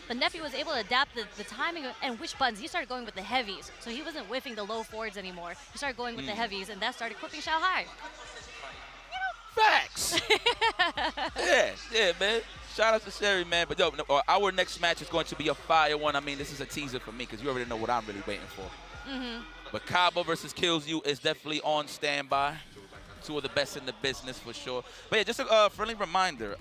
But Nephew was able to adapt the timing and which buttons. He started going with the heavies, so he wasn't whiffing the low forwards anymore. He started going with the heavies, and that started clipping Xiao Hai. Facts. yeah, man. Shout out to Sherry, man. But yo, our next match is going to be a fire one. I mean, this is a teaser for me because you already know what I'm really waiting for. But Cabo versus Kills You is definitely on standby. Two of the best in the business for sure. But yeah, just a friendly reminder.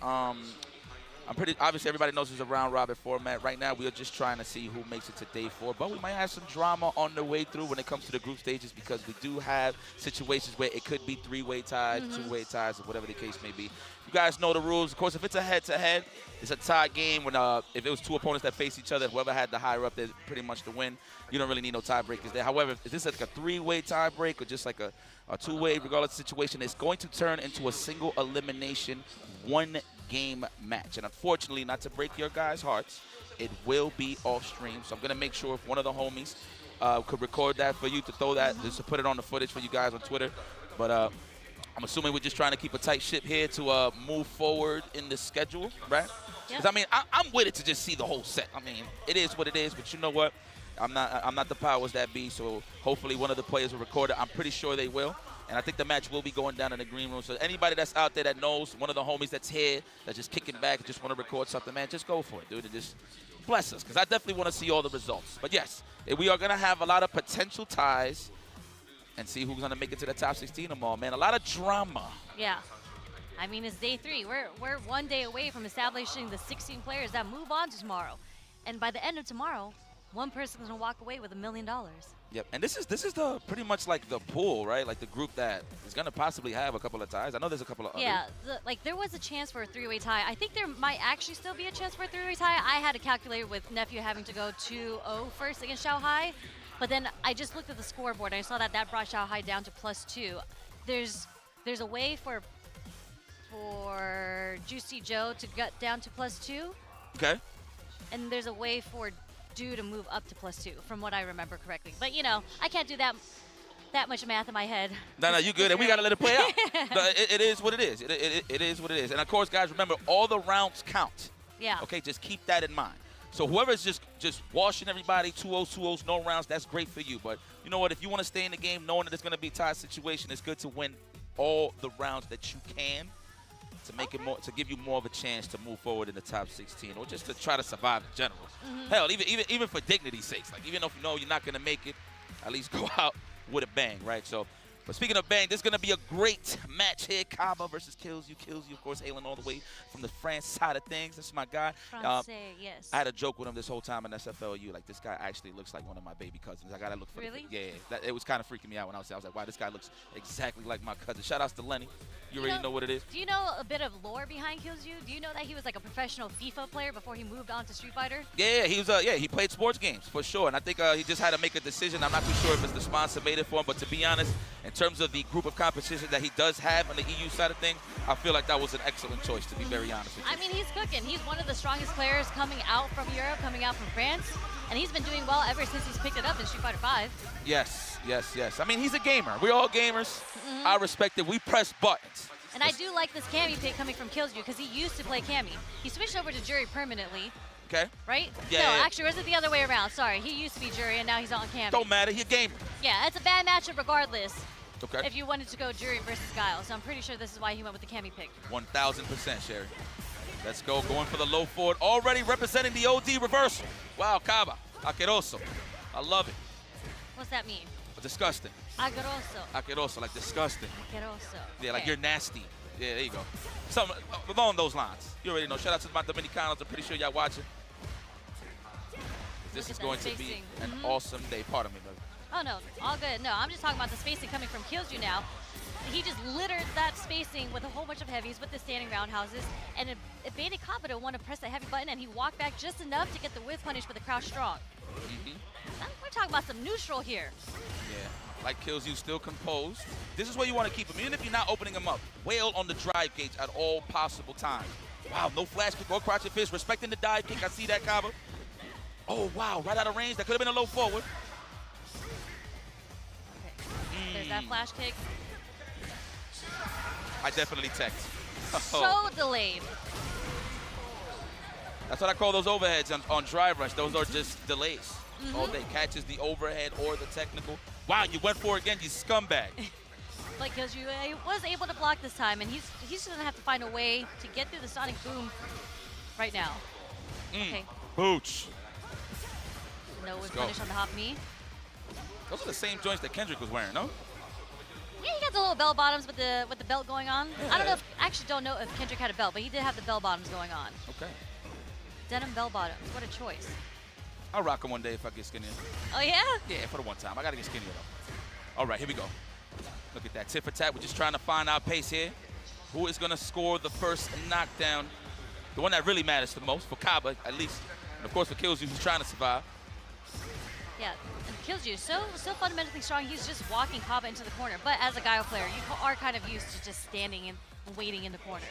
I'm pretty obviously everybody knows it's a round robin format. Right now we are just trying to see who makes it to day 4, but we might have some drama on the way through when it comes to the group stages because we do have situations where it could be 3-way ties, 2-way ties, or whatever the case may be. You guys know the rules. Of course, if it's a head-to-head, it's a tie game. When if it was 2 opponents that face each other, whoever had the higher up, they're pretty much the win. You don't really need no tiebreakers there. However, if this is like a 3-way tiebreak or just like a 2-way, regardless of the situation, it's going to turn into a single elimination, 1-game match. And unfortunately, not to break your guys' hearts, it will be off stream. So I'm going to make sure if one of the homies could record that for you to throw that, just to put it on the footage for you guys on Twitter. But I'm assuming we're just trying to keep a tight ship here to move forward in the schedule, right? Because, I mean, I'm with it to just see the whole set. I mean, it is what it is, but you know what? I'm not the powers that be, so hopefully one of the players will record it. I'm pretty sure they will. And I think the match will be going down in the green room. So anybody that's out there that knows one of the homies that's here, that's just kicking back and just want to record something, man, just go for it, dude, and just bless us. Because I definitely want to see all the results. But yes, we are going to have a lot of potential ties and see who's going to make it to the top 16 tomorrow, man. A lot of drama. Yeah. I mean, it's day 3. We're 1 day away from establishing the 16 players that move on to tomorrow. And by the end of tomorrow, one person's going to walk away with $1 million. Yep, and this is the pretty much like the pool, right? Like the group that is going to possibly have a couple of ties. I know there's a couple of others. Yeah, like there was a chance for a 3-way tie. I think there might actually still be a chance for a 3-way tie. I had to calculate with Nephew having to go 2-0 first against Xiao Hai. But then I just looked at the scoreboard and I saw that brought Xiao Hai down to +2. There's a way for Juicy Joe to get down to +2. Okay. And there's a way for Do to move up to +2, from what I remember correctly. But you know, I can't do that much math in my head. No, you good, and we gotta let it play out. It is what it is. It is what it is. And of course, guys, remember all the rounds count. Yeah. Okay, just keep that in mind. So whoever's just washing everybody, 2-0s, no rounds, that's great for you. But you know what? If you want to stay in the game, knowing that it's gonna be a tie situation, it's good to win all the rounds that you can, to make it more, to give you more of a chance to move forward in the top 16, or just to try to survive in general. Hell, even for dignity's sakes, like even if you know you're not gonna make it, at least go out with a bang, right? So, but speaking of bang, this is gonna be a great match here. Cabo versus Kills You, of course, hailing all the way from the France side of things. This is my guy. Yes. I had a joke with him this whole time in SFLU. Like, this guy actually looks like one of my baby cousins. I gotta look for Really? It was kind of freaking me out when I was like, wow, this guy looks exactly like my cousin. Shout outs to Lenny. You already know what it is. Do you know a bit of lore behind Kills You? Do you know that he was like a professional FIFA player before he moved on to Street Fighter? Yeah, he was. He played sports games for sure, and I think he just had to make a decision. I'm not too sure if it's the sponsor made it for him, but to be honest, in terms of the group of competition that he does have on the EU side of things, I feel like that was an excellent choice, to be very honest with you. I mean, he's cooking. He's one of the strongest players coming out from Europe, coming out from France, and he's been doing well ever since he's picked it up in Street Fighter 5. Yes. I mean, he's a gamer. We're all gamers. I respect it. We press buttons. And I do like this Cammy pick coming from Kills You because he used to play Cammy. He switched over to JURI permanently. Okay. Right? Yeah. No, actually, or is it the other way around? Sorry, he used to be JURI and now he's on Cammy. Don't matter. He's a gamer. Yeah, it's a bad matchup regardless. Okay. If you wanted to go JURI versus Guile, so I'm pretty sure this is why he went with the Cammy pick. 1,000%, Sherry. Let's go. Going for the low forward. Already representing the OD reversal. Wow, Caba. Aqueroso. I love it. What's that mean? Disgusting. Agueroso. Like disgusting. Agueroso. Yeah, like Okay. you're nasty. Yeah, there you go. Something along those lines. You already know. Shout out to my Dominicanos. I'm pretty sure y'all watching. This is going to be an awesome day. Pardon me, brother. Oh, no. All good. No, I'm just talking about the spacing coming from Kills You now. He just littered that spacing with a whole bunch of heavies with the standing roundhouses, and it baited Kaba to want to press that heavy button, and he walked back just enough to get the whiff punish for the crouch strong. We're talking about some neutral here. Yeah, like Kills You, still composed. This is where you want to keep him, even if you're not opening him up. Wail on the drive gauge at all possible times. Wow, no flash kick or crouching fist, respecting the dive kick. I see that, Kaba. Oh, wow, right out of range. That could have been a low forward. Okay. There's that flash kick. I definitely text. So delayed. That's what I call those overheads on drive rush. Those are just delays. All day. Catches the overhead or the technical. Wow, you went for it again, you scumbag. But Killju was able to block this time, and he's just going to have to find a way to get through the Sonic Boom right now. Okay. Booch. No was punished on the hop me. Those are the same joints that Kendrick was wearing, no? Yeah, he got the little bell bottoms with the belt going on. Yeah. I don't know actually don't know if Kendrick had a belt, but he did have the bell bottoms going on. Okay. Denim bell bottoms. What a choice. I'll rock them one day if I get skinnier. Oh yeah? Yeah, for the one time. I gotta get skinnier though. All right, here we go. Look at that tit for tat. We're just trying to find our pace here. Who is gonna score the first knockdown? The one that really matters the most for Kaba, at least. And of course for Killzu, who's trying to survive. Yeah, and Killju so fundamentally strong. He's just walking Kaba into the corner. But as a Gaio player, you are kind of used to just standing and waiting in the corner.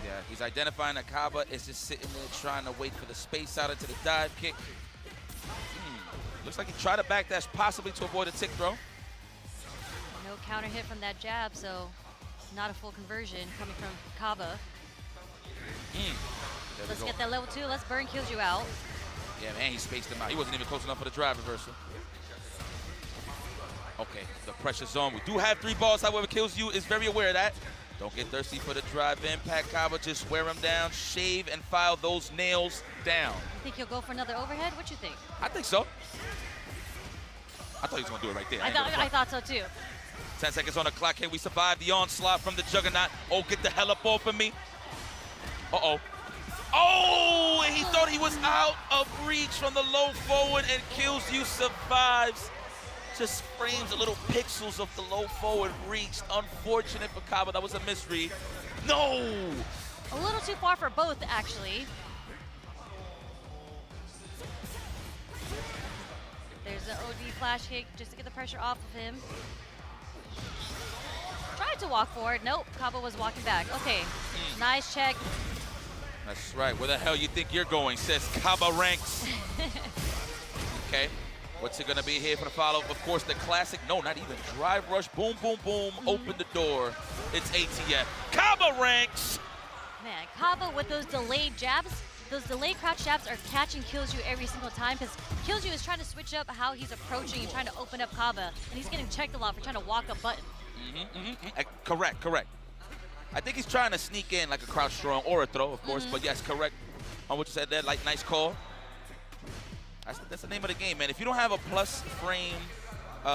Yeah, he's identifying that Kaba is just sitting there trying to wait for the space out into the dive kick. Looks like he tried to backdash possibly to avoid a tick throw. No counter hit from that jab, so not a full conversion coming from Kaba. Let's get that level 2. Let's burn Killju out. Yeah, man, he spaced him out. He wasn't even close enough for the drive reversal. Okay, the pressure's on. We do have 3 balls, however, Killzu is very aware of that. Don't get thirsty for the drive impact, Kaba. Just wear him down, shave, and file those nails down. You think he'll go for another overhead? What you think? I think so. I thought he was going to do it right there. I thought so too. 10 seconds on the clock. Can we survive the onslaught from the Juggernaut? Oh, get the hell up off of me. Uh-oh. Oh, and he thought he was out of reach from the low forward, and Killzu survives. Just frames a little pixels of the low forward reached. Unfortunate for Kaba. That was a misread. No! A little too far for both, actually. There's an OD flash kick just to get the pressure off of him. Tried to walk forward. Nope, Kaba was walking back. Okay, nice check. That's right. Where the hell you think you're going, says Kaba ranks. Okay. What's it going to be here for the follow? Of course, the classic. No, not even. Drive rush. Boom, boom, boom. Open the door. It's ATF. Kaba ranks. Man, Kaba with those delayed jabs, those delayed crouch jabs are catching Killju every single time because Killju is trying to switch up how he's approaching and trying to open up Kaba, and he's getting checked a lot for trying to walk a button. Correct. I think he's trying to sneak in like a crouch strong or a throw, of course, but yes, correct on what you said there. Like, nice call. That's the name of the game, man. If you don't have a plus frame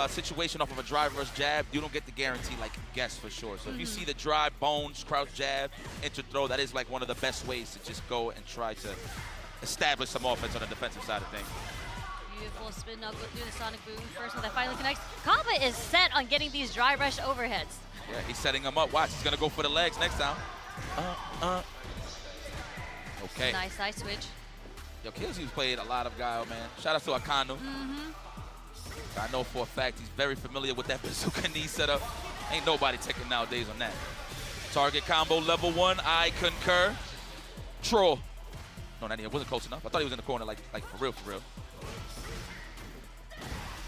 situation off of a drive rush jab, you don't get the guarantee like guess for sure. So if you see the drive, bones, crouch jab, enter throw, that is like one of the best ways to just go and try to establish some offense on the defensive side of things. Beautiful spin knuckle through the Sonic Boom. First one that finally connects. Kaba is set on getting these drive rush overheads. Yeah, he's setting him up. Watch, he's gonna go for the legs next time. Okay. Nice side switch. Yo, Killzu's played a lot of Gaio, man. Shout out to Akanu. I know for a fact he's very familiar with that bazooka knee setup. Ain't nobody taking nowadays on that. Target combo level 1, I concur. Troll. No, not even, wasn't close enough. I thought he was in the corner like for real, for real.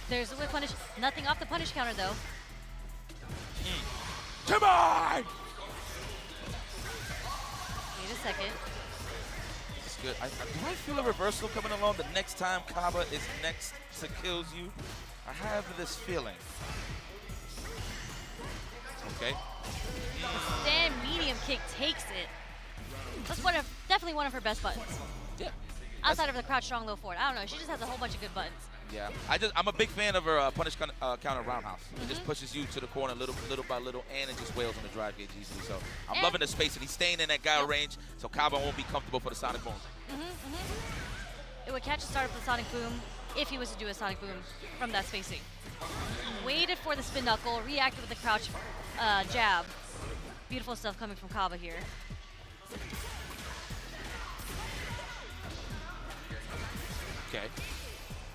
There's a whip punish. Nothing off the punish counter though. Come on! Wait a second. It's good. Do I feel a reversal coming along the next time Kaba is next to Killzu? I have this feeling. Okay. The stand medium kick takes it. That's definitely one of her best buttons. Yeah. Outside of the crouch strong low forward. I don't know. She just has a whole bunch of good buttons. Yeah, I'm a big fan of her punish counter roundhouse. It just pushes you to the corner little by little, and it just wails on the drive gauge easily. So I'm loving the space, and he's staying in that Gaio range, so Kaba won't be comfortable for the Sonic Boom. It would catch a start of the Sonic Boom if he was to do a Sonic Boom from that spacing. Waited for the spin knuckle, reacted with the crouch jab. Beautiful stuff coming from Kaba here. Okay.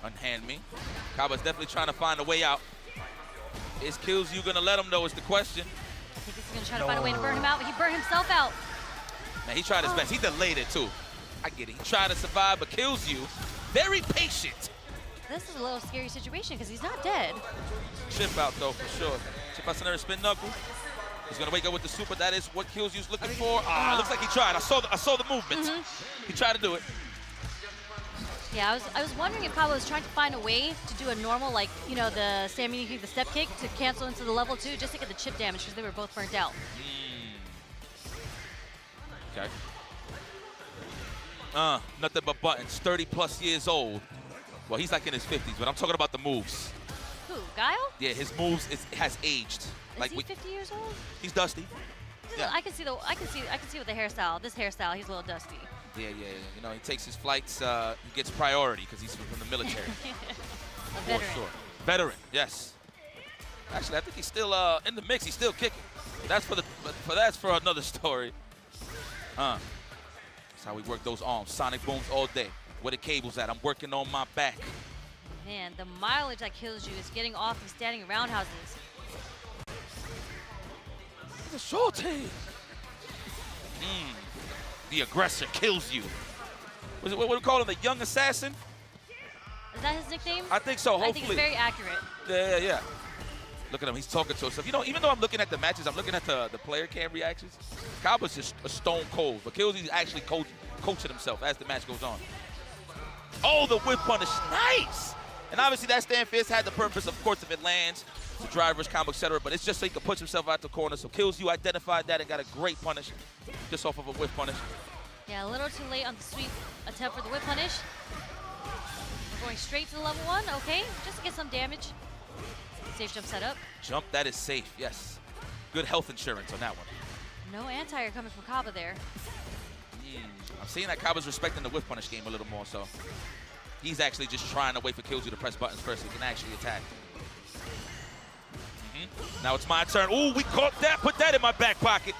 Unhand me. Kaba's definitely trying to find a way out. Is Killzu gonna let him know is the question. I think he's gonna try to find a way to burn him out, but he burned himself out. Man, he tried his best. He delayed it too. I get it. He tried to survive, but Killzu, very patient. This is a little scary situation because he's not dead. Chip out though, for sure. Chip out center spin knuckle. He's gonna wake up with the super. That is what Killzu's looking for. Looks like he tried. I saw the movement. He tried to do it. Yeah, I was wondering if Kaba was trying to find a way to do a normal, like, you know, the standing kick, the step kick to cancel into the level 2 just to get the chip damage because they were both burnt out. Okay. Nothing but buttons. 30+ years old. Well, he's like in his 50s, but I'm talking about the moves. Who, Guile? Yeah, his moves has aged. Is he 50 years old? He's dusty. Yeah. I can see with the hairstyle. This hairstyle, he's a little dusty. Yeah. You know, he takes his flights. He gets priority because he's from the military. A veteran. For sure. Veteran, yes. Actually, I think he's still in the mix. He's still kicking. That's for another story. That's how we work those arms. Sonic booms all day. Where the cable's at? I'm working on my back. Man, the mileage that kills you is getting off and standing roundhouses. The short The aggressor kills you. What do we call him? The young assassin? Is that his nickname? I think so, hopefully. I think it's very accurate. Yeah. Look at him. He's talking to himself. You know, even though I'm looking at the matches, I'm looking at the player cam reactions. Kaba's just a stone cold, but Killsyu's actually coaching himself as the match goes on. Oh, the whip punish. Nice! And obviously that stand fist had the purpose, of course, if it lands, the driver's combo, etc. But it's just so he can push himself out the corner. So Killsyu identified that and got a great punish just off of a whip punish. Yeah, a little too late on the sweep attempt for the whip punish. We're going straight to the level 1, okay, just to get some damage. Safe jump set up. Jump, that is safe, yes. Good health insurance on that one. No anti-air coming from Kaba there. I'm seeing that Kaba's respecting the whip punish game a little more, so he's actually just trying to wait for Killsyu to press buttons first so he can actually attack. Now it's my turn. Ooh, we caught that. Put that in my back pocket.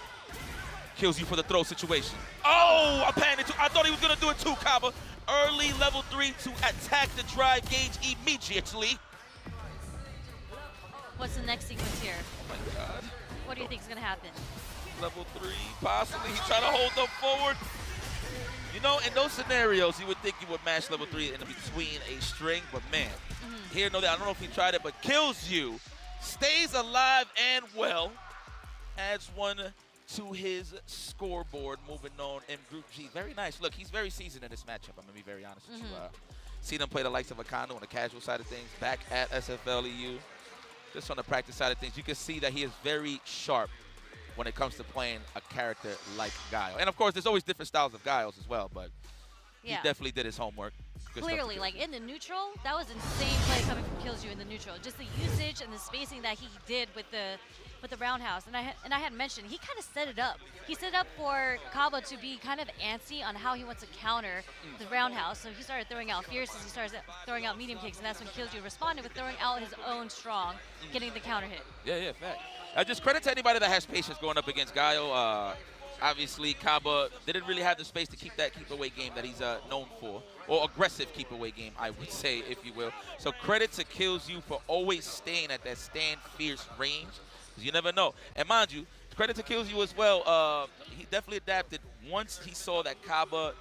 Killsyu for the throw situation. Oh, I panicked. I thought he was going to do it too, Kaba. Early level 3 to attack the drive gauge immediately. What's the next sequence here? Oh my God. What do you think is going to happen? Level 3, possibly. He's trying to hold them forward. You know, in those scenarios, you would think you would mash level 3 in between a string, but man, here, no, I don't know if he tried it, but Killsyu stays alive and well, adds one to his scoreboard, moving on in Group G. Very nice. Look, he's very seasoned in this matchup. I'm going to be very honest with you. Seen him play the likes of Akano on the casual side of things, back at SFLEU. Just on the practice side of things, you can see that he is very sharp when it comes to playing a character like Guile. And of course, there's always different styles of Guiles as well, but he definitely did his homework. Good Clearly, like in the neutral, that was insane play coming from Killsyu in the neutral. Just the usage and the spacing that he did with the roundhouse. And I had mentioned, he kind of set it up. He set it up for Kaba to be kind of antsy on how he wants to counter the roundhouse. So he started throwing out fierces, he started throwing out medium kicks, and that's when Killsyu responded with throwing out his own strong, getting the counter hit. Yeah, fact. Just credit to anybody that has patience going up against Guile. Obviously, Kaba didn't really have the space to keep that keep-away game that he's known for, or aggressive keep-away game, I would say, if you will. So credit to Killsyu for always staying at that stand fierce range, because you never know. And mind you, credit to Killsyu as well. He definitely adapted once he saw that Kaba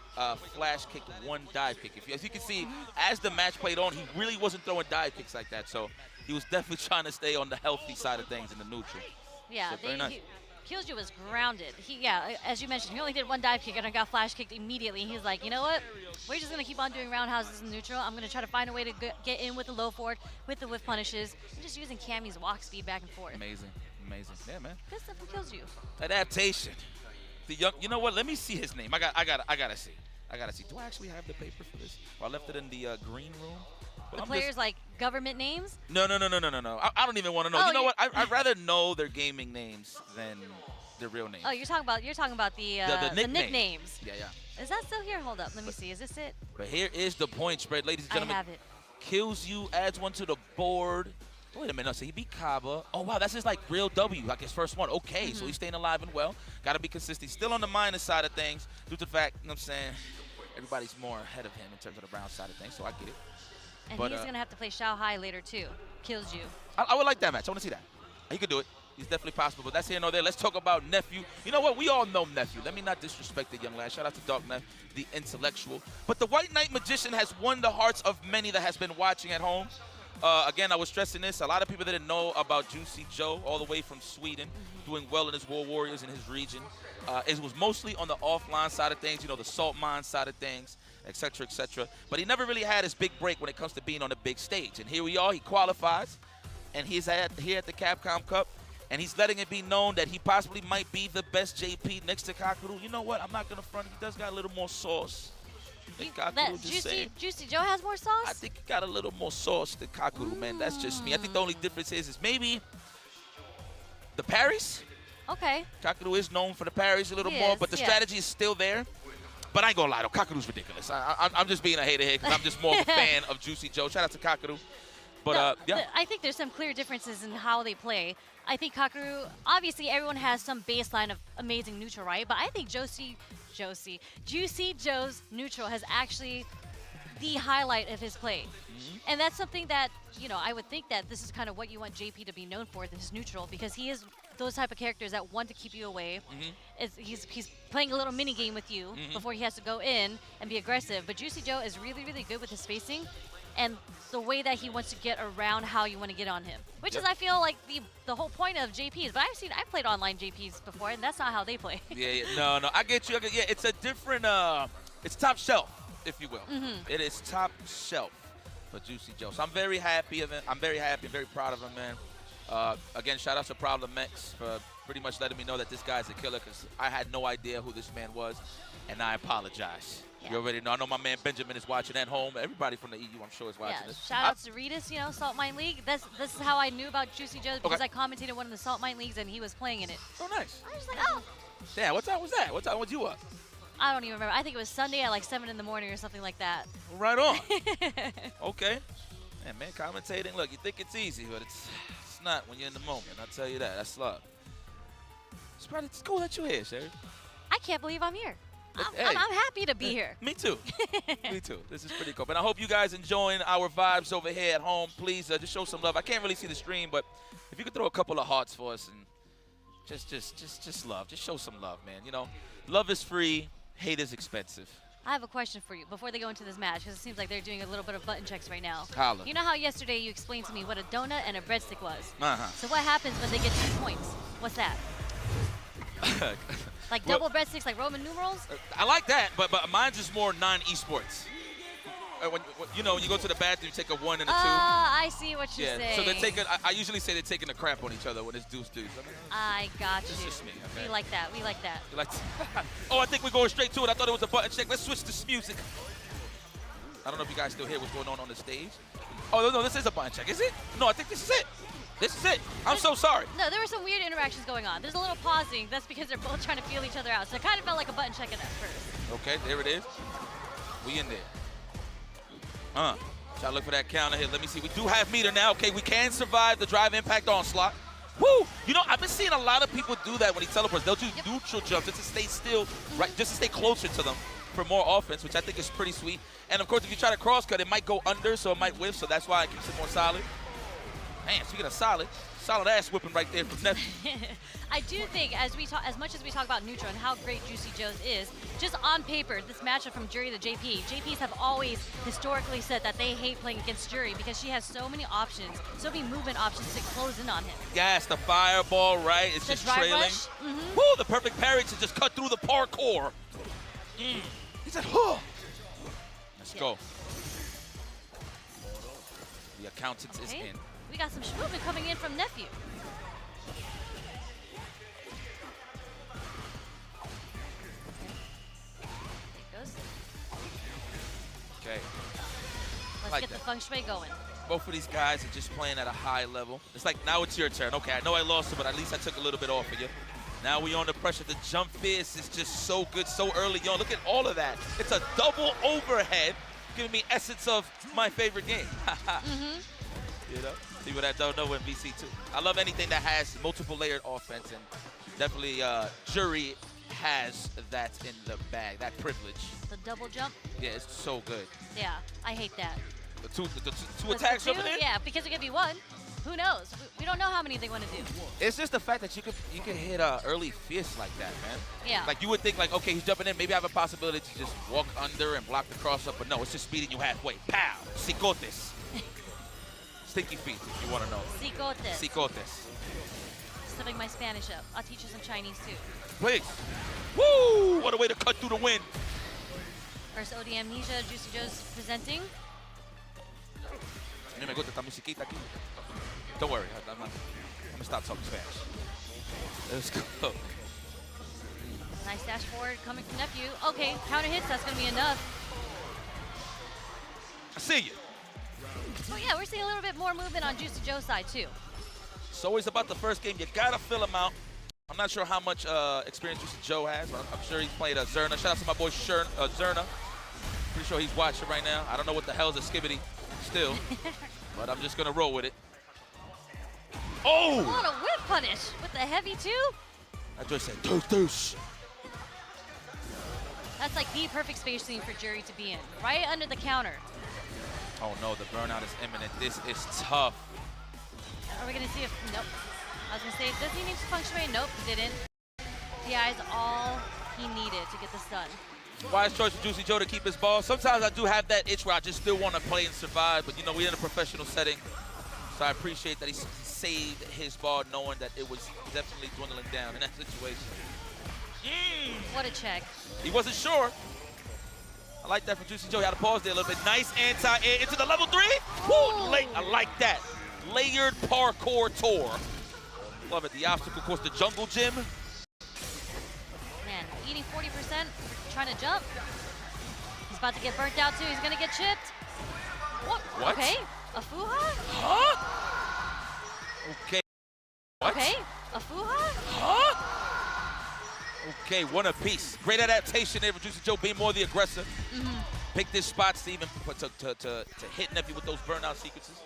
flash kicked one dive kick. As you can see, as the match played on, he really wasn't throwing dive kicks like that. So he was definitely trying to stay on the healthy side of things in the neutral. Yeah, so very nice. Killsyu was grounded. As you mentioned, he only did one dive kick and I got flash kicked immediately. He's like, you know what? We're just going to keep on doing roundhouses in neutral. I'm going to try to find a way to get in with the low forward, with the whiff punishes, and just using Cammy's walk speed back and forth. Amazing. Yeah, man. Good stuff from Killsyu. Adaptation. The young. You know what? Let me see his name. I gotta see. Do I actually have the paper for this? Or I left it in the green room. The players like government names? No. I don't even want to know. You know what? I'd rather know their gaming names than their real names. Oh, you're talking about the nicknames. Yeah. Is that still here? Hold up. Let me see. Is this it? But here is the point spread, ladies and gentlemen. I have it. Killsyu adds one to the board. Wait a minute. No, so he beat Kaba. Oh, wow. That's his, like, real W, like his first one. Okay, so he's staying alive and well. Got to be consistent. He's still on the minus side of things due to the fact, you know what I'm saying, everybody's more ahead of him in terms of the brown side of things, so I get it. And he's going to have to play Shao Hai later, too. Killsyu. I would like that match. I want to see that. He could do it. He's definitely possible, but that's here nor there. Let's talk about Nephew. You know what? We all know Nephew. Let me not disrespect the young lad. Shout out to Dark Neff, the intellectual. But the White Knight Magician has won the hearts of many that has been watching at home. Again, I was stressing this. A lot of people didn't know about Juicy Joe, all the way from Sweden, doing well in his War Warriors in his region. It was mostly on the offline side of things, you know, the salt mine side of things. etc., etc. But he never really had his big break when it comes to being on the big stage. And here we are. He qualifies, and he's here at the Capcom Cup, and he's letting it be known that he possibly might be the best JP next to Kakeru. You know what? I'm not going to front. He does got a little more sauce. Juicy Joe has more sauce? I think he got a little more sauce than Kakeru, man. That's just me. I think the only difference is maybe the parries. Okay. Kakeru is known for the parries a little more, but the strategy is still there. But I ain't gonna lie, though. Kakeru's ridiculous. I'm just being a hater here because I'm just more of a fan of Juicy Joe. Shout out to Kakeru. But, yeah. I think there's some clear differences in how they play. I think Kakeru, obviously everyone has some baseline of amazing neutral, right? But I think Juicy Joe's neutral has actually the highlight of his play. And that's something that, you know, I would think that this is kind of what you want JP to be known for, this neutral, because he is those type of characters that want to keep you away. He's playing a little mini game with you before he has to go in and be aggressive. But Juicy Joe is really, really good with his spacing and the way that he wants to get around how you want to get on him, which is, I feel like, the whole point of JPs. But I've played online JPs before, and that's not how they play. No, I get you. Yeah, it's a different, it's top shelf, if you will. It is top shelf for Juicy Joe. So I'm very happy of it. I'm very happy and very proud of him, man. Again, shout out to Problem X for pretty much letting me know that this guy's a killer, because I had no idea who this man was, and I apologize. You already know. I know my man Benjamin is watching at home. Everybody from the EU, I'm sure, is watching this. Shout out to Ritas, you know, Salt Mine League. This is how I knew about Juicy Joe, because I commentated one of the Salt Mine Leagues, and he was playing in it. Oh, nice. I was just like, oh. Yeah, what time was that? What time was you up? I don't even remember. I think it was Sunday at like 7 in the morning or something like that. Right on. Okay. Yeah, man, commentating, look, you think it's easy, but it's not when you're in the moment. I'll tell you that. That's love. It's cool that you're here, Sherry. I can't believe I'm here. I'm happy to be here. Me too. Me too. This is pretty cool. But I hope you guys enjoying our vibes over here at home. Please just show some love. I can't really see the stream, but if you could throw a couple of hearts for us and just love. Just show some love, man. You know, love is free. Hate is expensive. I have a question for you before they go into this match, because it seems like they're doing a little bit of button checks right now. Holla. You know how yesterday you explained to me what a donut and a breadstick was? So what happens when they get 2 points? What's that? Like double breadsticks, like Roman numerals? I like that, but mine's just more non-esports. When you know, you go to the bathroom, you take a 1 and a 2. I see what you're saying. So they're taking, I usually say they're taking a crap on each other when it's deuce-deuce. I got you. It's just me, okay? We like that. We like that. You like oh, I think we're going straight to it. I thought it was a button check. Let's switch to music. I don't know if you guys still hear what's going on the stage. Oh, no, this is a button check. Is it? No, I think this is it. This is it. I'm so sorry. No, there were some weird interactions going on. There's a little pausing. That's because they're both trying to feel each other out. So it kind of felt like a button check at first. Okay, there it is. We in there. Try to look for that counter hit. Let me see. We do have meter now. Okay, we can survive the drive impact onslaught. Woo! You know, I've been seeing a lot of people do that when he teleports. They'll do neutral jumps just to stay still, right? Just to stay closer to them for more offense, which I think is pretty sweet. And of course, if you try to cross cut, it might go under, so it might whiff. So that's why it keeps it more solid. Man, speaking of solid ass whipping right there from Nephew. I do think, as much as we talk about neutral and how great Juicy Joe's is, just on paper, this matchup from JURI to JP, JPs have always historically said that they hate playing against JURI because she has so many options, so many movement options to close in on him. Yes, the fireball, right? It's just trailing. Woo, the perfect parry to just cut through the parkour. He said, huh. Let's go. The accountant is in. We got some movement coming in from Nephew. There it goes. Okay. Let's get the feng shui going. Both of these guys are just playing at a high level. It's like, now it's your turn. Okay, I know I lost it, but at least I took a little bit off of you. Now we on the pressure. The jump fierce is just so good so early on. Look at all of that. It's a double overhead, giving me essence of my favorite game. You know? People that don't know in VC2. I love anything that has multiple layered offense, and definitely JURI has that in the bag, that privilege. The double jump? Yeah, it's so good. Yeah, I hate that. The two attacks over there? Yeah, because it could be one. Who knows? We don't know how many they want to do. It's just the fact that you can hit early fierce like that, man. Yeah. Like, you would think, like, okay, he's jumping in. Maybe I have a possibility to just walk under and block the cross-up, but no, it's just speeding you halfway. Pow! Cicotes. Stinky feet, if you want to know. Cicotes. Cicotes. Stepping my Spanish up. I'll teach you some Chinese, too. Please. Woo! What a way to cut through the wind. First OD Amnesia, Juicy Joe's presenting. Me gusta esta musiquita aquí. Don't worry, I'm gonna stop talking Spanish. Let's go. Nice dash forward coming from Nephew. Okay, counter hits, that's gonna be enough. I see you. So yeah, we're seeing a little bit more movement on Juicy Joe's side too. It's always about the first game. You gotta fill him out. I'm not sure how much experience Juicy Joe has, but I'm sure he's played Zerna. Shout out to my boy Zerna. Pretty sure he's watching right now. I don't know what the hell's a skibbity still, but I'm just gonna roll with it. Oh! On a whip punish with the heavy too. I just said deuce. That's like the perfect spacing for JURI to be in, right under the counter. Oh no, the burnout is imminent. This is tough. Are we gonna see if, nope. I was gonna say, does he need to punctuate? Nope, he didn't. DI is all he needed to get this done. Wise choice for Juicy Joe to keep his ball. Sometimes I do have that itch where I just still want to play and survive, but you know, we're in a professional setting. So I appreciate that he saved his ball knowing that it was definitely dwindling down in that situation. What a check. He wasn't sure. I like that from Juicy Joe. He had to pause there a little bit. Nice anti-air into the level 3. Woo, late. I like that. Layered parkour tour. Love it. The obstacle course, the jungle gym. Man, eating 40%, trying to jump. He's about to get burnt out too. He's gonna get chipped. What? Okay, a fuha? Huh? Okay. What? Okay, a fuha? Huh? Okay, one apiece. Great adaptation there for Juicy Joe being more the aggressor. Pick this spots to even to hit Nephew with those burnout sequences.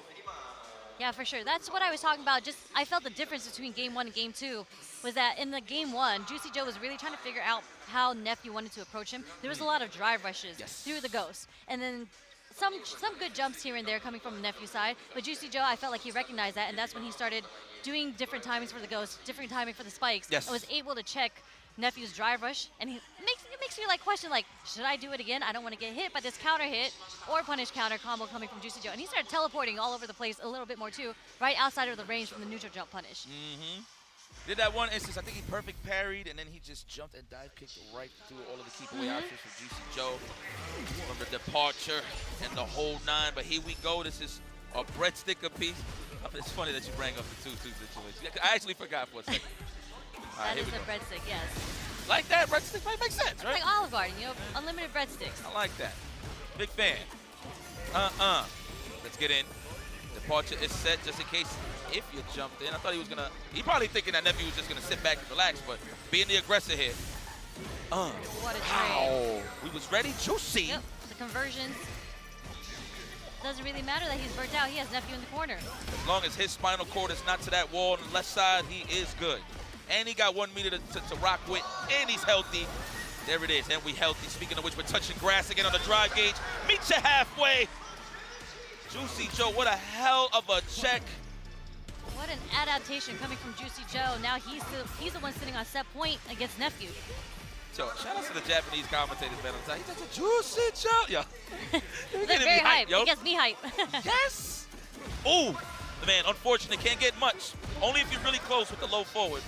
Yeah, for sure. That's what I was talking about. Just I felt the difference between game 1 and game 2 was that in the game 1, Juicy Joe was really trying to figure out how Nephew wanted to approach him. There was a lot of drive rushes through the ghost, and then some good jumps here and there coming from the Nephew side. But Juicy Joe, I felt like he recognized that, and that's when he started doing different timings for the ghost, different timing for the spikes. Yes. And was able to check Nephew's drive rush, and it makes you like question, like, should I do it again? I don't want to get hit by this counter hit or punish counter combo coming from Juicy Joe. And he started teleporting all over the place a little bit more too, right outside of the range from the neutral jump punish. Did that one instance, I think he perfect parried, and then he just jumped and dive kicked right through all of the keep away options from Juicy Joe from the departure and the whole 9. But here we go. This is a breadstick apiece. It's funny that you bring up the 2-2 situation. I actually forgot for a second. That is a breadstick, yes. Like that, breadstick might make sense, right? Like Olive Garden, you know, unlimited breadsticks. I like that. Big fan. Let's get in. Departure is set just in case if you jumped in. I thought he was gonna, he probably thinking that Nephew was just gonna sit back and relax, but being the aggressor here. What a trade. We was ready, Juicy. Yep, the conversions. Doesn't really matter that he's burnt out. He has Nephew in the corner. As long as his spinal cord is not to that wall on the left side, he is good. And he got 1 meter to rock with, and he's healthy. There it is, and we healthy. Speaking of which, we're touching grass again on the drive gauge. Meet you halfway. Juicy Joe, what a hell of a check. What an adaptation coming from Juicy Joe. Now he's the one sitting on set point against Nephew. Joe, shout out to the Japanese commentators, man. He's such a Juicy Joe. Yo. They're very hyped. It gets me hype. Yes. Ooh, man, unfortunate. Can't get much. Only if you're really close with the low forward.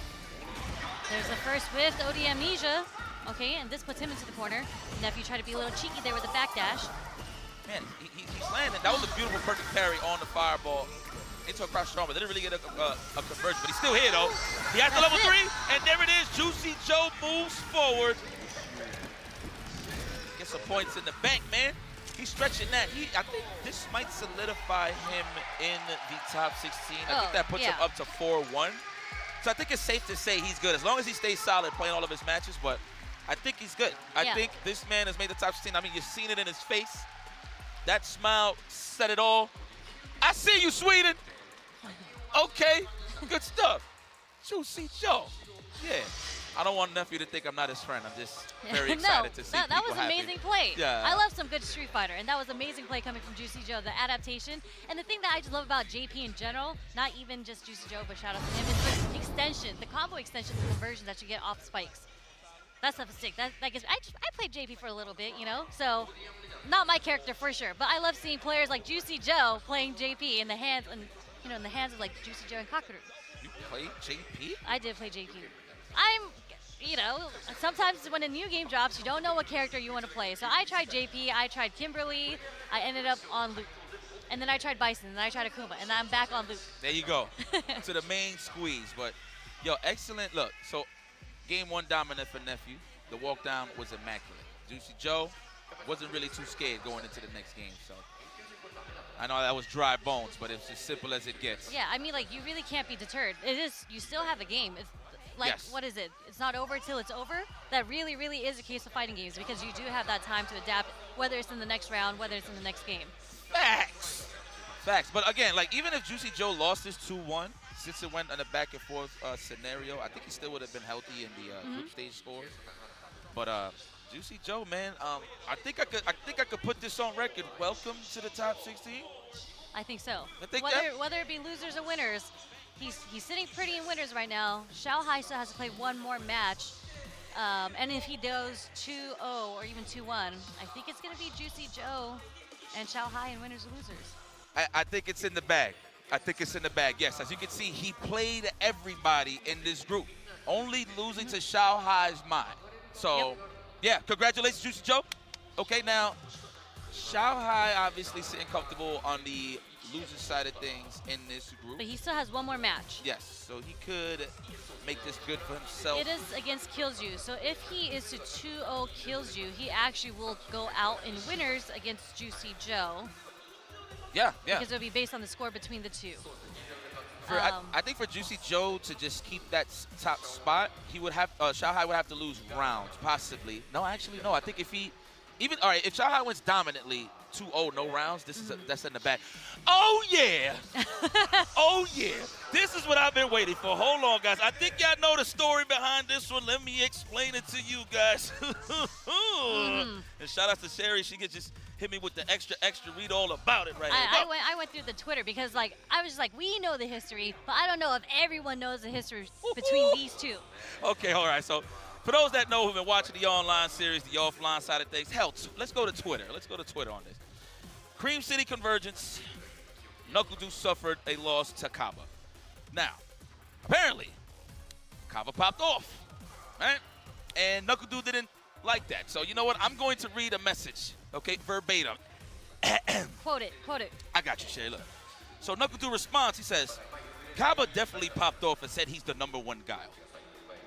There's the first whiff, OD Amnesia. Okay, and this puts him into the corner. Nephew tried to be a little cheeky there with the backdash. Man, he's landing. That was a beautiful perfect parry on the fireball into a crouch strong, but didn't really get a conversion. But he's still here, though. He has the level 3, and there it is. Juicy Joe moves forward. Get some points in the bank, man. He's stretching that. I think this might solidify him in the top 16. I think that puts him up to 4-1. So I think it's safe to say he's good, as long as he stays solid playing all of his matches, but I think he's good. I think this man has made the top 16. I mean, you've seen it in his face. That smile said it all. I see you, Sweden. Okay, good stuff. Juicy Joe. Yeah. I don't want Nephew to think I'm not his friend. I'm just very excited to see that was amazing play. Yeah. I love some good Street Fighter, and that was amazing play coming from Juicy Joe, the adaptation. And the thing that I just love about JP in general, not even just Juicy Joe, but shout out to him, is the extension, the combo extension, the conversions that you get off spikes. That stuff is sick. That gets, I played JP for a little bit, you know, so not my character for sure, but I love seeing players like Juicy Joe playing JP in the hands, and you know, in the hands of like Juicy Joe and Kakeru. You played JP? I did play JP. you know, sometimes when a new game drops, you don't know what character you want to play. So I tried JP, I tried Kimberly, I ended up on Luke. And then I tried Bison, and then I tried Akuma, and I'm back on Luke. There you go. To the main squeeze. But, yo, excellent. Look, so game 1 dominant for Nephew. The walk down was immaculate. Juicy Joe wasn't really too scared going into the next game. So I know that was dry bones, but it's as simple as it gets. Yeah, I mean, like, you really can't be deterred. It is, you still have a game. It's like, Yes. What is it? It's not over till it's over. That really, really is a case of fighting games because you do have that time to adapt, whether it's in the next round, whether it's in the next game. Facts. Facts. But again, like, even if Juicy Joe lost his 2-1, since it went on a back and forth scenario, I think he still would have been healthy in the group stage scores. But Juicy Joe, man, I think I could put this on record. Welcome to the top 16. I think so. I think whether it be losers or winners, he's sitting pretty in winners right now. Xiao Hai still has to play one more match. And if he goes 2-0 or even 2-1, I think it's going to be Juicy Joe and Xiao Hai in winners or losers. I think it's in the bag. I think it's in the bag, yes. As you can see, he played everybody in this group, only losing to Xiao Hai's mind. So, yeah, congratulations, Juicy Joe. Okay, now, Xiao Hai obviously sitting comfortable on the loser side of things in this group. But he still has one more match. Yes, so he could make this good for himself. It is against Killju. So if he is to 2-0 Killju, he actually will go out in winners against Juicy Joe. Yeah. Because it'll be based on the score between the two. I think for Juicy Joe to just keep that top spot, he would have Xiao Hai would have to lose rounds, possibly. No, actually, no. I think if he if Xiao Hai wins dominantly 2-0, no rounds, that's in the back. Oh yeah, oh yeah. This is what I've been waiting for. Hold on, guys. I think y'all know the story behind this one. Let me explain it to you guys. And shout out to Sherry. She could just hit me with the extra, read all about it right here. I went through the Twitter because, like, I was just like, we know the history, but I don't know if everyone knows the history between these two. Okay, all right. So for those that know who've been watching the online series, the offline side of things, hell, let's go to Twitter. Let's go to Twitter on this. Cream City Convergence, Knuckle-Doo suffered a loss to Kaba. Now, apparently, Kaba popped off, right? And Knuckle-Doo didn't like that. So you know what? I'm going to read a message, okay, verbatim. Quote it. I got you, Shay. Look. So Knuckle-Doo responds. He says, Kaba definitely popped off and said he's the #1 Guile.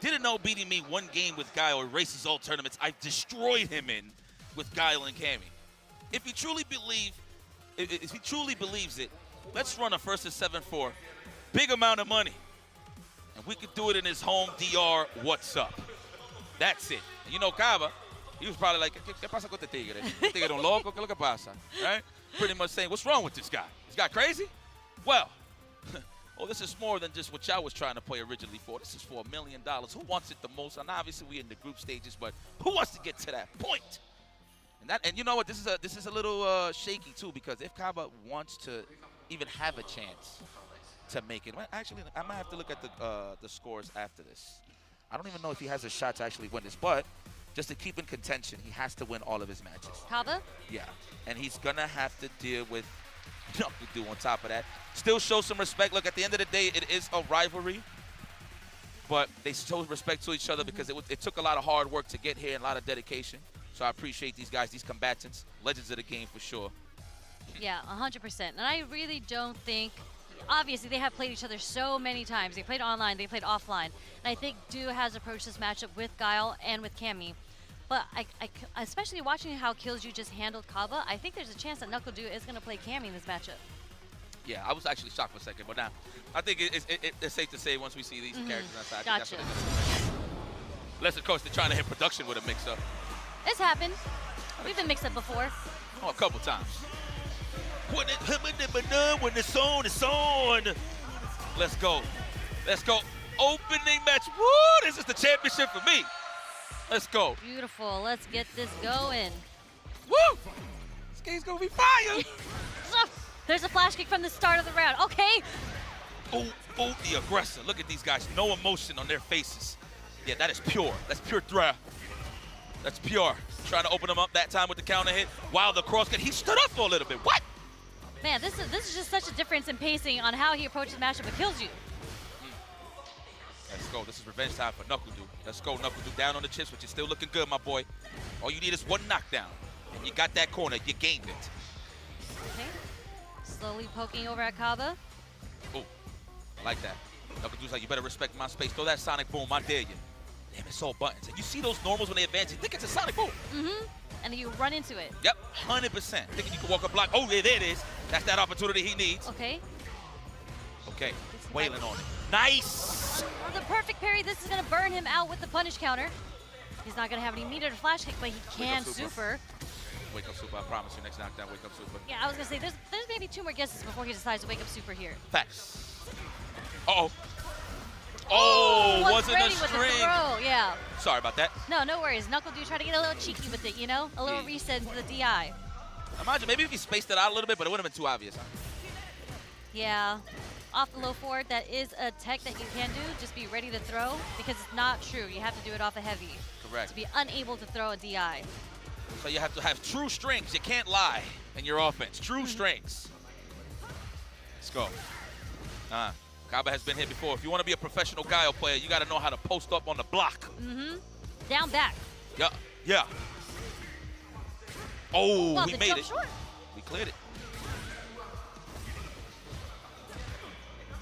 Didn't know beating me one game with Guile erases all tournaments I've destroyed him in with Guile and Cammy. If he truly believes it, let's run a 1st to 7-4. Big amount of money. And we could do it in his home DR. What's up? That's it. And you know Kaba, he was probably like, ¿Qué pasa con este tigre? Este tigre un loco, ¿qué es lo que pasa? Right? Pretty much saying, what's wrong with this guy? This guy crazy? Well, this is more than just what y'all was trying to play originally for. This is for $1 million. Who wants it the most? And obviously we in the group stages, but who wants to get to that point? And you know what? This is a little shaky too, because if Kaba wants to even have a chance to make it, well, actually I might have to look at the scores after this. I don't even know if he has a shot to actually win this, but just to keep in contention, he has to win all of his matches. Kaba? Yeah, and he's gonna have to deal with Knuckle-Doo on top of that. Still show some respect. Look, at the end of the day, it is a rivalry, but they show respect to each other because it took a lot of hard work to get here and a lot of dedication. So I appreciate these guys, these combatants, legends of the game for sure. Yeah, 100%. And I really don't think, obviously they have played each other so many times. They played online, they played offline. And I think Do has approached this matchup with Guile and with Cammy. But I especially watching how Killju just handled Kaba, I think there's a chance that Knuckle-Doo is going to play Cammy in this matchup. Yeah, I was actually shocked for a second, but now I think it's safe to say once we see these characters outside, Gotcha. Unless, of course, they're trying to hit production with a mix-up. It's happened. We've been mixed up before. Oh, a couple times. When it's on, it's on. Let's go. Let's go. Opening match. Woo! This is the championship for me. Let's go. Beautiful. Let's get this going. Woo! This game's gonna be fire. There's a flash kick from the start of the round. Okay. Oh, the aggressor. Look at these guys. No emotion on their faces. Yeah, that is pure. That's pure thrill. That's pure. Trying to open him up that time with the counter hit. While the cross cut, he stood up for a little bit. What? Man, this is just such a difference in pacing on how he approaches the matchup with Killju. Let's go. This is revenge time for Knuckle Dude. Let's go, Knuckle Dude. Down on the chips, but you're still looking good, my boy. All you need is one knockdown. And you got that corner. You gained it. Okay. Slowly poking over at Kaba. Oh, I like that. Knuckle Dude's like, you better respect my space. Throw that Sonic Boom. I dare you. Damn, it's all buttons. And you see those normals when they advance, you think it's a Sonic Boom. Mm-hmm. And then you run into it. Yep, 100%. Thinking you can walk a block. Oh, yeah, there it is. That's that opportunity he needs. Okay. Okay, wailing on it. Nice! For the perfect parry, this is going to burn him out with the punish counter. He's not going to have any meter to flash kick, but he can super. Wake up super, I promise you. Next knockdown, wake up super. Yeah, I was going to say, there's maybe 2 more guesses before he decides to wake up super here. Facts. Uh-oh. Oh, wasn't a string. Yeah. Sorry about that. No, no worries. Knuckle Dude try to get a little cheeky with it, you know? A little reset into the DI. Imagine maybe if he spaced it out a little bit, but it wouldn't have been too obvious. Huh? Yeah. Off the low forward, that is a tech that you can do. Just be ready to throw, because it's not true. You have to do it off a heavy. Correct. To be unable to throw a DI. So you have to have true strengths. You can't lie in your offense. True strengths. Let's go. Kaba has been here before. If you want to be a professional Guile player, you got to know how to post up on the block. Mm-hmm. Down back. Yeah, yeah. Oh, well, we made it. Short. We cleared it.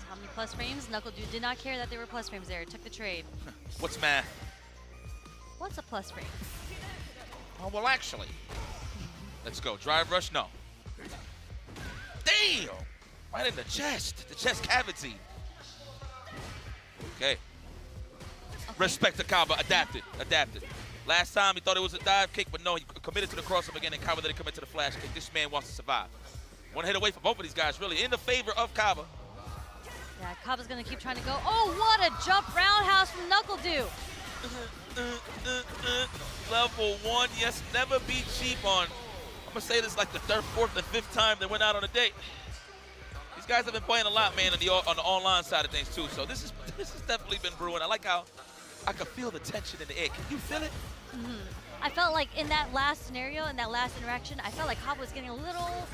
How many plus frames? Knuckle Dude did not care that there were plus frames there. Took the trade. What's math? What's a plus frame? Oh, well, actually. Let's go. Drive rush? No. Damn! Right in the chest cavity. Okay. Respect to Kaba. Adapted. Last time he thought it was a dive kick, but no, he committed to the cross-up again, and Kaba didn't commit to the flash kick. This man wants to survive. One hit away from both of these guys, really, in the favor of Kaba. Yeah, Kaba's going to keep trying to go. Oh, what a jump roundhouse from Knuckle Dude. Level 1, yes, never be cheap on. I'm going to say this like the 3rd, 4th, and 5th time they went out on a date. These guys have been playing a lot, man, on the online side of things, too. So this has definitely been brewing. I like how I could feel the tension in the air. Can you feel it? Mm-hmm. I felt like in that last scenario, in that last interaction, I felt like Kaba was getting a little,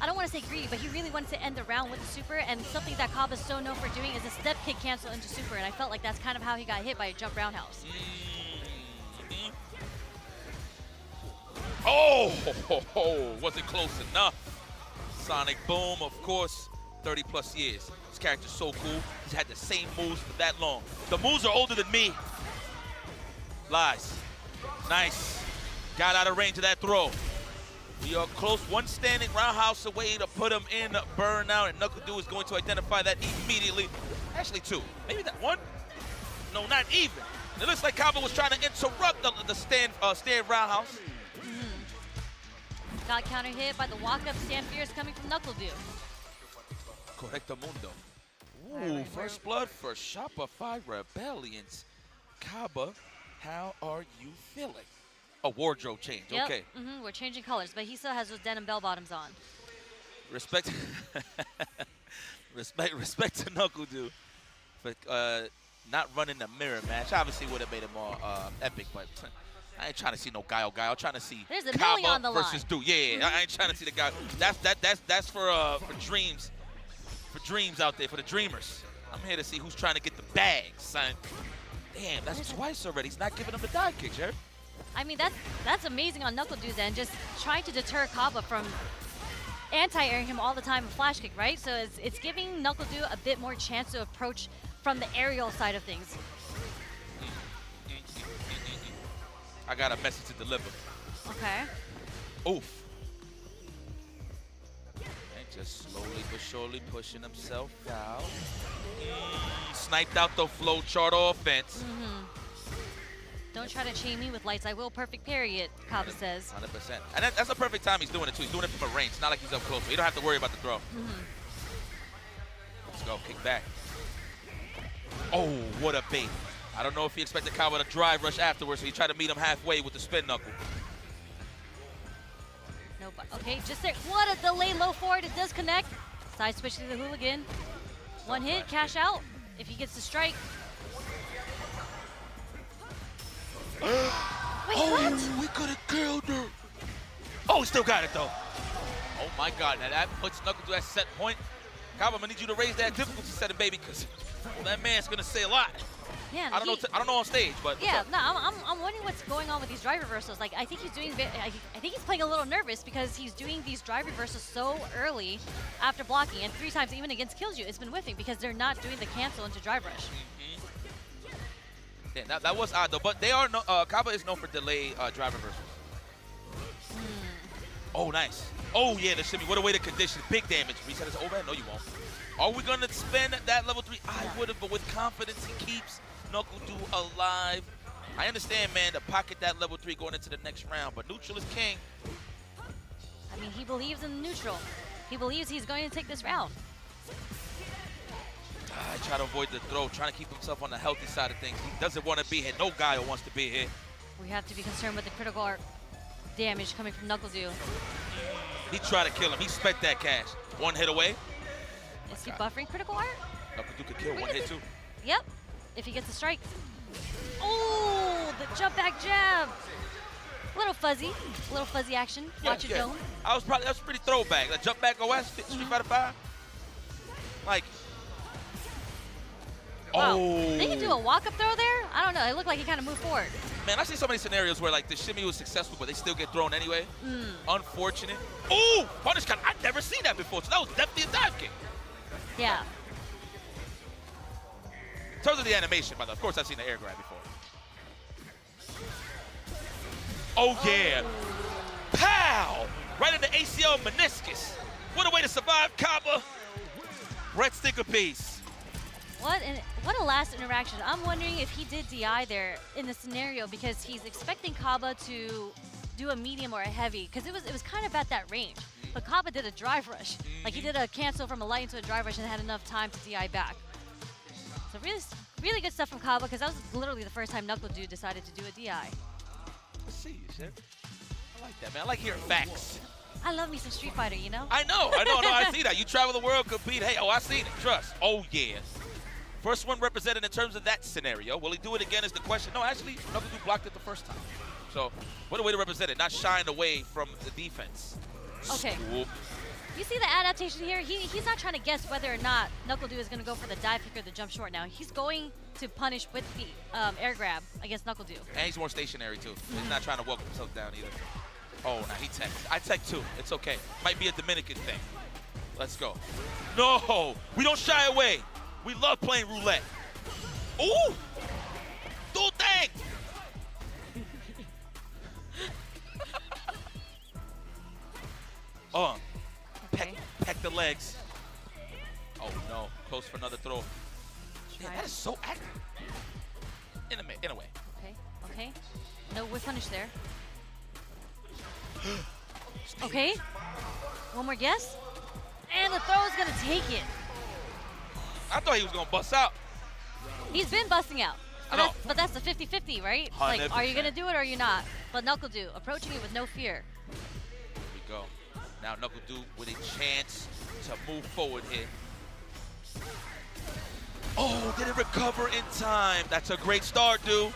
I don't want to say greedy, but he really wanted to end the round with the super, and something that Kaba's so known for doing is a step kick cancel into super, and I felt like that's kind of how he got hit by a jump roundhouse. Mm-hmm. Oh, wasn't close enough. Sonic Boom, of course, 30 plus years. This character's so cool. He's had the same moves for that long. The moves are older than me. Lies. Nice. Got out of range of that throw. We are close, one standing roundhouse away to put him in burnout, and Knuckle Dude is going to identify that immediately. Actually, 2. Maybe that 1? No, not even. And it looks like Kaba was trying to interrupt the stand roundhouse. Got counter hit by the walk-up stand fierce coming from Knuckle Dude. Correcto mundo. Ooh, first blood for Shopify Rebellions. Kaba, how are you feeling? A wardrobe change, yep. Okay. We're changing colors, but he still has those denim bell bottoms on. Respect to Knuckle Dude for not running the mirror match. Obviously would have made it more epic, but I ain't trying to see no Guile. I'm trying to see There's a Kaba on the versus line. Dude. Yeah, I ain't trying to see the guy. That's for dreams. For dreams out there, for the dreamers. I'm here to see who's trying to get the bag, son. Damn, that's twice already. He's not giving him the dive kick, Jared. I mean, that's amazing on Knuckle Dude's end, just trying to deter Kaba from anti-airing him all the time with flash kick, right? So it's giving Knuckle Dude a bit more chance to approach from the aerial side of things. I got a message to deliver. Okay. Oof. And just slowly but surely pushing himself out. Sniped out the flow chart offense. Don't try to chain me with lights. I will perfect parry it, Kaba says. 100%. And that's the perfect time he's doing it, too. He's doing it from a range. It's not like he's up close. So you don't have to worry about the throw. Let's go. Kick back. Oh, what a bait. I don't know if he expected Kaba to drive rush afterwards, so he tried to meet him halfway with the spin knuckle. No, but okay, just there. What a delay low forward. It does connect. Side switch to the hooligan. One hit, cash out if he gets the strike. Wait, what? We could have killed her. Oh, he still got it, though. Oh, my God. Now that puts Knuckle to that set point. Kaba, I'm going to need you to raise that difficulty setting, baby, because that man's going to say a lot. Man, I don't know on stage, but yeah, no, I'm wondering what's going on with these drive reversals. Like, I think he's doing, I think he's playing a little nervous because he's doing these drive reversals so early after blocking, and 3 times even against Kills You, it's been whiffing because they're not doing the cancel into drive rush. Yeah, that was odd though, but they are Kaba is known for delay drive reversals. Oh, nice. Oh yeah, the shimmy. What a way to condition. Big damage. Reset his overhead. No, you won't. Are we gonna spend that level 3? I would have, but with confidence, he keeps NuckleDu alive. I understand, man, to pocket that level 3 going into the next round, but neutral is king. I mean, he believes in neutral. He believes he's going to take this round. I try to avoid the throw, trying to keep himself on the healthy side of things. He doesn't want to be here. No guy wants to be here. We have to be concerned with the critical art damage coming from NuckleDu. He tried to kill him. He spent that cash. 1 hit away. Is he buffering critical art? NuckleDu could kill 1 hit too. Yep, if he gets a strike. Oh, the jump back jab. Little fuzzy action. Watch it go. That was pretty throwback. The jump back OS, Street Fighter 5. Like, wow. Oh. They can do a walk-up throw there? I don't know. It looked like he kind of moved forward. Man, I've seen so many scenarios where like the shimmy was successful, but they still get thrown anyway. Unfortunate. Ooh, punish cut. I've never seen that before, so that was definitely a dive kick. Yeah. In terms of the animation, by the way, of course I've seen the air grab before. Oh yeah. Pow! Right in the ACL meniscus. What a way to survive, Kaba. Red sticker piece. What a last interaction. I'm wondering if he did DI there in the scenario because he's expecting Kaba to do a medium or a heavy because it was kind of at that range. But Kaba did a drive rush. Like he did a cancel from a light into a drive rush and had enough time to DI back. So really good stuff from Kaba because that was literally the first time NuckleDu decided to do a DI. Let's see, Chef. I like that, man. I like hearing facts. I love me some Street Fighter, you know? I know, I see that. You travel the world, compete. Hey, I seen it, trust. Oh, yeah. First one represented in terms of that scenario. Will he do it again is the question. No, actually, NuckleDu blocked it the first time. So, what a way to represent it, not shying away from the defense. Okay. Swoop. You see the adaptation here? He's not trying to guess whether or not NuckleDu is going to go for the dive kick or the jump short now. He's going to punish with the air grab against NuckleDu. And he's more stationary, too. He's not trying to walk himself down either. Oh, now he techs. I tech, too. It's okay. Might be a Dominican thing. Let's go. No! We don't shy away. We love playing roulette. Ooh! Do thing! Peck the legs. Oh no, close for another throw. Man, that is so accurate. In a way. Okay. No whip punish there. Okay. One more guess. And the throw is gonna take it. I thought he was gonna bust out. He's been busting out. But that's the 50-50, right? 100%. Like, are you gonna do it or are you not? But NuckleDu approaching it with no fear. Here we go. Now NuckleDu with a chance to move forward here. Oh, did it recover in time? That's a great start, dude.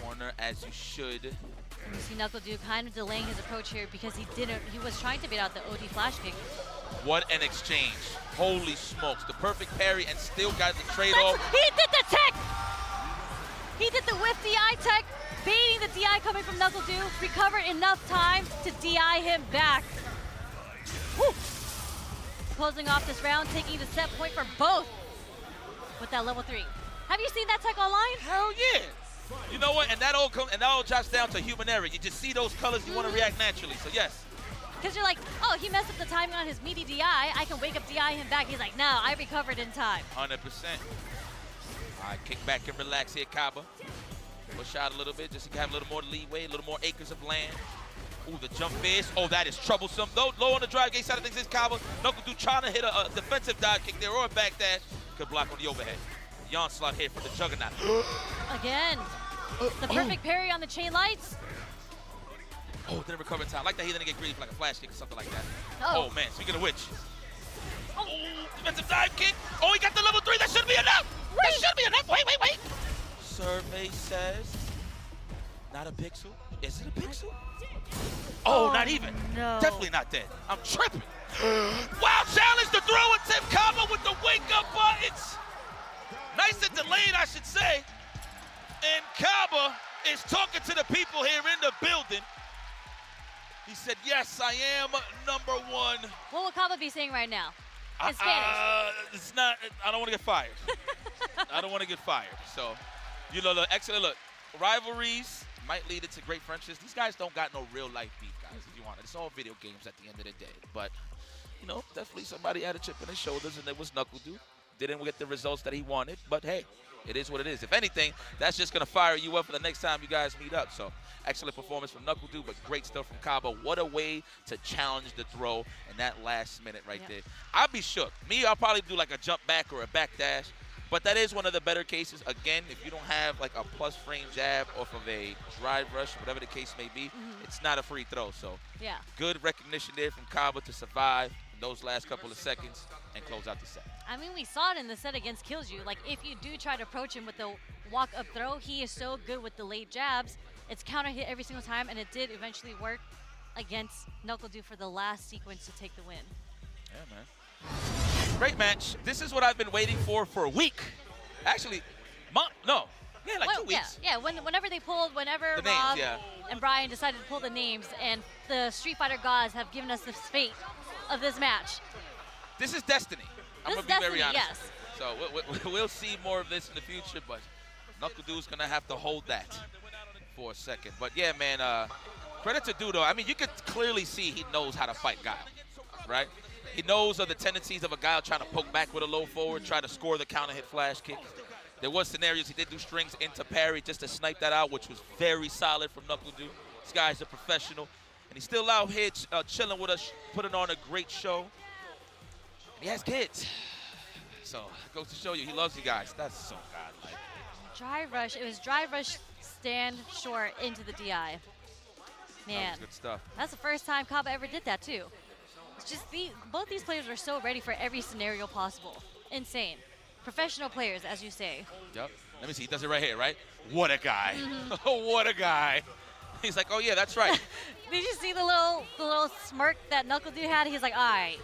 Corner as you should. And you see NuckleDu kind of delaying his approach here because he was trying to bait out the OD flash kick. What an exchange. Holy smokes. The perfect parry and still got the trade-off. He did the tech! He did the whiff DI tech, baiting the DI coming from NuckleDu, recovered enough time to DI him back. Woo. Closing off this round, taking the set point for both with that level 3. Have you seen that tech online? Hell yeah. You know what? And that all drops down to human error. You just see those colors, you want to react naturally. So yes. Because you're like, oh, he messed up the timing on his meaty DI. I can wake up DI him back. He's like, no, I recovered in time. 100%. All right, kick back and relax here, Kaba. Push out a little bit just to have a little more leeway, a little more acres of land. Ooh, the jump fist. Oh, that is troublesome. Low on the drive gate side of things is Kaba. NuckleDu trying to hit a defensive dive kick there or a back dash. Good block on the overhead. The onslaught here for the Juggernaut. Again, the perfect parry on the chain lights. Oh, didn't recover in time. Like that he didn't get greedy for like a flash kick or something like that. Oh, man, speaking of which. Oh, defensive dive kick. Oh, he got the level 3. That should be enough. That should be enough. Wait. Survey says not a pixel. Is it a pixel? Oh, not even. No. Definitely not dead. I'm tripping. Wow, challenge the throw attempt. Kaba with the wake up buttons. Nice and delayed, I should say. And Kaba is talking to the people here in the building. He said, yes, I am number one. What would Kaba be saying right now? In Spanish. It's not, I don't want to get fired. I don't want to get fired. So, you know, look, excellent. Look, rivalries might lead into great friendships. These guys don't got no real life beef, guys, if you want it. It's all video games at the end of the day. But, you know, definitely somebody had a chip on his shoulders, and it was Knuckle Dude. Didn't get the results that he wanted, but hey, it is what it is. If anything, that's just going to fire you up for the next time you guys meet up. So, excellent performance from Knuckle Dude, but great stuff from Kaba. What a way to challenge the throw in that last minute right there. I'll be shook. Me, I'll probably do like a jump back or a back dash, but that is one of the better cases. Again, if you don't have like a plus frame jab off of a drive rush, whatever the case may be, it's not a free throw. So, good recognition there from Kaba to survive in those last couple of seconds and close out the set. I mean, we saw it in the set against Killju. Like, if you do try to approach him with the walk-up throw, he is so good with the late jabs. It's counter hit every single time, and it did eventually work against Knuckle Dude for the last sequence to take the win. Yeah, man. Great match. This is what I've been waiting for a week. Actually, like 2 weeks. Yeah, whenever they pulled, whenever the Rob names, and Brian decided to pull the names, and the Street Fighter gods have given us the fate of this match. This is destiny. I'm going to be very honest. Yes. So we'll see more of this in the future, but Knuckle Dude's going to have to hold that for a second. But yeah, man, credit to Dude, though. I mean, you could clearly see he knows how to fight Guile, right? He knows of the tendencies of a Guile trying to poke back with a low forward, try to score the counter hit flash kick. There was scenarios he did do strings into parry just to snipe that out, which was very solid from Knuckle Dude. This guy's a professional, and he's still out here chilling with us, putting on a great show. He has kids. So it goes to show you he loves you guys. That's so godlike. Drive rush. It was drive rush, stand short into the DI. Man, that was good stuff. That's the first time Kaba ever did that too. It's just both these players are so ready for every scenario possible. Insane. Professional players, as you say. Yep. Let me see. He does it right here, right? What a guy. What a guy. He's like, oh yeah, that's right. Did you see the little smirk that Knuckle Dude had? He's like, all right.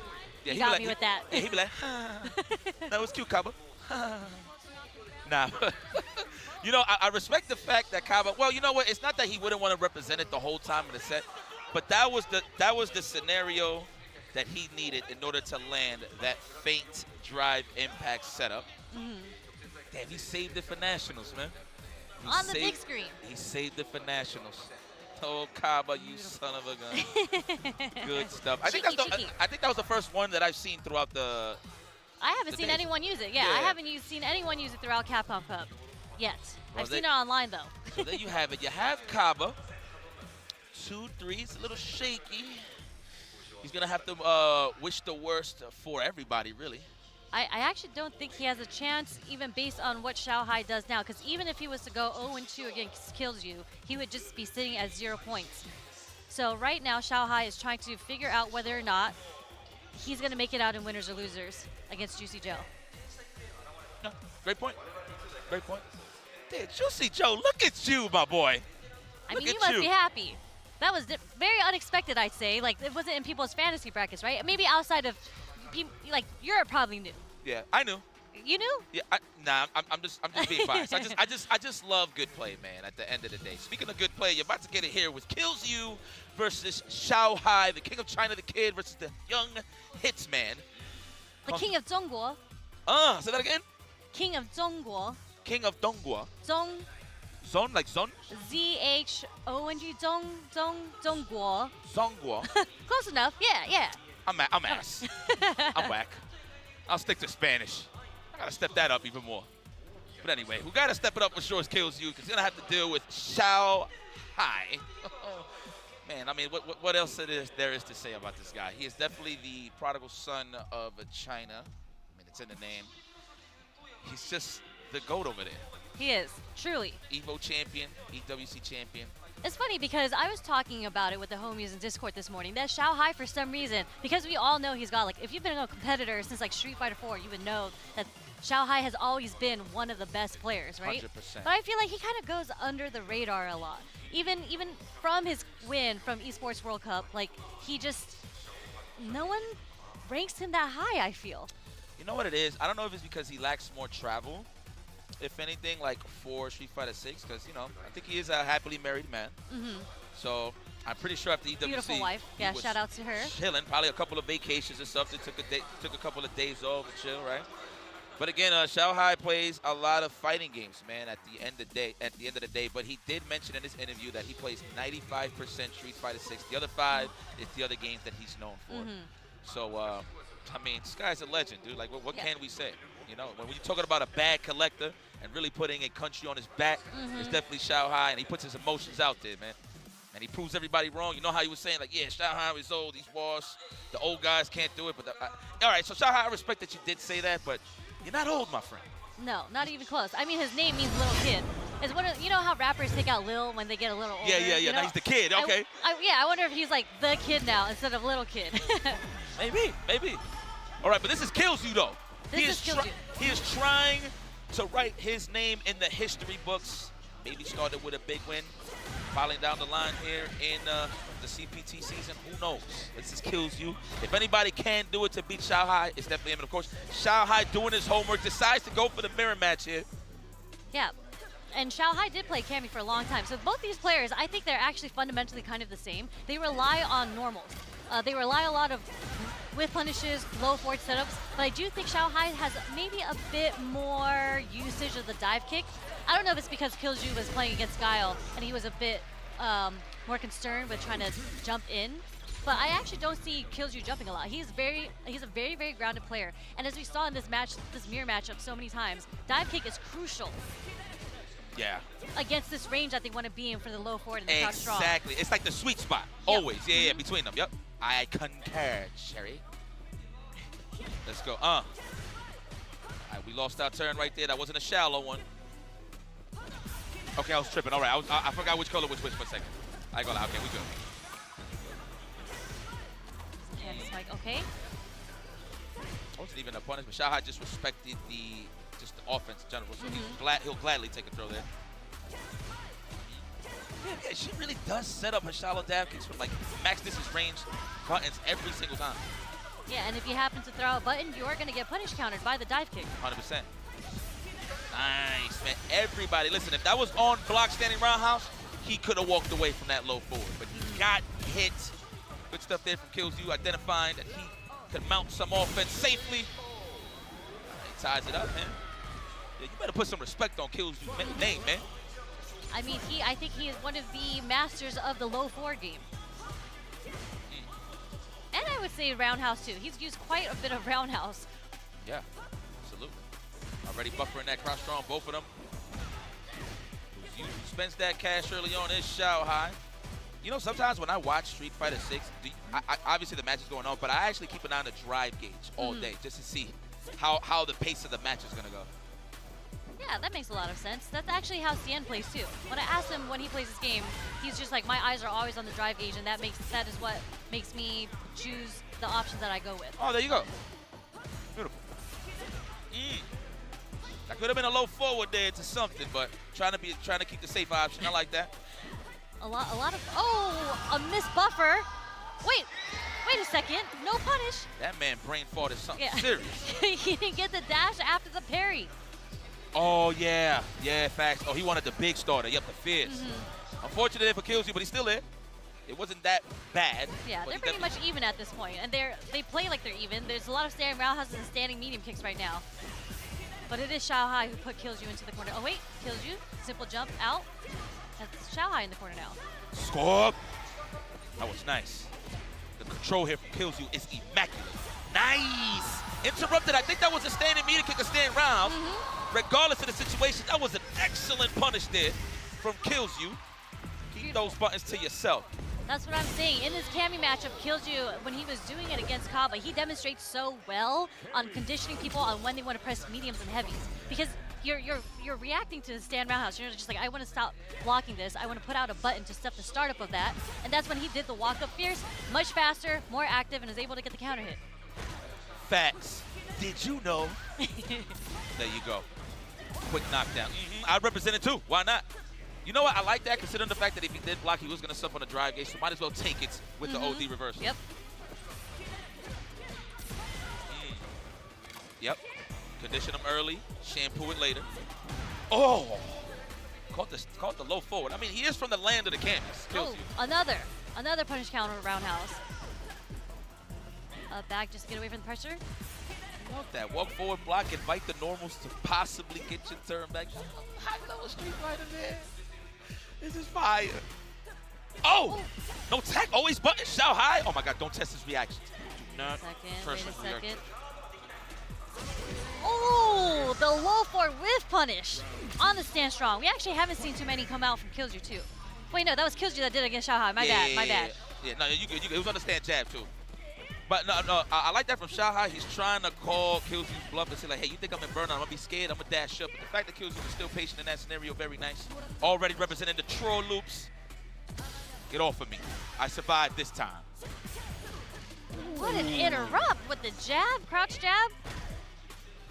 Yeah, he got me with that. Yeah, he'd be like, that was cute, Kaba. Nah. You know, I respect the fact that Kaba, well, you know what? It's not that he wouldn't want to represent it the whole time in the set, but that was the scenario that he needed in order to land that faint drive impact setup. Damn, he saved it for nationals, man. On the big screen. He saved it for nationals. Oh, Kaba, you son of a gun. Good stuff. I think that was the first one that I've seen throughout the. I haven't seen anyone use it. Yeah, I haven't seen anyone use it throughout Capcom Cup yet. Well, I've seen it online though. So there you have it. You have Kaba. 2-3. It's a little shaky. He's gonna have to wish the worst for everybody, really. I actually don't think he has a chance, even based on what Xiaohai does now, because even if he was to go 0-2 against Killju, he would just be sitting at 0 points. So right now, Xiaohai is trying to figure out whether or not he's going to make it out in winners or losers against Juicy Joe. No, great point. Great point. Dude, Juicy Joe, look at you, my boy. I mean, you must be happy. That was very unexpected, I'd say. Like, it wasn't in people's fantasy brackets, right? Maybe outside of, like, Europe probably knew. Yeah, I knew. You knew? Yeah, I'm just being biased. I just love good play, man. At the end of the day, speaking of good play, you're about to get it here with Kills You versus Xiaohai, the King of China, the Kid versus the young Hitsman. The King of Zhongguo. Say that again. King of Zhongguo. King of Dongguo. Zone, like Zon? Z-H-O-N-G, Zhongguo. Zhongguo. Close enough, yeah. I'm ass. I'm whack. I'll stick to Spanish. I gotta step that up even more. But anyway, who gotta step it up for sure is Kills You, because he's gonna have to deal with Xiaohai. Man, I mean, what else there is to say about this guy? He is definitely the prodigal son of China. I mean, it's in the name. He's just the GOAT over there. He is, truly. EVO champion, EWC champion. It's funny because I was talking about it with the homies in Discord this morning, that Xiaohai, for some reason, because we all know he's got, like, if you've been a competitor since, like, Street Fighter 4, you would know that Xiaohai has always been one of the best players, right? 100%. But I feel like he kind of goes under the radar a lot. Even from his win from Esports World Cup, like, he just, no one ranks him that high, I feel. You know what it is? I don't know if it's because he lacks more travel, if anything, like for Street Fighter 6, because you know I think he is a happily married man. So I'm pretty sure after EWC, Beautiful wife. he Yeah, was shout out to her. chilling, probably a couple of vacations or something. Took a couple of days off and chill, right? But again, Xiaohai plays a lot of fighting games, man. At the end of the day, but he did mention in his interview that he plays 95% Street Fighter 6. The other 5 is the other games that he's known for. So, I mean, this guy's a legend, dude. Like, what can we say? You know, when you're talking about a bad collector and really putting a country on his back, it's definitely Xiaohai, and he puts his emotions out there, man. And he proves everybody wrong. You know how he was saying, like, yeah, Xiaohai is old, he's washed, the old guys can't do it. But all right, so Xiaohai, I respect that you did say that, but you're not old, my friend. No, not even close. I mean, his name means little kid. It's one of, you know how rappers take out Lil when they get a little older? Yeah. You know? Now he's the kid. Okay. I wonder if he's like the kid now instead of little kid. Maybe. All right, but this is Kills You, though. He is trying to write his name in the history books. Maybe started with a big win. Falling down the line here in the CPT season, who knows? This is Kills You. If anybody can do it to beat Xiaohai, it's definitely him. And of course, Xiaohai doing his homework, decides to go for the mirror match here. Yeah. And Xiaohai did play Cammy for a long time. So both these players, I think they're actually fundamentally kind of the same. They rely on normals. They rely a lot of with punishes, low forward setups, but I do think Xiaohai has maybe a bit more usage of the dive kick. I don't know if it's because Killju was playing against Guile and he was a bit more concerned with trying to jump in, but I actually don't see Killju jumping a lot. He's a very, very grounded player, and as we saw in this match, this mirror matchup so many times, dive kick is crucial. Yeah. Against this range that they want to be in for the low forward and the crouch draw. Exactly. It's like the sweet spot. Yep. Always. Yeah, between them. Yep. I concur, Sherry. Let's go. All right, we lost our turn right there. That wasn't a shallow one. Okay, I was tripping. All right, I forgot which color was which for a second. I go. Okay, we good. Yeah, Spike. Okay. Wasn't even a punishment. Xiaohai just respected the offense in general, so he'll gladly take a throw there. Yeah, she really does set up her shallow dab kicks with like max distance range buttons every single time. Yeah, and if you happen to throw a button, you're going to get punish countered by the dive kick. 100%. Nice, man. Everybody, listen, if that was on block standing roundhouse, he could have walked away from that low forward, but he got hit. Good stuff there from Kills You, identifying that he could mount some offense safely. He ties it up, man. Yeah, you better put some respect on Kills You's name, man. I mean, I think he is one of the masters of the low forward game. And I would say roundhouse too. He's used quite a bit of roundhouse. Yeah, absolutely. Already buffering that cross draw on both of them. Who spends that cash early on is Xiaohai. You know, sometimes when I watch Street Fighter 6, obviously the match is going on, but I actually keep an eye on the drive gauge all day just to see how the pace of the match is going to go. Yeah, that makes a lot of sense. That's actually how Cien plays too. When I ask him when he plays this game, he's just like, my eyes are always on the drive gauge, and that is what makes me choose the options that I go with. Oh, there you go. Beautiful. That could have been a low forward there to something, but trying to keep the safe option. I like that. A lot of a missed buffer. Wait a second. No punish. That man brain fart is something serious. He didn't get the dash after the parry. Oh, yeah. Yeah, facts. Oh, he wanted the big starter. Yep, the fierce. Unfortunate for Kills You, but he's still there. It wasn't that bad. Yeah, they're pretty much even at this point, and they play like they're even. There's a lot of standing roundhouses and standing medium kicks right now. But it is Xiaohai who put Kills You into the corner. Oh, wait. Kills You. Simple jump out. That's Xiaohai in the corner now. Score. That was nice. The control here from Kills You is immaculate. Nice. Interrupted. I think that was a standing medium kick, a standing round. Regardless of the situation, that was an excellent punish there from Kills You. Keep those buttons to yourself. That's what I'm saying. In this Cammy matchup, Kills You, when he was doing it against Kaba, he demonstrates so well on conditioning people on when they want to press mediums and heavies. Because you're reacting to the stand roundhouse. You're just like, I want to stop blocking this. I want to put out a button to stop the startup of that. And that's when he did the walk-up fierce, much faster, more active, and is able to get the counter hit. Facts. Did you know? There you go. Quick knockdown. I represent it too. Why not? You know what? I like that, considering the fact that if he did block, he was going to suffer on the drive gauge, so might as well take it with the OD reversal. Yep. Yep. Condition him early, shampoo it later. Oh! Caught the low forward. I mean, he is from the land of the canvas. Kills you. Another punish counter roundhouse. Back, just get away from the pressure. You want that walk forward block, invite the normals to possibly get your turn back. High level Street Fighter, man. This is fire. Oh! No tech, always button, shout high. Oh my God, don't test his reactions. Do not wait a second. Oh, the low forward with punish on the stand strong. We actually haven't seen too many come out from Killju too. Wait, no, that was Killju that did it against Xiaohai. My bad. Yeah, no, you good. It was on the stand jab too. But no, I like that from Xiaohai. He's trying to call Killju's bluff and say like, hey, you think I'm in burnout? I'm gonna be scared. I'm gonna dash up. But the fact that Killju is still patient in that scenario, very nice. Already representing the troll loops. Get off of me. I survived this time. What an interrupt with the jab, crouch jab.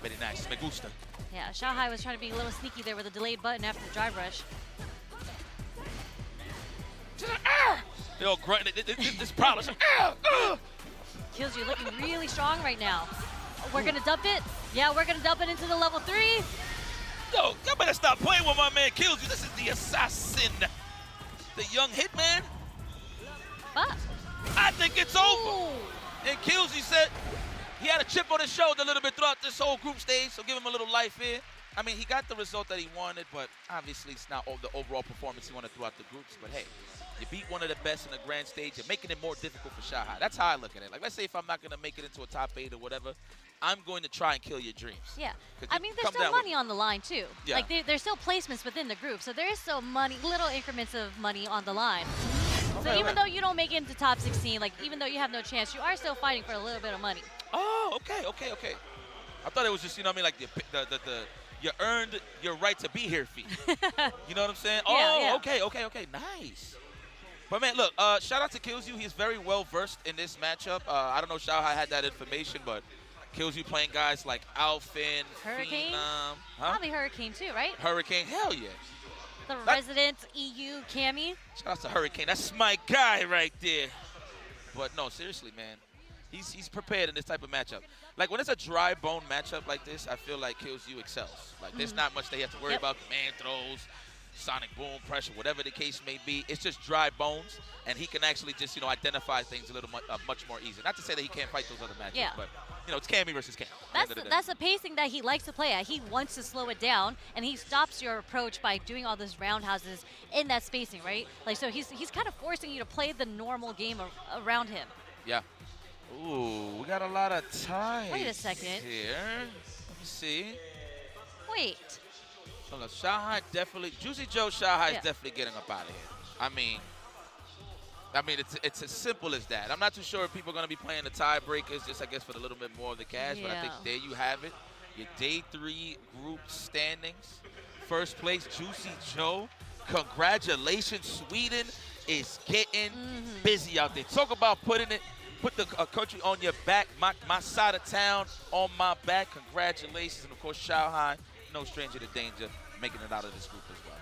Very nice. Me gusta. Yeah, Xiaohai was trying to be a little sneaky there with a delayed button after the drive rush. They're all grunting. This problem. Killju looking really strong right now. We're gonna dump it. Yeah, we're gonna dump it into the level 3. Yo, y'all better stop playing with my man Killju. This is the assassin. The young hitman. But I think it's over. And Killju said he had a chip on his shoulder a little bit throughout this whole group stage, so give him a little life here. I mean, he got the result that he wanted, but obviously it's not the overall performance he wanted throughout the groups. But hey, you beat one of the best in the grand stage. You're making it more difficult for Xiaohai. That's how I look at it. Like, let's say if I'm not going to make it into a top 8 or whatever, I'm going to try and kill your dreams. Yeah. I mean, there's still money on the line, too. Yeah. Like, there's still placements within the group, so there is still money, little increments of money on the line. So even though you don't make it into top 16, like, even though you have no chance, you are still fighting for a little bit of money. Oh, okay. I thought it was just, you know what I mean, like you earned your right to be here fee. You know what I'm saying? Yeah, okay. Nice. But man, look, shout out to Killju. He's very well versed in this matchup. I don't know if Xiaohai had that information, but Killju playing guys like Alphin, Hurricane? Phenom. Probably Hurricane too, right? Hurricane, hell yeah. The resident EU Cammy. Shout out to Hurricane. That's my guy right there. But no, seriously, man. He's prepared in this type of matchup. Like, when it's a dry bone matchup like this, I feel like Killju excels. Like, there's not much they have to worry about. Command throws, sonic boom, pressure, whatever the case may be. It's just dry bones, and he can actually just, you know, identify things a little much more easy. Not to say that he can't fight those other matchups, but, you know, it's Cammy versus Cam. That's the pacing that he likes to play at. He wants to slow it down, and he stops your approach by doing all those roundhouses in that spacing, right? Like, so he's kind of forcing you to play the normal game around him. Yeah. Ooh, we got a lot of time. Wait a second. Here. Let me see. Wait. So look, Xiaohai definitely, Juicy Joe Xiaohai is definitely getting up out of here. I mean, it's as simple as that. I'm not too sure if people are going to be playing the tiebreakers, just I guess for a little bit more of the cash. But I think there you have it. Your day 3 group standings. First place, Juicy Joe. Congratulations, Sweden is getting busy out there. Talk about put the country on your back, my side of town on my back. Congratulations. And of course, Xiaohai, no stranger to danger, making it out of this group as well.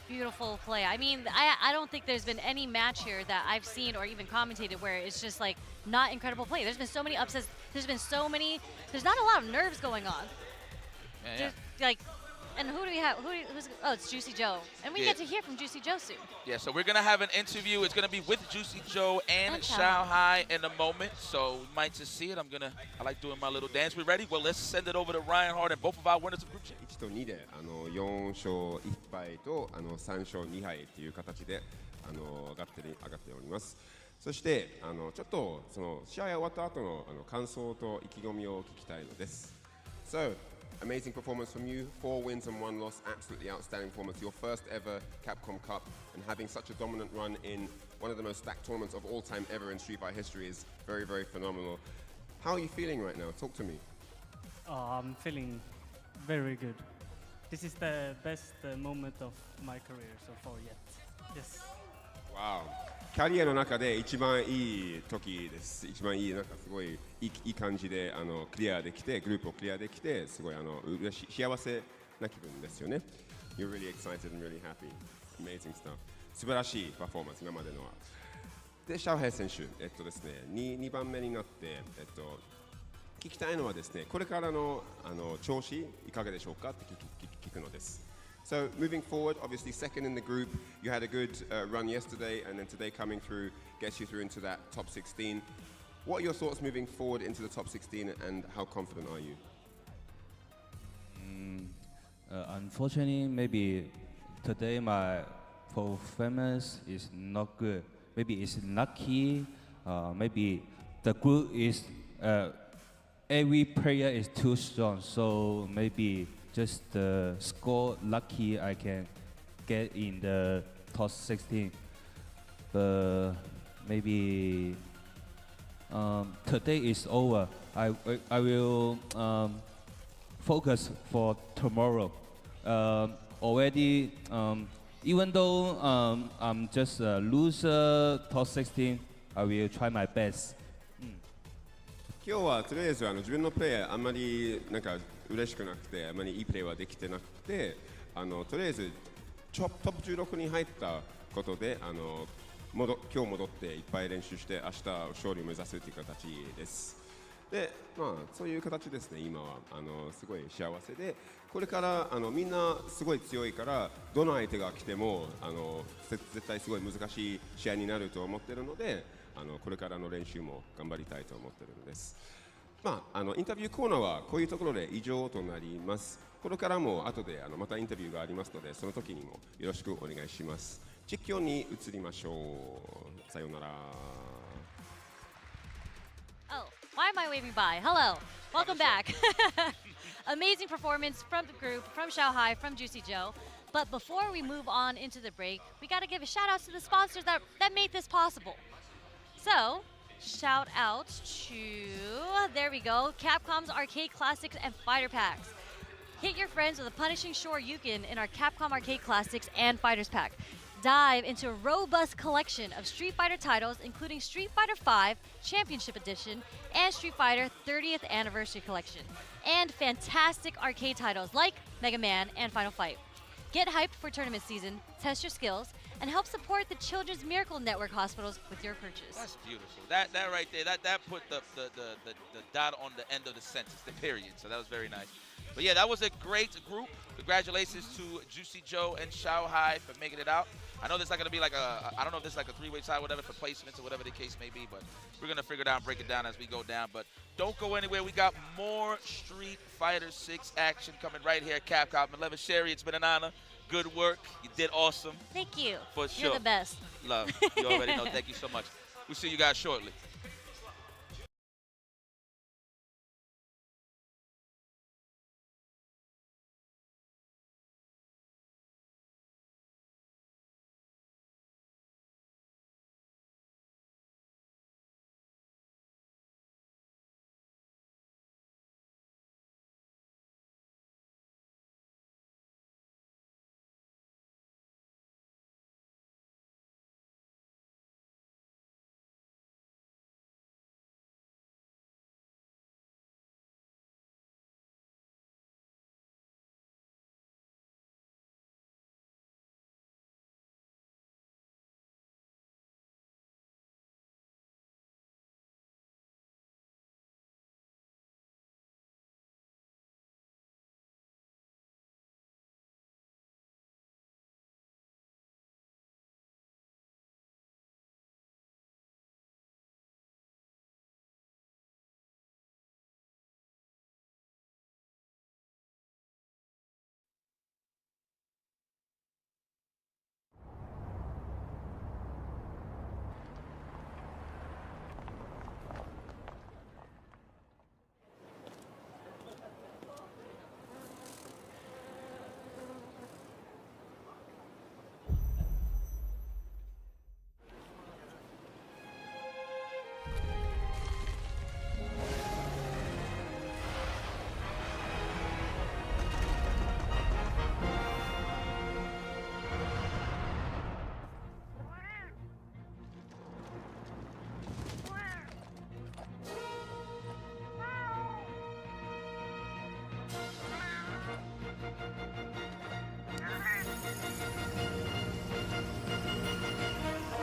Beautiful play. I mean, I don't think there's been any match here that I've seen or even commentated where it's just like not incredible play. There's been so many upsets. There's not a lot of nerves going on. Yeah. Like, and who do we have? Oh, it's Juicy Joe. And we get to hear from Juicy Joe soon. Yeah, so we're going to have an interview. It's going to be with Juicy Joe and Xiaohai in a moment. So we might just see it. I like doing my little dance. We ready? Well, let's send it over to Ryan Hart and both of our winners of group chat. 1と2で4勝1敗と3勝2敗という形で上がっております。そしてちょっとその試合終わった後の感想と意気込みを聞きたいのです。So, amazing performance from you, 4 wins and 1 loss, absolutely outstanding performance. Your first ever Capcom Cup, and having such a dominant run in one of the most stacked tournaments of all time ever in Street Fighter history is very, very phenomenal. How are you feeling right now? Talk to me. I'm feeling very good. This is the best moment of my career so far yet. Yes. Wow. キャリアの中で一番いい時です。一番いいなんかすごいいい感じでクリアできて、グループをクリアできて、すごい幸せな気分ですよね。You're really excited and really happy. Amazing stuff. 素晴らしいパフォーマンス今までのは。で、シャオヘイ選手、ですね、2番目になって、聞きたいのはですね、これからの調子いかがでしょうかって聞くのです。So moving forward, obviously second in the group, you had a good run yesterday, and then today coming through gets you through into that top 16. What are your thoughts moving forward into the top 16, and how confident are you? Unfortunately, maybe today my performance is not good. Maybe it's lucky. Maybe the group is every player is too strong. So maybe just the score lucky I can get in the top 16. But maybe today is over. I will focus for tomorrow. Already, even though I'm just a loser top 16, I will try my best. 今日はとりあえず自分のプレーあんまりなんか嬉しくなくて、あんまりいいプレーはできてなくて、とりあえずトップ16に入ったことで今日戻っていっぱい練習して明日勝利を目指すという形です。で、まあそういう形ですね。今はすごい幸せで、これからみんなすごい強いからどの相手が来ても絶対すごい難しい試合になると思ってるので、これからの練習も頑張りたいと思ってるのです。まあインタビューコーナーはこういうところで以上となります。これからも後でまたインタビューがありますので、その時にもよろしくお願いします。実況に移りましょう。さようなら。Oh, why am I waving by? Hello, welcome back. Amazing performance from the group, from Shanghai, from Juicy Joe. But before we move on into the break, we got to give a shout out to the sponsors that made this possible. So, shout out to, there we go, Capcom's Arcade Classics and Fighter Packs. Hit your friends with a punishing Shoryuken in our Capcom Arcade Classics and Fighters Pack. Dive into a robust collection of Street Fighter titles, including Street Fighter V Championship Edition and Street Fighter 30th Anniversary Collection, and fantastic arcade titles like Mega Man and Final Fight. Get hyped for tournament season, test your skills, and help support the Children's Miracle Network hospitals with your purchase. That's beautiful. That right there, that put the dot on the end of the sentence, the period. So that was very nice. But yeah, that was a great group. Congratulations to Juicy Joe and Shanghai for making it out. I know there's not going to be like I don't know if there's like a three-way tie, whatever, for placements or whatever the case may be, but we're going to figure it out and break it down as we go down. But don't go anywhere. We got more Street Fighter 6 action coming right here at Capcom 11. Sherry, it's been an honor. Good work. You did awesome. Thank you. For sure. You're the best. Love. You already know. Thank you so much. We'll see you guys shortly.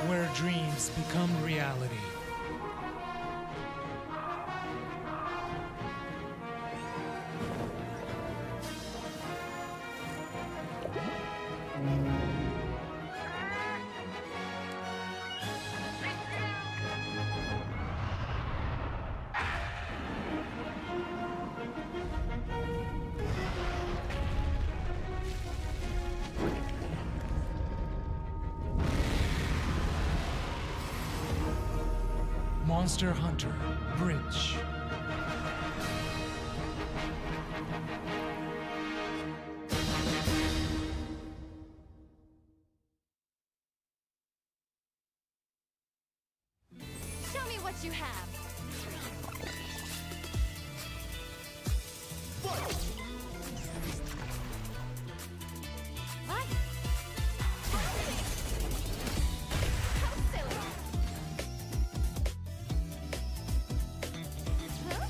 Where dreams become reality. Monster Hunter Bridge. Show me what you have. What? How silly. Huh?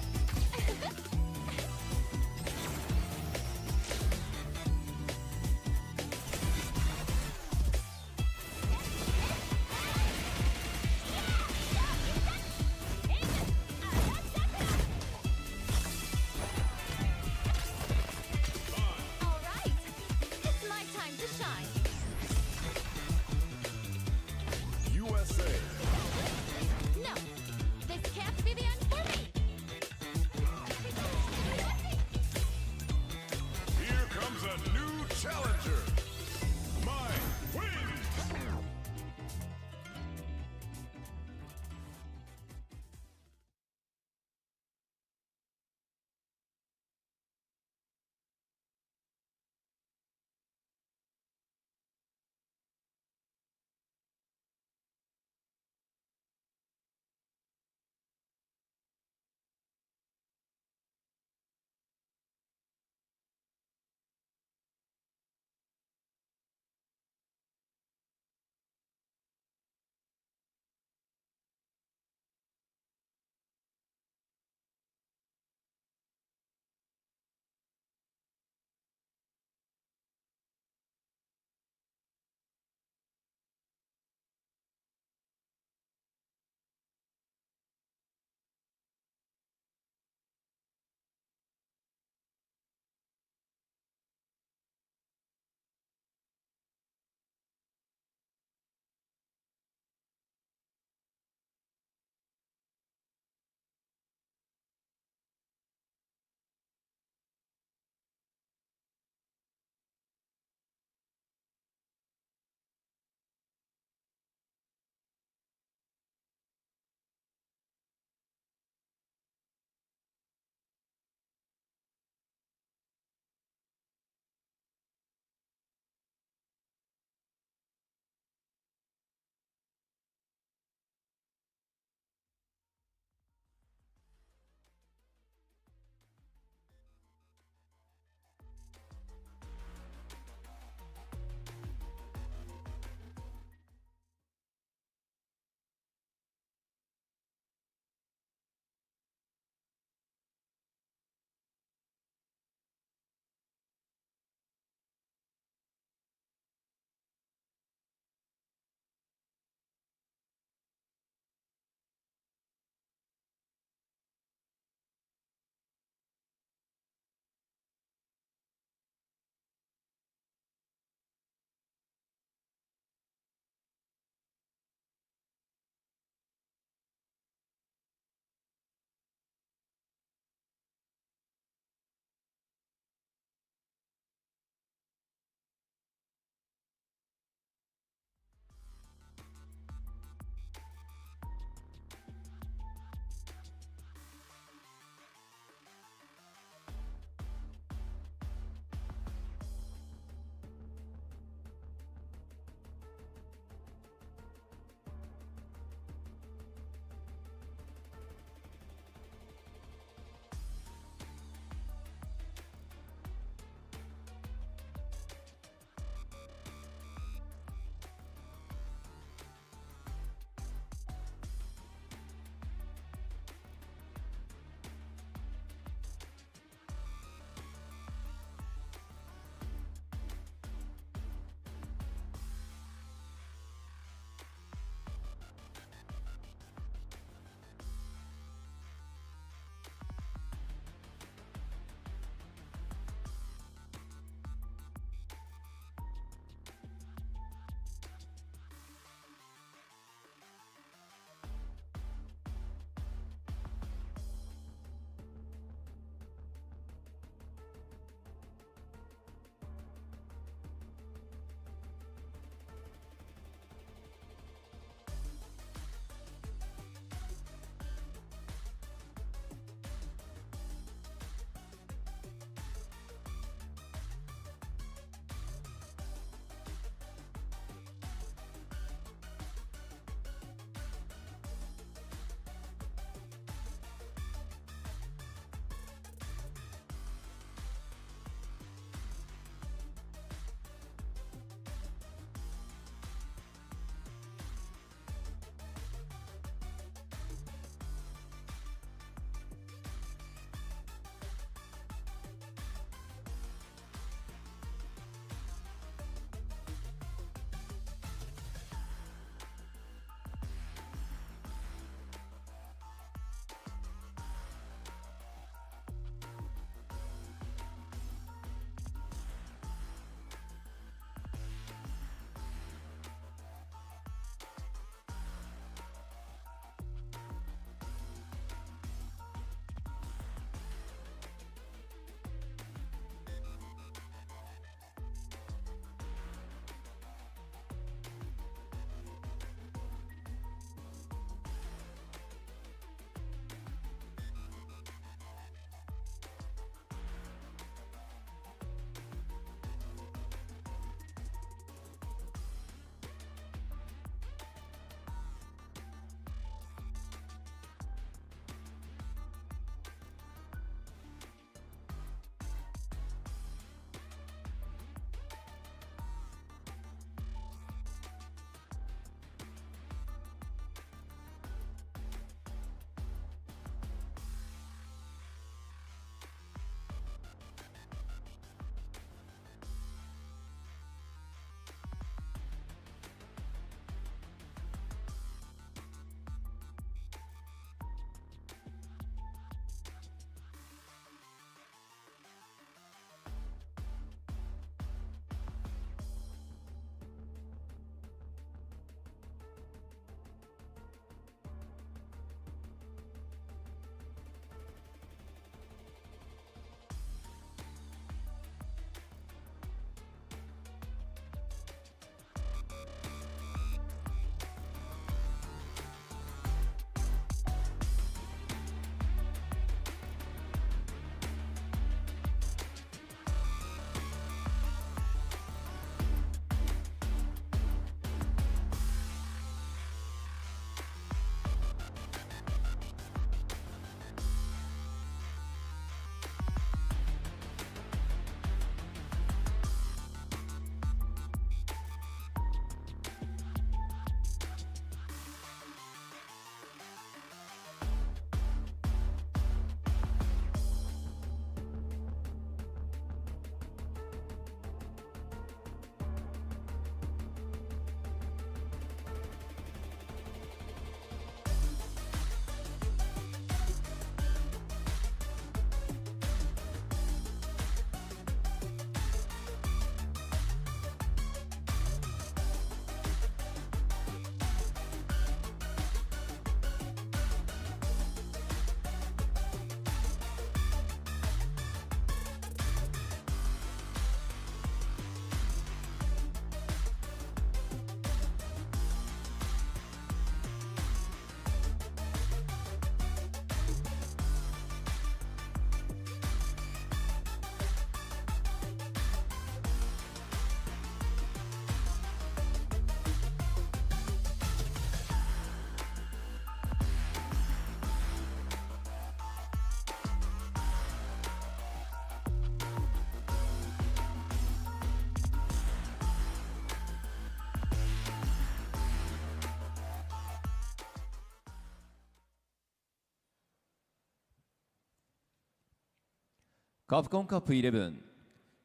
カプコンカップ11、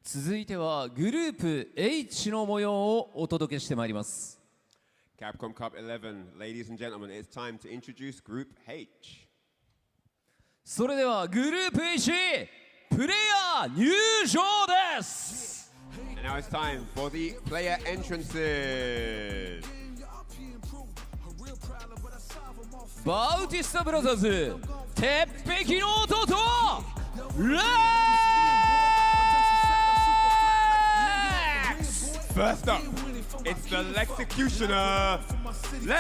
続いてはグループ H の模様をお届けしてまいります。 Capcom Cup 11, ladies and gentlemen, it's time to introduce Group H. それではグループ H プレイヤー入場です。 And now it's time for the player entrances. バウティスタブラザーズ、鉄壁の弟レックス。 First up, it's the Lexecutioner, Lex.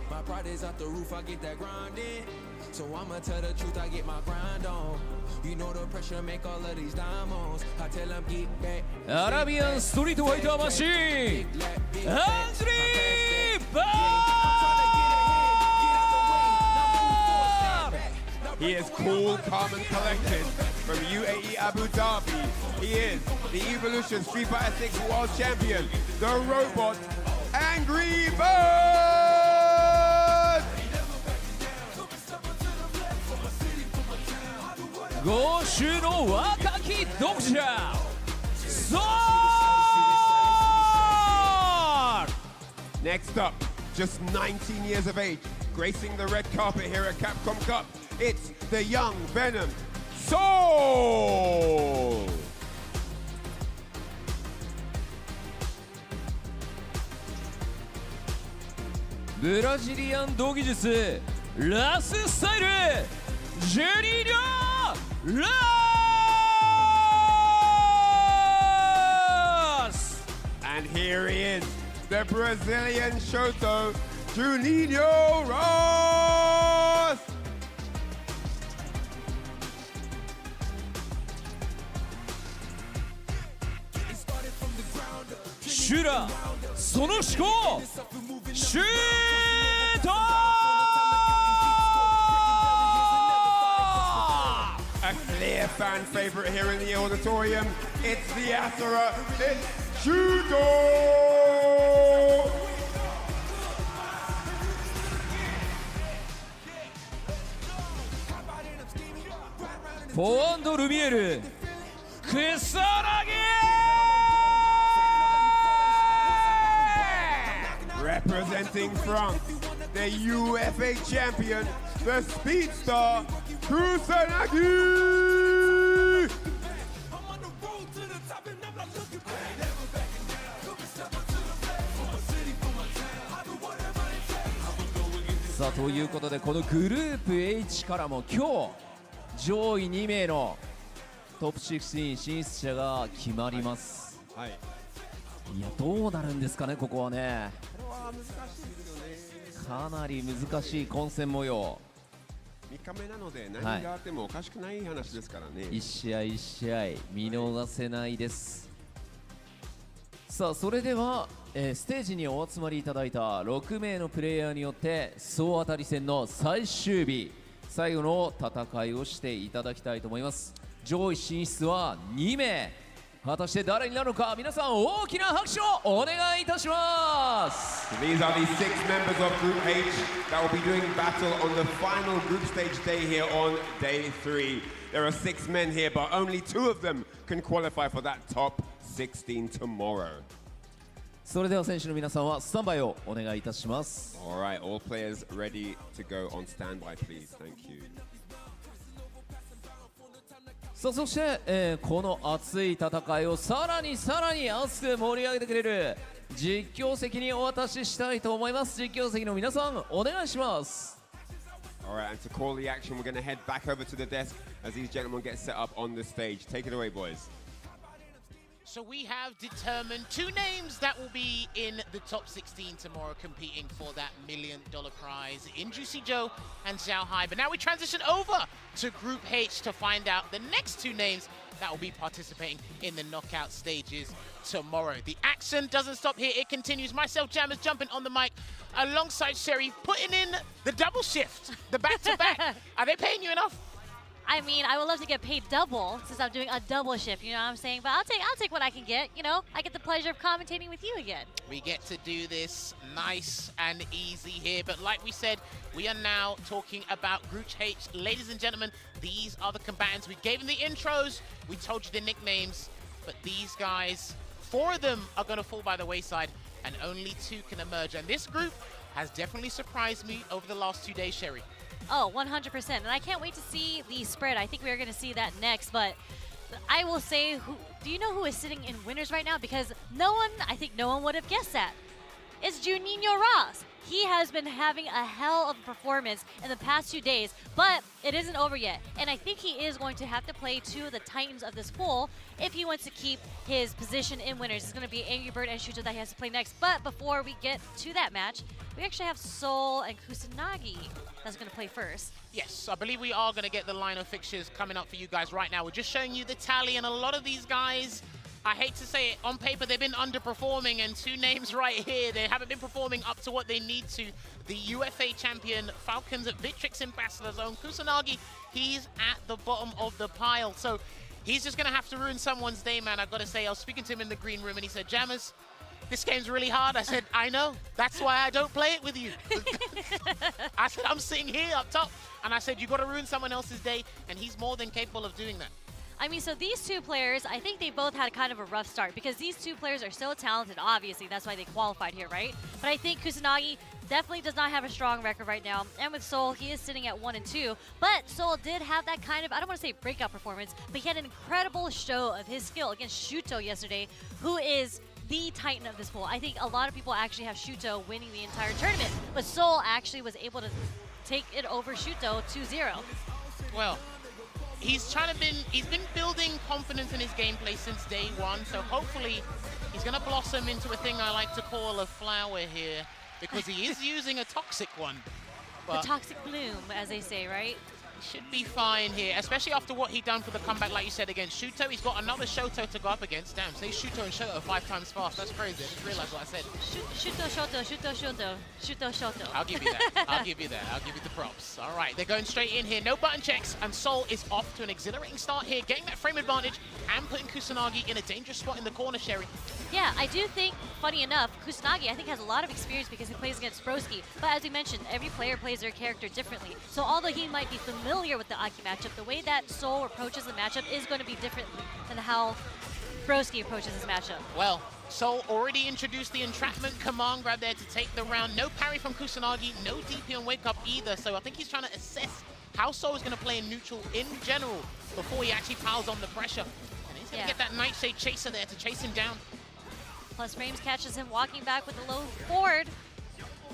My pride is out the roof, I get that grind in. So I'ma tell the truth, I get my grind on. You know the pressure make all of these diamonds. I tell them get back. アラビアンストリートファイターマシーン、アンジリー・バー。 He is cool, calm and collected from UAE Abu Dhabi. He is the Evolution Street Fighter 6 World Champion, the Robot Angry Bird! 豪州の若き読者ソール。 Next up, just 19 years of age, gracing the red carpet here at Capcom Cup, it's the young Venom Soul! ブラジリアン道技術ラススタイルジュニリョラス。 And here he is, the Brazilian Shoto, Juninho Ross! シュラその思考シュート。 A clear fan favorite here in the auditorium. It's the Asura. It's Shudo!「フォアンドルミエル草薙」 Representing France, the UFA champion, the speedster, Kusanagi! さあということでこのグループ H からも今日上位2名のトップ16進出者が決まります。はい。いやどうなるんですかねここはね。これは難しいですよね。かなり難しい混戦模様。3日目なので何があってもおかしくない話ですからね。一試合一試合見逃せないです。さあそれでは、ステージにお集まりいただいた6名のプレイヤーによって総当たり戦の最終日最後の戦いをしていただきたいと思います。上位進出は2名、果たして誰になるのか皆さん大きな拍手をお願いいたします。 These are the 6 members of Group H that will be doing battle on the final group stage day here on day 3. There are 6 men here, but only 2 of them can qualify for that top 16 tomorrow. それでは選手の皆さんはスタンバイをお願いいたします。 All right, all players ready to go on standby, please. Thank you. さあそして、この熱い戦いをさらに熱く盛り上げてくれる実況席にお渡ししたいと思います。実況席の皆さんお願いします。 All right, and to call the action, we're going to head back over to the desk as these gentlemen get set up on the stage. Take it away, boys. So we have determined 2 names that will be in the top 16 tomorrow competing for that $1 million prize in Juicy Joe and Xiao Hai. But now we transition over to Group H to find out the next 2 names that will be participating in the knockout stages tomorrow. The action doesn't stop here, it continues. Myself, Jammers, jumping on the mic alongside Sherry, putting in the double shift, the back-to-back. Are they paying you enough? I mean, I would love to get paid double since I'm doing a double shift, you know what I'm saying? But I'll take what I can get, you know? I get the pleasure of commentating with you again. We get to do this nice and easy here, but like we said, we are now talking about Group H. Ladies and gentlemen, these are the combatants. We gave them the intros, we told you the nicknames, but these guys, 4 of them are gonna fall by the wayside, and only 2 can emerge. And this group has definitely surprised me over the last 2 days, Sherry. Oh, 100%. And I can't wait to see the spread. I think we are going to see that next. But I will say, do you know who is sitting in winners right now? Because I think no one would have guessed that. It's Juninho Ross. He has been having a hell of a performance in the past 2 days, but it isn't over yet. And I think he is going to have to play 2 of the titans of this pool if he wants to keep his position in winners. It's going to be Angry Bird and Shuto that he has to play next. But before we get to that match, we actually have Sol and Kusanagi that's going to play first. Yes, I believe we are going to get the line of fixtures coming up for you guys right now. We're just showing you the tally, and a lot of these guys, I hate to say it, on paper they've been underperforming, and 2 names right here, they haven't been performing up to what they need to. The UFA champion, Falcons at Victrix Ambassador Zone, Kusanagi, he's at the bottom of the pile. So he's just going to have to ruin someone's day, man. I've got to say, I was speaking to him in the green room, and he said, Jammers, this game's really hard. I said, I know. That's why I don't play it with you. I said, I'm sitting here up top. And I said, you got to ruin someone else's day, and he's more than capable of doing that. I mean, so these 2 players, I think they both had kind of a rough start because these 2 players are so talented, obviously. That's why they qualified here, right? But I think Kusanagi definitely does not have a strong record right now. And with Sol, he is sitting at 1 and 2. But Sol did have that kind of, I don't want to say breakout performance, but he had an incredible show of his skill against Shuto yesterday, who is the titan of this pool. I think a lot of people actually have Shuto winning the entire tournament, but Sol actually was able to take it over Shuto 2-0. Well, he's been building confidence in his gameplay since day 1, so hopefully he's going to blossom into a thing I like to call a flower here, because he is using a toxic one. The toxic bloom, as they say, right? Should be fine here, especially after what he done for the comeback, like you said, against Shuto. He's got another Shoto to go up against. Damn, say Shuto and Shoto 5 times fast. That's crazy. I just realized what I said. Shuto, Shoto, Shuto, Shoto, Shuto, Shoto. I'll give you that. I'll give you that. I'll give you the props. All right, they're going straight in here. No button checks, and Sol is off to an exhilarating start here, getting that frame advantage and putting Kusanagi in a dangerous spot in the corner, Sherry. Yeah, I do think, funny enough, Kusanagi, I think, has a lot of experience because he plays against Broski. But as we mentioned, every player plays their character differently. So although he might be familiar with the Aki matchup, the way that Sol approaches the matchup is going to be different than how Broski approaches his matchup. Well, Sol already introduced the entrapment command grab there to take the round. No parry from Kusanagi, no DP on wake up either. So I think he's trying to assess how Sol is going to play in neutral in general before he actually piles on the pressure. And he's going to get that Nightshade Chaser there to chase him down. Plus Frames catches him walking back with a low forward.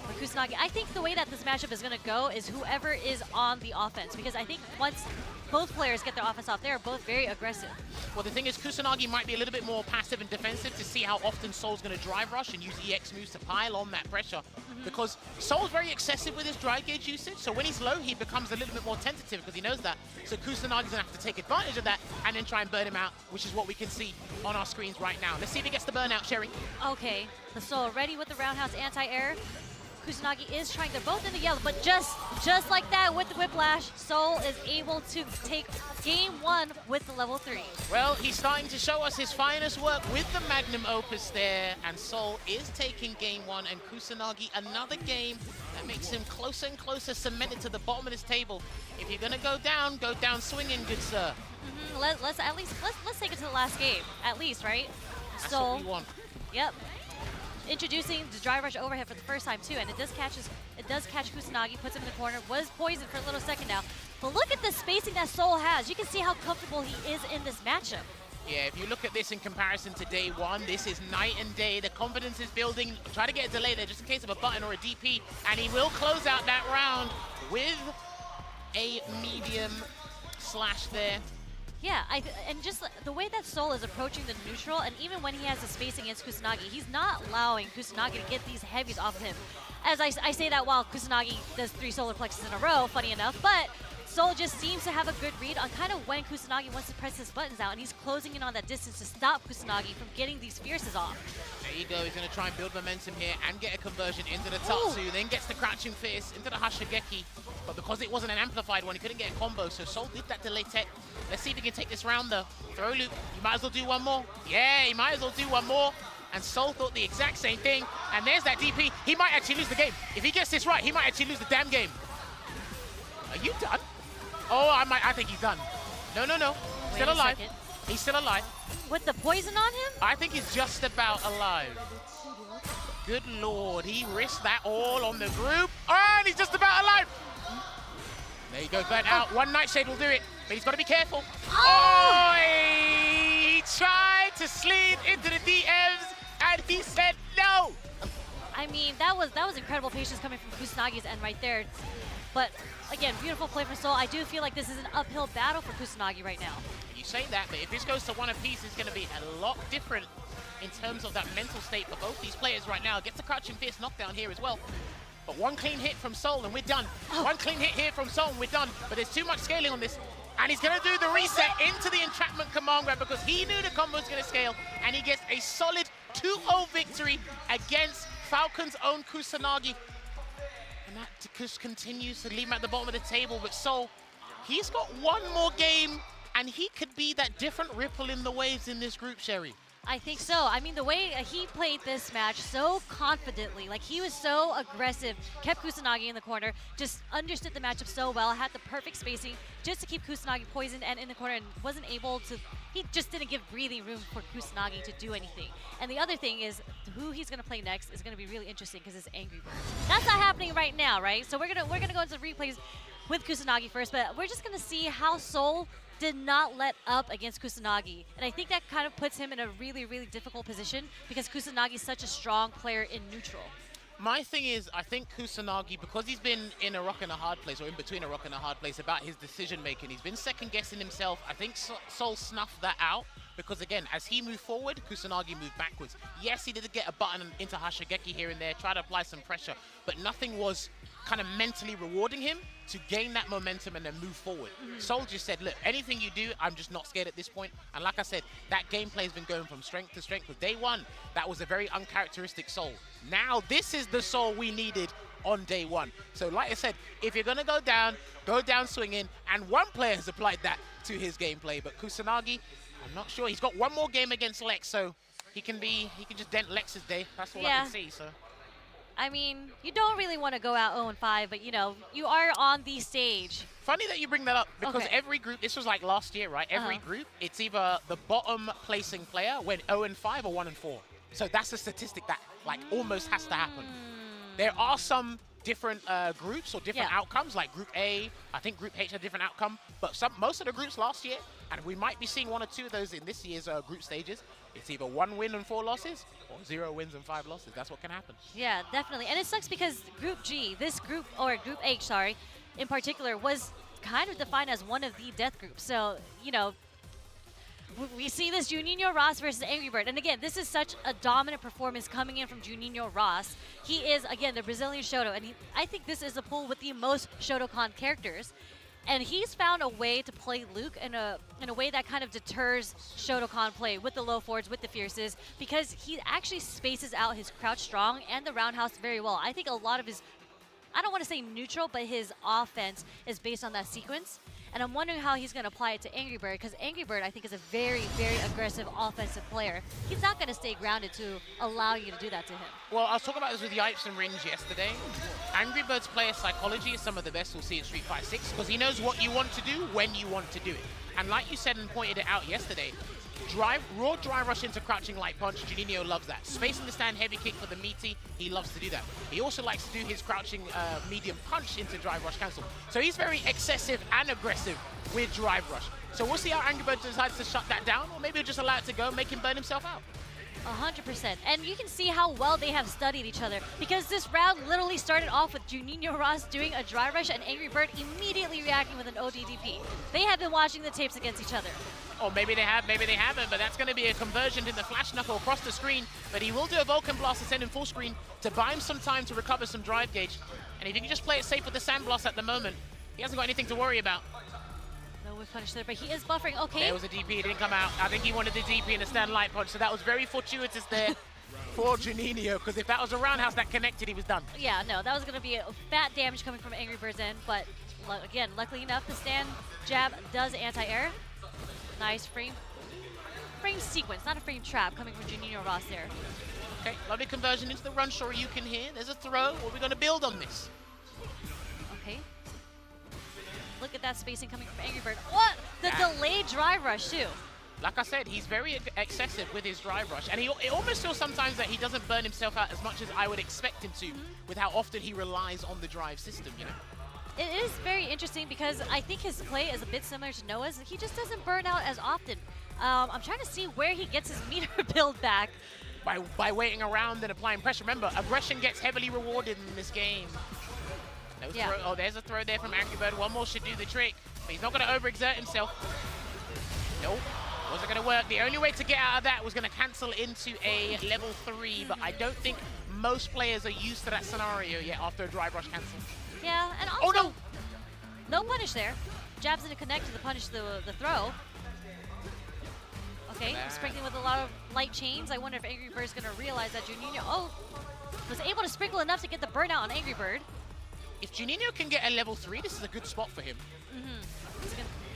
For Kusanagi, I think the way that this matchup is going to go is whoever is on the offense, because I think once both players get their offense off, they are both very aggressive. Well, the thing is, Kusanagi might be a little bit more passive and defensive to see how often Sol's going to drive rush and use EX moves to pile on that pressure. Because Sol's very excessive with his drive gauge usage, so when he's low, he becomes a little bit more tentative because he knows that. So Kusanagi's going to have to take advantage of that and then try and burn him out, which is what we can see on our screens right now. Let's see if he gets the burnout, Sherry. Okay, the Sol ready with the roundhouse anti-air. Kusanagi is trying, they're both in the yellow, but just like that with the whiplash, Sol is able to take game 1 with the level 3. Well, he's starting to show us his finest work with the magnum opus there, and Sol is taking game 1, and Kusanagi another game that makes him closer and closer, cemented to the bottom of this table. If you're gonna go down swinging, good sir. Let's take it to the last game, at least, right? That's Sol, what we want. Yep. Introducing the drive rush overhead for the first time too, and it does catch Kusanagi, puts him in the corner, was poisoned for a little second now. But look at the spacing that Sol has. You can see how comfortable he is in this matchup. Yeah, if you look at this in comparison to day 1, this is night and day. The confidence is building. Try to get a delay there just in case of a button or a DP, and he will close out that round with a medium slash there. Yeah, and just the way that Sol is approaching the neutral, and even when he has the space against Kusanagi, he's not allowing Kusanagi to get these heavies off of him. As I say that while Kusanagi does 3 solar plexes in a row, funny enough, but Soul just seems to have a good read on kind of when Kusanagi wants to press his buttons out, and he's closing in on that distance to stop Kusanagi from getting these fierces off. There you go, he's going to try and build momentum here and get a conversion into the Tatsu, then gets the crouching fierce into the Hashigeki. But because it wasn't an amplified one, he couldn't get a combo, so Soul did that delay tech. Let's see if he can take this round though. Throw loop, you might as well do one more. Yeah, he might as well do one more. And Soul thought the exact same thing. And there's that DP. He might actually lose the game. If he gets this right, he might actually lose the damn game. Are you done? Oh, I think he's done. No. Still alive. He's still alive. With the poison on him? I think he's just about alive. Good lord, he risked that all on the group. Oh, and he's just about alive. There you go, burnt out. One Nightshade will do it, but he's got to be careful. Oh! He tried to slid into the DMs, and he said no. I mean, that was incredible patience coming from Kusanagi's end right there. But again, beautiful play from Soul. I do feel like this is an uphill battle for Kusanagi right now. You say that, but if this goes to one apiece, it's going to be a lot different in terms of that mental state for both these players right now. Gets a crouching fierce knockdown here as well. But one clean hit from Soul and we're done. One clean hit here from Soul and we're done. But there's too much scaling on this. And he's going to do the reset into the entrapment command grab because he knew the combo was going to scale. And he gets a solid 2-0 victory against Falcon's own Kusanagi. And that just continues to leave him at the bottom of the table. But Soul, he's got one more game and he could be that different ripple in the waves in this group, Sherry. I think so. I mean, the way he played this match so confidently, like he was so aggressive, kept Kusanagi in the corner, just understood the matchup so well, had the perfect spacing just to keep Kusanagi poisoned and in the corner and wasn't able to, he just didn't give breathing room for Kusanagi to do anything. And the other thing is who he's going to play next is going to be really interesting because it's Angry Birds. That's not happening right now, right? So we're gonna go into replays with Kusanagi first, but we're just going to see how Soul did not let up against Kusanagi. And I think that kind of puts him in a really, really difficult position because Kusanagi is such a strong player in neutral. My thing is, I think Kusanagi, because he's been in a rock and a hard place, or in between a rock and a hard place about his decision making, he's been second guessing himself. I think Soul snuffed that out because again, as he moved forward, Kusanagi moved backwards. Yes, he did get a button into Hashigeki here and there, try to apply some pressure, but nothing was kind of mentally rewarding him to gain that momentum and then move forward. Soul just said, look, anything you do, I'm just not scared at this point. And like I said, that gameplay has been going from strength to strength. With day one, that was a very uncharacteristic Soul. Now, this is the Soul we needed on day one. So like I said, if you're going to go down swinging, and one player has applied that to his gameplay. But Kusanagi, I'm not sure. He's got one more game against Lex, so he can just dent Lex's day. That's all I can see, so. I mean, you don't really want to go out 0-5, but you know, you are on the stage. Funny that you bring that up because every group, this was like last year, right? Every group, it's either the bottom placing player went 0-5 or 1-4. So that's a statistic that like almost has to happen. There are some different groups or different outcomes, like Group A, I think Group H had a different outcome, but most of the groups last year, and we might be seeing one or two of those in this year's group stages, it's either 1 win and 4 losses or 0 wins and 5 losses. That's what can happen. Yeah, definitely. And it sucks because Group G, this group, or Group H, sorry, in particular, was kind of defined as one of the death groups. So, you know, we see this Juninho Ross versus Angry Bird. And again, this is such a dominant performance coming in from Juninho Ross. He is, again, the Brazilian Shoto. And I think this is a pool with the most Shotokan characters. And he's found a way to play Luke in a way that kind of deters Shotokan play with the low forwards, with the fierces, because he actually spaces out his crouch strong and the roundhouse very well. I think a lot of his, I don't want to say neutral, but his offense is based on that sequence. And I'm wondering how he's going to apply it to Angry Bird, because Angry Bird, I think, is a very, very aggressive offensive player. He's not going to stay grounded to allow you to do that to him. Well, I was talking about this with Yipes and Ringe yesterday. Angry Bird's player psychology is some of the best we'll see in Street Fighter 6, because he knows what you want to do when you want to do it. And like you said and pointed it out yesterday, raw dry rush into crouching light punch, Juninho loves that. Spacing the stand heavy kick for the meaty, he loves to do that. He also likes to do his crouching medium punch into drive rush cancel. So he's very excessive and aggressive with drive rush. So we'll see how Angry Bird decides to shut that down, or maybe he'll just allow it to go and make him burn himself out. 100%. And you can see how well they have studied each other, because this round literally started off with Juninho Ross doing a dry rush and Angry Bird immediately reacting with an ODDP. They have been watching the tapes against each other. Or maybe they have, maybe they haven't, but that's going to be a conversion in the flash knuckle across the screen. But he will do a Vulcan Blast to send him full screen to buy him some time to recover some drive gauge. And if you can just play it safe with the Sand Blast at the moment, He hasn't got anything to worry about. No whiff punish there, but he is buffering. Okay. There was a DP, it didn't come out. I think he wanted the DP and a stand light punch, so that was very fortuitous there for Juninho, because if that was a roundhouse that connected, he was done. Yeah, no, that was going to be a fat damage coming from Angry Bird's end, but again, luckily enough, the stand jab does anti-air. Nice frame sequence, not a frame trap coming from Juninho Ross there. Okay, lovely conversion into the run Shoryuken here. There's a throw. What are we going to build on this? Okay. Look at that spacing coming from Angry Bird. What? The delayed drive rush, too. Like I said, he's very excessive with his drive rush, and it almost feels sometimes that he doesn't burn himself out as much as I would expect him to, with how often he relies on the drive system, you know? It is very interesting because I think his play is a bit similar to Noah's. He just doesn't burn out as often. I'm trying to see where he gets his meter build back. By waiting around and applying pressure. Remember, aggression gets heavily rewarded in this game. No throw. Oh, there's a throw there from Angry Bird. One more should do the trick, but he's not going to overexert himself. Nope, wasn't going to work. The only way to get out of that was going to cancel into a level 3, but I don't think most players are used to that scenario yet after a drive rush cancel. Yeah, and also, no punish there. Jabs didn't connect to the punish the throw. Okay, sprinkling with a lot of light chains. I wonder if Angry Bird's going to realize that Juninho, was able to sprinkle enough to get the burnout on Angry Bird. If Juninho can get a level 3, this is a good spot for him.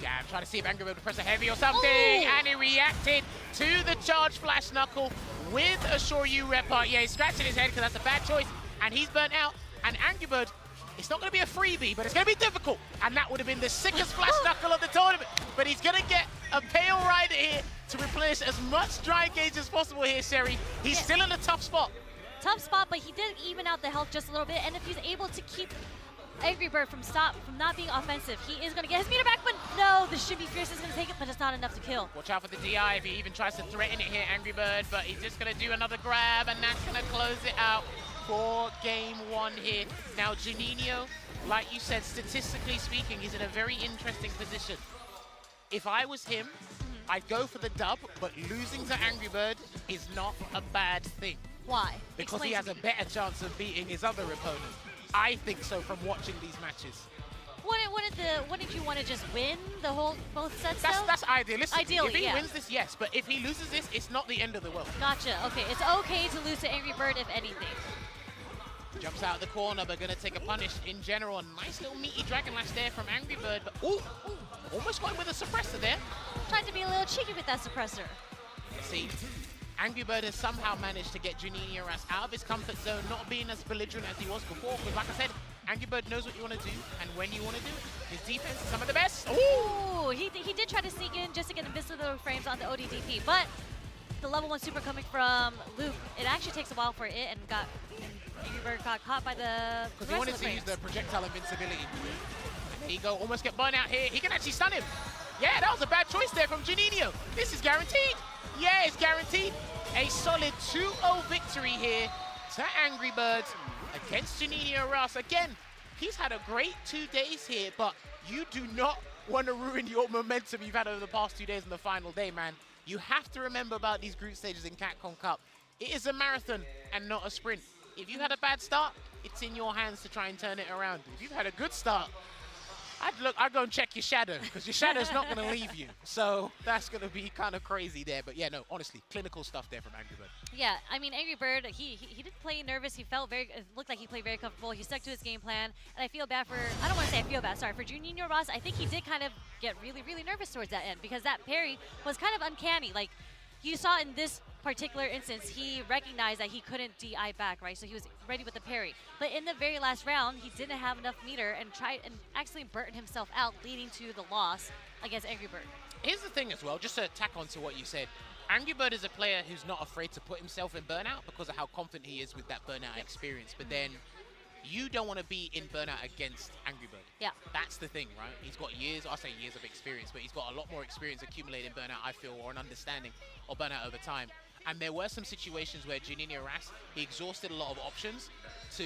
Yeah, I'm trying to see if Angry Bird will press a heavy or something, and he reacted to the charge flash knuckle with a Shoryu rep art. Yeah, he's scratching his head because that's a bad choice, and he's burnt out. And Angry Bird, it's not going to be a freebie, but it's going to be difficult. And that would have been the sickest flash knuckle of the tournament. But he's going to get a Pale Rider here to replenish as much dry gauge as possible here, Sherry. He's still in a tough spot. Tough spot, but he did even out the health just a little bit. And if he's able to keep Angry Bird from not being offensive, he is going to get his meter back. But no, the Shimmy Fierce is going to take it, but it's not enough to kill. Watch out for the DI if he even tries to threaten it here, Angry Bird. But he's just going to do another grab, and that's going to close it out for game 1 here. Now, Juninho, like you said, statistically speaking, he's in a very interesting position. If I was him, I'd go for the dub, but losing to Angry Bird is not a bad thing. Why? Because he has a better chance of beating his other opponent. I think so from watching these matches. Wouldn't you want to just win both sets? That's idealistic. Ideally, if he wins this, yes, but if he loses this, it's not the end of the world. Gotcha. Okay, it's okay to lose to Angry Bird if anything. Jumps out of the corner, but gonna take a punish in general. A nice little meaty Dragon Lash there from Angry Bird, but almost got him with a suppressor there. Tried to be a little cheeky with that suppressor. See, Angry Bird has somehow managed to get Juninho out of his comfort zone, not being as belligerent as he was before. Because like I said, Angry Bird knows what you want to do and when you want to do it. His defense is some of the best. Ooh, he did try to sneak in just to get invisible frames on the ODDP, but the level 1 super coming from Luke, it actually takes a while for it, and Angry Bird got caught by the because he wanted to use the projectile invincibility. And there you go, almost get burned out here. He can actually stun him. Yeah, that was a bad choice there from Juninho. This is guaranteed. Yeah, it's guaranteed. A solid 2-0 victory here to Angry Birds against Juninho Ross. Again, he's had a great 2 days here, but you do not want to ruin your momentum you've had over the past 2 days on the final day, man. You have to remember about these group stages in CAPCOM Cup. It is a marathon and not a sprint. If you had a bad start, it's in your hands to try and turn it around. If you've had a good start, I'd go and check your shadow, because your shadow's not going to leave you. So that's going to be kind of crazy there. But yeah, no, honestly, clinical stuff there from Angry Bird. Yeah, I mean, Angry Bird, he did play nervous. He felt it looked like he played very comfortable. He stuck to his game plan. And I feel bad I don't want to say I feel bad, sorry, for Juninho Ross. I think he did kind of get really, really nervous towards that end, because that parry was kind of uncanny. Like, you saw in this particular instance, he recognized that he couldn't DI back, right? So he was ready with the parry. But in the very last round, he didn't have enough meter and tried and actually burnt himself out, leading to the loss against Angry Bird. Here's the thing as well, just to tack on to what you said. Angry Bird is a player who's not afraid to put himself in burnout because of how confident he is with that burnout experience. But then you don't want to be in burnout against Angry Bird. Yeah. That's the thing, right? He's got years, I say years of experience, but he's got a lot more experience accumulated in burnout, I feel, or an understanding of burnout over time. And there were some situations where Juninho Ross, he exhausted a lot of options to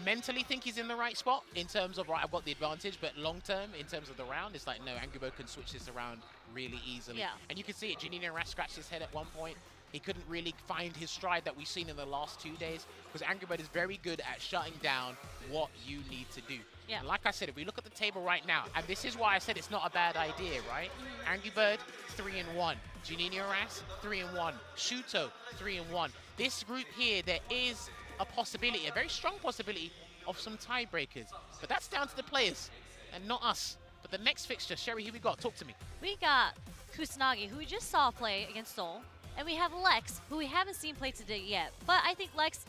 mentally think he's in the right spot in terms of, right, I've got the advantage, but long term, in terms of the round, it's like, no, Angry Bird can switch this around really easily. Yeah. And you can see it, Juninho Ross scratched his head at one point, He couldn't really find his stride that we've seen in the last 2 days, because Angry Bird is very good at shutting down what you need to do. Yeah. And like I said, if we look at the table right now, and this is why I said it's not a bad idea, right? Angry Bird, 3-1. Janina Ras, 3-1. Shuto, 3-1. This group here, there is a possibility, a very strong possibility of some tiebreakers. But that's down to the players and not us. But the next fixture, Sherry, who we got? Talk to me. We got Kusanagi, who we just saw play against Seoul. And we have Lex, who we haven't seen play today yet. But I think Lex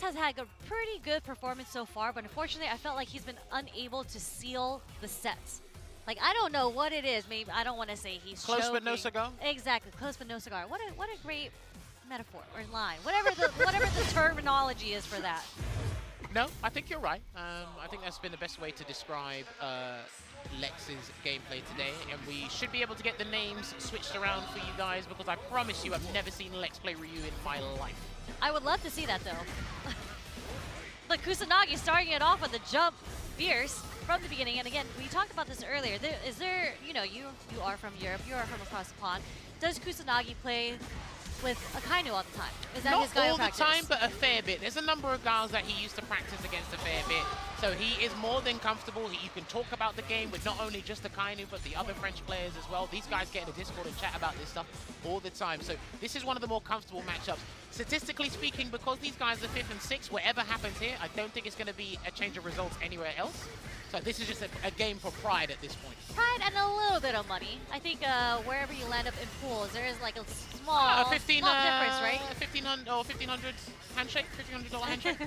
has had a pretty good performance so far, but unfortunately I felt like he's been unable to seal the sets. Like, I don't know what it is. Maybe I don't want to say he's Close choking. but no cigar? Exactly, close but no cigar. What a great metaphor or line. Whatever the terminology is for that. No, I think you're right. I think that's been the best way to describe Lex's gameplay today, and we should be able to get the names switched around for you guys, because I promise you I've never seen Lex play Ryu in my life. I would love to see that though. Look, Kusanagi starting it off with a jump fierce from the beginning, and again, we talked about this earlier. Is there, you know, you are from Europe, you are from across the pond. Does Kusanagi play with Akainu all the time? Is that his guy Not all of the practice? time, but a fair bit. There's a number of guys that he used to practice against a fair bit. So he is more than comfortable. You can talk about the game with not only just Akainu, but the other French players as well. These guys get in the Discord and chat about this stuff all the time. So this is one of the more comfortable matchups. Statistically speaking, because these guys are 5th and 6th, whatever happens here, I don't think it's going to be a change of results anywhere else. So this is just a game for pride at this point. Pride and a little bit of money. I think wherever you land up in pools, there is like a small, small difference, right? 1500 handshake, $1,500 handshake.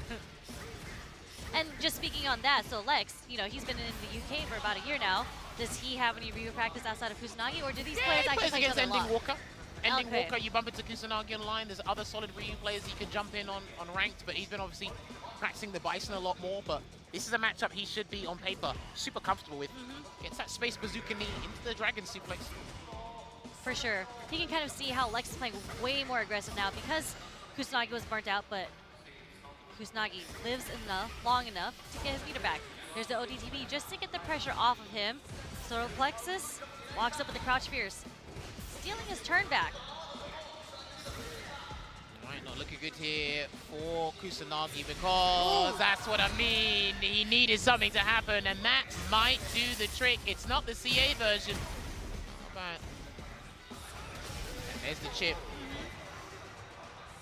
And just speaking on that, so Lex, you know, he's been in the UK for about a year now. Does he have any Ryu practice outside of Kusanagi, or do these players actually play against each other a Ending lot? Walker. Ending Okay. Walker, you bump into Kusanagi online. There's other solid Ryu players he can jump in on ranked, but he's been obviously practicing the Bison a lot more. But this is a matchup he should be, on paper, super comfortable with. Gets that space bazooka knee into the Dragon Suplex. For sure. He can kind of see how Lex is playing way more aggressive now because Kusanagi was burnt out, but Kusanagi lives long enough to get his meter back. There's the ODTB just to get the pressure off of him. Solar Plexus walks up with the Crouch Fierce, stealing his turn back. Right, not looking good here for Kusanagi, because that's what I mean. He needed something to happen, and that might do the trick. It's not the CA version. Not bad. And there's the chip.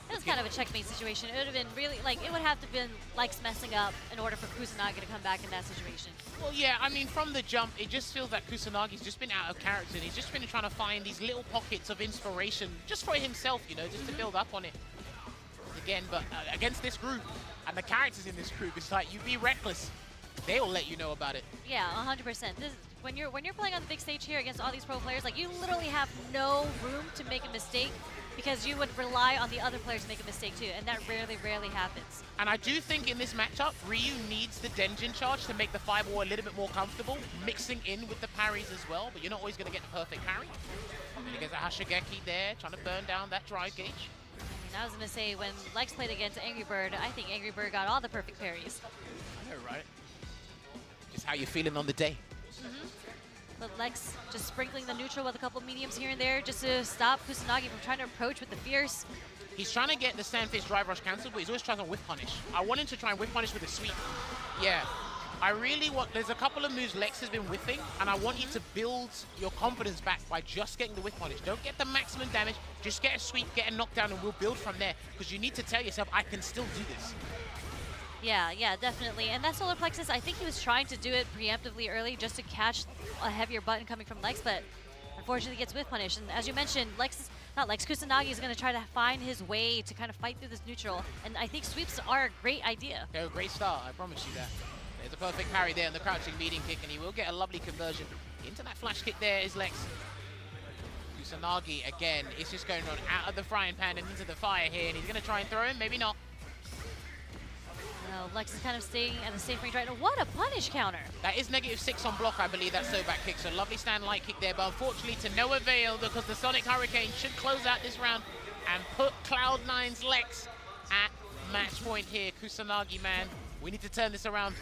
It was kind of a checkmate situation. It would have been really, like, it would have to have been Lex messing up in order for Kusanagi to come back in that situation. Well, yeah, I mean, from the jump, it just feels that Kusanagi's just been out of character, and he's just been trying to find these little pockets of inspiration just for himself, you know, just to build up on it. Again, but against this group, and the characters in this group, it's like, you be reckless. They'll let you know about it. Yeah, 100%. This, when you're playing on the big stage here against all these pro players, like, you literally have no room to make a mistake, because you would rely on the other players to make a mistake too, and that rarely happens. And I do think in this matchup, Ryu needs the Denjin charge to make the fireball a little bit more comfortable, mixing in with the parries as well, but you're not always going to get the perfect parry. And he gets a Hashigeki there, trying to burn down that drive gauge. I mean, I was going to say, when Lex played against Angry Bird, I think Angry Bird got all the perfect parries. I know, right? Just how you're feeling on the day. But Lex just sprinkling the neutral with a couple mediums here and there just to stop Kusanagi from trying to approach with the fierce. He's trying to get the Sandfish drive rush cancelled, but he's always trying to whiff punish. I want him to try and whiff punish with a sweep. Yeah. I really want, there's a couple of moves Lex has been whiffing, and I want you to build your confidence back by just getting the whiff punish. Don't get the maximum damage, just get a sweep, get a knockdown, and we'll build from there. Because you need to tell yourself, I can still do this. Yeah, definitely. And that solar plexus, I think he was trying to do it preemptively early just to catch a heavier button coming from Lex, but unfortunately gets whiff punish. And as you mentioned, Kusanagi is going to try to find his way to kind of fight through this neutral. And I think sweeps are a great idea. They're a great start, I promise you that. There's a perfect parry there on the crouching leading kick, and he will get a lovely conversion. Into that flash kick there is Lex. Kusanagi, again, is just going on out of the frying pan and into the fire here, and he's going to try and throw him, maybe not. Lex is kind of staying at the safe range right now. What a punish counter. That is -6 on block, I believe, that so back kick. So lovely stand light kick there, but unfortunately to no avail, because the Sonic Hurricane should close out this round and put Cloud9's Lex at match point here. Kusanagi, man, we need to turn this around.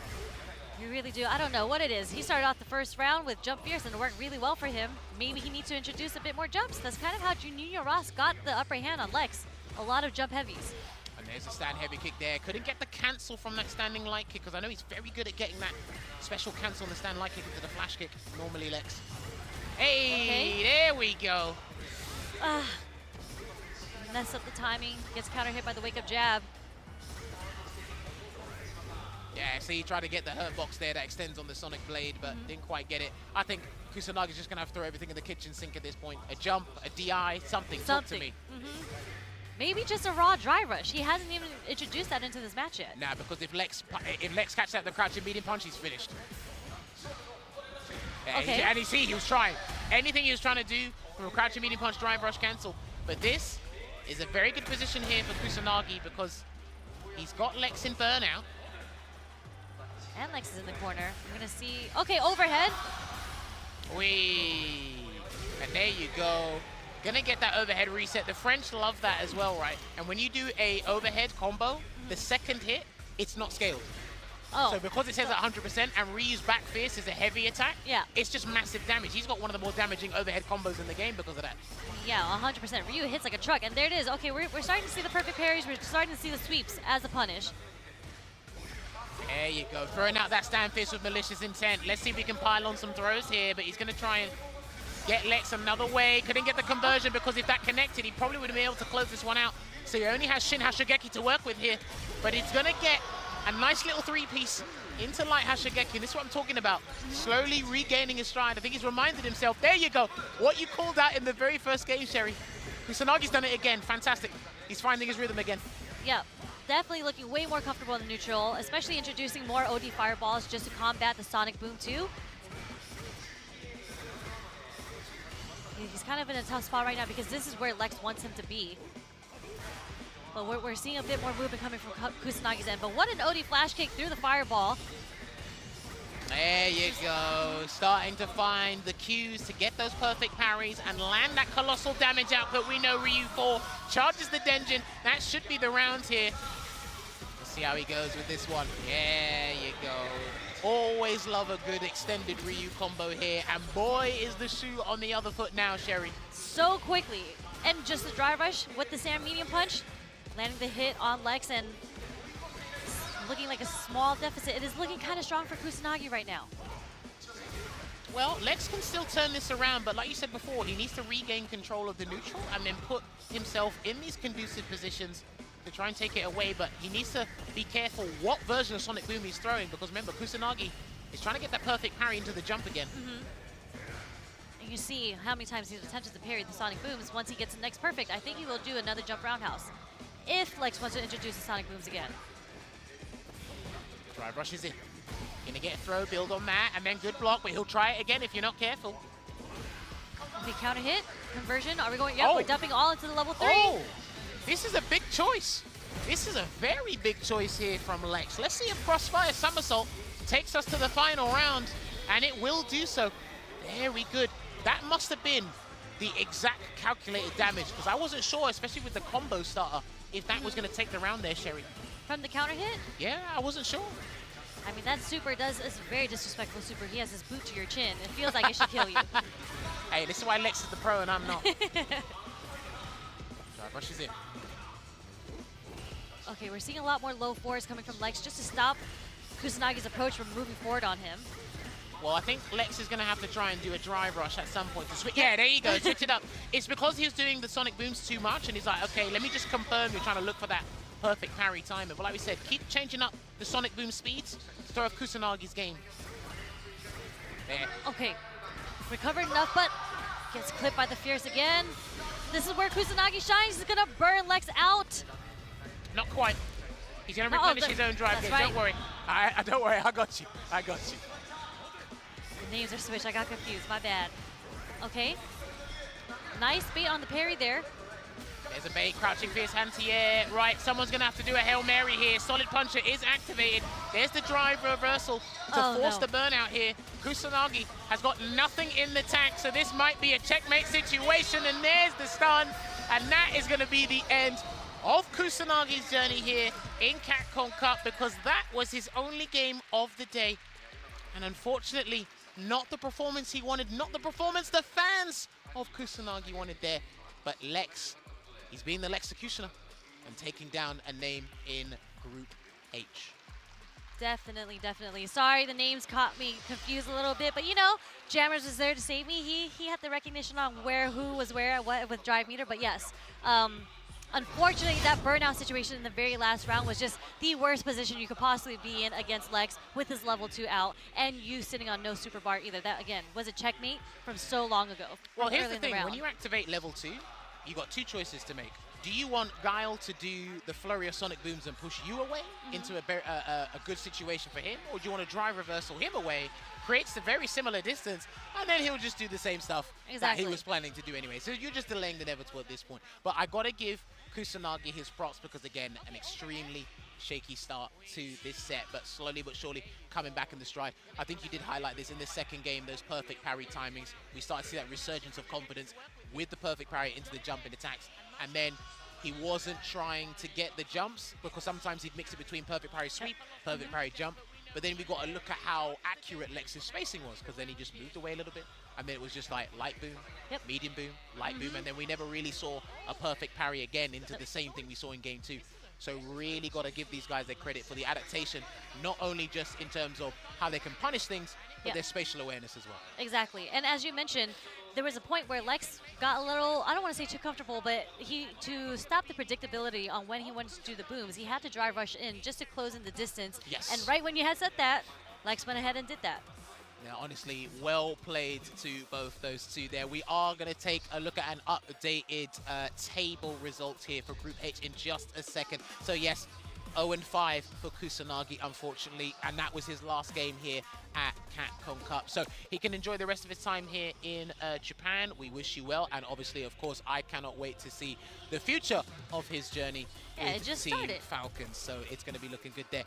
You really do. I don't know what it is. He started off the first round with jump fierce and it worked really well for him. Maybe he needs to introduce a bit more jumps. That's kind of how Junior Ross got the upper hand on Lex. A lot of jump heavies. And there's a stand heavy kick there. Couldn't get the cancel from that standing light kick because I know he's very good at getting that special cancel on the stand light kick into the flash kick. Normally, Lex. Hey, there we go. Mess up the timing. Gets counter hit by the wake up jab. Yeah, see, he tried to get the hurt box there that extends on the Sonic Blade, but didn't quite get it. I think Kusanagi's just going to have to throw everything in the kitchen sink at this point. A jump, a DI, something. Talk to me. Maybe just a raw dry rush. He hasn't even introduced that into this match yet. Nah, because if Lex catches out the crouching medium punch, he's finished. Yeah, Okay. And he was trying. Anything he was trying to do from a crouching medium punch, drive rush, cancel. But this is a very good position here for Kusanagi because he's got Lex in burnout. And Lex is in the corner. I'm going to see. Okay, overhead. Whee! And there you go. Gonna get that overhead reset. The French love that as well, right? And when you do a overhead combo, the second hit, it's not scaled. Oh. So because it says at 100% and Ryu's back fierce is a heavy attack, Yeah. it's just massive damage. He's got one of the more damaging overhead combos in the game because of that. Yeah, 100%. Ryu hits like a truck, and there it is. Okay, we're starting to see the perfect parries. We're starting to see the sweeps as a punish. There you go. Throwing out that stand fist with malicious intent. Let's see if we can pile on some throws here, but he's going to try and get Lex another way. Couldn't get the conversion because if that connected, he probably would have been able to close this one out. So he only has Shin Hashigeki to work with here, but he's going to get a nice little three-piece into light Hashigeki. And this is what I'm talking about. Slowly regaining his stride. I think he's reminded himself. There you go. What you called out in the very first game, Sherry. Kusanagi's done it again. Fantastic. He's finding his rhythm again. Yeah, definitely looking way more comfortable in the neutral, especially introducing more OD fireballs just to combat the Sonic Boom too. He's kind of in a tough spot right now because this is where Lex wants him to be. But we're seeing a bit more movement coming from Kusanagi's end. But what an OD flash kick through the fireball. There you go. Starting to find the cues to get those perfect parries and land that colossal damage output we know Ryu for. Charges the Denjin. That should be the round here. Let's see how he goes with this one. There you go. Always love a good extended Ryu combo here. And boy, is the shoe on the other foot now, Sherry. So quickly. And just the dry rush with the Sam medium punch. Landing the hit on Lex and looking like a small deficit. It is looking kind of strong for Kusanagi right now. Well, Lex can still turn this around, but like you said before, he needs to regain control of the neutral and then put himself in these conducive positions to try and take it away. But he needs to be careful what version of Sonic Boom he's throwing, because remember, Kusanagi is trying to get that perfect parry into the jump again. And you see how many times he's attempted to parry the Sonic Booms. Once he gets the next perfect, I think he will do another jump roundhouse if Lex wants to introduce the Sonic Booms again. Drive rushes in. Gonna get a throw, build on that, and then good block, but he'll try it again if you're not careful. Okay, counter hit, conversion. Are we going? Yep, we're dumping all into the level 3. Oh, this is a big choice. This is a very big choice here from Lex. Let's see if Crossfire Somersault takes us to the final round, and it will do so. Very good. That must have been the exact calculated damage, because I wasn't sure, especially with the combo starter, if that was going to take the round there, Sherry. From the counter hit? Yeah, I wasn't sure. I mean, that super is a very disrespectful super. He has his boot to your chin. It feels like it should kill you. Hey, this is why Lex is the pro and I'm not. Drive rushes in. Okay, we're seeing a lot more low fours coming from Lex just to stop Kusanagi's approach from moving forward on him. Well, I think Lex is going to have to try and do a drive rush at some point to switch. Yeah, there you go, switch it up. It's because he was doing the Sonic Booms too much, and he's like, okay, let me just confirm you're trying to look for that perfect parry timer. But like we said, keep changing up the Sonic Boom speeds to throw off Kusanagi's game. There. Okay, recovered enough, but gets clipped by the Fierce again. This is where Kusanagi shines. He's going to burn Lex out. Not quite. He's going to replenish his own drive here. Right. Don't worry. Don't worry. I got you. I got you. The names are switched. I got confused. My bad. Okay. Nice bait on the parry there. There's a bait, crouching fierce anti-air. Right, someone's going to have to do a Hail Mary here. Solid Puncher is activated. There's the drive reversal to force the burnout here. Kusanagi has got nothing in the tank, so this might be a checkmate situation. And there's the stun. And that is going to be the end of Kusanagi's journey here in CAPCOM Cup, because that was his only game of the day. And unfortunately, not the performance he wanted, not the performance the fans of Kusanagi wanted there. But Lex, he's being the Lexecutioner and taking down a name in Group H. Definitely, definitely. Sorry, the names caught me confused a little bit, but you know, Jammers was there to save me. He had the recognition on who was where, what with Drive Meter, but yes. Unfortunately, that burnout situation in the very last round was just the worst position you could possibly be in against Lex with his level 2 out, and you sitting on no super bar either. That, again, was a checkmate from so long ago. Well, here's the thing. When you activate level 2, you got 2 choices to make. Do you want Guile to do the flurry of sonic booms and push you away into a good situation for him? Or do you want to drive reversal him away, creates a very similar distance, and then he'll just do the same stuff that he was planning to do anyway? So you're just delaying the inevitable at this point. But I got to give Kusanagi his props because, again, an extremely shaky start to this set, but slowly but surely coming back in the stride. I think you did highlight this in the second game, those perfect parry timings. We started to see that resurgence of confidence with the perfect parry into the jumping attacks. And then he wasn't trying to get the jumps because sometimes he'd mix it between perfect parry sweep, perfect parry jump. But then we got to look at how accurate Lex's spacing was because then he just moved away a little bit. And then it was just like light boom, medium boom, light boom. And then we never really saw a perfect parry again into the same thing we saw in game 2. So really got to give these guys their credit for the adaptation, not only just in terms of how they can punish things, but their spatial awareness as well. Exactly. And as you mentioned, there was a point where Lex got a little, I don't want to say too comfortable, but to stop the predictability on when he wanted to do the booms, he had to drive rush in just to close in the distance. Yes. And right when you had said that, Lex went ahead and did that. Now, honestly, well played to both those two there. We are going to take a look at an updated table results here for Group H in just a second. So yes, 0-5 for Kusanagi, unfortunately, and that was his last game here at Capcom Cup. So he can enjoy the rest of his time here in Japan. We wish you well, and obviously, of course, I cannot wait to see the future of his journey with Team Falcons. So it's going to be looking good there.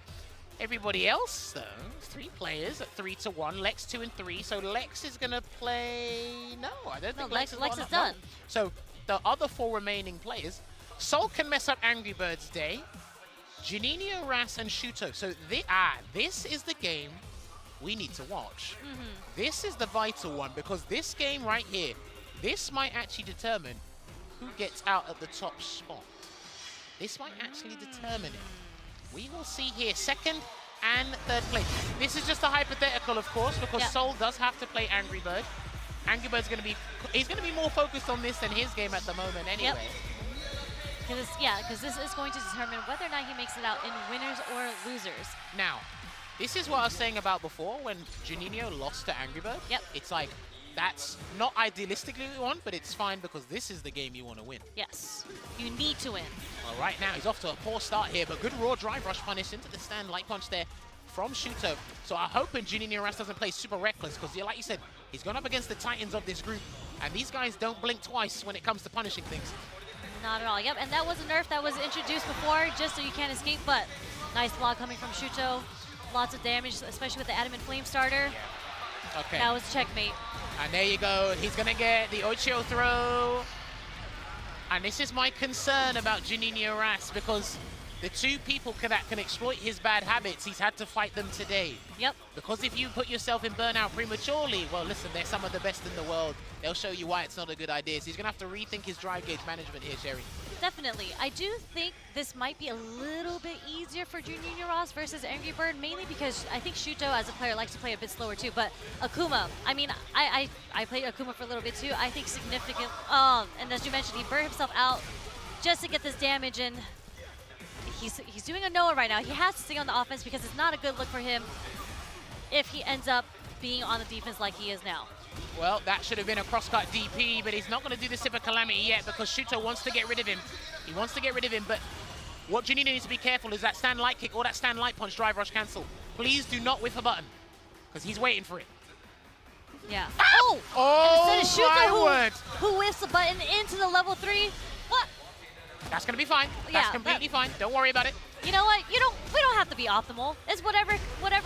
Everybody else, though, 3 players at 3-1. Lex 2 and 3. So Lex is going to play. No, I don't think Lex is done. So the other 4 remaining players, Sol can mess up Angry Birds Day, Juninho, Ras, and Shuto. So this is the game we need to watch. This is the vital one because this game right here, this might actually determine who gets out at the top spot. This might actually determine it. We will see here, 2nd and 3rd place. This is just a hypothetical, of course, because Sol does have to play Angry Bird. Angry Bird's going to be, he's going to be more focused on this than his game at the moment anyway. Because this is going to determine whether or not he makes it out in winners or losers. Now, this is what I was saying about before when Juninho lost to Angry Bird. It's like, that's not idealistically what we want, but it's fine because this is the game you want to win. Yes, you need to win. Well, right now he's off to a poor start here, but good raw drive rush punish into the stand light punch there from Shuto. So I'm hoping Juninho Ras doesn't play super reckless because, like you said, he's gone up against the titans of this group, and these guys don't blink twice when it comes to punishing things. Not at all. Yep, and that was a nerf that was introduced before just so you can't escape, but nice block coming from Shuto. Lots of damage, especially with the Adamant Flame Starter. Okay. That was checkmate. And there you go. He's going to get the Ocho throw. And this is my concern about Juninho Ras because the 2 people that can exploit his bad habits, he's had to fight them today. Yep. Because if you put yourself in burnout prematurely, well, listen, they're some of the best in the world. They'll show you why it's not a good idea. So he's going to have to rethink his drive gauge management here, Sherry. Definitely. I do think this might be a little bit easier for Juninho Ras versus Angry Bird, mainly because I think Shuto as a player likes to play a bit slower too. But Akuma, I mean, I played Akuma for a little bit too. I think significant, and as you mentioned, he burned himself out just to get this damage in. He's doing a Noah right now. He has to stay on the offense because it's not a good look for him if he ends up being on the defense like he is now. Well, that should have been a crosscut DP, but he's not going to do the Sip of Calamity yet because Shuto wants to get rid of him. He wants to get rid of him, but what Juninho needs to be careful is that stand light kick or that stand light punch drive rush cancel. Please do not whiff a button because he's waiting for it. Yeah. Oh! Oh, instead of Shuto who whiffs the button into the level 3. What? That's going to be fine. That's completely fine. Don't worry about it. You know what? We don't have to be optimal. It's whatever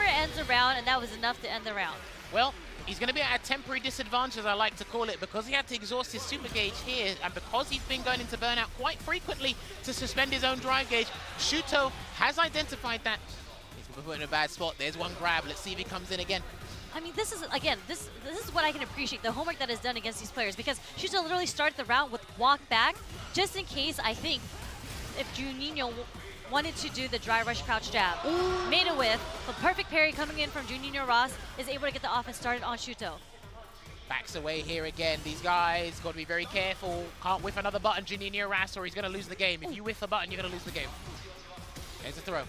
ends the round, and that was enough to end the round. Well, he's going to be at a temporary disadvantage, as I like to call it, because he had to exhaust his super gauge here, and because he's been going into burnout quite frequently to suspend his own drive gauge, Shuto has identified that. He's been put in a bad spot. There's one grab. Let's see if he comes in again. I mean, this is, again, this is what I can appreciate, the homework that is done against these players, because Shuto literally started the round with walk back, just in case, I think, if Juninho wanted to do the dry rush crouch jab. Made it with the perfect parry coming in from Juninho Ross, is able to get the offense started on Shuto. Backs away here again. These guys got to be very careful. Can't whiff another button, Juninho Ross, or he's going to lose the game. If you whiff a button, you're going to lose the game. There's a throw.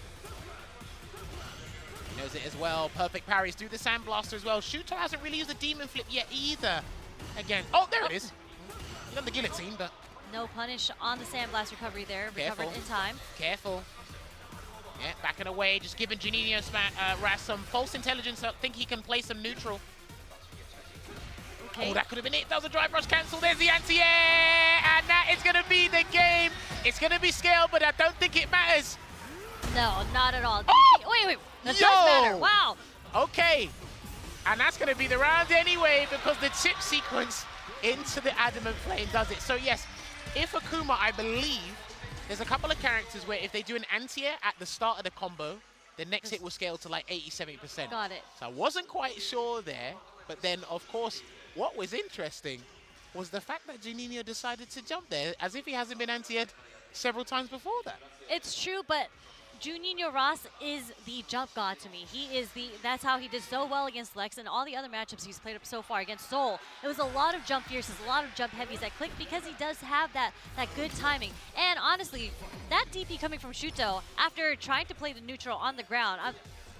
Knows it as well. Perfect parries through the Sandblaster as well. Shuto hasn't really used the Demon Flip yet either. Again. Oh, there it is. He's done the guillotine, but... No punish on the Sandblast recovery there. Careful. Recovered in time. Careful. Yeah, backing away. Just giving Juninho Ross some false intelligence. I think he can play some neutral. Okay. Oh, that could have been it. That was a drive rush cancel. There's the anti-air. And that is going to be the game. It's going to be scaled, but I don't think it matters. No, not at all. Oh! Wait. That Yo! does matter. Wow. Okay. And that's going to be the round anyway, because the tip sequence into the Adamant Flame does it. So, yes, if Akuma, I believe, there's a couple of characters where if they do an anti-air at the start of the combo, the next hit will scale to like 80-70%. Got it. So I wasn't quite sure there. But then, of course, what was interesting was the fact that Juninho decided to jump there as if he hasn't been anti-aired several times before that. It's true, but Juninho Ross is the jump god to me. That's how he did so well against Lex and all the other matchups he's played up so far against Soul. It was a lot of jump fierces, a lot of jump heavies that click because he does have that good timing. And honestly, that DP coming from Shuto after trying to play the neutral on the ground,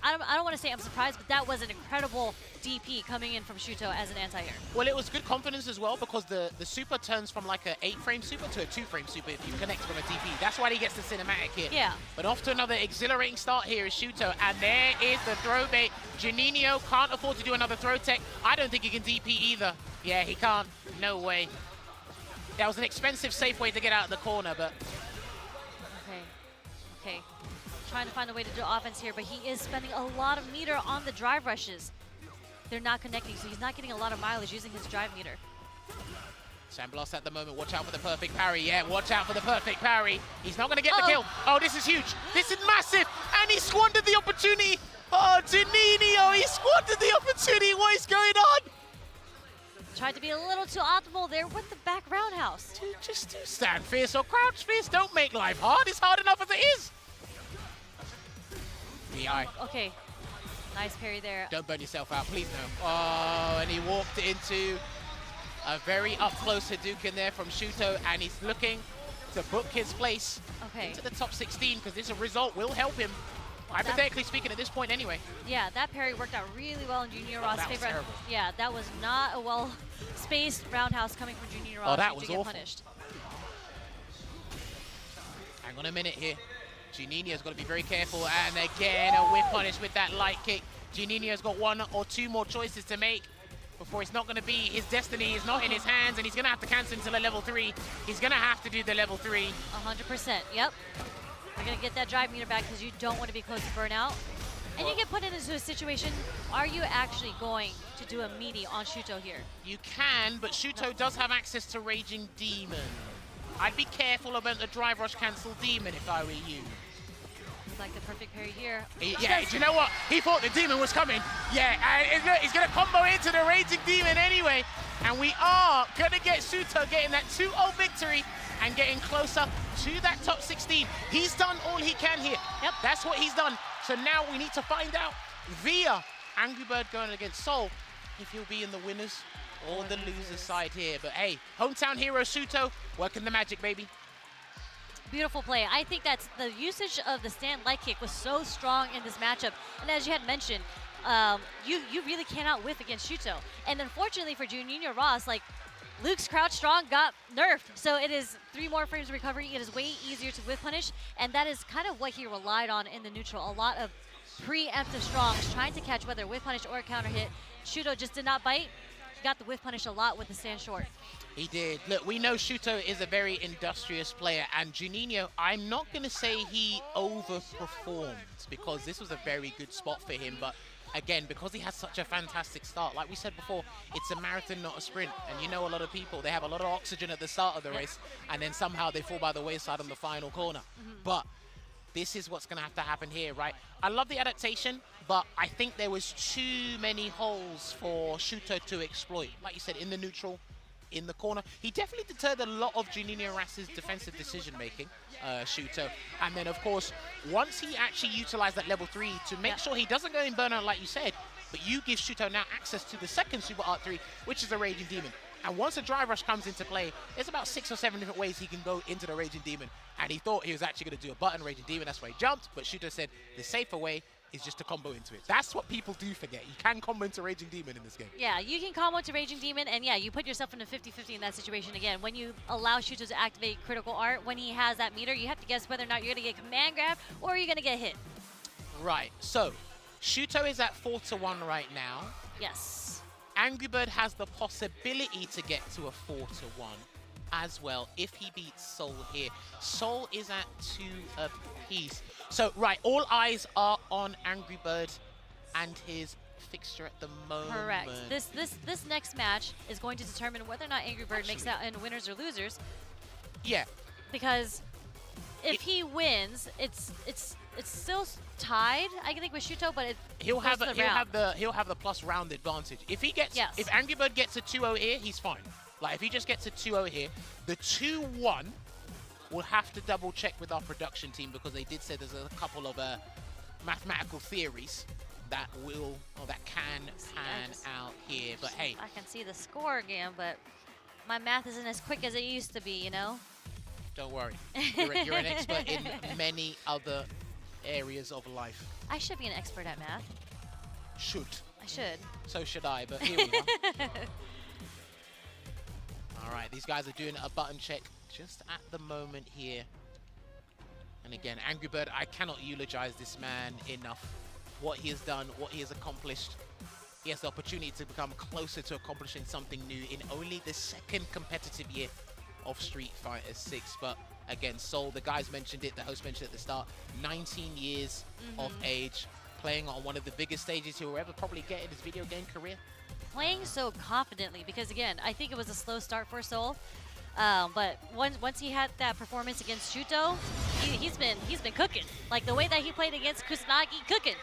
I don't want to say I'm surprised, but that was an incredible DP coming in from Shuto as an anti-air. Well, it was good confidence as well because the super turns from like an 8-frame super to a 2-frame super if you connect from a DP. That's why he gets the cinematic hit. Yeah. But off to another exhilarating start here is Shuto, and there is the throw bait. Juninho can't afford to do another throw tech. I don't think he can DP either. Yeah, he can't. No way. That was an expensive, safe way to get out of the corner, but... Okay. Trying to find a way to do offense here, but he is spending a lot of meter on the drive rushes. They're not connecting, so he's not getting a lot of mileage using his drive meter. Sandblast at the moment, watch out for the perfect parry. Yeah, watch out for the perfect parry. He's not going to get the kill. Oh, this is huge. This is massive. And he squandered the opportunity. Oh, Juninho, he squandered the opportunity. What is going on? Tried to be a little too optimal there with the back roundhouse. Dude, just do stand fierce or crouch fierce. Don't make life hard. It's hard enough as it is. VI. Okay. Nice parry there. Don't burn yourself out, please no. Oh, and he walked into a very up-close Hadouken there from Shuto, and he's looking to book his place into the top 16 because this result will help him, hypothetically speaking, at this point anyway. Yeah, that parry worked out really well in Juninho Ross' that was favor. terrible. Yeah, that was not a well-spaced roundhouse coming from Juninho Ross. Oh, that was to get awful. Punished. Hang on a minute here. Juninho's got to be very careful, and again a whip punish with that light kick. Juninho's got one or two more choices to make before it's not going to be his destiny. Is not in his hands, and he's going to have to cancel until a level 3. He's going to have to do the level 3. 100%, yep. You're going to get that drive meter back because you don't want to be close to burnout. And you get put into a situation, are you actually going to do a meaty on Shuto here? You can, but Shuto does have access to Raging Demon. I'd be careful about the drive rush cancel Demon if I were you. Like the perfect parry here. Yeah, do you know what? He thought the Demon was coming. Yeah, and look, he's going to combo into the Raging Demon anyway. And we are going to get Shuto getting that 2-0 victory and getting closer to that top 16. He's done all he can here. Yep. That's what he's done. So now we need to find out via Angry Bird going against Soul if he'll be in the winners or the losers side here. But hey, hometown hero Shuto working the magic, baby. Beautiful play. I think that's the usage of the stand light kick was so strong in this matchup. And as you had mentioned, you really cannot whiff against Shuto. And unfortunately for Juninho Ross, like Luke's crouch strong got nerfed. So it is 3 more frames of recovery. It is way easier to whiff punish. And that is kind of what he relied on in the neutral. A lot of preemptive strongs trying to catch whether whiff punish or a counter hit. Shuto just did not bite. He got the whiff punish a lot with the stand short. He did. Look, we know Shuto is a very industrious player, and Juninho, I'm not going to say he overperformed because this was a very good spot for him, but again, because he has such a fantastic start, like we said before, it's a marathon, not a sprint, and you know a lot of people, they have a lot of oxygen at the start of the race, and then somehow they fall by the wayside on the final corner. But this is what's going to have to happen here, right? I love the adaptation, but I think there was too many holes for Shuto to exploit. Like you said, in the neutral, in the corner. He definitely deterred a lot of Juninho Rass's defensive decision-making, Shuto. And then, of course, once he actually utilized that level 3 to make sure he doesn't go in burnout like you said, but you give Shuto now access to the second Super Art 3, which is the Raging Demon. And once a Drive Rush comes into play, there's about 6 or 7 different ways he can go into the Raging Demon. And he thought he was actually going to do a button Raging Demon, that's why he jumped, but Shuto said the safer way is just to combo into it. That's what people do forget. You can combo into Raging Demon in this game. Yeah, you can combo into Raging Demon, and yeah, you put yourself in a 50-50 in that situation again. When you allow Shuto to activate Critical Art, when he has that meter, you have to guess whether or not you're going to get command grab or you're going to get hit. Right, so Shuto is at 4-1 right now. Yes. Angry Bird has the possibility to get to a 4-1 as well if he beats Soul here. Soul is at 2 apiece. So, right, all eyes are on Angry Bird and his fixture at the moment. Correct. This next match is going to determine whether or not Angry Bird makes out in winners or losers. Yeah. Because if he wins, it's still tied, I think, with Shuto, but he'll have the plus round advantage. If he gets if Angry Bird gets a 2-0 here, he's fine. Like if he just gets a 2-0 here, the 2-1 we'll have to double check with our production team because they did say there's a couple of mathematical theories that can pan out here. But hey, I can see the score again, but my math isn't as quick as it used to be, you know? Don't worry. You're an expert in many other areas of life. I should be an expert at math. Should. I should. So should I, but here we are. All right, these guys are doing a button check just at the moment here. And again, Angry Bird, I cannot eulogize this man enough. What he has done, what he has accomplished. He has the opportunity to become closer to accomplishing something new in only the second competitive year of Street Fighter 6. But again, Soul, the guys mentioned it, the host mentioned it at the start, 19 years of age, playing on one of the biggest stages he will ever probably get in his video game career. Playing so confidently because, again, I think it was a slow start for Soul. But once he had that performance against Shuto, he's been cooking. Like the way that he played against Kusanagi, cooking.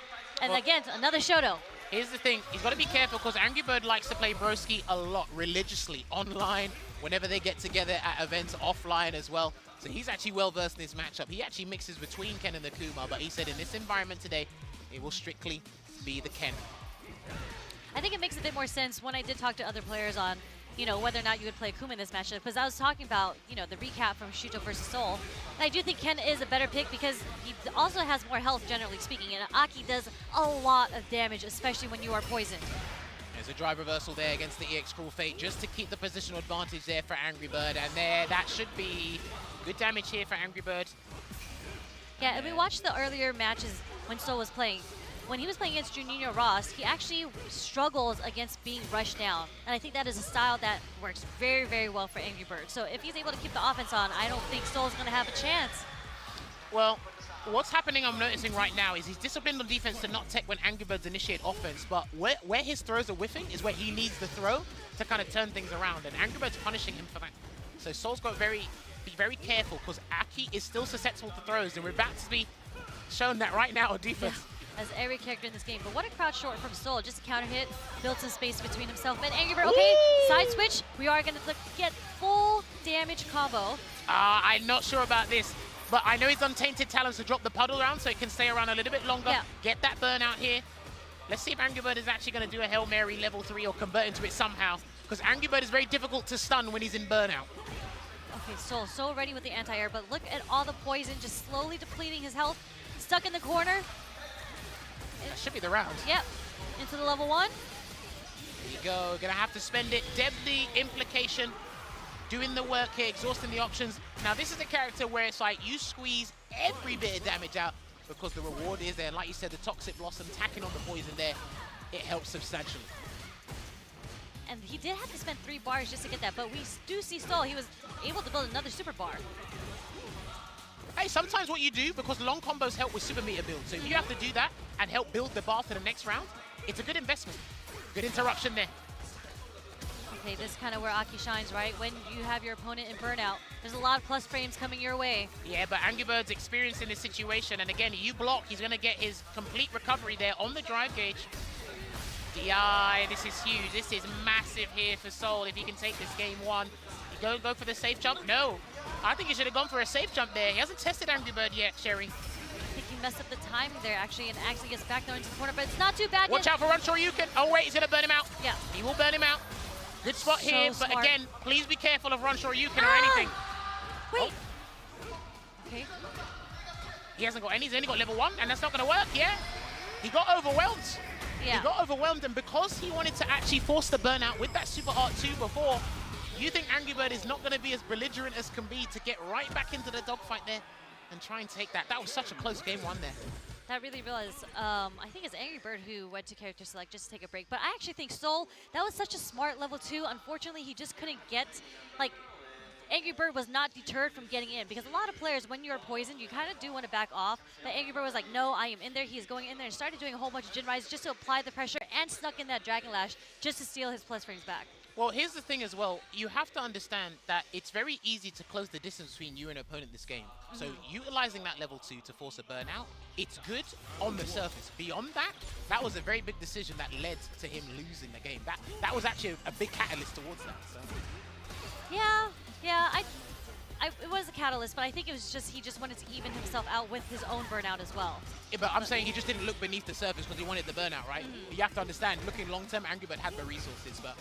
And well, again, another Shoto. Here's the thing, he's got to be careful because Angry Bird likes to play Broski a lot, religiously, online, whenever they get together at events, offline as well. So he's actually well versed in this matchup. He actually mixes between Ken and the Kuma, but he said in this environment today, it will strictly be the Ken. I think it makes a bit more sense when I did talk to other players on, you know, whether or not you would play Kuma in this matchup, because I was talking about, you know, the recap from Shuto versus Soul. And I do think Ken is a better pick because he also has more health, generally speaking, and Aki does a lot of damage, especially when you are poisoned. There's a drive reversal there against the EX Cruel Fate just to keep the positional advantage there for Angry Bird, and there, that should be good damage here for Angry Bird. Yeah, and we watched the earlier matches when Soul was playing. When he was playing against Juninho Ross, he actually struggles against being rushed down. And I think that is a style that works very, very well for Angry Bird. So if he's able to keep the offense on, I don't think Soul's going to have a chance. Well, what's happening I'm noticing right now is he's disciplined on defense to not tech when Angry Birds initiate offense, but where his throws are whiffing is where he needs the throw to kind of turn things around, and Angry Birds punishing him for that. So Soul's got to be very careful because Aki is still susceptible to throws, and we're about to be shown that right now on defense. Yeah. As every character in this game. But what a crouch short from Soul. Just a counter hit, built some space between himself and Angry Bird. Okay, side switch. We are going to get full damage combo. I'm not sure about this, but I know he's Untainted Talons to drop the puddle around so it can stay around a little bit longer. Yeah. Get that burnout here. Let's see if Angry Bird is actually going to do a Hail Mary level 3 or convert into it somehow, because Angry Bird is very difficult to stun when he's in burnout. Okay, Soul so ready with the anti-air, but look at all the poison just slowly depleting his health. Stuck in the corner. That should be the round. Yep, into the level 1. There you go, gonna have to spend it. Deadly implication, doing the work here, exhausting the options. Now this is a character where it's like you squeeze every bit of damage out because the reward is there. And like you said, the Toxic Blossom tacking on the poison there, it helps substantially. And he did have to spend 3 bars just to get that, but we do see Soul, he was able to build another super bar. Hey, sometimes what you do, because long combos help with super meter build, so if you have to do that and help build the bar for the next round, it's a good investment. Good interruption there. Okay, this is kind of where Aki shines, right? When you have your opponent in burnout, there's a lot of plus frames coming your way. Yeah, but Angry Bird's experiencing this situation, and again, you block, he's going to get his complete recovery there on the drive gauge. DI, this is huge. This is massive here for Seoul if he can take this game 1. You go for the safe jump? No. I think he should have gone for a safe jump there. He hasn't tested Angry Bird yet, Sherry. I think he messed up the timing there, actually, and actually gets back there into the corner, but it's not too bad. Watch out for Run Shoryuken. Oh, wait, he's going to burn him out. Yeah. He will burn him out. Good spot So here, smart. but again, please be careful of Run Shoryuken or anything. Wait. Okay. He hasn't got any. He's only got level 1, and that's not going to work, yeah? He got overwhelmed. Yeah. He got overwhelmed, and because he wanted to actually force the burnout with that Super Art 2 before, you think Angry Bird is not going to be as belligerent as can be to get right back into the dogfight there and try and take that. That was such a close game 1 there. That really was, I think it's Angry Bird who went to character select just to take a break. But I actually think Seoul, that was such a smart level 2. Unfortunately, he just couldn't get, like, Angry Bird was not deterred from getting in, because a lot of players, when you're poisoned, you kind of do want to back off. But Angry Bird was like, no, I am in there. He's going in there and started doing a whole bunch of Jin Rise just to apply the pressure and snuck in that Dragon Lash just to steal his plus frames back. Well, here's the thing as well. You have to understand that it's very easy to close the distance between you and an opponent this game. So utilizing that level 2 to force a burnout, it's good on the surface. Beyond that, that was a very big decision that led to him losing the game. That was actually a big catalyst towards that. So. Yeah, it was a catalyst, but I think it was just he just wanted to even himself out with his own burnout as well. Yeah, but I'm saying he just didn't look beneath the surface because he wanted the burnout, right? You have to understand, looking long-term, Angry Bird had the resources, but...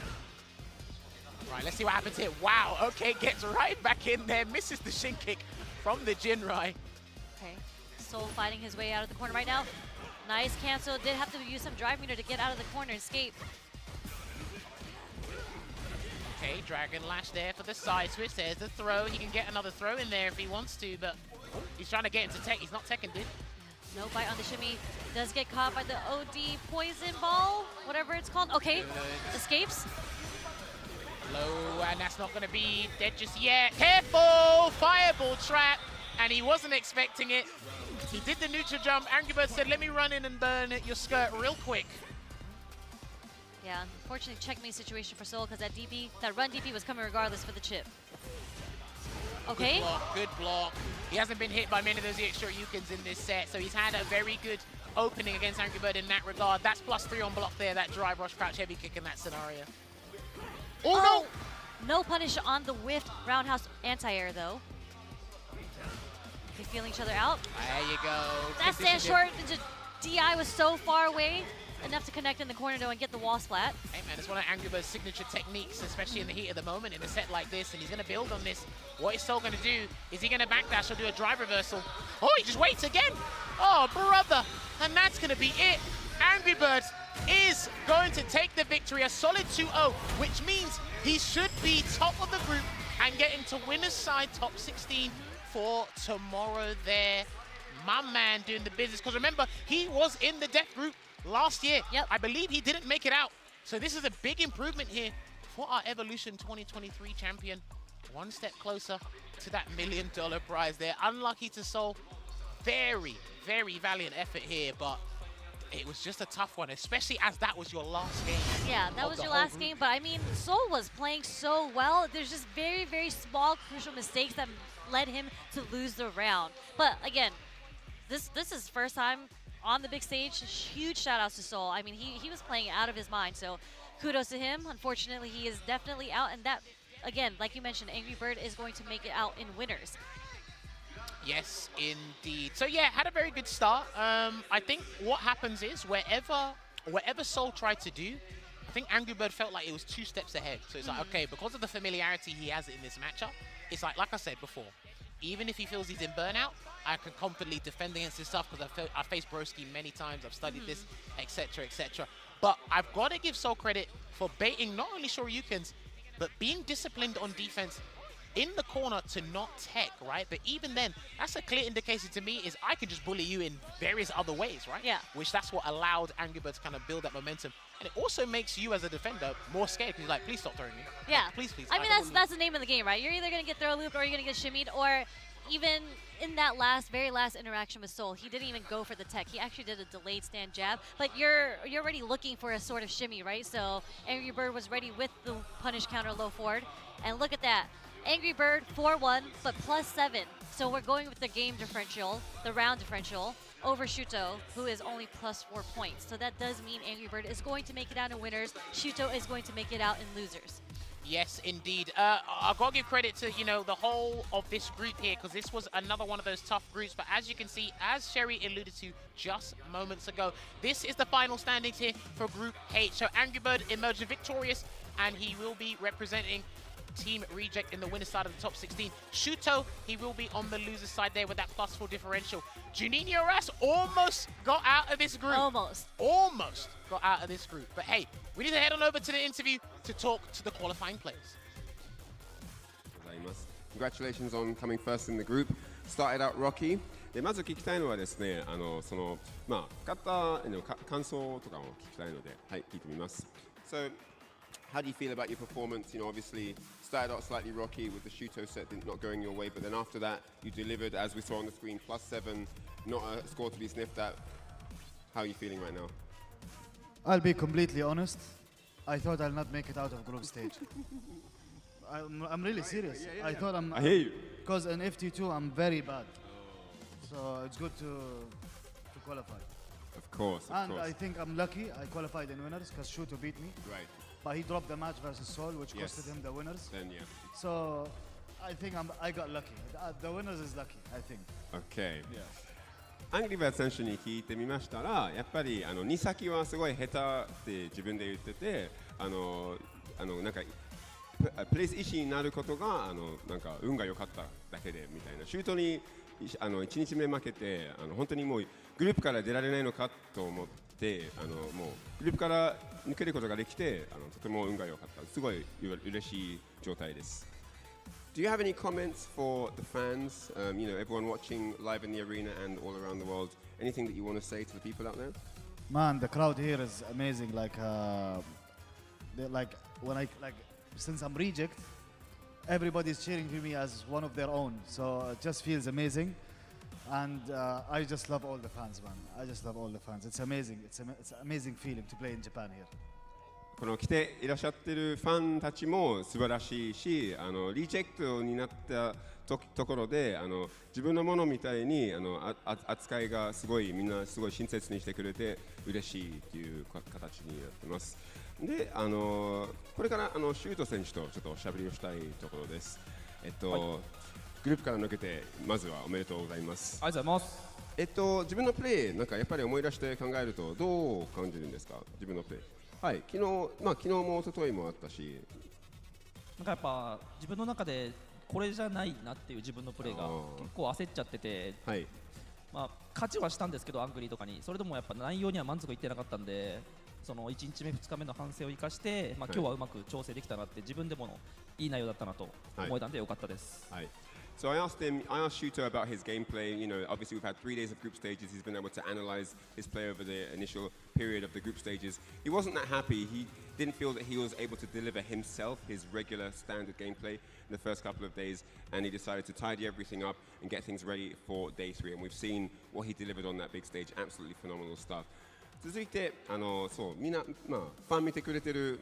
Right, let's see what happens here. Wow, okay, gets right back in there, misses the shin kick from the Jinrai. Okay, Seoul fighting his way out of the corner right now. Nice cancel, did have to use some drive meter to get out of the corner and escape. Okay, Dragon Lash there for the side switch. There's the throw. He can get another throw in there if he wants to, but he's trying to get into tech. He's not teching, dude. No bite on the shimmy. Does get caught by the OD poison ball, whatever it's called. Okay, escapes. Low, and that's not going to be dead just yet. Careful! Fireball trap, and he wasn't expecting it. He did the neutral jump. Angry Bird said, let me run in and burn your skirt real quick. Yeah, unfortunately checkmate situation for Seoul because that run DP was coming regardless for the chip. Okay. Good block. He hasn't been hit by many of those extra Yukins in this set, so he's had a very good opening against Angry Bird in that regard. That's +3 on block there, that drive rush crouch heavy kick in that scenario. Oh, no! No punish on the whiffed roundhouse anti-air though. They feeling each other out. There you go. That stand short, DI was so far away. Enough to connect in the corner though and get the wall splat. Hey man, it's one of Angry Bird's signature techniques, especially in the heat of the moment in a set like this, and he's gonna build on this. What is Seoul gonna do? Is he gonna backdash or do a drive reversal? Oh, he just waits again! Oh, brother! And that's gonna be it. Angry Bird is going to take the victory, a solid 2-0, which means he should be top of the group and get into winner's side top 16 for tomorrow there. My man doing the business, because remember, he was in the death group last year. Yep. I believe he didn't make it out. So this is a big improvement here for our Evolution 2023 champion. One step closer to that $1 million prize there. Unlucky to Seoul. Very, very valiant effort here, but it was just a tough one, especially as that was your last game. Yeah, that was your last game, but I mean, Seoul was playing so well. There's just very, very small, crucial mistakes that led him to lose the round. But again, this is first time on the big stage. Huge shout outs to Seoul. I mean, he was playing out of his mind, so kudos to him. Unfortunately, he is definitely out, and that, again, like you mentioned, Angry Bird is going to make it out in winners. Yes, indeed. So yeah, had a very good start. I think what happens is whatever Seoul tried to do, I think Angry Bird felt like it was 2 steps ahead. So it's like, okay, because of the familiarity he has in this matchup, it's like I said before, even if he feels he's in burnout, I can confidently defend against this stuff because I've faced Broski many times, I've studied this, etc., etc. But I've got to give Seoul credit for baiting not only Shoryukens, but being disciplined on defense in the corner to not tech, right? But even then, that's a clear indication to me is I can just bully you in various other ways, right? Yeah. Which that's what allowed Angry Bird to kind of build that momentum. And it also makes you as a defender more scared because you're like, please stop throwing me. Yeah. Please, please. I mean, that's the name of the game, right? You're either going to get throw looped or you're going to get shimmied, or even in that very last interaction with Soul, he didn't even go for the tech. He actually did a delayed stand jab. But you're already looking for a sort of shimmy, right? So Angry Bird was ready with the punish counter low forward. And look at that. Angry Bird 4-1, but +7. So we're going with the game differential, the round differential, over Shuto, who is only +4 points. So that does mean Angry Bird is going to make it out in winners. Shuto is going to make it out in losers. Yes, indeed. I've got to give credit to, the whole of this group here, because this was another one of those tough groups. But as you can see, as Sherry alluded to just moments ago, this is the final standings here for Group H. So Angry Bird emerged victorious, and he will be representing Team Reject in the winner's side of the top 16. Shuto, he will be on the loser's side there with that +4 differential. Juninho Ras almost got out of this group. Almost Got out of this group. But hey, we need to head on over to the interview to talk to the qualifying players. Congratulations on coming first in the group. Started out rocky. でまず聞きたいのはですね、勝った感想とかも聞きたいので、はい、聞いてみます。So, how do you feel about your performance? Obviously started out slightly rocky with the Shuto set not going your way, but then after that you delivered, as we saw on the screen, +7, not a score to be sniffed at. How are you feeling right now? I'll be completely honest. I thought I'll not make it out of group stage. I'm really serious. I thought I hear you. Because in FT2 I'm very bad. So it's good to qualify. Of course. I think I'm lucky I qualified in winners because Shuto beat me. Right. But he dropped the match versus Sol, which costed him the winners. Then, yeah. So I think I got lucky. The winners is lucky, I think. Okay. Yeah. アングリーバー選手に聞いてみましたら、やっぱり2先はすごい下手って自分で言ってて、なんかプレイス維持になることがなんか運が良かっただけでみたいな。シュートに1日目負けて本当にもうグループから出られないのかと思って、もうグループから抜けることができてとても運が良かった。すごい嬉しい状態です。Do you have any comments for the fans, everyone watching live in the arena and all around the world? Anything that you want to say to the people out there? Man, the crowd here is amazing. Since I'm reject, everybody's cheering for me as one of their own. So it just feels amazing. And I just love all the fans, man. I just love all the fans. It's amazing. It's an amazing feeling to play in Japan here. この来ていらっしゃってるファンたちも素晴らしいし、リジェクトになったところで自分のものみたいに扱いがすごいみんなすごい親切にしてくれて嬉しいという形になってます。で、これからシュート選手とちょっとおしゃべりをしたいところです。グループから抜けてまずはおめでとうございます。ありがとうございます。自分のプレーなんかやっぱり思い出して考えるとどう感じるんですか、自分のプレー。はい、昨日も一昨日もあったし、なんかやっぱ自分の中でこれじゃないなっていう自分のプレーが結構焦っちゃってて、はい、勝ちはしたんですけどアングリーとかに、それでもやっぱ内容には満足いってなかったんで、その1日目2日目の反省を生かして、今日はうまく調整できたなって自分でもいい内容だったなと思えたんでよかったです。はい。So I asked Shuto about his gameplay. Obviously we've had 3 days of group stages. He's been able to analyze his play over the initial period of the group stages. He wasn't that happy. He didn't feel that he was able to deliver himself, his regular standard gameplay in the first couple of days, and he decided to tidy everything up and get things ready for day 3. And we've seen what he delivered on that big stage. Absolutely phenomenal stuff. 続いてみんな、ファン見てくれてる、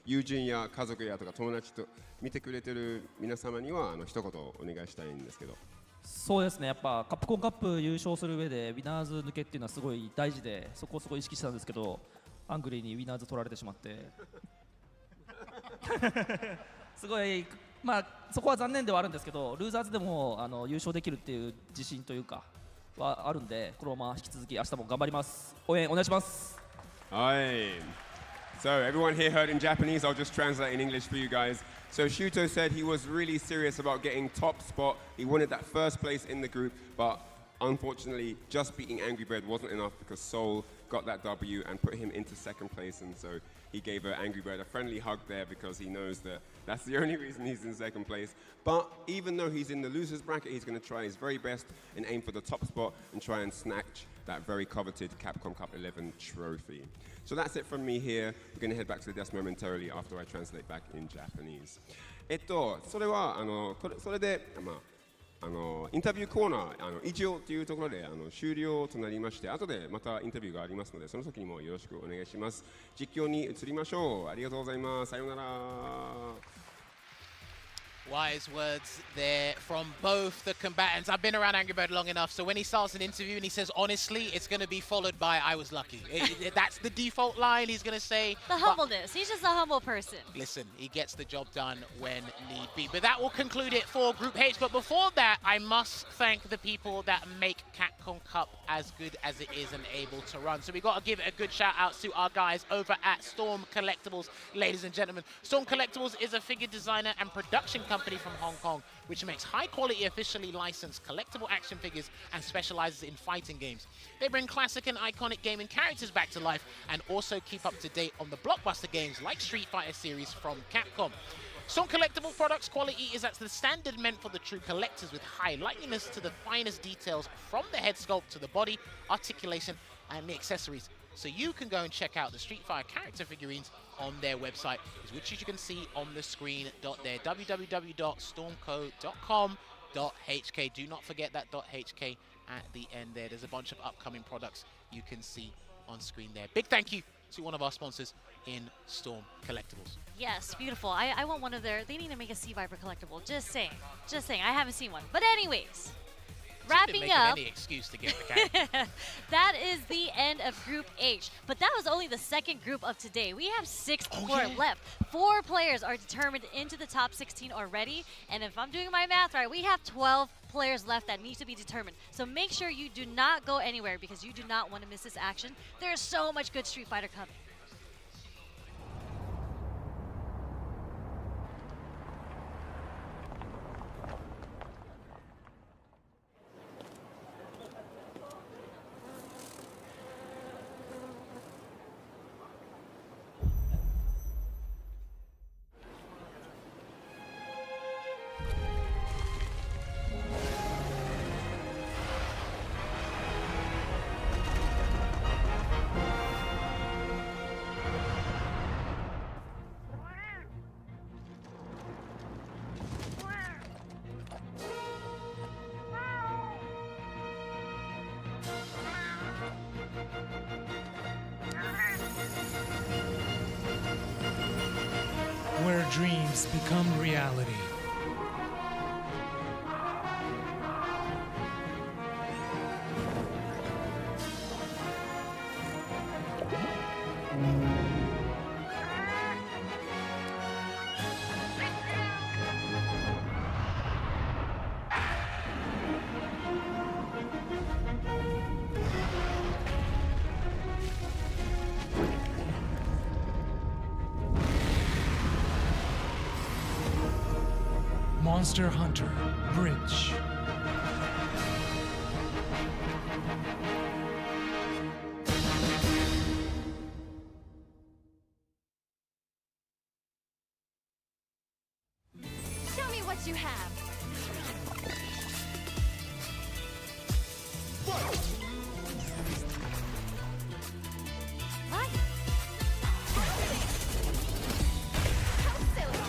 友人や家族やとか友達と見てくれてる皆様には一言お願いしたいんですけど。そうですね、やっぱカプコンカップ優勝する上でウィナーズ抜けっていうのはすごい大事で、そこをすごい意識してたんですけど、アングリーにウィナーズ取られてしまってすごいそこは残念ではあるんですけど、ルーザーズでも優勝できるっていう自信というかはあるんで、このまま引き続き明日も頑張ります。応援お願いします。はい。So everyone here heard in Japanese. I'll just translate in English for you guys. So Shuto said he was really serious about getting top spot. He wanted that first place in the group, but unfortunately, just beating Angry Bird wasn't enough because Seoul got that W and put him into second place, and so he gave Angry Bird a friendly hug there because he knows that that's the only reason he's in second place. But even though he's in the losers bracket, he's going to try his very best and aim for the top spot and try and snatch that very coveted Capcom Cup 11 trophy. So that's it from me here. We're going to head back to the desk momentarily after I translate back in Japanese. それで、インタビューコーナー以上というところで終了となりまして、後でまたインタビューがありますので、その時にもよろしくお願いします。実況に移りましょう。ありがとうございます。さようなら。Wise words there from both the combatants. I've been around Angry Bird long enough, so when he starts an interview and he says honestly, it's going to be followed by I was lucky. That's the default line he's going to say. The humbleness. He's just a humble person. Listen, he gets the job done when need be. But that will conclude it for Group H. But before that, I must thank the people that make Capcom Cup as good as it is and able to run. So we got to give a good shout out to our guys over at Storm Collectibles, ladies and gentlemen. Storm Collectibles is a figure designer and production company from Hong Kong, which makes high-quality, officially licensed collectible action figures and specializes in fighting games. They bring classic and iconic gaming characters back to life and also keep up to date on the blockbuster games like Street Fighter series from Capcom. Some collectible products quality is at the standard meant for the true collectors, with high likeliness to the finest details from the head sculpt to the body, articulation, and the accessories. So you can go and check out the Street Fighter character figurines on their website, which you can see on the screen there, www.stormco.com.hk. Do not forget that .hk at the end there. There's a bunch of upcoming products you can see on screen there. Big thank you to one of our sponsors in Storm Collectibles. Yes, beautiful. I want one of their, they need to make a Sea Viper collectible. Just saying. Just saying. I haven't seen one. But anyways, wrapping up. Any excuse to get the character. That is the end of Group H. But that was only the second group of today. We have 6 more left. 4 players are determined into the top 16 already. And if I'm doing my math right, we have 12 players left that need to be determined. So make sure you do not go anywhere because you do not want to miss this action. There is so much good Street Fighter coming. Where dreams become reality. Monster Hunter Bridge. Show me what you have. What? How silly.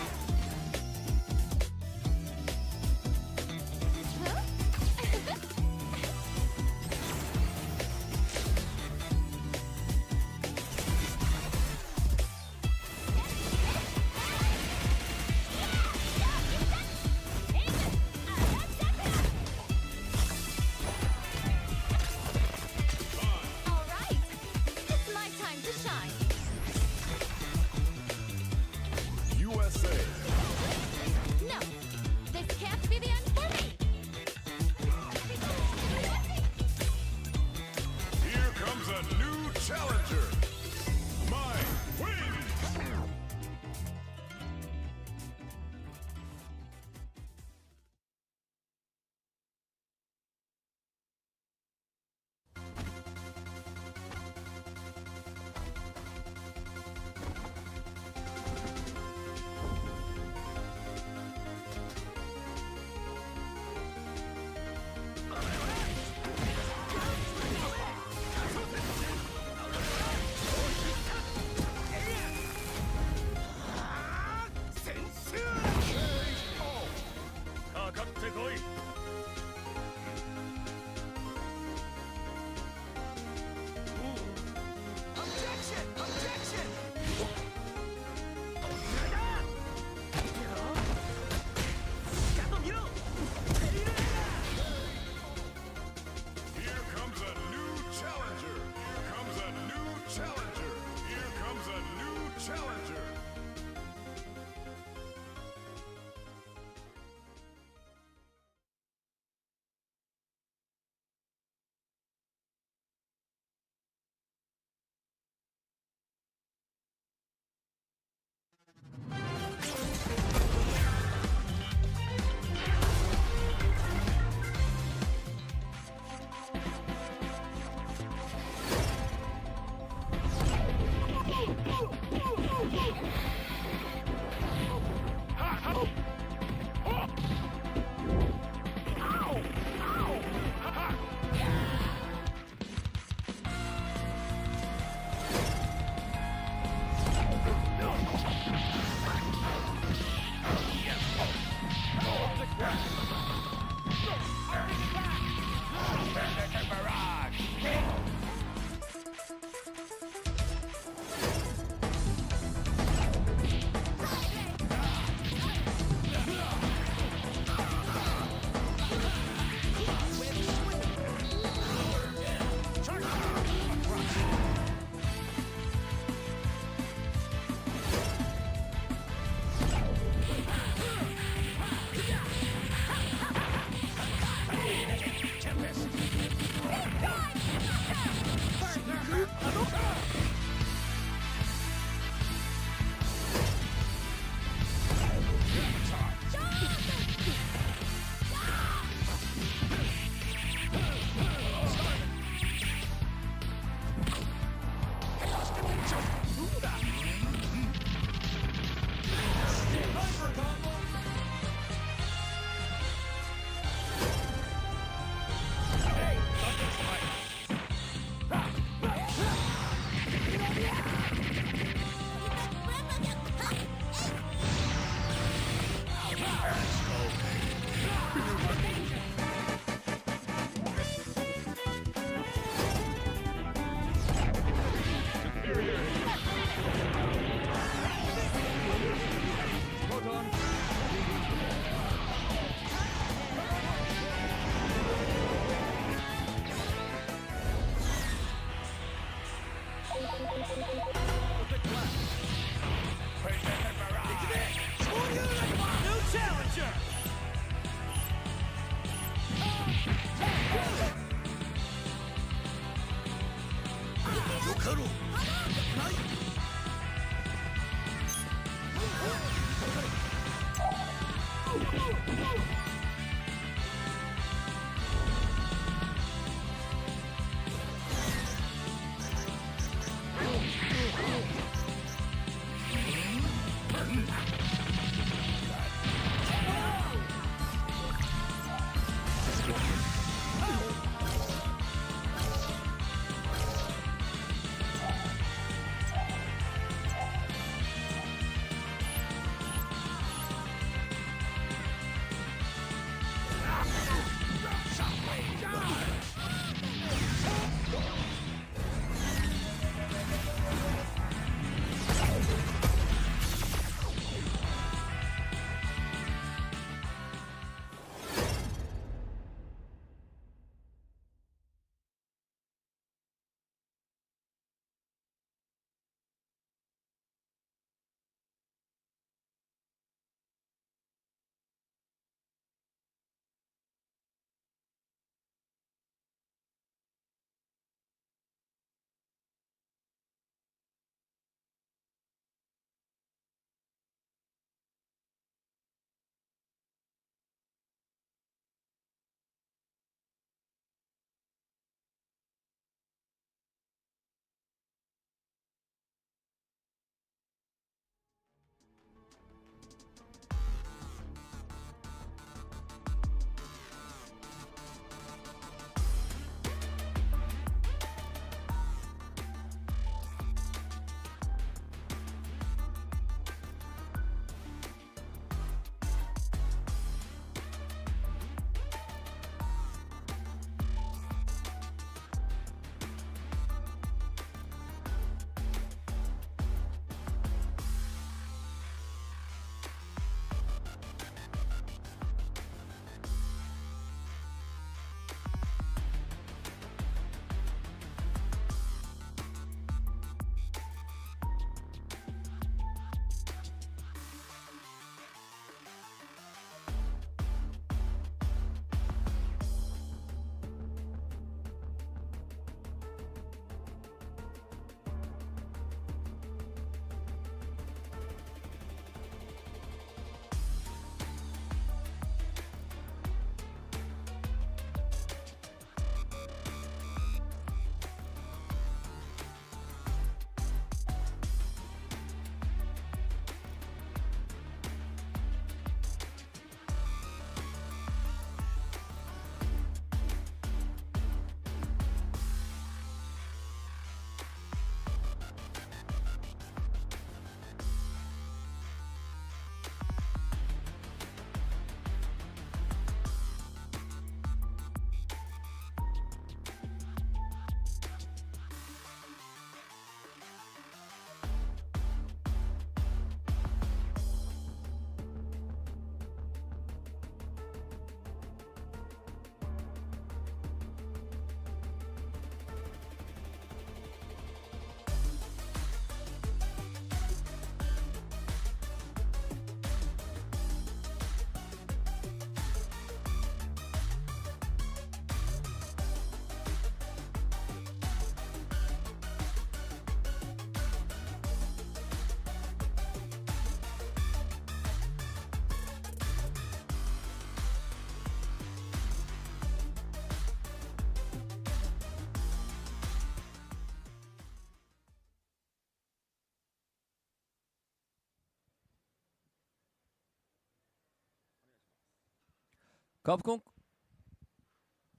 カプコン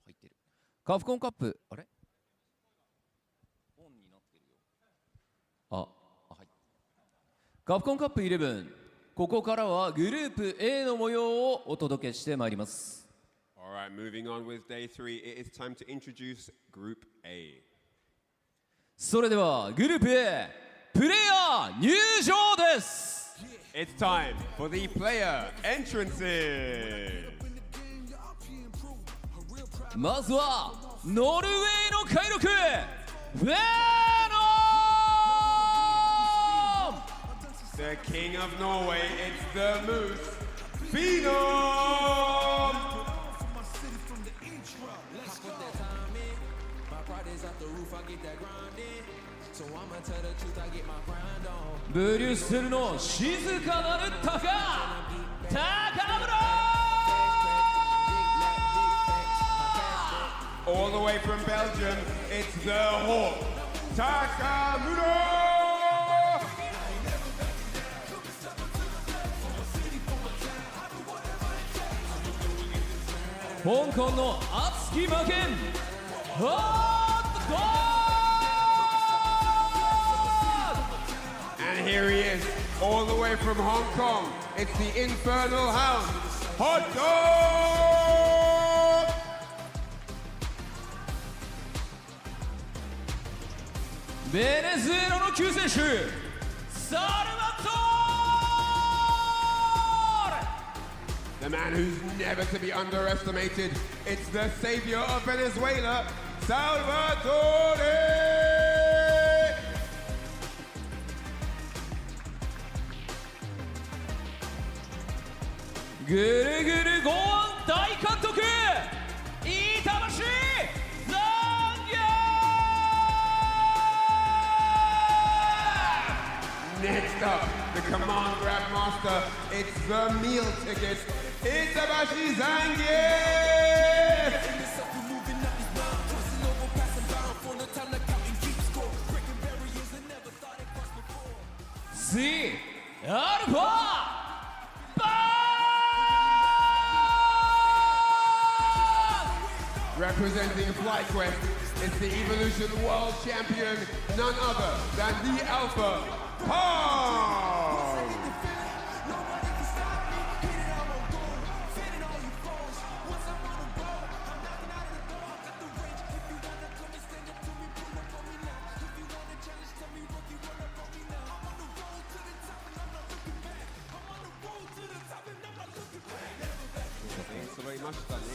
入ってる。カプコンカップ、あれオンになってるよ。はい。カプコンカップ11、ここからはグループ A の模様をお届けしてまいります。Alright, moving on with day 3, it is time to introduce Group A. それではグループ A プレイヤー入場です。 It's time for the player entrances. まずはノルウェーの怪力フェノム The king of Norway, it's the Moose, Phenom!ブリュッセルの静かなる鷹高村 All the way from Belgium, it's the Hawk, Takamura! 香港の熱き魔剣ホットドッ And here he is, all the way from Hong Kong, it's the Infernal Hound, Hot Dog! ベネズエラの救世主サルバトーレ The man who's never to be underestimated, it's the savior of Venezuela, Salvatore! ぐるぐる剛腕大監督板橋残業 Next up, the Command Grandmaster, it's the meal ticket, Itabashi Zangief! C Alpha Representing FlyQuest, it's the Evolution World Champion, none other than the Alpha Pong!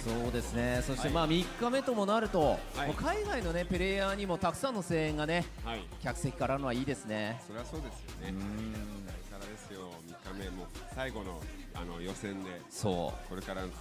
そうですね。そしてまあ3日目ともなると、もう海外のねプレイヤーにもたくさんの声援がね、客席からのはいいですね。それはそうですよね。これからですよ。3日目も最後の予選で、そうこれから明日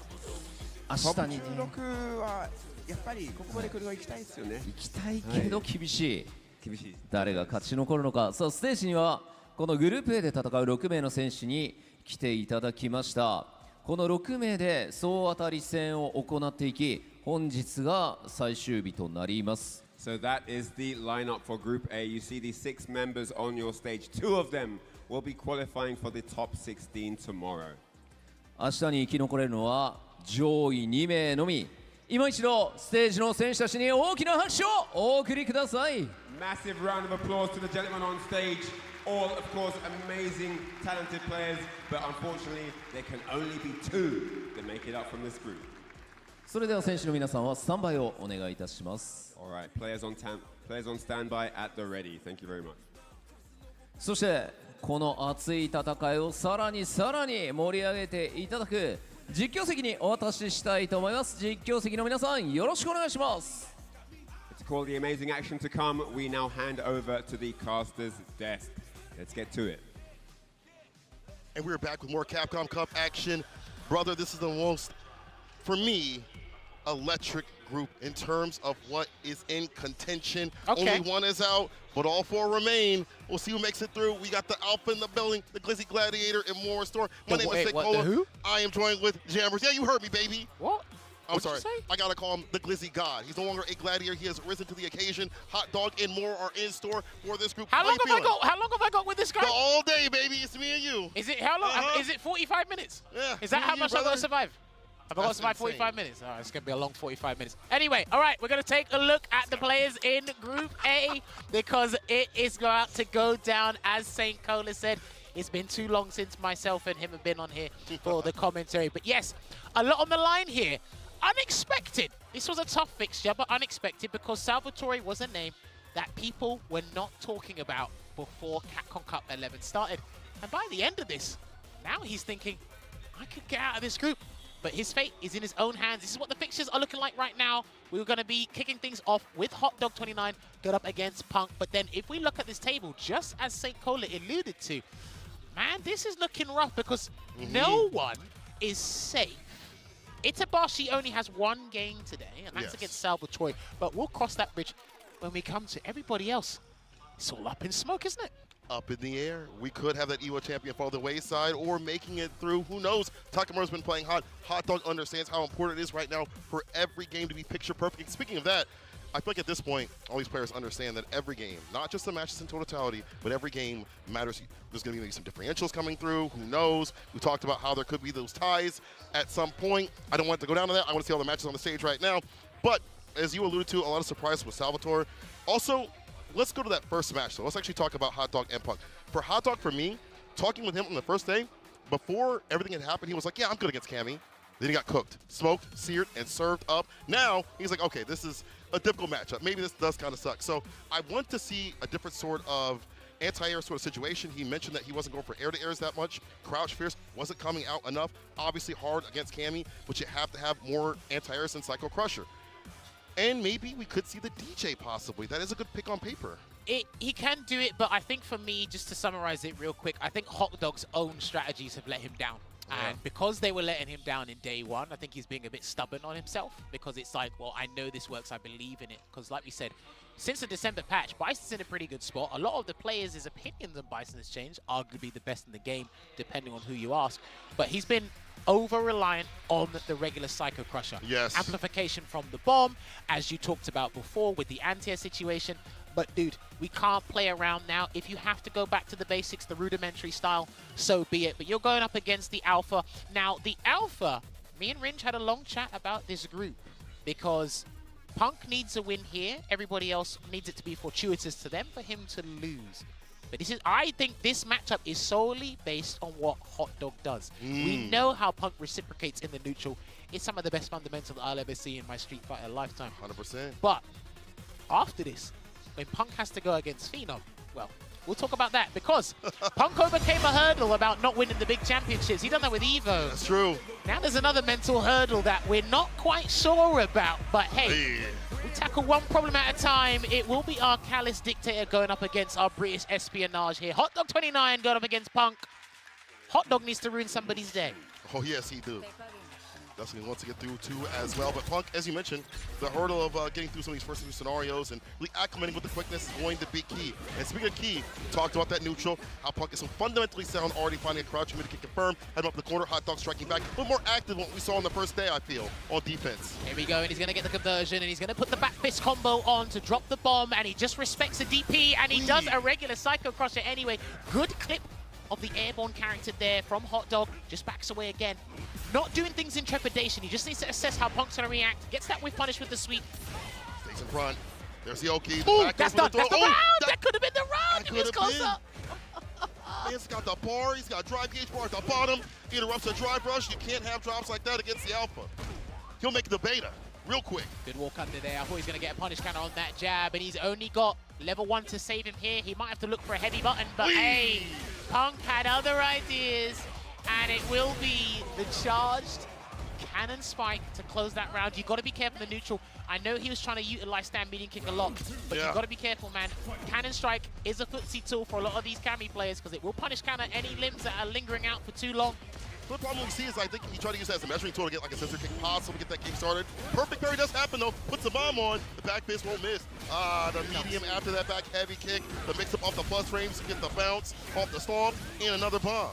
にね。トップ16はやっぱりここまで来るのは行きたいですよね。行きたいけど厳しい。厳しい。誰が勝ち残るのか。そうステージにはこのグループ A で戦う6名の選手に来ていただきました。この6名で総当たり戦を行っていき、本日が最終日となります。So that is the lineup for Group A. You see these 6 members on your stage. 2 of them will be qualifying for the top 16 tomorrow. 明日に生き残れるのは上位2名のみ。今一度ステージの選手たちに大きな拍手をお送りください。Massive round of applause to the gentlemen on stage. All, of course, amazing, talented players, but unfortunately, there can only be 2 that make it up from this group. それでは選手の皆さんはスタンバイをお願いいたします。All right, players on standby at the ready. Thank you very much. そしてこの熱い戦いをさらに盛り上げていただく実況席にお渡ししたいと思います。実況席の皆さんよろしくお願いします。To call the amazing action to come, we now hand over to the caster's desk. Let's get to it. And we're back with more Capcom Cup action. Brother, this is the most, for me, electric group in terms of what is in contention. Okay. Only one is out, but all 4 remain. We'll see who makes it through. We got the Alpha in the building, the Glizzy Gladiator, and more in store. My name is What, the who? I am joined with Jammers. Yeah, you heard me, baby. What? I'm sorry. I gotta call him the Glizzy God. He's no longer a gladiator. He has risen to the occasion. Hot dog and more are in store for this group. How long have I got with this guy? All day, baby. It's me and you. Is it how long? Is it 45 minutes? Yeah. Is that how much I've got to survive? I've got to survive 45 minutes. Oh, it's going to be a long 45 minutes. Anyway, all right, we're going to take a look at the players in Group A because it is about to go down, as St. Cola said. It's been too long since myself and him have been on here for the commentary. But yes, a lot on the line here. Unexpected. This was a tough fixture, but unexpected because Salvatore was a name that people were not talking about before CAPCOM Cup 11 started. And by the end of this, now he's thinking, I could get out of this group. But his fate is in his own hands. This is what the fixtures are looking like right now. We're going to be kicking things off with Hot Dog 29 going up against Punk. But then if we look at this table, just as St. Cola alluded to, man, this is looking rough because no one is safe. Itabashi only has one game today, and that's against Salvatore. But we'll cross that bridge when we come to everybody else. It's all up in smoke, isn't it? Up in the air. We could have that EVO champion fall the wayside or making it through. Who knows? Takamura's been playing hot. Hot Dog understands how important it is right now for every game to be picture perfect. And speaking of that, I feel like at this point, all these players understand that every game, not just the matches in totality, but every game matters. There's going to be maybe some differentials coming through. Who knows? We talked about how there could be those ties at some point. I don't want to go down to that. I want to see all the matches on the stage right now. But as you alluded to, a lot of surprises with Salvatore. Also, let's go to that first match. So let's actually talk about Hot Dog and Punk. For Hot Dog, for me, talking with him on the first day, before everything had happened, he was like, yeah, I'm good against Cammy. Then he got cooked, smoked, seared, and served up. Now, he's like, okay, this is a difficult matchup. Maybe this does kind of suck. So I want to see a different sort of anti-air sort of situation. He mentioned that he wasn't going for air-to-airs that much. Crouch Fierce wasn't coming out enough. Obviously hard against Cammy, but you have to have more anti-airs than Psycho Crusher. And maybe we could see the DJ possibly. That is a good pick on paper. He can do it, but I think for me, just to summarize it real quick, I think Hot Dog's own strategies have let him down. And because they were letting him down in day one, I think he's being a bit stubborn on himself because it's like, well, I know this works, I believe in it. Because like we said, since the December patch, Bison's in a pretty good spot. A lot of the players' opinions on Bison has changed, arguably the best in the game, depending on who you ask. But he's been over-reliant on the regular Psycho Crusher. Yes. Amplification from the bomb, as you talked about before with the anti-air situation. But dude, we can't play around now. If you have to go back to the basics, the rudimentary style, so be it. But you're going up against the Alpha. Now, the Alpha, me and Rinj had a long chat about this group because Punk needs a win here. Everybody else needs it to be fortuitous to them for him to lose. But this is, I think this matchup is solely based on what Hot Dog does. We know how Punk reciprocates in the neutral. It's some of the best fundamentals I'll ever see in my Street Fighter lifetime. 100%. But after this, when Punk has to go against Phenom, well, we'll talk about that because Punk overcame a hurdle about not winning the big championships. He done that with Evo. That's true. Now there's another mental hurdle that we're not quite sure about. But hey, we tackle one problem at a time. It will be our callous dictator going up against our British espionage here. Hot Dog 29 going up against Punk. Hot Dog needs to ruin somebody's day. Oh, yes, he do. That's what he wants to get through too as well. But Punk, as you mentioned, the hurdle of getting through some of these first few scenarios and really acclimating with the quickness is going to be key. And speaking of key, we talked about that neutral, how Punk is so fundamentally sound, already finding a crouch, can confirm, had him up the corner, Hot Dog striking back, a little more active than what we saw on the first day, I feel, on defense. Here we go, and he's going to get the conversion, and he's going to put the back fist combo on to drop the bomb, and he just respects the DP, and he does a regular Psycho Crusher anyway. Good clip of the airborne character there from Hot Dog, just backs away again. Not doing things in trepidation, he just needs to assess how Punk's gonna react, gets that whiff punish with the sweep. Stays in front, there's the Oki. Ooh, that's done, that's the round! That could have been the round, he was closer. Man's got the bar, he's got drive gauge bar at the bottom, he interrupts the drive rush, you can't have drops like that against the Alpha. He'll make the beta, real quick. Good walk under there, I thought he was gonna get a punish counter on that jab, and he's only got level 1 to save him here. He might have to look for a heavy button, but hey, Punk had other ideas, and it will be the charged cannon spike to close that round. You've got to be careful in the neutral. I know he was trying to utilize stand medium kick a lot, but you've got to be careful, man. Cannon strike is a footsie tool for a lot of these Cammy players because it will punish counter any limbs that are lingering out for too long. The problem we see is I think he tried to use that as a measuring tool to get like a scissor kick possible, get that kick started. Perfect parry does happen though, puts the bomb on, the back fist won't miss. The medium after that back heavy kick, the mix up off the plus frames to get the bounce, off the stomp, and another bomb.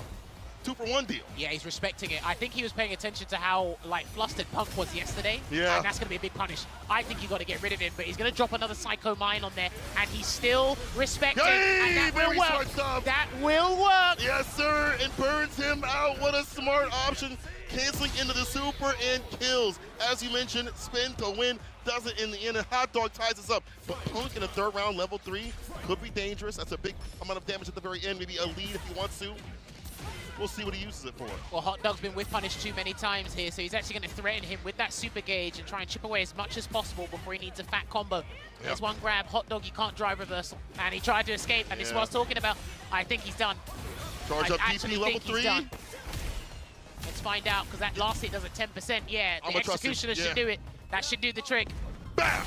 2-for-1 deal. Yeah, he's respecting it. I think he was paying attention to how like flustered Punk was yesterday. Yeah. And that's going to be a big punish. I think you got to get rid of him, but he's going to drop another Psycho Mine on there, and he's still respecting. Yay! And that will work. That will work. Yes, sir. It burns him out. What a smart option. Canceling into the super and kills. As you mentioned, spin to win. doesn't in the end, and Hot Dog ties us up. But Punk in the third round, level 3, could be dangerous. That's a big amount of damage at the very end, maybe a lead if he wants to. We'll see what he uses it for. Well, Hot Dog's been whiff punished too many times here, so he's actually going to threaten him with that super gauge and try and chip away as much as possible before he needs a fat combo. There's one grab, Hot Dog, you can't drive reversal. And he tried to escape, and this is what I was talking about. I think he's done. Charge up DP level 3. Let's find out, because that last hit does a 10%. Yeah, the executioner should do it. That should do the trick. Bam!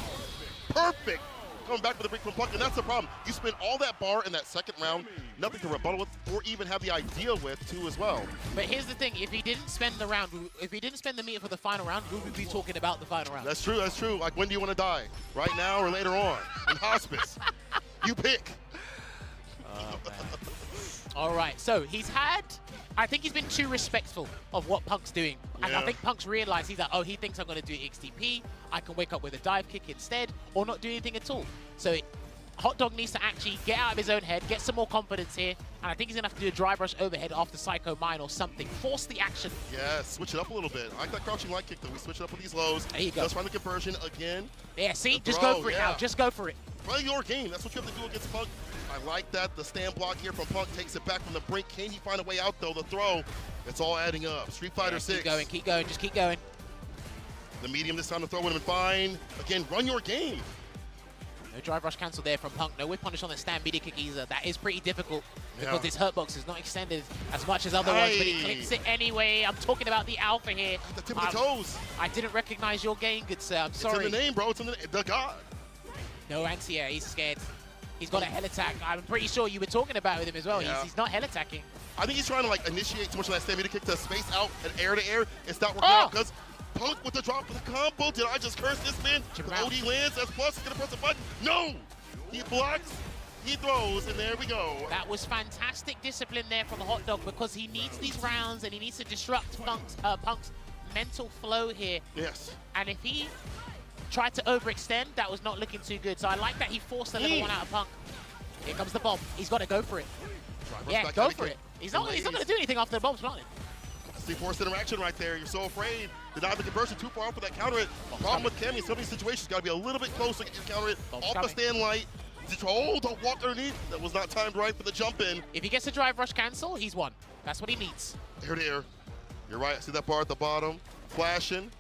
Perfect! Coming back with a break from Punk, and that's the problem. You spend all that bar in that second round, nothing to rebuttal with, or even have the idea with, too, as well. But here's the thing, if he didn't spend the round, if he didn't spend the meter for the final round, we would be talking about the final round. That's true, that's true. Like, when do you want to die? Right now or later on? In hospice? You pick. Oh, man. All right, so he's had, I think he's been too respectful of what Punk's doing. And I think Punk's realized, he's like, oh, he thinks I'm going to do XTP. I can wake up with a dive kick instead, or not do anything at all. So Hot Dog needs to actually get out of his own head, get some more confidence here. And I think he's going to have to do a drive rush overhead after Psycho Mine or something. Force the action. Yeah, switch it up a little bit. I like that crouching light kick, though. We switch it up with these lows. There you go. Just find the conversion again. Yeah, see? Just go for it now. Just go for it. Play your game. That's what you have to do against Punk. I like that. The stand block here from Punk takes it back from the brink. Can he find a way out, though? The throw, it's all adding up. Street Fighter 6. Keep going, just keep going. The medium this time, the throw would have been fine. Again, run your game. No drive rush cancel there from Punk. No whip punish on the stand media kick either. That is pretty difficult because this hurt box is not extended as much as other ones, but he clicks it anyway. I'm talking about the alpha here. The tip of the toes. I didn't recognize your game, good sir. I'm sorry. It's in the name, bro. It's in the god. No anti-air. He's scared. He's got a hell attack. I'm pretty sure you were talking about with him as well. He's not hell attacking. I think he's trying to like initiate too much of that stand media kick to space out and air to air. It's not working out because Punk with the drop for the combo. Did I just curse this man? The OD lands. That's plus. He's going to press the button. No! He blocks. He throws. And there we go. That was fantastic discipline there from the Hot Dog because he needs these rounds and he needs to disrupt Punk's mental flow here. Yes. And if he tried to overextend, that was not looking too good. So I like that he forced the level 1 out of Punk. Here comes the bomb. He's got to go for it. Yeah, go for it. He's not going to do anything after the bomb's planted. See forced interaction right there. You're so afraid. Deny the conversion too far off for that counter it. Problem with Cammy in some of these situations, got to be a little bit closer to counter it. Off the stand light. Oh, don't walk underneath. That was not timed right for the jump in. If he gets a drive rush cancel, he's won. That's what he needs. Air to air. You're right. See that bar at the bottom? Flashing.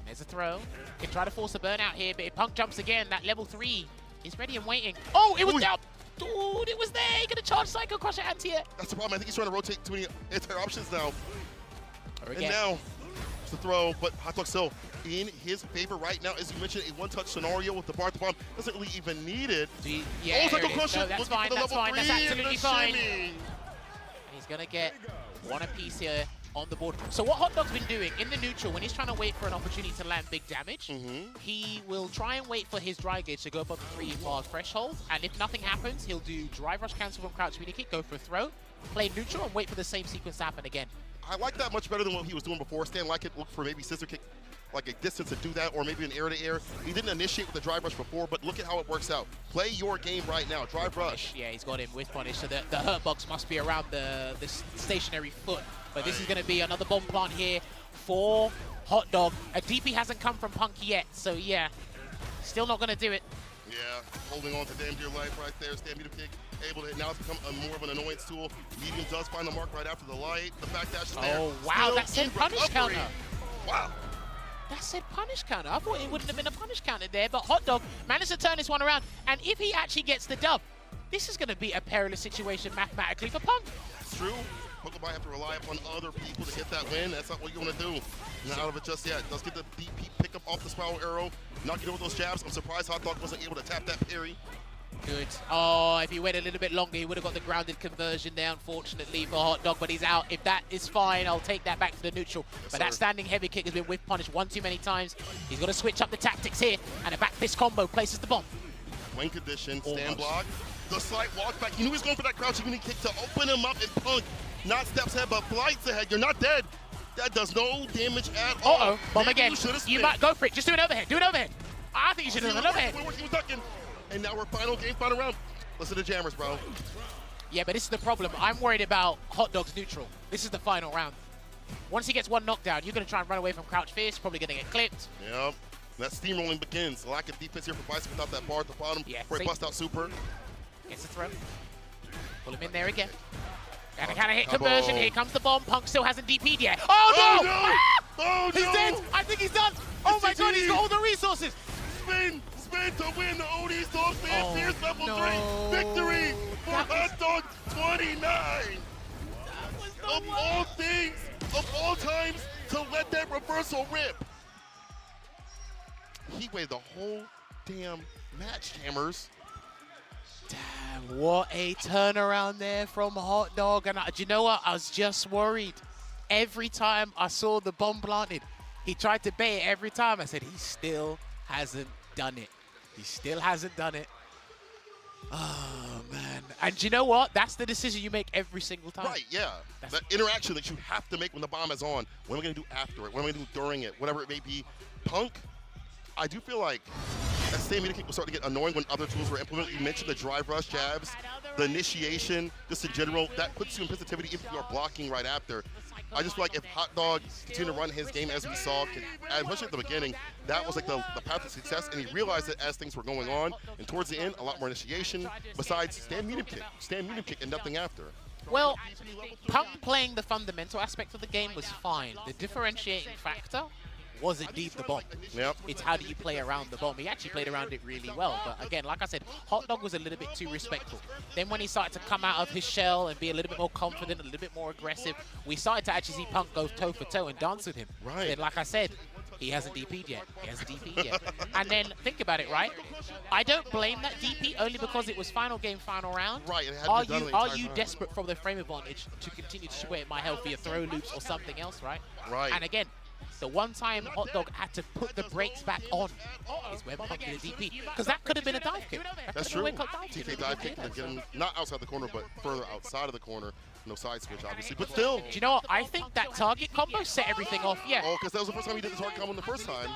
There's a throw. Can try to force a burnout here, but if Punk jumps again, that level 3 is ready and waiting. Oh, it was down. Dude, it was there. He's going to charge Psycho Crusher anti-air. That's the problem. I think he's trying to rotate too many anti-air options now. And now, it's the throw, but Hot Dog still in his favor right now. As you mentioned, a one-touch scenario with the bar at the bottom. Doesn't really even need it. Yeah, Psycho Crusher. No, that's fine. That's fine. That's absolutely fine. He's going to get one apiece here on the board. So what Hot Dog's been doing in the neutral, when he's trying to wait for an opportunity to land big damage, he will try and wait for his dry gauge to go above the 3-bar threshold, and if nothing happens, he'll do drive rush cancel from crouch media kick, go for a throw, play neutral, and wait for the same sequence to happen again. I like that much better than what he was doing before. Stand like it, look for maybe scissor kick, like a distance to do that, or maybe an air-to-air. He didn't initiate with the drive rush before, but look at how it works out. Play your game right now. Drive rush. Yeah, he's got him with punish, so the hurt box must be around the stationary foot. But this is going to be another bomb plant here for Hot Dog. A DP hasn't come from Punk yet, so yeah, still not going to do it. Yeah, holding on to damn dear life right there. Stand meter kick, able to, now it's become more of an annoyance tool. Medium does find the mark right after the light. The back dash is there. Oh, wow, that said punish counter. Wow. That said punish counter. I thought it wouldn't have been a punish counter there, but Hot Dog managed to turn this one around. And if he actually gets the dub, this is going to be a perilous situation mathematically for Punk. That's true. Punk might have to rely upon other people to get that win. That's not what you want to do. Not out of it just yet. Does get the DP pick up off the spiral arrow. Not get over those jabs. I'm surprised Hot Dog wasn't able to tap that parry. Good. Oh, if he waited a little bit longer, he would have got the grounded conversion there, unfortunately, for Hot Dog, but he's out. If that is fine, I'll take that back to the neutral. But that standing heavy kick has been whiff punished one too many times. He's got to switch up the tactics here, and a back fist combo places the bomb. Wing condition, stand block. The slight walk back. He knew he was going for that crouching mini kick to open him up, and Punk not steps ahead, but flights ahead. You're not dead. That does no damage at all. Uh-oh, bomb again. You might go for it. Just do an overhead. Do an overhead. I think you should do an overhead. We're working with ducking. And now we're final round. Listen to Jammers, bro. Yeah, but this is the problem. I'm worried about Hot Dog's neutral. This is the final round. Once he gets one knockdown, you're going to try and run away from crouch fist. Probably going to get clipped. Yep. That steamrolling begins. Lack of defense here for Bison without that bar at the bottom. Yeah, for a bust out super. Gets the throw. Pull him in there again. And a kind of hit conversion. Here comes the bomb. Punk still hasn't DP'd yet. Oh no! Oh, he's dead! I think he's done! Oh my god, he's got all the resources! Spin to win the OD's Dog Fan Fierce level 3 victory for Hot Dog 29! Of all things, of all times, to let that reversal rip. He waited the whole damn match, Hammers. Damn, what a turnaround there from Hot Dog. And do you know what? I was just worried. Every time I saw the bomb planted, he tried to bait it every time. I said, he still hasn't done it. He still hasn't done it. Oh, man. And do you know what? That's the decision you make every single time. Right, yeah. That interaction that you have to make when the bomb is on. What am I going to do after it? What am I going to do during it? Whatever it may be. Punk, I do feel like that same meter kick was starting to get annoying when other tools were implemented. You mentioned the drive rush jabs, the initiation, just in general. That puts you in positivity if you are blocking right after. I just feel like if Hot Dog continued to run his game as we saw, especially at the beginning, that was like the path to success, and he realized it as things were going on. And towards the end, a lot more initiation, besides stand medium kick, and nothing after. Well, Punk playing the fundamental aspect of the game was fine. The differentiating factor was indeed the bomb. Yep. It's how do you play around the bomb. He actually played around it really well. But again, like I said, Hot Dog was a little bit too respectful. Then when he started to come out of his shell and be a little bit more confident, a little bit more aggressive, we started to actually see Punk go toe for toe and dance with him. Right. Then like I said, he hasn't DP'd yet. He hasn't DP'd yet. And then think about it, right? I don't blame that DP only because it was final game, final round. Right. Are you desperate for the frame advantage to continue to chip away at my health via throw loops or something else, right? Right. And again, the one time Hot Dog had to put the brakes back on is when Punk did a DP. Because that could have been a dive kick. That's true. TK dive kick to get him not outside the corner, but further outside of the corner. No side switch, obviously, but still. Do you know what? I think that target combo set everything off, yeah. Oh, because that was the first time he did the target combo the first time.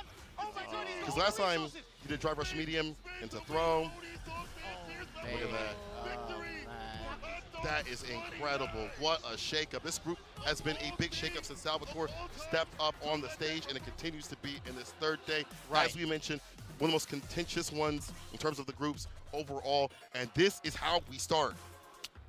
Because last time he did drive rush medium into throw. Look at that. That is incredible. What a shakeup. This group has been a big shakeup since Salvatore stepped up on the stage, and it continues to be in this third day. Right. As we mentioned, one of the most contentious ones in terms of the groups overall, and this is how we start.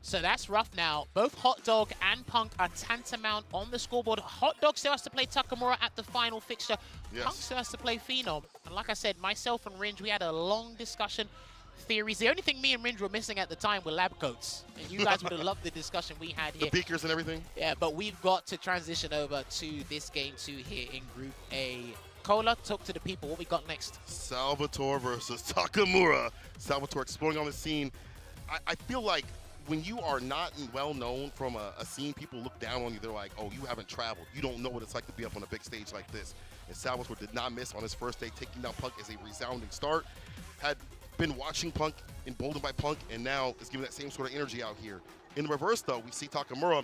So that's rough now. Both Hot Dog and Punk are tantamount on the scoreboard. Hot Dog still has to play Takamura at the final fixture. Yes. Punk still has to play Phenom. And like I said, myself and Ringe, we had a long discussion. Theories. The only thing me and Ringe were missing at the time were lab coats. And you guys would have loved the discussion we had here. The beakers and everything. Yeah, but we've got to transition over to this game 2 here in Group A. Cola, talk to the people. What we got next? Salvatore versus Takamura. Salvatore exploring on the scene. I feel like when you are not well known from a scene, people look down on you. They're like, oh, you haven't traveled. You don't know what it's like to be up on a big stage like this. And Salvatore did not miss on his first day. Taking down Punk is a resounding start. Had been watching Punk, emboldened by Punk, and now is giving that same sort of energy out here. In the reverse, though, we see Takamura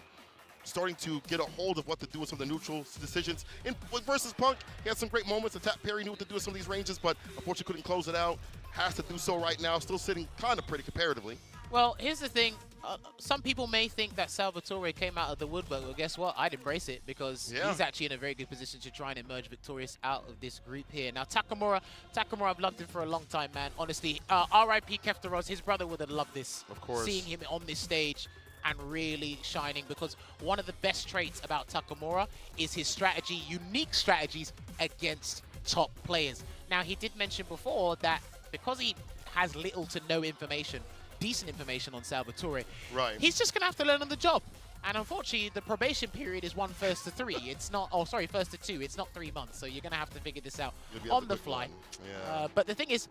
starting to get a hold of what to do with some of the neutral decisions. Versus Punk, he had some great moments. The tap parry, knew what to do with some of these ranges, but unfortunately couldn't close it out. Has to do so right now, still sitting kind of pretty comparatively. Well, here's the thing. Some people may think that Salvatore came out of the woodwork. Well, guess what? I'd embrace it because he's actually in a very good position to try and emerge victorious out of this group here. Now, Takamura, I've loved him for a long time, man. Honestly, R.I.P. Kefteros, his brother would have loved this. Of course. Seeing him on this stage and really shining, because one of the best traits about Takamura is his strategy, unique strategies against top players. Now, he did mention before that because he has little to no information, decent information on Salvatore, he's just going to have to learn on the job. And unfortunately, the probation period is 1 1st to 3. It's not, 1st to 2. It's not 3 months. So you're going to have to figure this out on the fly. Yeah. But the thing is,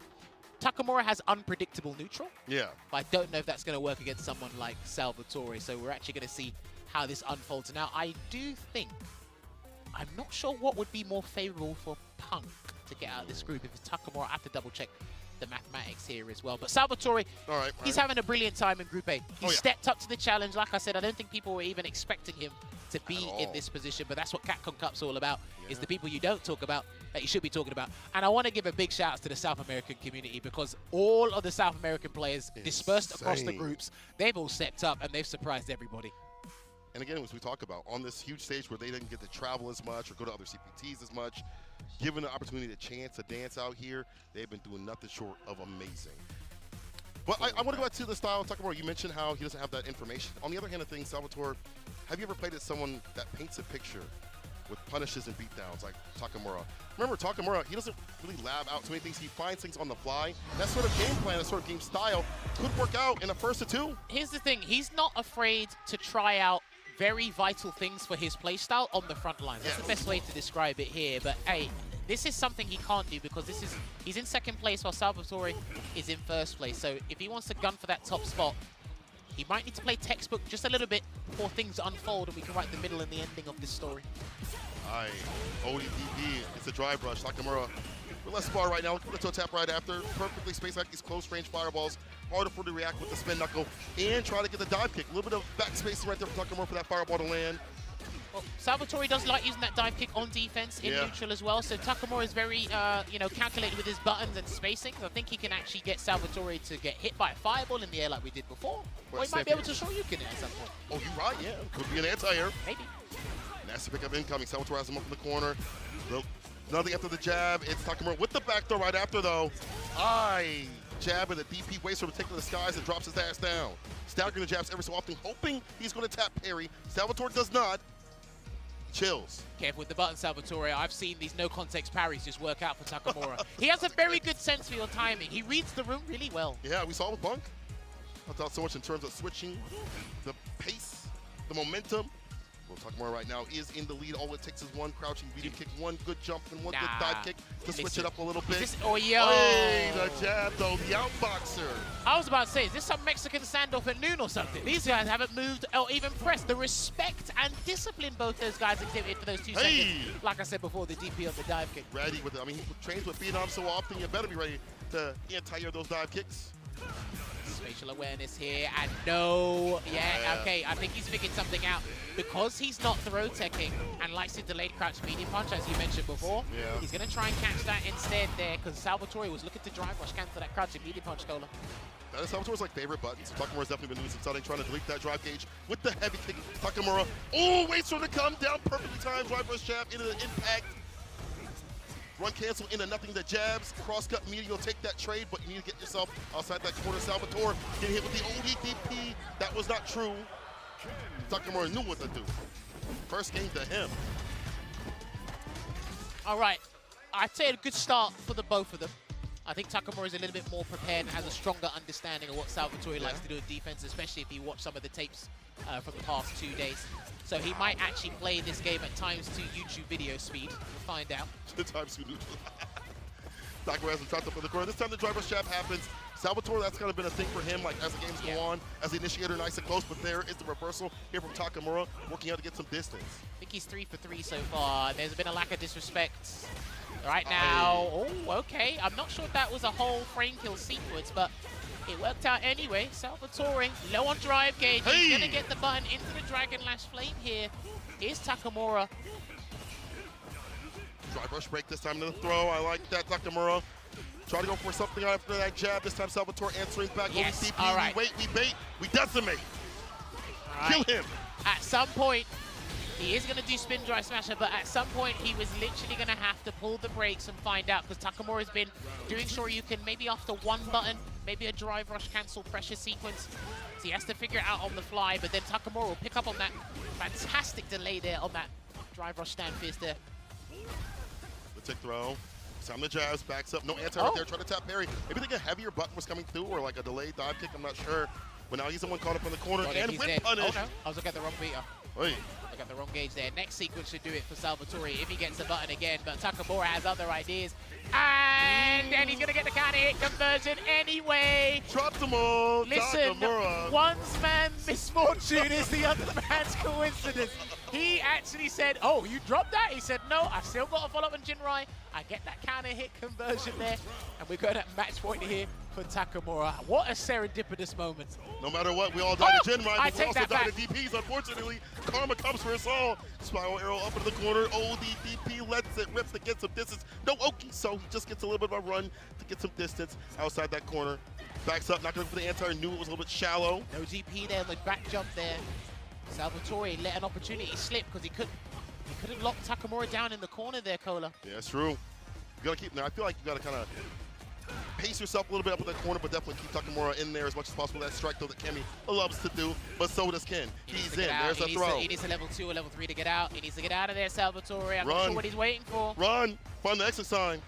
Takamura has unpredictable neutral. Yeah. But I don't know if that's going to work against someone like Salvatore. So we're actually going to see how this unfolds. Now, I do think, I'm not sure what would be more favorable for Punk to get out of this group. If it's Takamura, I have to double check the mathematics here as well. But Salvatore, he's having a brilliant time in Group A. He stepped up to the challenge. Like I said, I don't think people were even expecting him to be in this position, but that's what CAPCOM Cup's all about, is the people you don't talk about that you should be talking about. And I want to give a big shout out to the South American community, because all of the South American players dispersed across the groups, they've all stepped up and they've surprised everybody. And again, as we talk about, on this huge stage where they didn't get to travel as much or go to other CPTs as much, given the opportunity, a chance to dance out here, they've been doing nothing short of amazing. But I want to go back to the style of Takamura. You mentioned how he doesn't have that information. On the other hand of things, Salvatore, have you ever played as someone that paints a picture with punishes and beatdowns like Takamura? Remember, Takamura, he doesn't really lab out too many things. He finds things on the fly. That sort of game plan, that sort of game style could work out in a first to two. Here's the thing. He's not afraid to try out very vital things for his playstyle on the front line. That's the best way to describe it here. But hey, this is something he can't do because he's in second place while Salvatore is in first place. So if he wants to gun for that top spot, he might need to play textbook just a little bit before things unfold and we can write the middle and the ending of this story. Aye, ODDP, it's a drive rush. Takamura with less bar right now, looking for the toe tap right after. Perfectly spaced like these close range fireballs. Harder for him to react with the spin knuckle and try to get the dive kick. A little bit of back spacing right there for Takamura for that fireball to land. Well, Salvatore does like using that dive kick on defense in neutral as well, so Takamura is very, calculated with his buttons and spacing. I think he can actually get Salvatore to get hit by a fireball in the air like we did before. Or he might be able to show you can at some point. Oh, you're right, yeah. Could be an anti-air. Maybe. Nasty pickup incoming. Salvatore has him up in the corner. Nothing after the jab. It's Takamura with the back throw right after, though. Aye. Jab and the DP waits for him to take to the skies and drops his ass down. Staggering the jabs every so often, hoping he's going to tap parry. Salvatore does not. Chills. Careful with the button, Salvatore. I've seen these no-context parries just work out for Takamura. He has a very good sense for your timing. He reads the room really well. Yeah, we saw with Bunk. I thought so much in terms of switching, the pace, the momentum. Well, Takamura right now is in the lead. All it takes is one crouching medium kick, one good jump, and one good dive kick to switch it up a little bit. Oh, yo! Hey, the jab, though, the outboxer. I was about to say, is this some Mexican standoff at noon or something? These guys haven't moved or even pressed. The respect and discipline both those guys exhibited for those 2 seconds. Like I said before, the DP on the dive kick. Ready with it. I mean, he trains with Vietnam so often, you better be ready to anti-air those dive kicks. Spatial awareness here, and no, okay, I think he's figured something out. Because he's not throw teching and likes to delayed crouch medium punch, as you mentioned before, he's going to try and catch that instead there, because Salvatore was looking to drive rush cancel that crouching medium punch Cola. That is Salvatore's favorite button, so Takamura's definitely been doing some selling, trying to delete that drive gauge with the heavy kick. Takamura, waits for him to come down, perfectly timed drive rush jab into the impact. Run cancel into nothing that jabs. Cross cut media, you'll take that trade, but you need to get yourself outside that corner. Salvatore getting hit with the ODDP. That was not true. Takamura knew what to do. First game to him. All right, I'd say a good start for the both of them. I think Takamura is a little bit more prepared and has a stronger understanding of what Salvatore likes to do in defense, especially if you watch some of the tapes from the past 2 days. So he might actually play this game at times to YouTube video speed. We'll find out. The times YouTube. Takamura has him trapped up in the corner. This time the driver's jab happens. Salvatore, that's kind of been a thing for him, like as the games go on, as the initiator nice and close, but there is the reversal here from Takamura, working out to get some distance. I think he's 3 for 3 so far. There's been a lack of disrespect right now. Oh, okay. I'm not sure if that was a whole frame kill sequence, but it worked out anyway. Salvatore, low on drive gauge. He's going to get the button into the Dragon Lash Flame here. Here's Takamura. Drive rush break this time to the throw. I like that, Takamura. Try to go for something after that jab. This time Salvatore answering back. Yes, ODDP. all right. We wait, we bait, we decimate. Right. Kill him. At some point, he is going to do spin drive smasher, but at some point he was literally going to have to pull the brakes and find out, because Takamura has been doing sure you can maybe after one button, maybe a drive rush cancel pressure sequence. So he has to figure it out on the fly, but then Takamura will pick up on that fantastic delay there on that drive rush stand fist there. The tick throw. Time the jabs, backs up, no anti right there, trying to tap parry. Maybe think a heavier button was coming through or like a delayed dive kick, I'm not sure. But now he's the one caught up in the corner and whip punish. Oh no, I was looking at the wrong beater. Hey. I got the wrong gauge there. Next sequence should do it for Salvatore if he gets the button again, but Takamura has other ideas. And he's going to get the counter hit conversion anyway. Dropped them all. Listen, Takamura. one's man's misfortune is the other man's coincidence. He actually said, oh, you dropped that? He said, no, I still got to follow up on Jinrai. I get that counter hit conversion there, and we're going at match point here for Takamura. What a serendipitous moment. No matter what, we all died to Jinrai, but we also died back. to DPs, unfortunately. Karma comes for us all. Spiral arrow up into the corner. ODDP lets it rip to get some distance. No Oki, so he just gets a little bit of a run to get some distance outside that corner. Backs up, not going for the anti, knew it was a little bit shallow. No GP there, the back jump there. Salvatore let an opportunity slip because he couldn't lock Takamura down in the corner there, Cola. Yeah, that's true. You gotta keep. I feel like you gotta kind of pace yourself a little bit up in that corner, but definitely keep Takamura in there as much as possible. That strike though that Kemi loves to do, but so does Ken. He's in. There's a throw. He needs a level 2 or level 3 to get out. He needs to get out of there, Salvatore. I'm not sure what he's waiting for. Run. Find the exit sign.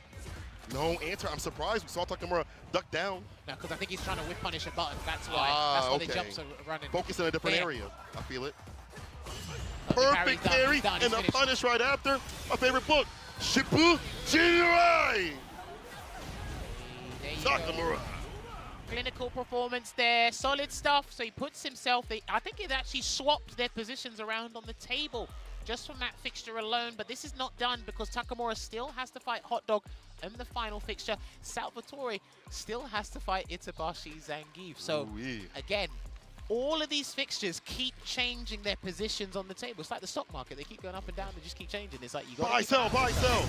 No answer. I'm surprised we saw Takamura duck down. No, because I think he's trying to whip punish a button. That's why. That's why the jumps are running. Focus in a different area. I feel it. Perfect parry and a punish right after. My favorite book, Shippu JURI. Takamura. Clinical performance there, solid stuff. So he puts himself, I think it actually swapped their positions around on the table just from that fixture alone, but this is not done because Takamura still has to fight Hot Dog in the final fixture. Salvatore still has to fight Itabashi Zangief. So again, all of these fixtures keep changing their positions on the table. It's like the stock market. They keep going up and down. They just keep changing. It's like you got buy, sell, buy, sell.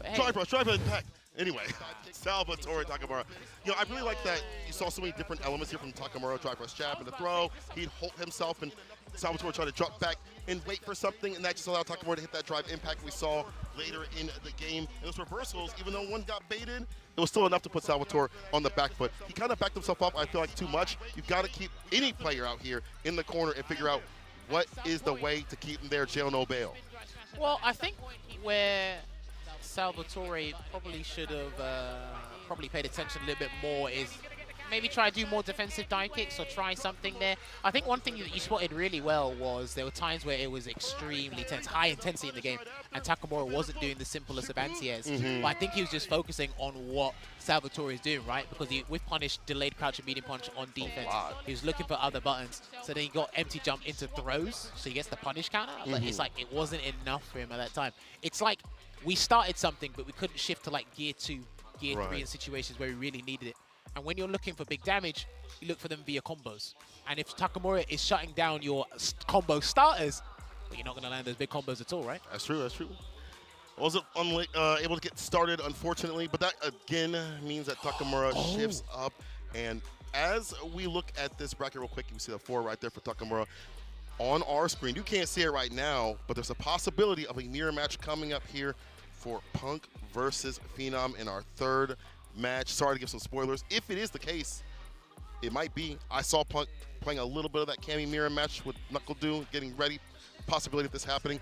Hey. Drive, impact. Anyway, Salvatore Takamura. You know, I really like that you saw so many different elements here from Takamura. Drive press jab and the throw. He'd hold himself and Salvatore tried to drop back and wait for something, and that just allowed Takamura to hit that drive impact we saw later in the game. And those reversals, even though one got baited, it was still enough to put Salvatore on the back foot. He kind of backed himself up, I feel like, too much. You've got to keep any player out here in the corner and figure out what is the way to keep him there, jail no bail. Well, I think where Salvatore probably should have probably paid attention a little bit more is maybe try to do more defensive dive kicks or try something there. I think one thing that you spotted really well was there were times where it was extremely tense, high intensity in the game, and Takamura wasn't doing the simplest of anti-airs. But I think he was just focusing on what Salvatore is doing, right? Because he, with punish, delayed crouch and medium punch on defense, he was looking for other buttons. So then he got empty jump into throws, so he gets the punish counter. But it's like it wasn't enough for him at that time. It's like we started something, but we couldn't shift to like gear 2, gear 3 in situations where we really needed it. And when you're looking for big damage, you look for them via combos. And if Takamura is shutting down your combo starters, well, you're not going to land those big combos at all, right? That's true, that's true. Wasn't able to get started, unfortunately, but that, again, means that Takamura shifts up. And as we look at this bracket real quick, you can see the 4 right there for Takamura on our screen. You can't see it right now, but there's a possibility of a mirror match coming up here for Punk versus Phenom in our 3rd match. Sorry to give some spoilers. If it is the case, it might be. I saw Punk playing a little bit of that Cammy mirror match with Knuckle Dew, getting ready. Possibility of this happening.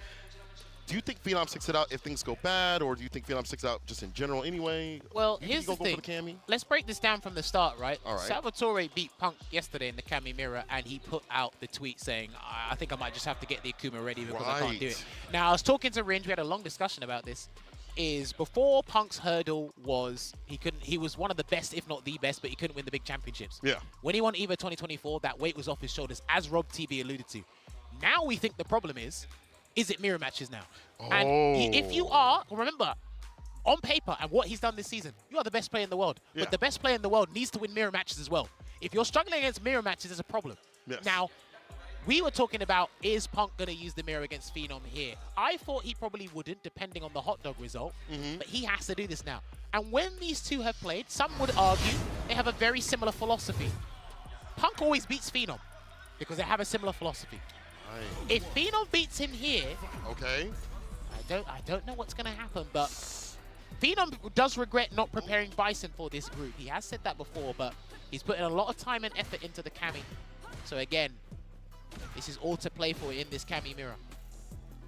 Do you think Phenom sticks it out if things go bad, or do you think Phenom sticks out just in general anyway? Well, here's the thing. Let's break this down from the start, right? All right. Salvatore beat Punk yesterday in the Cammy mirror, and he put out the tweet saying, I think I might just have to get the Akuma ready because I can't do it. Now, I was talking to Ringe. We had a long discussion about this. Is before Punk's hurdle was he was one of the best, if not the best, but he couldn't win the big championships. Yeah. When he won EVO 2024, that weight was off his shoulders, as Rob TV alluded to. Now we think the problem is it mirror matches now? And if you are, remember, on paper and what he's done this season, you are the best player in the world. Yeah. But the best player in the world needs to win mirror matches as well. If you're struggling against mirror matches, there's a problem. Yes. Now, we were talking about, is Punk going to use the mirror against Phenom here? I thought he probably wouldn't, depending on the hot dog result, but he has to do this now. And when these two have played, some would argue they have a very similar philosophy. Punk always beats Phenom because they have a similar philosophy. Right. If Phenom beats him here, I don't know what's going to happen, but Phenom does regret not preparing Bison for this group. He has said that before, but he's putting a lot of time and effort into the Cammy. So again, this is all to play for in this Cammy mirror.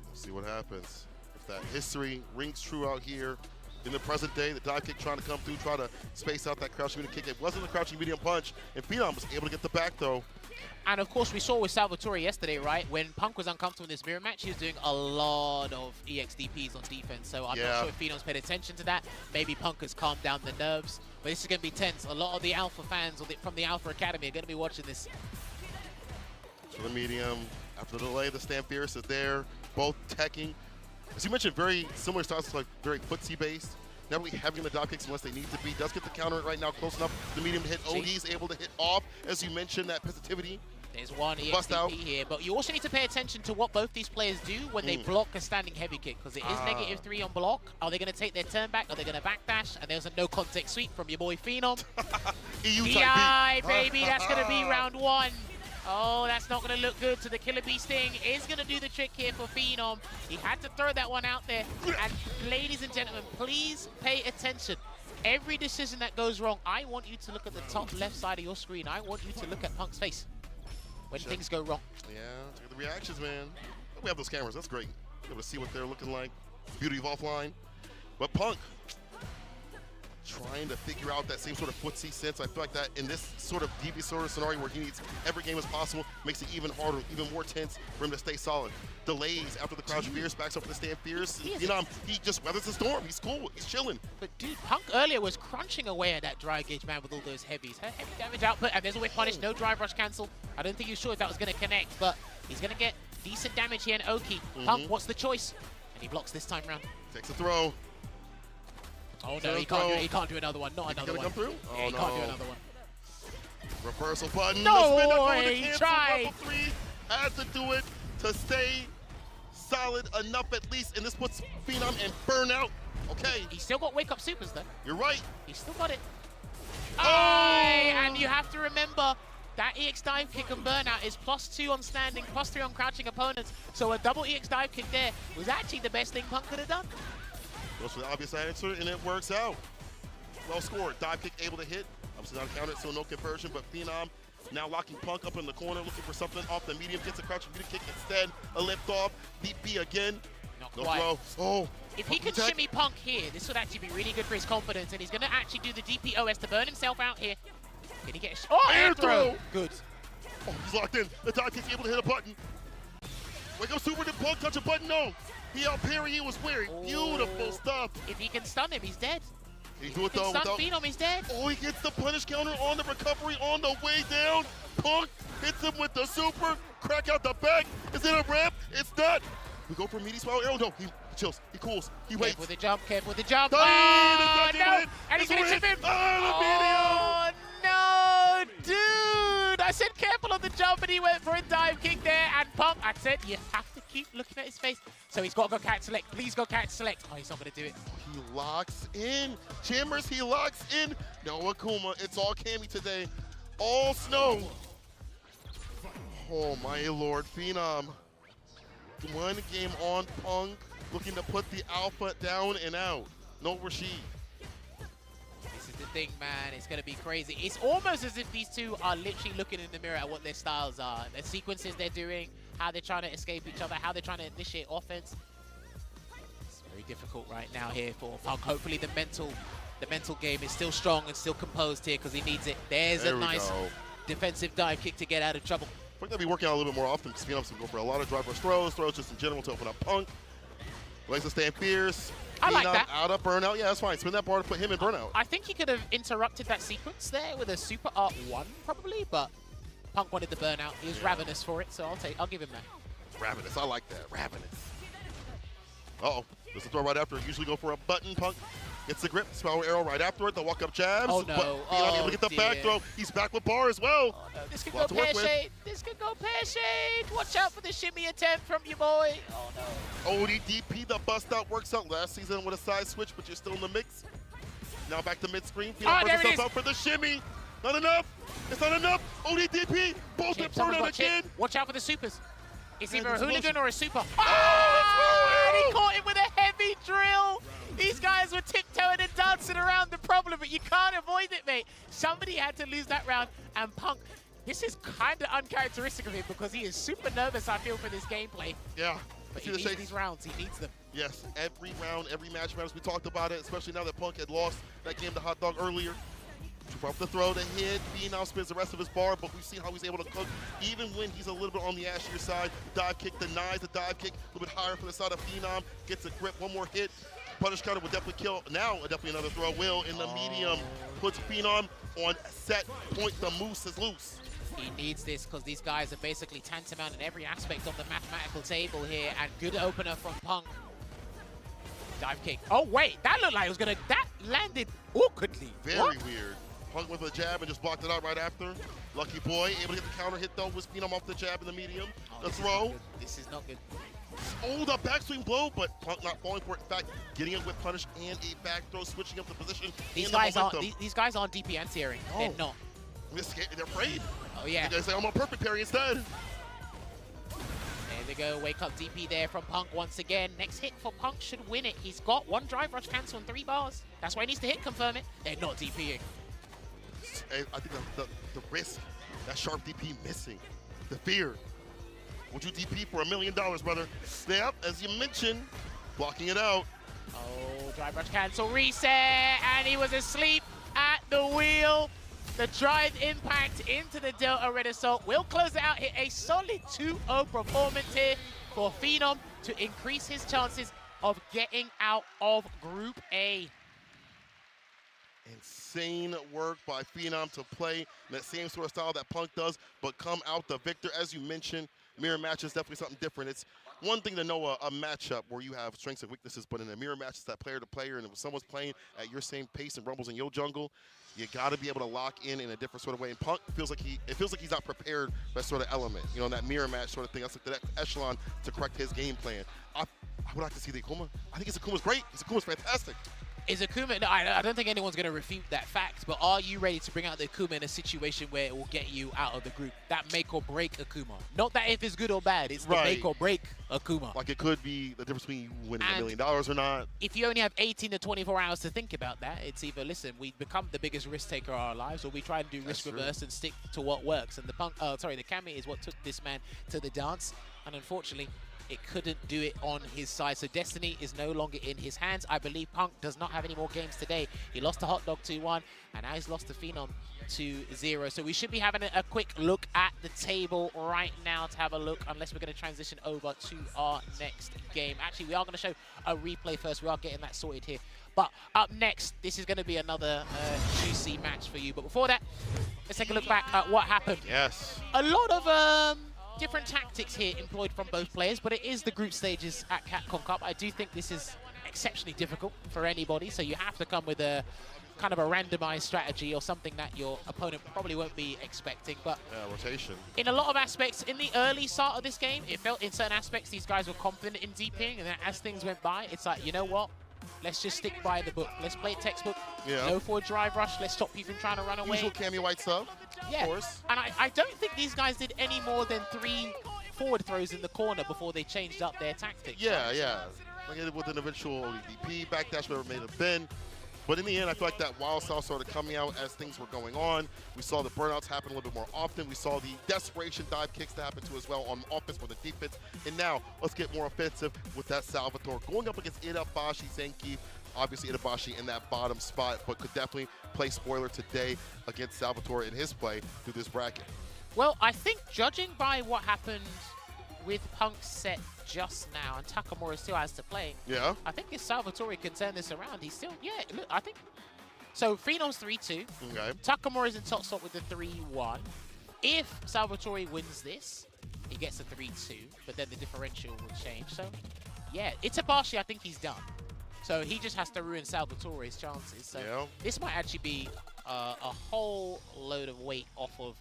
We'll see what happens. If that history rings true out here in the present day, the dive kick trying to come through, try to space out that crouching medium kick. It wasn't a crouching medium punch, and Phenom was able to get the back throw. And of course, we saw with Salvatore yesterday, right? When Punk was uncomfortable in this mirror match, he was doing a lot of EXDPs on defense. So I'm not sure if Phenom's paid attention to that. Maybe Punk has calmed down the nerves. But this is going to be tense. A lot of the Alpha fans from the Alpha Academy are going to be watching this. For the medium, after the delay, the Stampfierce is there, both teching. As you mentioned, very similar styles, like very footsie based. Not really having the dive kicks unless they need to be. Does get the counter right now, close enough. The medium hit. OD's able to hit off, as you mentioned, that positivity. There's one EXDP here, but you also need to pay attention to what both these players do when they block a standing heavy kick, because it is -3 on block. Are they going to take their turn back? Are they going to backdash? And there's a no context sweep from your boy Phenom. EU DI, baby, that's going to be round 1. Oh, that's not going to look good. So the Killer Bee Sting is going to do the trick here for Phenom. He had to throw that one out there. And ladies and gentlemen, please pay attention. Every decision that goes wrong, I want you to look at the top left side of your screen. I want you to look at Punk's face when things go wrong. Yeah, check the reactions, man. We have those cameras. That's great. Be able to see what they're looking like. Beauty of offline. But Punk, trying to figure out that same sort of footsie sense. I feel like that in this sort of DB sort of scenario where he needs every game as possible, makes it even harder, even more tense for him to stay solid. Delays after the crouch fierce, backs up to the stand fierce. He just weathers the storm. He's cool. He's chilling. But dude, Punk earlier was crunching away at that dry gauge man with all those heavies. Heavy damage output, and there's a whip punish. No drive rush cancel. I don't think he was sure if that was going to connect, but he's going to get decent damage here in Oki. Punk, what's the choice? And he blocks this time round. Takes a throw. Oh no, he can't do it. He can't do another one. Not another one. Come through? Yeah, he can't do another one. Reversal button. No, he tried. Level 3 had to do it to stay solid enough at least, and this puts Phenom in burnout. Okay. He's still got wake up supers though. You're right. He's still got it. And you have to remember that EX dive kick and burnout is +2 on standing, +3 on crouching opponents. So a double EX dive kick there was actually the best thing Punk could have done. Goes for the obvious answer, and it works out. Well scored. Dive kick able to hit. Obviously not counted, so no conversion, but Phenom now locking Punk up in the corner, looking for something off the medium, gets a crouching beauty kick instead. A lift off. DP again. Not no quite. throw. Oh. If he could shimmy Punk here, this would actually be really good for his confidence, and he's going to actually do the DPOS to burn himself out here. Can he get a air throw? Good. Oh, he's locked in. The dive kick's able to hit a button. Wake up super, did Punk touch a button? No. He out parry, he was wearing beautiful stuff. If he can stun him, he's dead. Can he do it though? Stun Phenom, he's dead. Oh, he gets the punish counter on the recovery on the way down. Punk hits him with the super. Crack out the back. Is it a ramp? It's not. We go for meaty spiral arrow. No, he chills. He cools. He waits. Careful with the jump. Careful with the jump. Oh, no. And he's going to chip him. Oh, no, dude. I said careful on the jump, and he went for a dive kick there. And Punk, I said you have to keep looking at his face. So he's got to go catch select. Please go catch select. Oh, he's not going to do it. He locks in. Jammers, he locks in. No Akuma. It's all Cammy today. All snow. Oh, my lord. Phenom. One game on Punk. Looking to put the alpha down and out. No Rashid. This is the thing, man. It's going to be crazy. It's almost as if these two are literally looking in the mirror at what their styles are. The sequences they're doing, how they're trying to escape each other, how they're trying to initiate offense. It's very difficult right now here for Punk. Hopefully the mental game is still strong and still composed here because he needs it. There's a nice defensive dive kick to get out of trouble. I think they'll be working out a little bit more often because Phenom's going to go for a lot of drive rush throws just in general to open up Punk. Legs to stand fierce. I like that. Out of burnout. Yeah, that's fine. Spin that bar to put him in burnout. I think he could have interrupted that sequence there with a super art 1 probably, but Punk wanted the burnout. He was ravenous for it, so I'll give him that. Ravenous. I like that. Ravenous. Uh-oh. There's a throw right after. Usually go for a button. Punk gets the grip. Spiral arrow right after it. The walk-up jabs. Oh, no. But able to get the back throw. He's back with bar as well. Oh, no. This could go pear-shade. This could go pear-shade. Watch out for the shimmy attempt from your boy. Oh, no. ODDP, the bust-out works out last season with a side switch, but you're still in the mix. Now back to mid-screen. Oh, there it is. Out for the shimmy. Not enough. It's not enough. ODDP. Both in burnout again. Watch out for the supers. It's either a explosion. hooligan or a super. Oh, and he caught him with a heavy drill. These guys were tiptoeing and dancing around the problem, but you can't avoid it, mate. Somebody had to lose that round, and Punk, this is kind of uncharacteristic of him because he is super nervous, I feel, for this gameplay. Yeah. But he needs these rounds. He needs them. Yes, every round, every match matters. We talked about it, especially now that Punk had lost that game to Hot Dog earlier. From the throw to hit, Phenom spins the rest of his bar, but we've seen how he's able to cook even when he's a little bit on the ashier side. Dive kick denies the dive kick, a little bit higher from the side of Phenom, gets a grip, one more hit. Punish counter will definitely kill. Now, definitely another throw will in the medium. Puts Phenom on set point. The moose is loose. He needs this because these guys are basically tantamount in every aspect of the mathematical table here, and good opener from Punk. Dive kick. Oh, wait, that looked like it was going to, that landed awkwardly. Very weird. Punk with a jab and just blocked it out right after. Lucky boy, able to get the counter hit though, was Phenom off the jab in the medium. The throw. This is not good. Oh, the backswing blow, but Punk not falling for it. In fact, getting it with punish and a back throw, switching up the position. These guys aren't DP anti-airing. They're not. They're scared. They're afraid. Oh, yeah. They're saying, I'm a perfect parry instead. There they go. Wake up DP there from Punk once again. Next hit for Punk should win it. He's got 1 drive rush cancel and 3 bars. That's why he needs to hit confirm it. They're not DPing. I think the risk, that sharp DP missing, the fear. Would you DP for $1 million, brother? Snap, as you mentioned, blocking it out. Oh, drive rush cancel, reset, and he was asleep at the wheel. The drive impact into the Delta Red Assault will close it out here. A solid 2-0 performance here for Phenom to increase his chances of getting out of Group A. Insane work by Phenom to play in that same sort of style that Punk does, but come out the victor. As you mentioned, mirror match is definitely something different. It's one thing to know a matchup where you have strengths and weaknesses, but in a mirror match, it's that player to player, and if someone's playing at your same pace and rumbles in your jungle, you got to be able to lock in a different sort of way. And Punk feels like he's not prepared for that sort of element, you know, in that mirror match sort of thing. That's like the next echelon to correct his game plan. I would like to see the Akuma. I think Akuma's great. Akuma's fantastic. Is Akuma, no, I don't think anyone's going to refute that fact, but are you ready to bring out the Akuma in a situation where it will get you out of the group? That make or break Akuma. Not that if it's good or bad, it's the make or break Akuma. Like it could be the difference between you winning $1 million or not. If you only have 18 to 24 hours to think about that, it's either, listen, we become the biggest risk taker of our lives, or we try and do risk reverse and stick to what works. And the Kami is what took this man to the dance, and unfortunately, it couldn't do it on his side. So Destiny is no longer in his hands. I believe Punk does not have any more games today. He lost to Hot Dog 2-1, and now he's lost to Phenom 2-0. So we should be having a quick look at the table right now to have a look, unless we're going to transition over to our next game. Actually, we are going to show a replay first. We are getting that sorted here. But up next, this is going to be another juicy match for you. But before that, let's take a look back at what happened. Yes. A lot of different tactics here employed from both players, but it is the group stages at Capcom Cup. I do think this is exceptionally difficult for anybody, so you have to come with a kind of a randomized strategy or something that your opponent probably won't be expecting. But rotation. In a lot of aspects, in the early start of this game, it felt in certain aspects these guys were confident in DPing, and then as things went by, it's like, you know what? Let's just stick by the book. Let's play it textbook. Yeah. Go for a drive rush. Let's stop you from trying to run away. Usual Cammy White stuff. Yeah. Of course. And I don't think these guys did any more than 3 forward throws in the corner before they changed up their tactics. Yeah, yeah. Like with an eventual DP, backdash, whatever it may have been. But in the end, I feel like that wild style started coming out as things were going on. We saw the burnouts happen a little bit more often. We saw the desperation dive kicks to happen too as well on offense for the defense. And now, let's get more offensive with that Salvatore. Going up against Itabashi Zenki. Obviously, Itabashi in that bottom spot, but could definitely play spoiler today against Salvatore in his play through this bracket. Well, I think judging by what happened with Punk's set just now, and Takamura still has to play. Yeah. I think if Salvatore can turn this around, he's still, yeah, look, I think. So Phenom's 3-2. Okay. Takamura's in top spot with the 3-1. If Salvatore wins this, he gets a 3-2, but then the differential will change. So, yeah, Itabashi, I think he's done. So he just has to ruin Salvatore's chances. So this might actually be a whole load of weight off of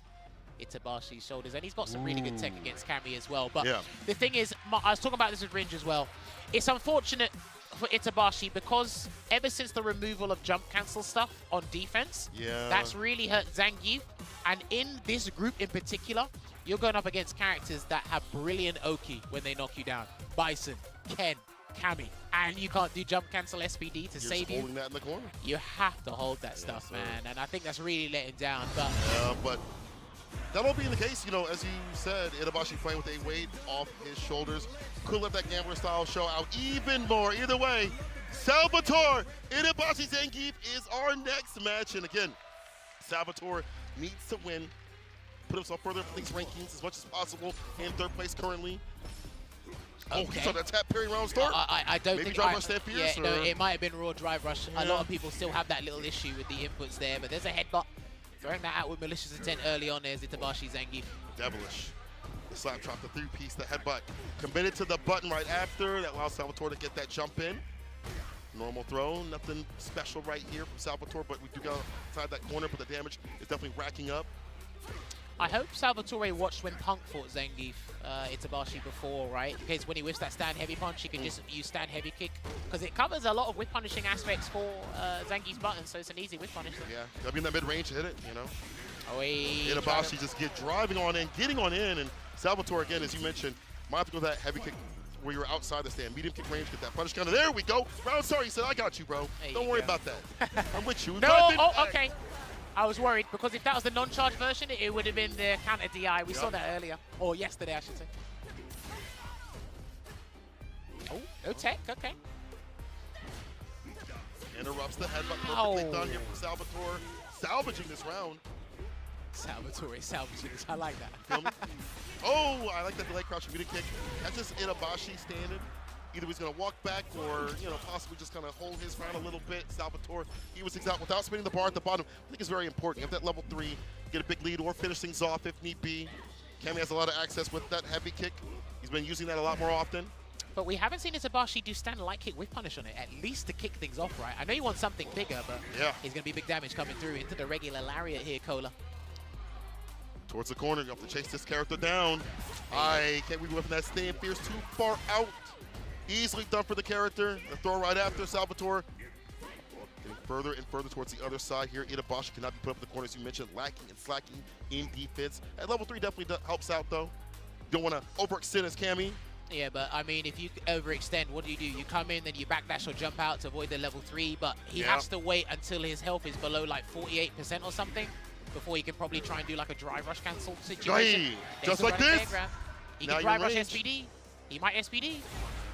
Itabashi's shoulders. And he's got some really good tech against Cammy as well. But the thing is, I was talking about this with Ringe as well. It's unfortunate for Itabashi because ever since the removal of jump cancel stuff on defense, that's really hurt Zangief. And in this group in particular, you're going up against characters that have brilliant Oki when they knock you down. Bison, Ken, Cammy, and you can't do jump cancel SPD to save you. Holding that in the corner. You have to hold that stuff, man, and I think that's really letting down. But that'll be the case, you know, as you said, Itabashi playing with a weight off his shoulders. Could let that gambler style show out even more. Either way, Salvatore, Itabashi Zangief is our next match, and again, Salvatore needs to win, put himself further up in these rankings as much as possible. In 3rd place currently. Okay. So the tap parry round start? I don't Maybe think drive rush there fierce? Yeah, no, it might have been raw drive rush. A lot of people still have that little issue with the inputs there, but there's a headbutt. Throwing that out with malicious intent early on there's Itabashi Zangief. Devilish. The slap drop, the 3-piece, the headbutt. Committed to the button right after. That allows Salvatore to get that jump in. Normal throw, nothing special right here from Salvatore, but we do go inside that corner, but the damage is definitely racking up. I hope Salvatore watched when Punk fought Zangief Itabashi before, right? Because when he whiffs that stand heavy punch, he can just use stand heavy kick. Because it covers a lot of whiff punishing aspects for Zangief's button, so it's an easy whiff punish. Yeah, gotta be in that mid-range to hit it, you know? Oh, Itabashi just driving on in, getting on in, and Salvatore, again, as you mentioned, might have to go that heavy kick where you're outside the stand. Medium kick range, get that punish counter. There we go. Round sorry, he said, I got you, bro. Don't worry about that. I'm with you. No, okay. I was worried because if that was the non-charge version, it would have been the counter DI. We saw that earlier. Or yesterday, I should say. Oh, no tech, okay. Interrupts the headbutt, perfectly done here from Salvatore. Salvaging this round. Salvatore salvaging this. I like that. Feel me? Oh, I like that delay crouch medium kick. That's just Itabashi standing. Either he's going to walk back or, possibly just kind of hold his ground a little bit. Salvatore, he was out without spinning the bar at the bottom. I think it's very important. You have that level 3, get a big lead or finish things off if need be. Cammy has a lot of access with that heavy kick. He's been using that a lot more often. But we haven't seen Itabashi do stand light kick with punish on it, at least to kick things off, right? I know you want something bigger, but he's going to be big damage coming through into the regular lariat here, Cola. Towards the corner, you have to chase this character down. I can't believe from that stand. Fierce too far out. Easily done for the character. The throw right after Salvatore. Getting further and further towards the other side here. Itabashi cannot be put up in the corner, as you mentioned, lacking and slacking in defense. At level 3 definitely helps out, though. Don't want to overextend as Cammy. Yeah, but I mean, if you overextend, what do? You come in, then you backdash or jump out to avoid the level 3, but he has to wait until his health is below like 48% or something before he can probably try and do like a drive rush cancel situation. Just like this. He can drive rush SPD. He might SPD.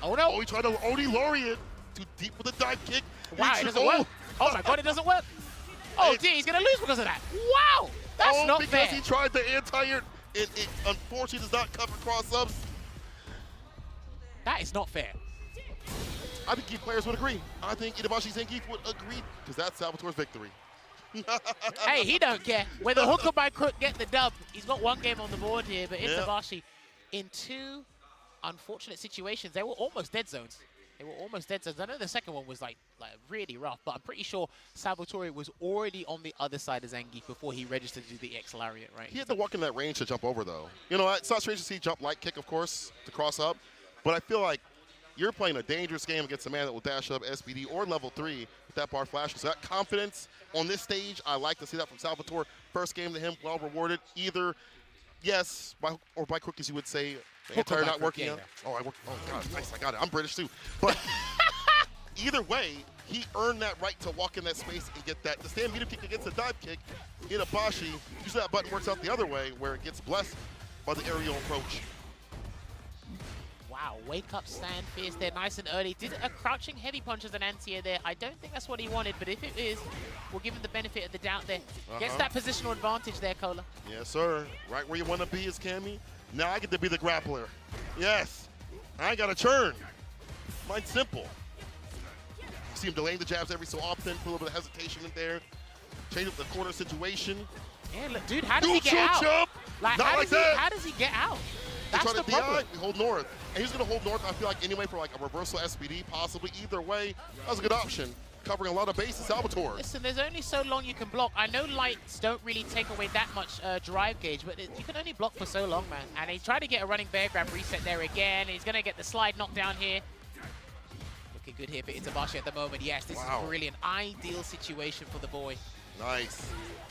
Oh no! Oh, he tried to Oni Laureate. Too deep with a dive kick. Wow, it doesn't work. Oh my god, it doesn't work. Oh dear, he's gonna lose because of that. Wow, that's not fair. Because he tried the anti-air, it unfortunately does not cover cross-ups. That is not fair. I think Geek players would agree. I think Itabashi's and Geek would agree, because that's Salvatore's victory. Hey, he don't care. Whether Hook or by Crook get the dub, he's got one game on the board here, but Itabashi in 2 unfortunate situations. They were almost dead zones. They were almost dead zones. I know the second one was like really rough, but I'm pretty sure Salvatore was already on the other side of Zangief before he registered to do the X Lariat, right? He had to walk in that range to jump over, though. It's not strange to see jump light kick, of course, to cross up, but I feel like you're playing a dangerous game against a man that will dash up SPD or level 3 with that bar flash. So that confidence on this stage, I like to see that from Salvatore. First game to him, well rewarded. Either yes, or by quick, as you would say, the entire not working out. Oh, I worked. Oh, God, nice. I got it. I'm British, too. But either way, he earned that right to walk in that space and get that. The stand medium kick against the dive kick, Itabashi, usually that button works out the other way, where it gets blessed by the aerial approach. Wow, wake up stand fierce there nice and early. Did a crouching heavy punch as an anti-air there. I don't think that's what he wanted, but if it is, we'll give him the benefit of the doubt there. Gets that positional advantage there, Cola. Yes, sir. Right where you want to be is Cammy. Now I get to be the grappler. Yes. I got to churn. Mine's simple. You see him delaying the jabs every so often, put a little bit of hesitation in there. Change up the corner situation. Yeah, look, dude, how does he get out? Jump. Like, Not like that. How does he get out? That's the problem. We hold north. And he's going to hold north, I feel like, anyway, for like a reversal SPD, possibly. Either way, that was a good option. Covering a lot of bases, Salvatore. Listen, there's only so long you can block. I know lights don't really take away that much drive gauge, but you can only block for so long, man. And he tried to get a running bear grab reset there again. He's going to get the slide knocked down here. Looking good here for Itabashi at the moment. Yes, this is brilliant. Ideal situation for the boy. Nice.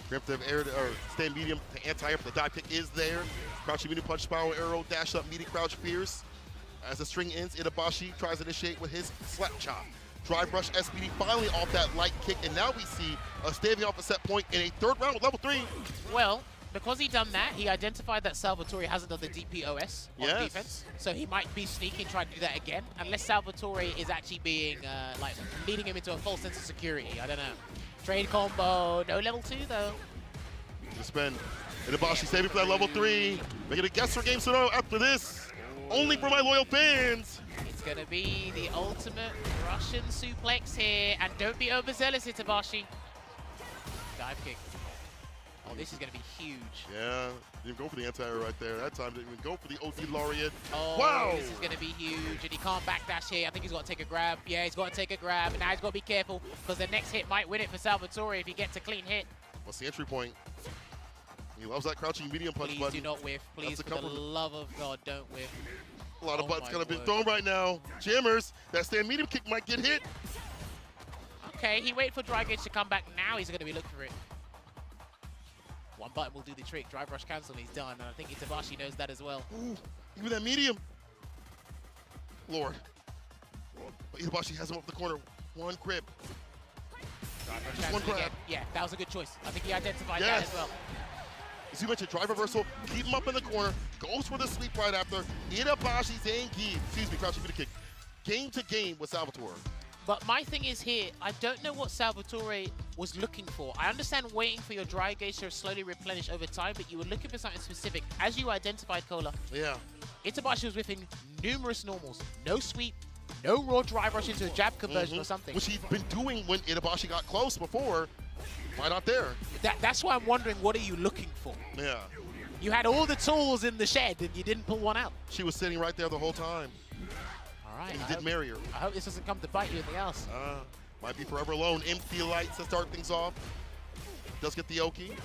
Preemptive air or stand medium to anti-air, but the dive kick is there. Crouching medium punch, spiral arrow, dash up, meaty crouch fierce. As the string ends, Itabashi tries to initiate with his slap chop. Drive rush SPD finally off that light kick, and now we see a staving off a set point in a 3rd round with level 3. Well, because he done that, he identified that Salvatore hasn't done the DPOS on defense, so he might be sneaking, trying to do that again, unless Salvatore is actually being, leading him into a false sense of security. I don't know. Trade combo, no level 2 though. The spin. Itabashi saving for that level 3. Making a guesser game scenario after this. Only for my loyal fans. It's going to be the ultimate Russian suplex here. And don't be overzealous, Itabashi. Dive kick. Oh, this is going to be huge. Yeah, didn't go for the anti-air right there. That time didn't even go for the OD Laureate. Oh, wow. This is going to be huge. And he can't backdash here. I think he's got to take a grab. Yeah, he's got to take a grab. And now he's got to be careful because the next hit might win it for Salvatore if he gets a clean hit. What's the entry point? He loves that crouching medium punch Please button. do not whiff. Please, for the love of God, don't whiff. A lot of buttons going to be thrown right now. Jammers, that stand medium kick might get hit. Okay, he waited for dry gauge to come back. Now he's going to be looking for it. One button will do the trick. Drive rush cancel and he's done. And I think Itabashi knows that as well. Ooh, even that medium. Lord. But Itabashi has him up the corner. One grip. Just one grab. Yeah, that was a good choice. I think he identified Yes. that as well. As you mentioned, drive reversal, keep him up in the corner, goes for the sweep right after. Itabashi Zangief, excuse me, crouching for the kick. Game to game with Salvatore. But my thing is here, I don't know what Salvatore was looking for. I understand waiting for your dry gauge to slowly replenish over time, but you were looking for something specific. As you identified, Cola, yeah, Itabashi was whiffing numerous normals. No sweep, no raw drive rush into a jab conversion or something. Which he's been doing when Itabashi got close before. Why not there? That's why I'm wondering, what are you looking for? Yeah. You had all the tools in the shed and you didn't pull one out. She was sitting right there the whole time. All right. And he did marry her. I hope this doesn't come to bite you in the ass. Might be forever alone. Empty lights to start things off. Does get the Oki.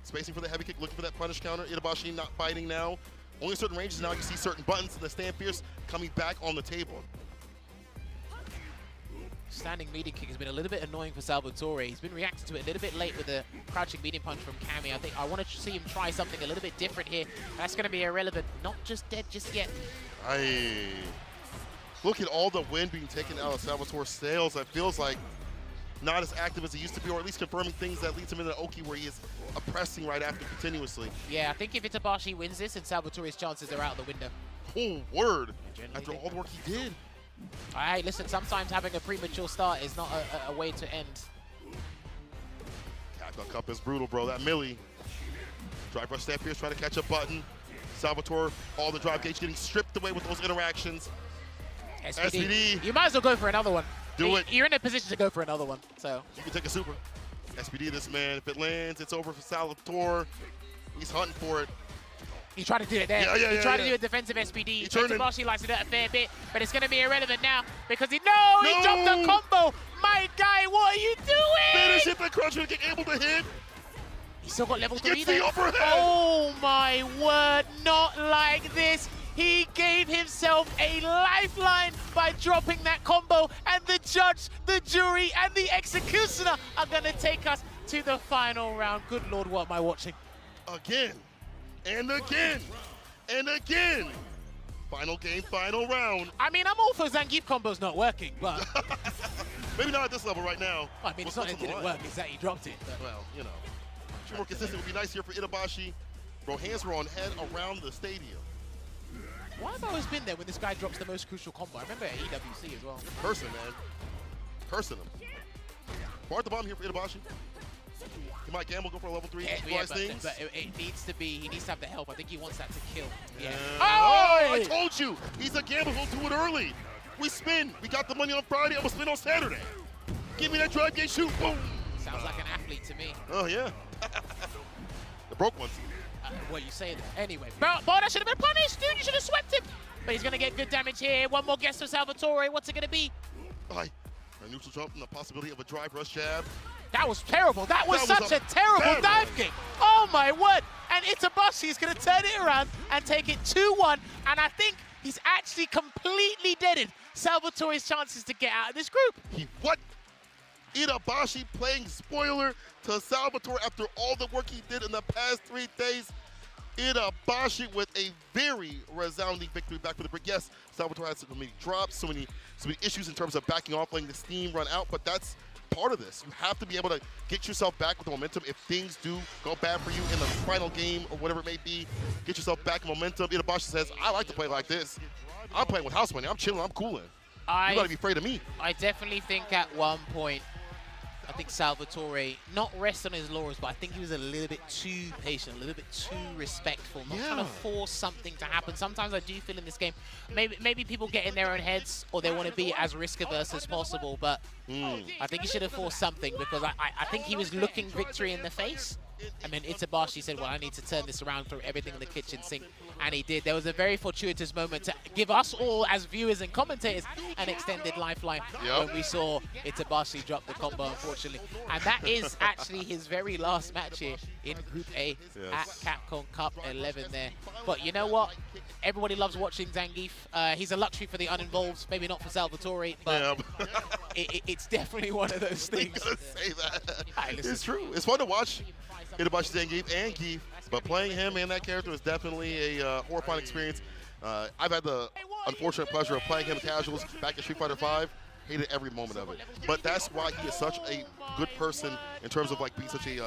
Spacing for the heavy kick, looking for that punish counter. Itabashi not biting now. Only certain ranges now. You see certain buttons in the stand fierce coming back on the table. Standing medium kick has been a little bit annoying for Salvatore. He's been reacting to it a little bit late with the crouching medium punch from Cammy. I think I want to see him try something a little bit different here. That's going to be irrelevant. Not just dead just yet. Look at all the wind being taken out of Salvatore's sails. It feels like not as active as he used to be, or at least confirming things that leads him into Oki where he is oppressing right after continuously. Yeah, I think if Itabashi wins this, and Salvatore's chances are out the window. Oh, word. After all the work he did. All right, listen, sometimes having a premature start is not a way to end. CAPCOM Cup is brutal, bro. That Millie. Drive rush step here, trying to catch a button. Salvatore, all the drive gauge getting stripped away with those interactions. SPD. You might as well go for another one. Do it. You're in a position to go for another one, so. You can take a super. SPD this man. If it lands, it's over for Salvatore. He's hunting for it. He tried to do it there. He tried to do a defensive SPD. Itabashi likes to do it a fair bit, but it's going to be irrelevant now because he dropped the combo. My guy, what are you doing? Finish it, the crunch kick able to hit. He still got level 3 Gets there. the overhead. Oh my word, not like this. He gave himself a lifeline by dropping that combo, and the judge, the jury, and the executioner are going to take us to the final round. Good Lord, what am I watching? Again, and again, and again. Final game, final round. I mean, I'm all for Zangief combos not working, but... Maybe not at this level right now. I mean, it's not that it didn't work, it's that he dropped it. But. Well, you know. More consistent would be nice here for Itabashi. Bro, hands were on head around the stadium. Why have I always been there when this guy drops the most crucial combo? I remember at EWC as well. Cursing, man. Cursing him. Bar at the bottom here for Itabashi. He might gamble, go for a level 3. But it needs to be, he needs to have the help. I think he wants that to kill. Yeah. Oh, I told you. He's a gamble, he'll do it early. We spin. We got the money on Friday, I'm gonna spin on Saturday. Give me that drive gate, shoot, boom. Sounds like an athlete to me. Oh, yeah. The broke ones. What you say there? Anyway, Barda should have been punished, dude. You should have swept him. But he's going to get good damage here. One more guess for Salvatore. What's it going to be? A neutral jump and the possibility of a drive rush jab. That was terrible. That was such a terrible dive kick. Oh, my word. And Itabashi is going to turn it around and take it 2-1. And I think he's actually completely deaded Salvatore's chances to get out of this group. What? Itabashi playing spoiler to Salvatore after all the work he did in the past 3 days. Itabashi with a very resounding victory back for the brick. Yes, Salvatore had so many drops, so many issues in terms of backing off, letting the steam run out, but that's part of this. You have to be able to get yourself back with the momentum if things do go bad for you in the final game or whatever it may be. Get yourself back in momentum. Itabashi says, I like to play like this. I'm playing with house money. I'm chilling. I'm cooling. You gotta be afraid of me. I definitely think at one point, I think Salvatore not rest on his laurels, but I think he was a little bit too patient, a little bit too respectful, not trying to force something to happen. Sometimes I do feel in this game, maybe people get in their own heads or they want to be as risk-averse as possible, but I think he should have forced something because I think he was looking victory in the face. And then Itabashi said, well, I need to turn this around, throw everything in the kitchen sink. And he did. There was a very fortuitous moment to give us all, as viewers and commentators, an extended lifeline when we saw Itabashi drop the combo, unfortunately. And that is actually his very last match here in Group A at Capcom Cup 11 there. But you know what? Everybody loves watching Zangief. He's a luxury for the uninvolved, maybe not for Salvatore, but it's definitely one of those things. You gotta say that. It's true. It's fun to watch. Itabashi Zangief and Geef, but playing him and that character is definitely a horrifying experience. I've had the unfortunate pleasure of playing him casuals back in Street Fighter V. Hated every moment of it. But that's why he is such a good person in terms of like being such a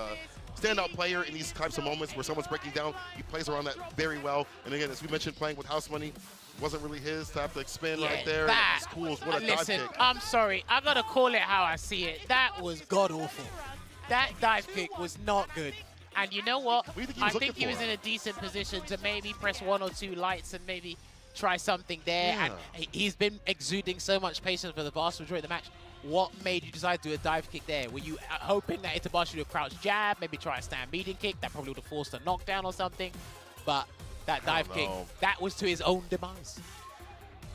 standout player in these types of moments where someone's breaking down. He plays around that very well. And again, as we mentioned, playing with house money wasn't really his to have to expand right there. That, it's cool. What a listen, dive kick. I'm sorry. I got to call it how I see it. That was god-awful. That dive kick was not good. And you know what? I think he was in a decent position to maybe press 1 or 2 lights and maybe try something there. Yeah. And he's been exuding so much patience for the vast majority of the match. What made you decide to do a dive kick there? Were you hoping that Itabashi would crouch jab, maybe try a stand medium kick? That probably would have forced a knockdown or something. But that dive kick, that was to his own demise.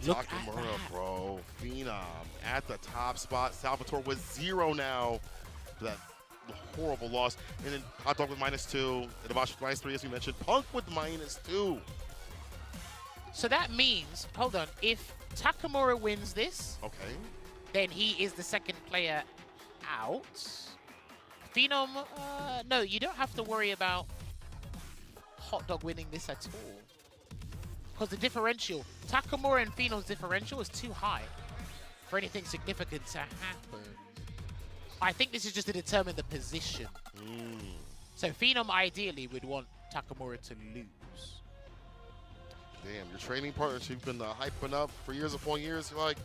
Look at Takamura, bro. Phenom at the top spot. Salvatore with 0 now for that horrible loss. And then Hot Dog with -2. Itabashi with -3, as we mentioned. Punk with -2. So that means, hold on, if Takamura wins this, okay, then he is the second player out. Phenom, no, you don't have to worry about Hot Dog winning this at all. Because the differential, Takamura and Phenom's differential is too high for anything significant to happen. I think this is just to determine the position. So Phenom ideally would want Takamura to lose. Damn, your training partners you've been hyping up for years upon years. You're like,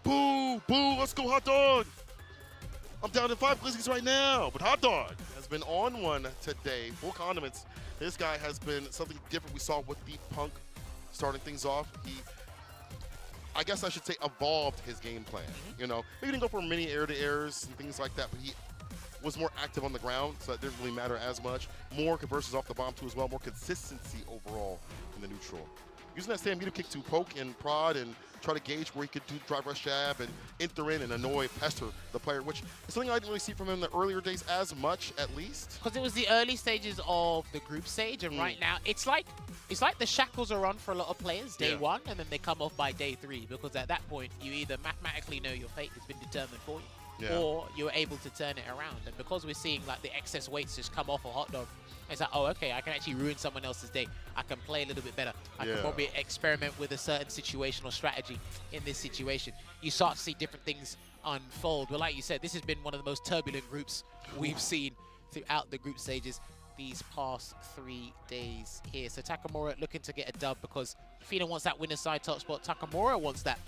boo, boo, let's go Hot Dog. I'm down to 5 Glizzies right now. But Hot Dog has been on one today. Full condiments. This guy has been something different we saw with the Punk starting things off. He, I guess I should say, evolved his game plan. You know, maybe didn't go for many air-to-airs and things like that, but he was more active on the ground, so that didn't really matter as much. More conversions off the bomb too as well. More consistency overall in the neutral. Using that stand medium kick to poke and prod and try to gauge where he could do drive rush jab and enter in and annoy, pester the player, which is something I didn't really see from him in the earlier days as much, at least. Because it was the early stages of the group stage, and right now it's like the shackles are on for a lot of players day 1, and then they come off by day 3, because at that point you either mathematically know your fate has been determined for you, or you're able to turn it around. And because we're seeing like the excess weights just come off a Hot Dog, it's like, oh, okay, I can actually ruin someone else's day. I can play a little bit better. I can probably experiment with a certain situational strategy in this situation. You start to see different things unfold. But like you said, this has been one of the most turbulent groups we've seen throughout the group stages these past 3 days here. So Takamura looking to get a dub because Phenom wants that winner's side top spot. Takamura wants that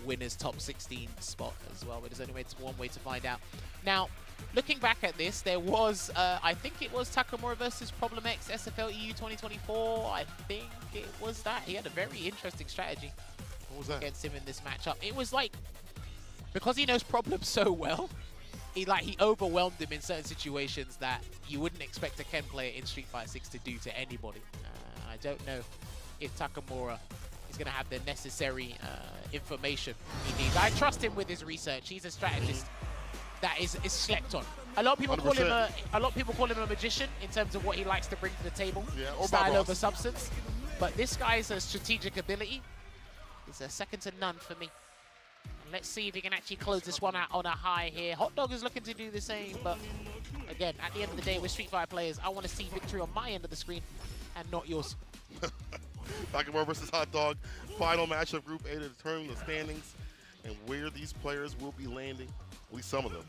winner's top 16 spot as well. But there's only one way to find out. Now, looking back at this, there was, I think it was Takamura versus Problem X SFL EU 2024. I think it was that. He had a very interesting strategy against him in this matchup. It was like, because he knows Problem so well, he overwhelmed him in certain situations that you wouldn't expect a Ken player in Street Fighter 6 to do to anybody. I don't know if Takamura is going to have the necessary information he needs. I trust him with his research. He's a strategist that is slept on. A lot of people call him a magician in terms of what he likes to bring to the table, style over substance. But this guy's strategic ability is second to none for me. And let's see if he can actually close this one out on a high here. Hot Dog is looking to do the same, but again, at the end of the day, we're Street Fighter players. I want to see victory on my end of the screen and not yours. Nakamura versus Hot Dog. Final match of Group A to determine the standings and where these players will be landing. At least some of them.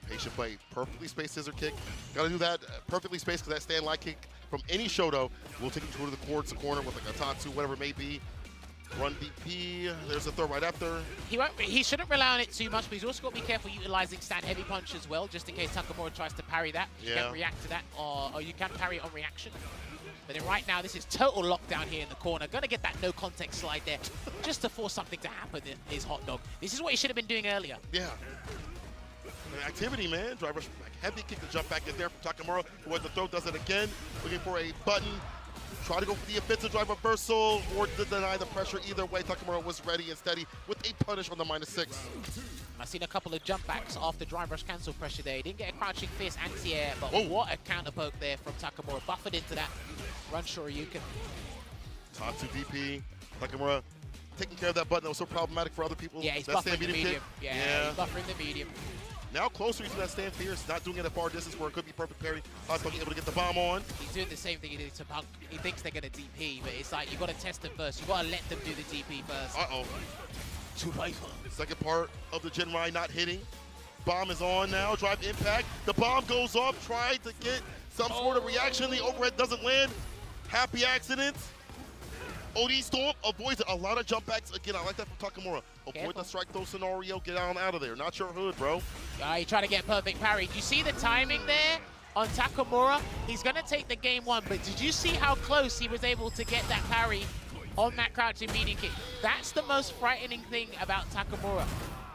Patient play, perfectly spaced scissor kick. Got to do that perfectly spaced because that stand light kick from any Shoto will take him to the corner with like a Tatsu, whatever it may be. Run DP. There's a throw right after. He shouldn't rely on it too much, but he's also got to be careful utilizing stand heavy punch as well, just in case Takamura tries to parry that. You can react to that, or you can parry on reaction. But then right now, this is total lockdown here in the corner. Gonna get that no context slide there, just to force something to happen is Hot Dog. This is what he should have been doing earlier. Yeah. Activity, man. Driver heavy kick to jump back in there from Takamura. Who the throw does it again. Looking for a button. Try to go for the offensive drive reversal or to deny the pressure. Either way, Takamura was ready and steady with a punish on the -6. I've seen a couple of jump backs after drive rush cancel pressure there. He didn't get a crouching fist anti-air, but what a counter poke there from Takamura. Buffered into that run Shoryuken. Tatsu DP. Takamura taking care of that button that was so problematic for other people. Yeah, he's that buffering the medium. Yeah, he's buffering the medium. Now closer to that stand fierce, not doing it at far distance where it could be perfect parry. Hot Dog able to get the bomb on. He's doing the same thing he did to Punk. He thinks they're going to DP, but it's like you got to test them first. You got to let them do the DP first. Uh-oh. Too late. Second part of the Jinrai not hitting. Bomb is on now. Drive impact. The bomb goes off. Tried to get some sort of reaction. The overhead doesn't land. Happy accident. OD Storm avoids it. A lot of jump backs. Again, I like that from Takamura. Avoid the strike throw scenario. Get on out of there. Not your hood, bro. He tried to get perfect parry. Do you see the timing there on Takamura? He's going to take the game one, but did you see how close he was able to get that parry on that crouching medium kick? That's the most frightening thing about Takamura.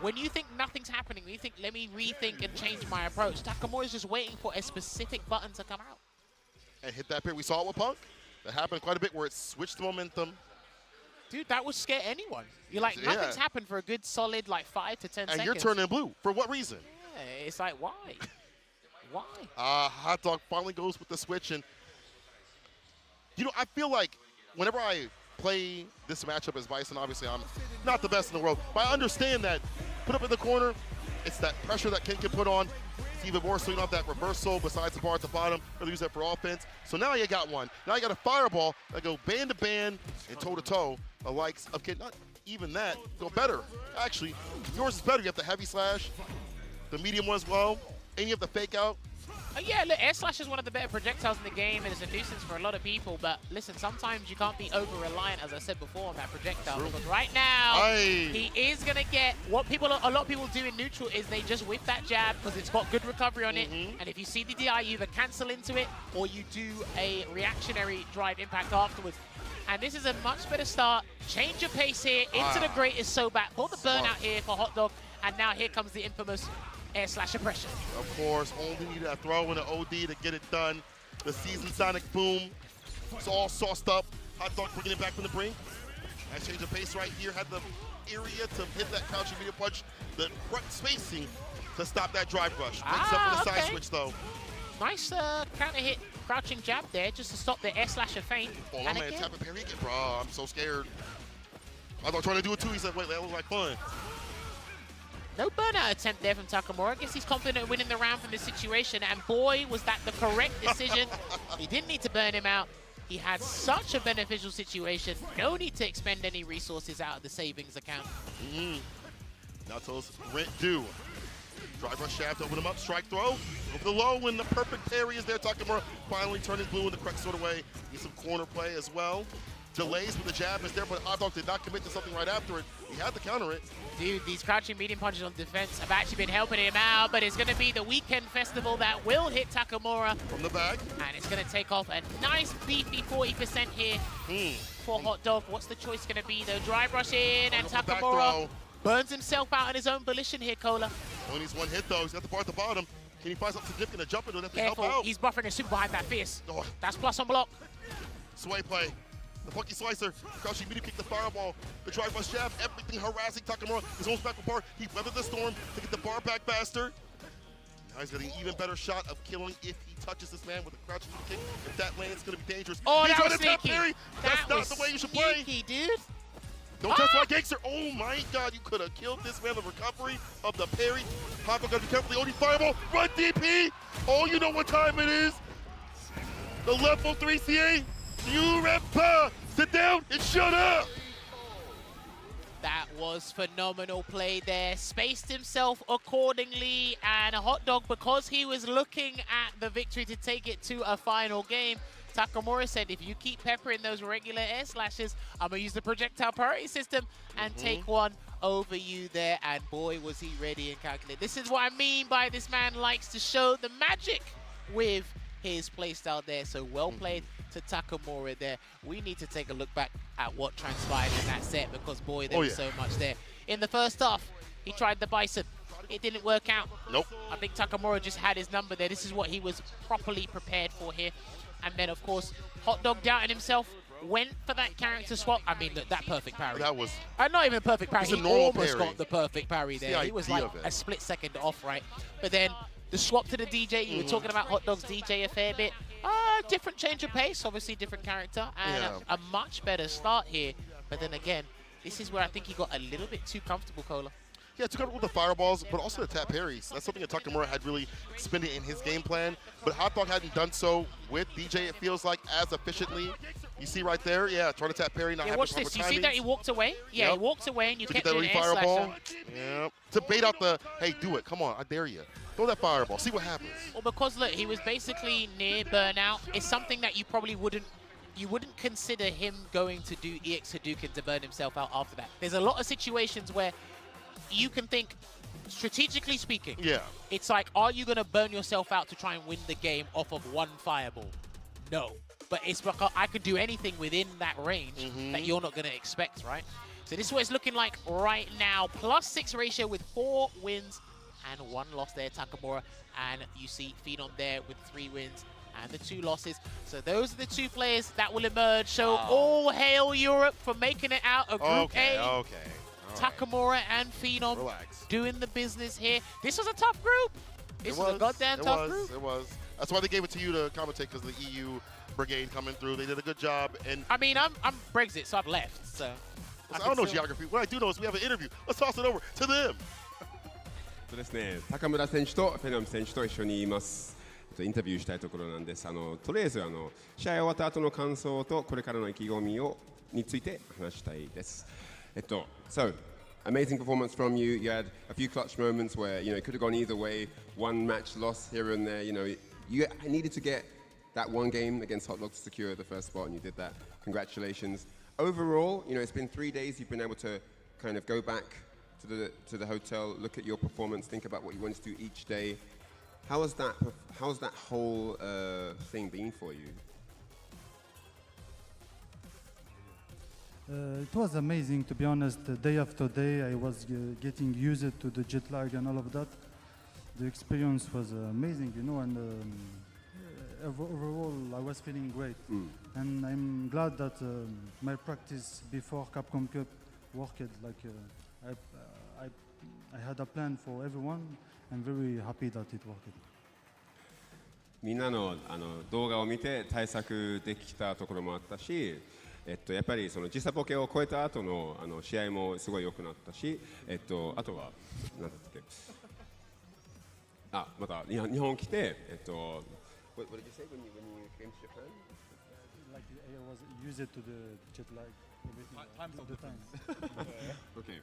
When you think nothing's happening, when you think, let me rethink and change my approach, Takamura is just waiting for a specific button to come out. And hit that parry. We saw it with Punk. That happened quite a bit where it switched the momentum. Dude, that would scare anyone. You're like, nothing's happened for a good solid like 5 to 10 seconds. And you're turning blue. For what reason? Yeah, it's like, why? Why? Hot Dog finally goes with the switch. And, you know, I feel like whenever I play this matchup as Bison, obviously I'm not the best in the world, but I understand that put up in the corner, it's that pressure that Ken can put on. It's even more so you don't have that reversal besides the bar at the bottom, or use that for offense. So now you got one. Now you got a fireball that go band to band and toe to toe, the likes of Ken. Not even that, go better. Actually, yours is better. You have the heavy slash, the medium one as well, and you have the fake out. Yeah, look, Air Slash is one of the better projectiles in the game, and it's a nuisance for a lot of people. But listen, sometimes you can't be over-reliant, as I said before, on that projectile. True. Because right now, he is going to get what a lot of people do in neutral is they just whip that jab because it's got good recovery on it. And if you see the DI, you either cancel into it or you do a reactionary drive impact afterwards. And this is a much better start. Change your pace here into the greatest so back. Pull the burnout here for Hot Dog. And now here comes the infamous Air Slash oppression. Of course, only need a throw in an OD to get it done. The season Sonic Boom. It's all sauced up. Hot Dog bringing it back from the brink. Nice change of pace right here. Had the area to hit that crouching medium punch. The correct spacing to stop that drive rush. Breaks up with the side switch though. Nice counter hit, crouching jab there just to stop the Air Slash of feint. Oh, my man tapping parry again, bro. I'm so scared. I thought trying to do it too. He said, wait, that was like fun. No burnout attempt there from Takamura. I guess he's confident in winning the round from this situation, and boy, was that the correct decision. He didn't need to burn him out. He had such a beneficial situation. No need to expend any resources out of the savings account. Naoto's rent due. Drive rush shaft, open him up, strike throw. Over the low when the perfect parry is there. Takamura finally turning blue in the correct sort of way. Need some corner play as well. Delays with the jab is there, but Hot Dog did not commit to something right after it. He had to counter it. Dude, these crouching medium punches on defense have actually been helping him out, but it's going to be the weekend festival that will hit Takamura. From the back. And it's going to take off a nice beefy 40% here for Hot Dog. What's the choice going to be, though? Drive rush in, and Takamura burns himself out on his own volition here, Cola. Only needs one hit, though. He's got the bar at the bottom. Can he find something significant to jump into? That Careful, help out? He's buffering a super behind that fierce. That's plus on block. Sway play. The funky slicer, crouching medium kick, the fireball, the drive rush jab, everything harassing Takamura. His own back with bar. He weathered the storm to get the bar back faster. Now he's getting an even better shot of killing if he touches this man with a crouching medium kick. If that lands, it's going to be dangerous. Oh, he's that was tap sneaky. parry. That's not the way you should play. Sneaky, dude. Don't touch my gangster. Oh my God, you could have killed this man. The recovery of the parry. Hot Dog got to be careful. The OD fireball. Run DP. Oh, you know what time it is. The level 3 CA. You rep. Sit down and shut up! That was phenomenal play there. Spaced himself accordingly, and Hot Dog, because he was looking at the victory to take it to a final game, Takamura said, if you keep peppering those regular air slashes, I'm going to use the projectile priority system and take one over you there. And boy, was he ready and calculated. This is what I mean by this man likes to show the magic with his playstyle there. So well played to Takamura there. We need to take a look back at what transpired in that set, because boy, there was so much there. In the first half, he tried the Bison. It didn't work out. Nope. I think Takamura just had his number there. This is what he was properly prepared for here. And then, of course, Hot Dog doubted himself, went for that character swap. I mean, look, that perfect parry. That was... not even perfect parry. He almost got the perfect parry there. The he was like a split second off, right? But then the swap to the DJ, you were talking about Hot Dog's DJ a fair bit. Different change of pace, obviously different character, and a much better start here. But then again, this is where I think he got a little bit too comfortable, Cola. Yeah, too comfortable with the fireballs, but also the tap parries. That's something that Takamura had really expended in his game plan, but Hot Dog hadn't done so with DJ, it feels like, as efficiently. You see right there, yeah, trying to tap parry, not Yeah, having watch proper this. You see that he walked away? Yeah, Yep. he walked away and you to kept get that doing ready air fireball. slasher. Yeah. To bait out the, hey, do it. Come on, I dare you. Throw that fireball. See what happens. Well, because look, he was basically near burnout. It's something that you probably wouldn't consider him going to do EX Hadouken to burn himself out after that. There's a lot of situations where you can think, strategically speaking, yeah, it's like, are you going to burn yourself out to try and win the game off of one fireball? No. But it's because I could do anything within that range that you're not going to expect, right? So this is what it's looking like right now. +6 ratio with 4 wins and 1 loss there, Takamura. And you see Phenom there with 3 wins and the 2 losses. So those are the 2 players that will emerge. So all hail Europe for making it out of Group A. Okay. Takamura and Phenom doing the business here. This was a tough group. This was a goddamn tough group. It was. That's why they gave it to you to commentate, because of the EU brigade coming through. They did a good job. And I mean, I'm Brexit, so I've left. So I don't know geography. What I do know is we have an interview. Let's toss it over to them. そうですね、高村選手とフェノム選手と一緒にいます。インタビューしたいところなんです。とりあえず試合終わった後の感想とこれからの意気込みについて話したいです。So amazing performance from you. You had a few clutch moments where it could have gone either way. One match loss here and there. You needed to get that one game against Hot Dog to secure the first spot, and you did that. Congratulations. Overall, it's been 3 days. You've been able to kind of go back to the hotel, look at your performance, think about what you wanted to do each day. How has that whole thing been for you? It was amazing, to be honest. Day after day, I was getting used to the jet lag and all of that. The experience was amazing, and overall, I was feeling great. And I'm glad that my practice before Capcom Cup worked. I had a plan for everyone. I'm very happy that it worked. みんなの動画を見て対策できたところもあったし、やっぱりその時差ボケを超えた後の試合もすごい良くなったし、あとはなんだっけ、また日本来てWhat did you say when you came to Japan? Like I was used to the jet lag, everything. Times all the time. Okay.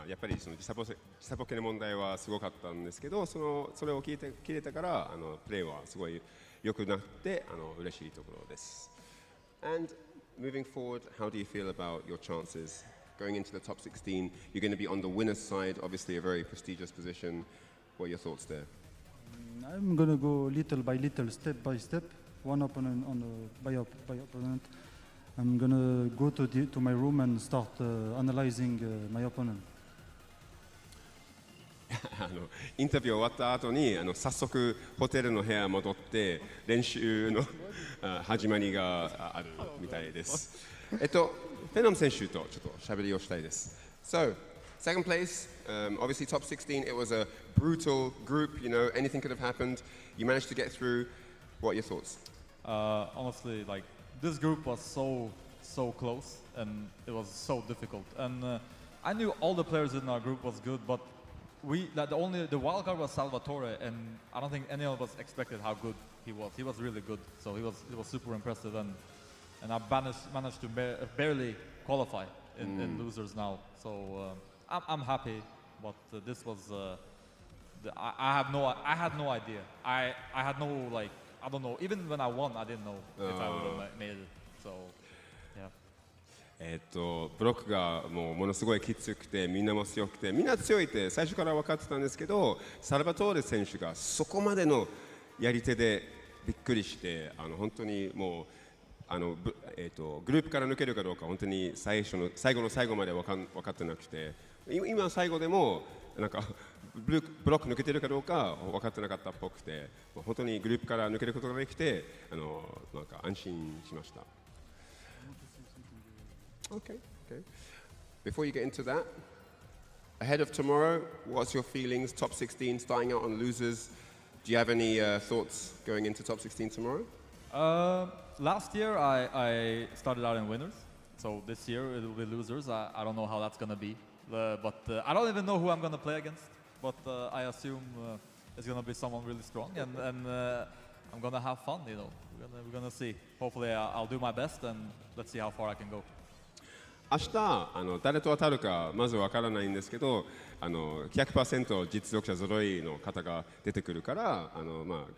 やっぱりその時差ボケの問題はすごかったんですけど、それを切れたからプレーはすごい良くなって嬉しいところです。And moving forward, how do you feel about your chances going into the top 16? You're going to be on the winner's side, obviously a very prestigious position. What are your thoughts there? I'm gonna go little by little, step by step, one opponent by opponent. I'm gonna go to my room and start analyzing my opponent. インタビュー終わった後に早速ホテルの部屋戻って練習の始まりがあるみたいです。フェノム選手とちょっと喋りをしたいです。So, second place, obviously top 16, it was a brutal group, anything could have happened. You managed to get through. What are your thoughts? Honestly, this group was so close and it was so difficult. And I knew all the players in our group was good, but the wild card was Salvatore, and I don't think any of us expected how good he was. He was really good, so he was super impressive, and I managed to barely qualify in losers now. So I'm happy, but this was I had no idea. I had no I don't know. Even when I won, I didn't know if I would have made it. So yeah. ブロックがものすごいきつくてみんなも強くてみんな強いって最初から分かってたんですけどサルバトーレ選手がそこまでのやり手でびっくりして本当にもうグループから抜けるかどうか本当に最後の最後まで分かってなくて今最後でもなんかブロック抜けてるかどうか分かってなかったっぽくて本当にグループから抜けることができてなんか安心しました。Okay. Before you get into that, ahead of tomorrow, what's your feelings? Top 16, starting out on losers. Do you have any thoughts going into top 16 tomorrow? Last year, I started out in winners. So this year, it will be losers. I don't know how that's going to be. But I don't even know who I'm going to play against. But I assume it's going to be someone really strong, and I'm going to have fun. You know, we're going to see. Hopefully, I'll do my best, and let's see how far I can go. 明日誰と当たるかまずわからないんですけど100% 実力者揃いの方が出てくるからまあ、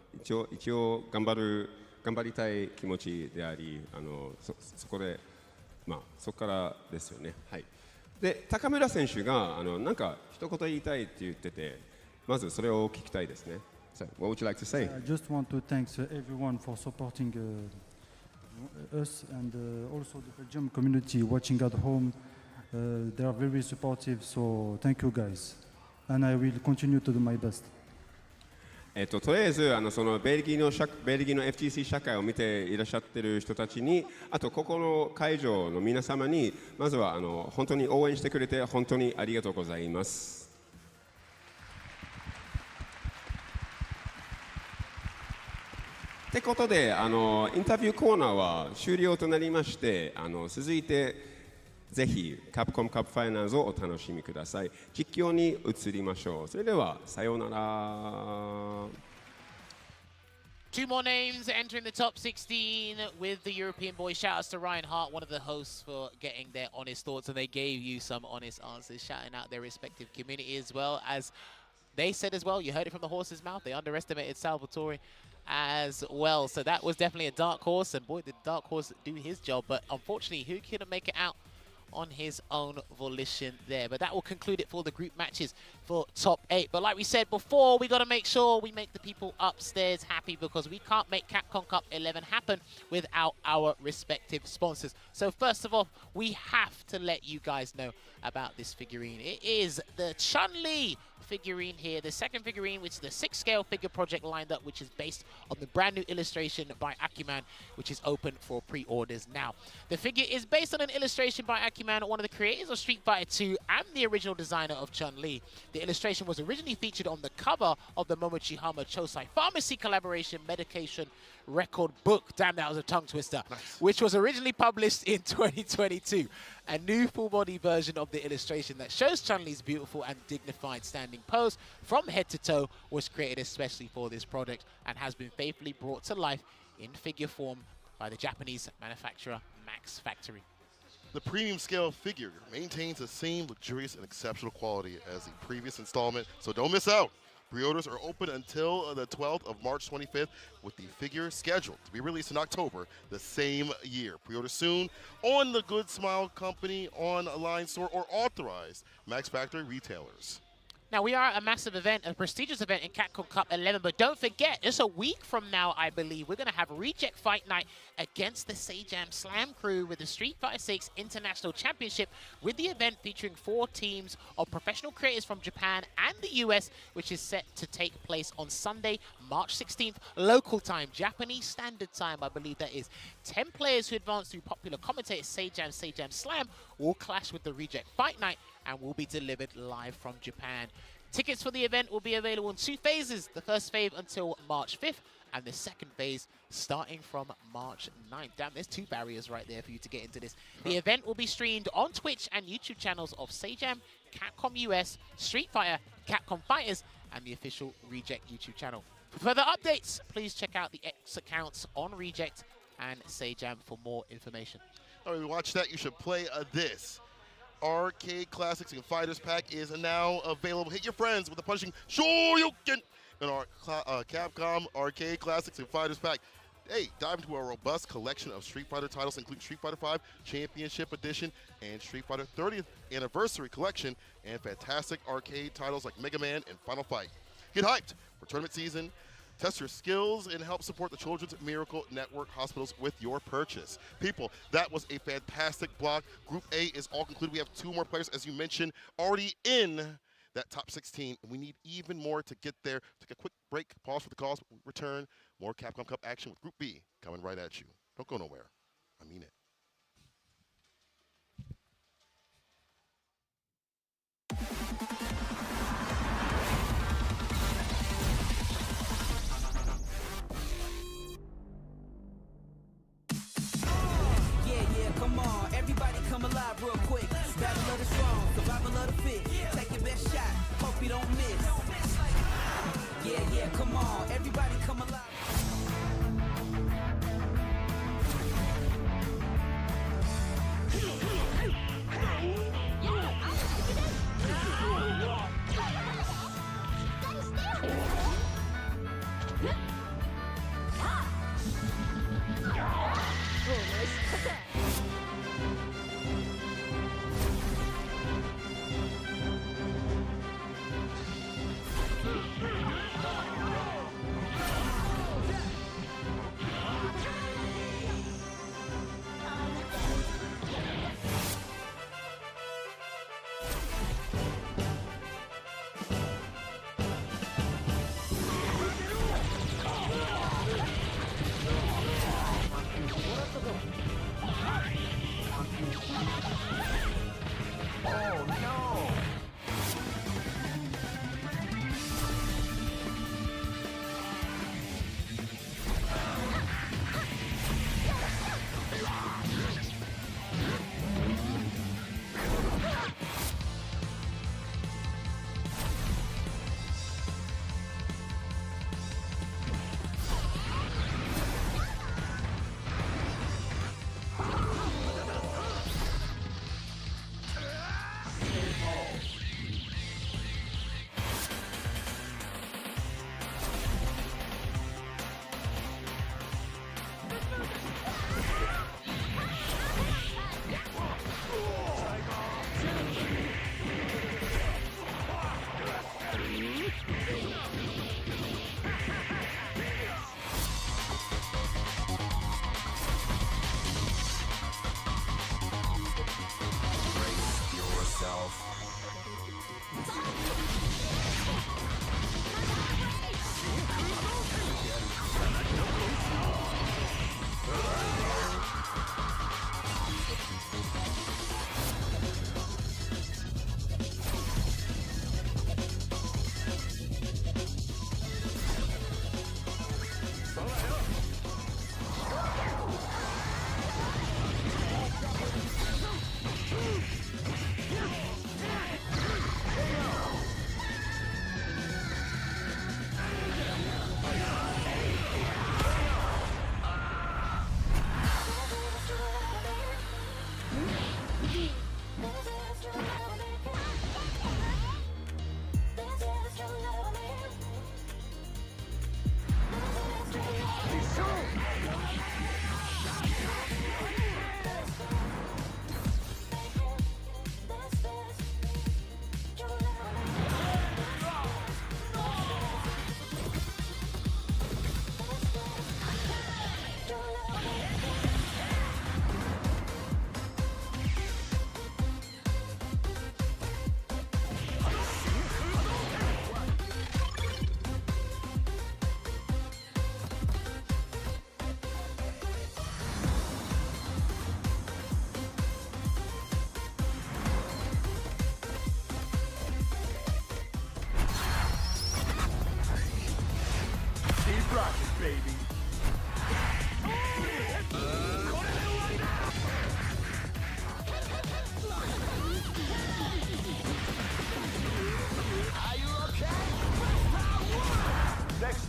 一応頑張りたい気持ちでありそこで、まあ、そこからですよね。はい、で高村選手がなんか一言言いたいって言っててまずそれを聞きたいですね。So, what would you like to say? I just want to thank everyone for supporting us and also the Belgium community watching at home. They are very supportive, so thank you guys. And I will continue to do my best. とりあえずそのベルギーの FTC 社会を見ていらっしゃってる人たちにあとここの会場の皆様にまずは本当に応援してくれて本当にありがとうございます。ってことでインタビューコーナーは終了となりまして続いてぜひカプコンカップファイナルズをお楽しみください。実況に移りましょう。それではさようなら。Two more names entering the top 16 with the European boys. Shout-outs to Ryan Hart, one of the hosts, for getting their honest thoughts, and they gave you some honest answers, shouting out their respective community as well. As they said as well, you heard it from the horse's mouth, they underestimated Salvatore as well. So that was definitely a dark horse, and boy, did dark horse do his job. But unfortunately, who couldn't make it out on his own volition there. But that will conclude it for the group matches for top 8. But like we said before, we got to make sure we make the people upstairs happy, because we can't make Capcom Cup 11 happen without our respective sponsors. So first of all, we have to let you guys know about this figurine. It is the Chun-Li figurine here, the second figurine, which is the 6-scale figure project lined up, which is based on the brand new illustration by Acuman, which is open for pre-orders now. The figure is based on an illustration by Acuman, one of the creators of Street Fighter 2 and the original designer of Chun-Li. The illustration was originally featured on the cover of the Momochihama Chosai Pharmacy collaboration medication record book. Damn, that was a tongue twister. Nice. Which was originally published in 2022. A new full-body version of the illustration that shows Chun-Li's beautiful and dignified standing pose from head to toe was created especially for this project and has been faithfully brought to life in figure form by the Japanese manufacturer Max Factory. The premium scale figure maintains the same luxurious and exceptional quality as the previous installment, so don't miss out. Pre-orders are open until the 12th of March 25th, with the figure scheduled to be released in October the same year. Pre-order soon on the Good Smile Company online store or authorized Max Factory retailers. Now, we are a massive event, a prestigious event in Capcom Cup 11, but don't forget, just a week from now, I believe, we're going to have Reject Fight Night against the Seijam Slam crew with the Street Fighter 6 International Championship, with the event featuring 4 teams of professional creators from Japan and the US, which is set to take place on Sunday, March 16th, local time, Japanese Standard Time, I believe that is. 10 players who advance through popular commentator Seijam Slam will clash with the Reject Fight Night and will be delivered live from Japan. Tickets for the event will be available in 2 phases, the first phase until March 5th, and the second phase starting from March 9th. Damn, there's 2 barriers right there for you to get into this. The event will be streamed on Twitch and YouTube channels of Seijam, Capcom US, Street Fighter, Capcom Fighters, and the official Reject YouTube channel. For further updates, please check out the X accounts on Reject and Seijam for more information. All right, watch that. You should play this. Arcade Classics and Fighters Pack is now available. Hit your friends with the punishing Shoryuken in our Capcom Arcade Classics and Fighters Pack. Hey, dive into a robust collection of Street Fighter titles, including Street Fighter V Championship Edition and Street Fighter 30th Anniversary Collection, and fantastic arcade titles like Mega Man and Final Fight. Get hyped for tournament season. Test your skills and help support the Children's Miracle Network hospitals with your purchase. People, that was a fantastic block. Group A is all concluded. We have 2 more players, as you mentioned, already in that top 16. We need even more to get there. Take a quick break, pause for the cause. We return. More Capcom Cup action with Group B coming right at you. Don't go nowhere. I mean it. Come on, everybody come alive real quick. Battle of the strong, survival of the fit. Come on, everybody come alive.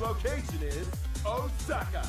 Location is Osaka.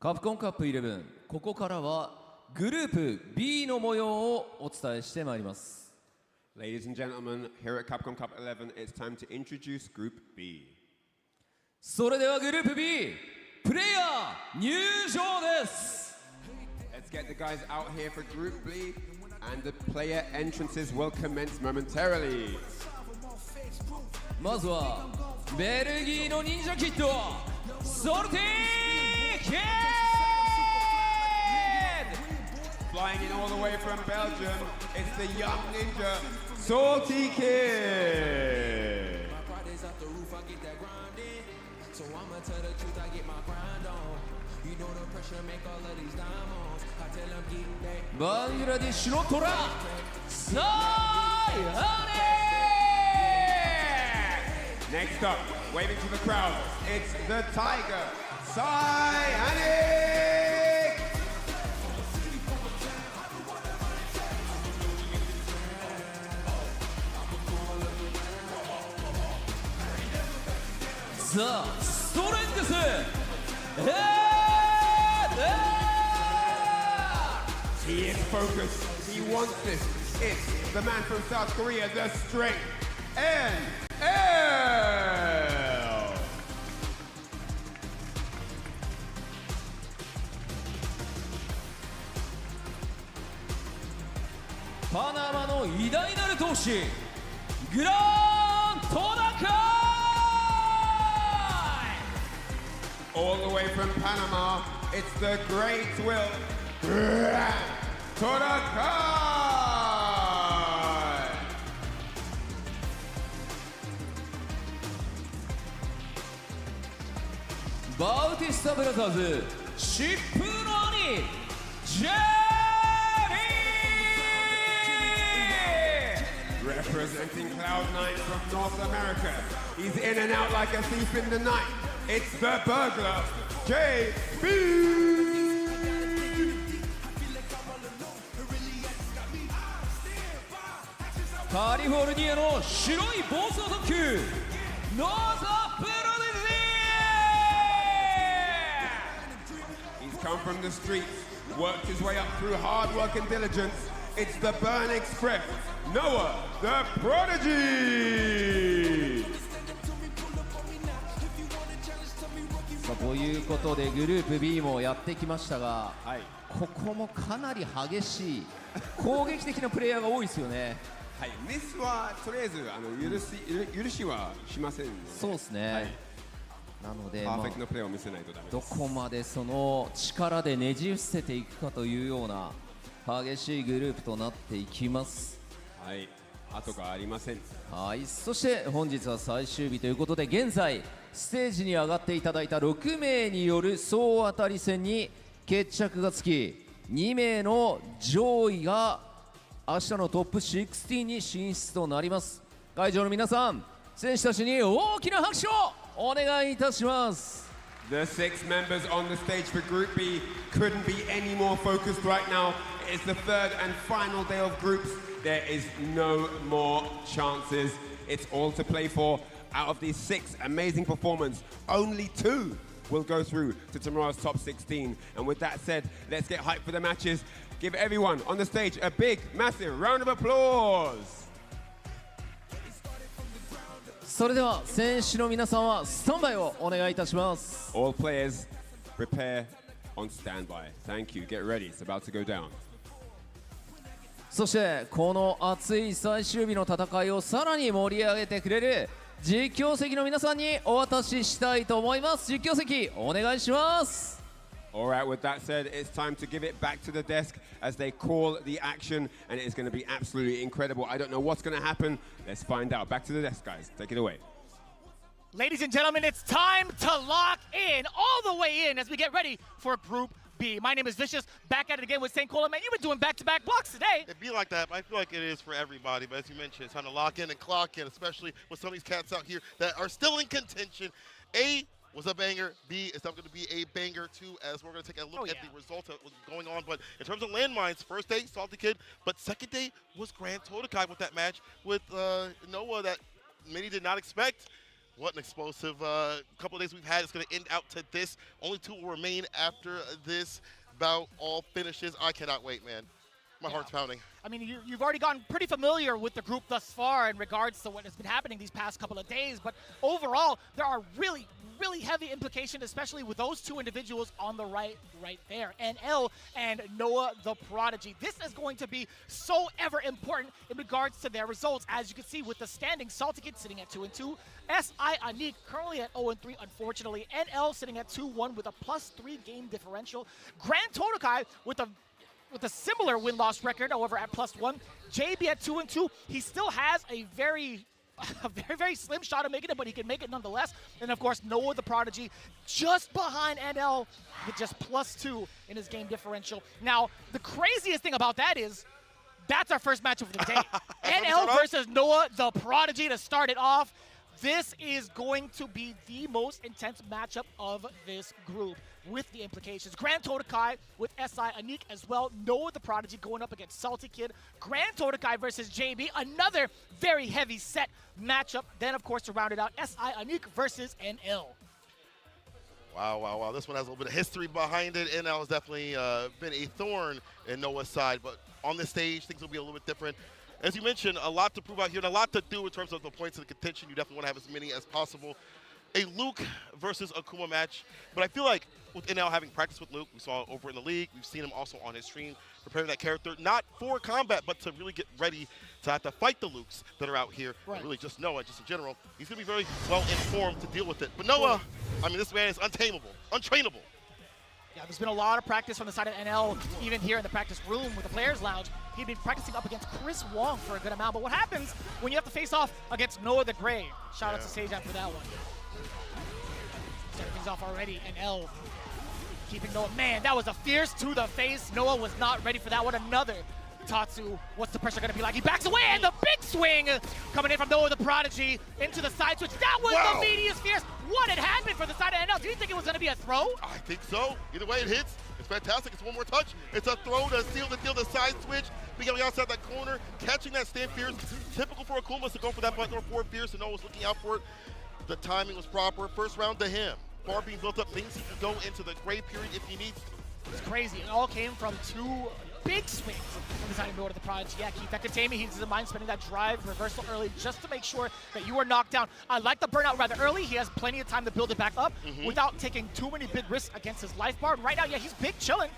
カプコンカップ11、ここからはグループ B の模様をお伝えしてまいります。 Ladies and gentlemen, here at Capcom Cup 11, it's time to introduce Group B. それではグループ B、プレイヤー入場です。 Let's get the guys out here for Group B, and the player entrances will commence momentarily. まずはベルギーの忍者キッド、ソルティーキッド。 Flying in all the way from Belgium, it's the young ninja, Salty Kid. So I'ma tell the truth, I get my grind on. You know the pressure make all of these diamonds. I tell them get back. バングラディッシュのトラ、サイハネー。 Next up, waving to the crowd, it's the Tiger, Sai Hanik. ザ・ストレングス、He is focused. He wants this. It's the man from South Korea, the strength. NL. パナマの偉大なる闘士、グラントナカイ。 All the way from Panama, it's the great Will Torakai. バウティスタブラザーズ、疾風の兄、ジェリー。 Representing Cloud9 from North America, he's in and out like a thief in the night. It's the burglar, JB. カリフォルニアの白い暴走特急、ノーザプロディ He's come from the streets, worked his way up through hard work and diligence. It's the Burn Express, Noah the Prodigy. さあということでグループ B もやってきましたが、ここもかなり激しい攻撃的なプレイヤーが多いですよね。はい、ミスはとりあえず許しはしません、ね。そうですね。はい、なので、パーフェクトなプレーを見せないとダメです。どこまでその力でねじ伏せていくかというような激しいグループとなっていきます。はい、後がありません。はい、そして本日は最終日ということで、現在ステージに上がっていただいた6名による総当たり戦に決着がつき、2名の上位が明日のトップ16に進出となります。会場の皆さん、選手たちに大きな拍手をお願いいたします。 The 6 members on the stage for Group B couldn't be any more focused right now. It's the third and final day of groups. There is no more chances. It's all to play for. Out of these 6 amazing performances, only 2 will go through to tomorrow's top 16. And with that said, let's get hyped for the matches. Give everyone on the stage a big, massive round of applause. それでは選手の皆さんはスタンバイをお願いいたします。 All players, prepare on standby. Thank you. Get ready. It's about to go down. そしてこの熱い最終日の戦いをさらに盛り上げてくれる実況席の皆さんにお渡ししたいと思います。実況席お願いします。 Alright, with that said, it's time to give it back to the desk as they call the action, and it is going to be absolutely incredible. I don't know what's going to happen. Let's find out. Back to the desk, guys. Take it away. Ladies and gentlemen, it's time to lock in, all the way in, as we get ready for Group B. My name is Vicious, back at it again with St. Cola. Man, you've been doing back-to-back blocks today. It'd be like that. I feel like it is for everybody, but as you mentioned, it's time to lock in and clock in, especially with some of these cats out here that are still in contention. A was a banger. B is going to be a banger too, as we're going to take a look at the results of what's going on. But in terms of landmines, first day, Salty Kid, but second day was Grand Totakai with that match with Noah that many did not expect. What an explosive couple of days we've had. It's going to end out to this. Only 2 will remain after this bout. All finishes. I cannot wait, man. My heart's pounding. I mean, you've already gotten pretty familiar with the group thus far in regards to what has been happening these past couple of days, but overall, there are really heavy implications, especially with those 2 individuals on the right there, NL and Noah the Prodigy. This is going to be so ever important in regards to their results. As you can see with the standings, Salty Kid sitting at 2-2, SI Anik currently at 0-3, unfortunately, NL sitting at 2-1 with a +3 game differential, Grand Totokai with a similar win-loss record, however, at +1. JB at 2-2. He still has a very slim shot of making it, but he can make it nonetheless. And of course, Noah the Prodigy just behind NL with just +2 in his game differential. Now, the craziest thing about that is that's our first match of the day. NL versus Noah the Prodigy to start it off. This is going to be the most intense matchup of this group with the implications. Grand Totokai with SI Anik as well. Noah the Prodigy going up against Salty Kid. Grand Totokai versus JB, another very heavy set matchup. Then, of course, to round it out, SI Anik versus NL. Wow. This one has a little bit of history behind it. NL has definitely been a thorn in Noah's side, but on this stage, things will be a little bit different. As you mentioned, a lot to prove out here and a lot to do in terms of the points of the contention. You definitely want to have as many as possible. A Luke versus Akuma match, but I feel like with NL having practiced with Luke, we saw it over in the league, we've seen him also on his stream preparing that character, not for combat, but to really get ready to have to fight the Lukes that are out here, and really just Noah, just in general. He's going to be very well informed to deal with it. But Noah, I mean, this man is untamable, untrainable. Yeah, there's been a lot of practice from the side of NL, even here in the practice room with the Players Lounge. He'd been practicing up against Chris Wong for a good amount, but what happens when you have to face off against Noah the Gray? Shout out to Sejan for that one. Starting things off already, NL keeping Noah. Man, that was a fierce to the face. Noah was not ready for that one. Another Tatsu. What's the pressure going to be like? He backs away, and the big swing coming in from Noah the Prodigy into the side switch. That was the meatiest fierce. What had happened for the side of NL? Do you think it was going to be a throw? I think so. Either way it hits. It's fantastic. It's one more touch. It's a throw to seal the deal, the side switch. Beginning outside that corner, catching that stand fierce. Typical for Akuma to go for that button or forward fierce, and Noah was looking out for it. The timing was proper. First round to him. Bar being built up, things he can go into the gray period if he needs to. It's crazy. It all came from 2 big swings from the side of Noah the Prodigy. Yeah, keep that containment. He doesn't mind spending that drive reversal early just to make sure that you are knocked down. I like the burnout rather early. He has plenty of time to build it back up without taking too many big risks against his life bar. Right now, yeah, he's big chilling.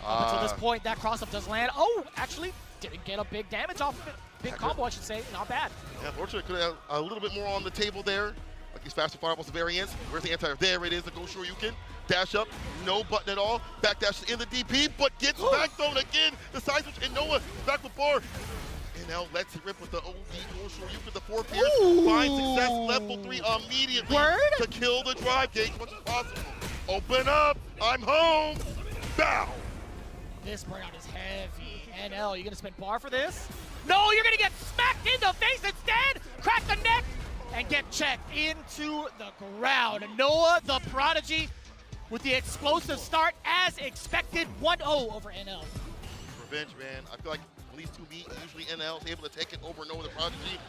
Up until this point, that cross-up does land. Oh, actually, didn't get a big damage off of it. Big combo, I should say. Not bad. Yeah, fortunately, could have a little bit more on the table there. Like these faster fireballs variants. Where's the anti-air? There it is, the Go Shoryuken. Dash up, no button at all. Back dash in the DP, but gets back thrown again. The side switch, and Noah back with bar. And now lets it rip with the OD Go Shoryuken, the 4 fierce. Finds success, level 3 immediately to kill the drive gate as much as possible. Open up, I'm home. Bow. This burnout is heavy. NL, you gonna spend bar for this? No, you're gonna get smacked in the face instead. Crack the neck and get checked into the ground. Noah the Prodigy with the explosive start as expected, 1-0 over NL. Revenge, man. I feel like when these 2 meet, usually NL is able to take it over Noah the Prodigy.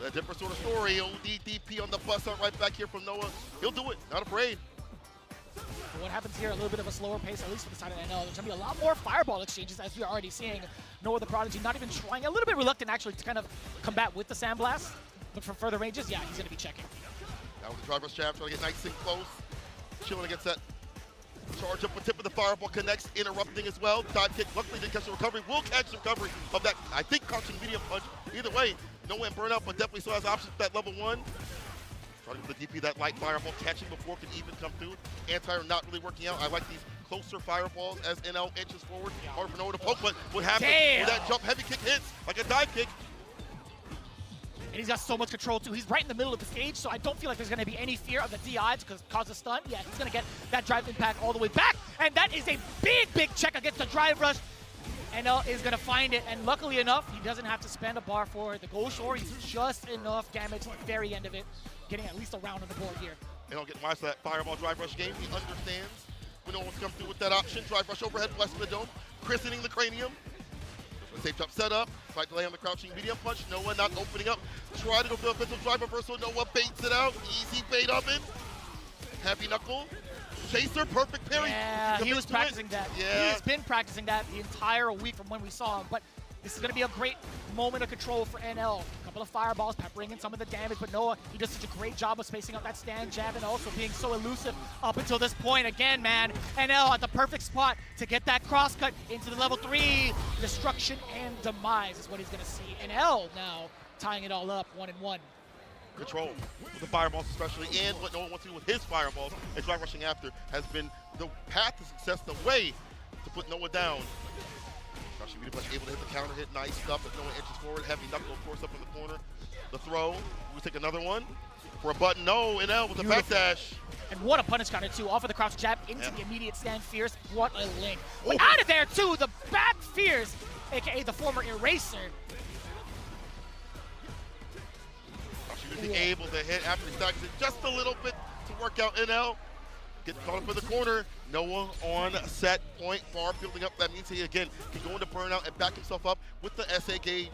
A different sort of story. OD DP on the bus out right back here from Noah. He'll do it, not afraid. What happens here, a little bit of a slower pace, at least for the side of NL. There's going to be a lot more fireball exchanges, as we are already seeing. Noah the Prodigy not even trying, a little bit reluctant actually to kind of combat with the Sandblast. Look for further ranges. Yeah, he's going to be checking. Now with the driver's jab, trying to get nice and close. Chilling against that charge up, a tip of the fireball connects, interrupting as well. Dive kick, luckily didn't catch the recovery. Will catch the recovery of that, I think, crouching medium punch. Either way, no one burnout, but definitely still has options for that level 1. Trying to get the DP, that light fireball catching before it can even come through. Anti-air not really working out. I like these closer fireballs as NL inches forward. Hard for Noah to poke, but what happens when that jump heavy kick hits, like a dive kick. And he's got so much control too. He's right in the middle of the stage, so I don't feel like there's gonna be any fear of the DI to cause a stun. Yeah, he's gonna get that drive impact all the way back. And that is a big check against the drive rush. NL is gonna find it, and luckily enough, he doesn't have to spend a bar for the Go Shore. He's just enough damage at the very end of it, getting at least a round on the board here. NL getting wise to that fireball drive rush game. He understands when no one's come through with that option. Drive rush overhead, blessing the dome, christening the cranium. safe jump setup. Slight delay on the crouching medium punch. Noah not opening up. Try to go for the offensive drive reversal. Noah baits it out. Easy bait oven. Happy knuckle. Chaser, perfect parry. Yeah, he was practicing that. Yeah. He's been practicing that the entire week from when we saw him. But this is going to be a great moment of control for NL. A couple of fireballs peppering in some of the damage, but Noah, he does such a great job of spacing out that stand jab and also being so elusive up until this point. Again, man, NL at the perfect spot to get that cross cut into the level 3. Destruction and demise is what he's going to see. NL now tying it all up 1-1. Control with the fireballs especially, and what Noah wants to do with his fireballs and drive rushing after has been the path to success, the way to put Noah down. Crouching medium punch able to hit the counter hit, nice stuff as Noah inches forward. Heavy knuckle, of course, up in the corner. The throw, we take another one for a button. No, NL with the backdash. And what a punish counter too, off of the crouch jab into the immediate stand fierce. What a link. Out of there too, the back fierce, aka the former eraser. Able to hit after he stacks it just a little bit to work out NL. Get caught up in the corner. Noah on set point, far building up. That means he again can go into burnout and back himself up with the SA gauge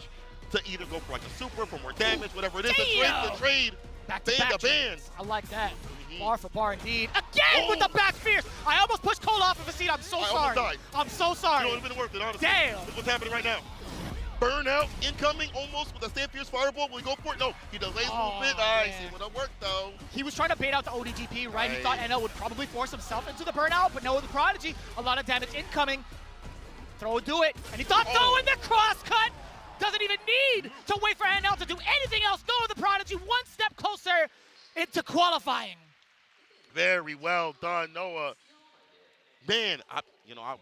to either go for like a super for more damage, whatever it is. The trade. Back to back trades. I like that. Bar for bar indeed. Again with the back fierce. I almost pushed Cole off of a seat. I'm so sorry. I'm so sorry. You know, it would have been worth it, honestly. Damn. Look what's happening right now. Burnout incoming almost with a stand fierce fireball. Will he go for it? No, he delays a little bit. Nice, it would have worked though. He was trying to bait out the ODGP, right? He thought NL would probably force himself into the burnout, but no, the Prodigy, a lot of damage incoming. Throw, do it. And he thought throwing the cross cut. Doesn't even need to wait for NL to do anything else. No, the Prodigy one step closer into qualifying. Very well done, Noah. Man, I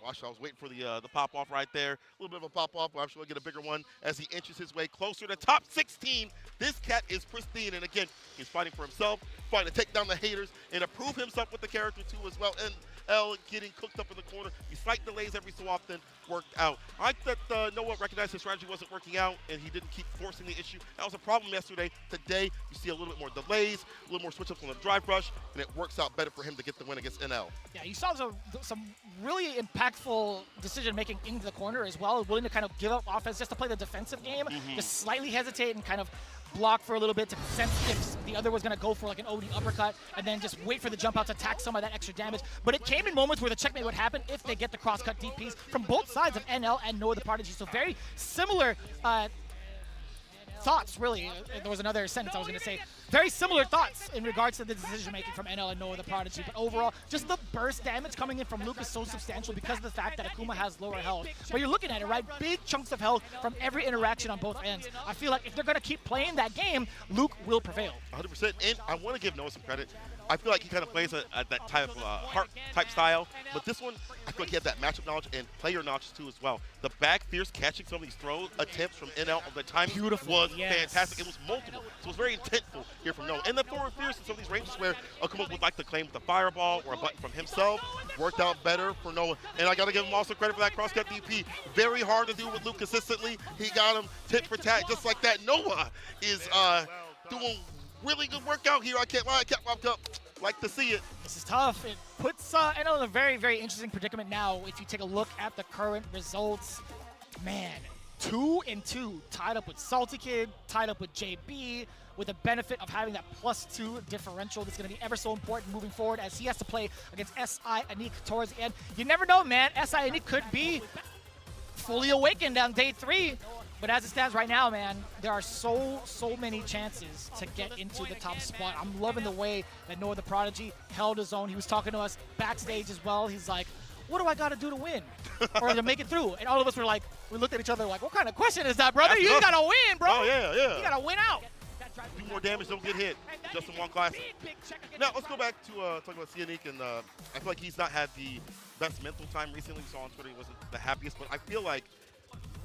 was waiting for the pop-off right there. A little bit of a pop-off, but I'm sure he'll get a bigger one as he inches his way closer to top 16. This cat is pristine, and again, he's fighting for himself, fighting to take down the haters, and to prove himself with the character, too, as well. And L getting cooked up in the corner. These slight delays every so often worked out. I like that Noah recognized his strategy wasn't working out, and he didn't keep forcing the issue. That was a problem yesterday. Today, you see a little bit more delays, a little more switch-ups on the drive rush, and it works out better for him to get the win against NL. Yeah, you saw some really impactful decision-making into the corner as well, willing to kind of give up offense just to play the defensive game, just slightly hesitate and kind of block for a little bit to sense if the other was going to go for like an OD uppercut and then just wait for the jump out to attack some of that extra damage. But it came in moments where the checkmate would happen if they get the cross-cut DPs from both sides of NL and Noah the Prodigy. So very similar thoughts, really. There was another sentence I was going to say. Very similar thoughts in regards to the decision-making from NL and Noah the Prodigy. But overall, just the burst damage coming in from Luke is so substantial because of the fact that Akuma has lower health. But you're looking at it, right? Big chunks of health from every interaction on both ends. I feel like if they're going to keep playing that game, Luke will prevail. 100%. And I want to give Noah some credit. I feel like he kind of plays that type of heart-type style. But this one, I feel like he had that matchup knowledge and player knowledge, too, as well. The back fierce catching some of these throw attempts from NL of the time was fantastic. It was multiple. So it was very intentful here from Noah. And the forward fierce in some of these ranges where Akuma would like to claim with a fireball or a button from himself worked out better for Noah. And I got to give him also credit for that cross-cut DP. Very hard to do with Luke consistently. He got him tit for tat just like that. Noah is doing really good workout here. I can't lie. I can't walk up. Like to see it. This is tough. It puts NL in a very, very interesting predicament now. If you take a look at the current results, man, 2-2, tied up with Salty Kid, tied up with JB, with the benefit of having that +2 differential that's going to be ever so important moving forward as he has to play against SI Anik towards the end. You never know, man. SI Anik could be fully awakened on day 3. But as it stands right now, man, there are so many chances to get into the top spot. I'm loving the way that Noah the Prodigy held his own. He was talking to us backstage as well. He's like, what do I got to do to win or to make it through? And all of us were like, we looked at each other like, what kind of question is that, brother? You got to win, bro. Oh, yeah. You got to win out. Do more damage, don't get hit. Just in one classic. Now, let's go back to talking about Cianic, and I feel like he's not had the best mental time recently. We saw on Twitter he wasn't the happiest, but I feel like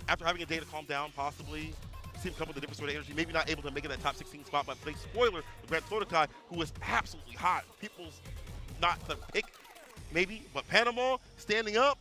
after having a day to calm down, possibly, see him come with a different sort of energy, maybe not able to make it that top 16 spot, but big spoiler with Grant Slotokai, who was absolutely hot. People's not the pick, maybe, but Panama standing up.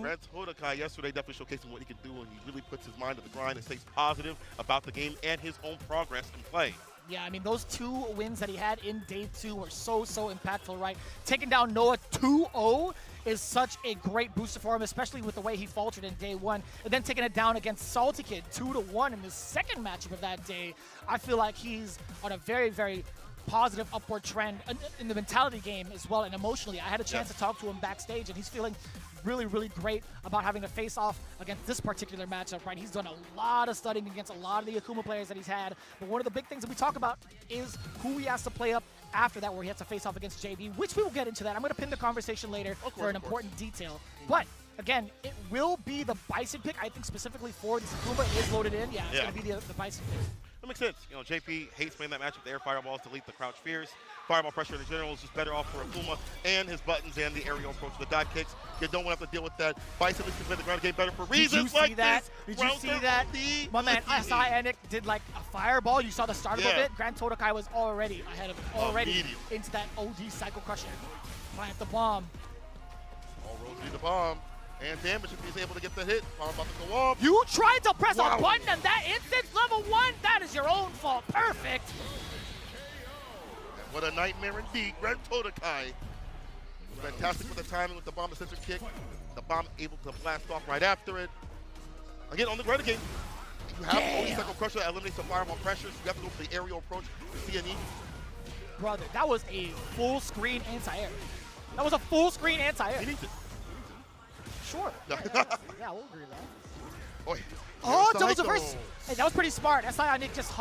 Grant Slotokai yesterday definitely showcasing what he can do, and he really puts his mind to the grind and stays positive about the game and his own progress in play. Yeah, I mean, those 2 wins that he had in day 2 were so impactful, right? Taking down Noah 2-0 is such a great booster for him, especially with the way he faltered in day 1. And then taking it down against Salty Kid 2-1 in the second matchup of that day. I feel like he's on a very, very positive upward trend in the mentality game as well and emotionally. I had a chance to talk to him backstage, and he's feeling really great about having to face off against this particular matchup, right? He's done a lot of studying against a lot of the Akuma players that he's had, but one of the big things that we talk about is who he has to play up after that, where he has to face off against JB, which we will get into that. I'm going to pin the conversation later for an important detail. But again, it will be the Bison pick, I think, specifically for this Akuma. It is loaded in. Yeah, it's going to be the Bison pick. That makes sense. You know, JP hates playing that matchup. The air fireballs delete the crouch fears. Fireball pressure in general is just better off for Akuma and his buttons and the aerial approach to the dive kicks. You don't want to have to deal with that. Bison can play the ground game better for reasons like this. Did you see that? My man SI Enik did like a fireball. You saw the start of it. Grand Todokai was already ahead of into that OD Cycle Crusher. Plant the bomb. All roads lead the bomb. And damage if he's able to get the hit. Power about to go off. You tried to press a button and that instance level 1. That is your own fault. Perfect. And what a nightmare indeed. Grand Todokai. Fantastic with the timing with the bomb eccentric kick. The bomb able to blast off right after it. Again, on the ground game, you have only Cycle Crusher that eliminates the fireball pressures. You have to go for the aerial approach to CNE. Brother, that was a full screen anti-air. That was a full screen anti-air. He needs it. Sure. yeah, we'll agree with that. Boy. Oh, double reverse. Hey, that was pretty smart. SI Enik just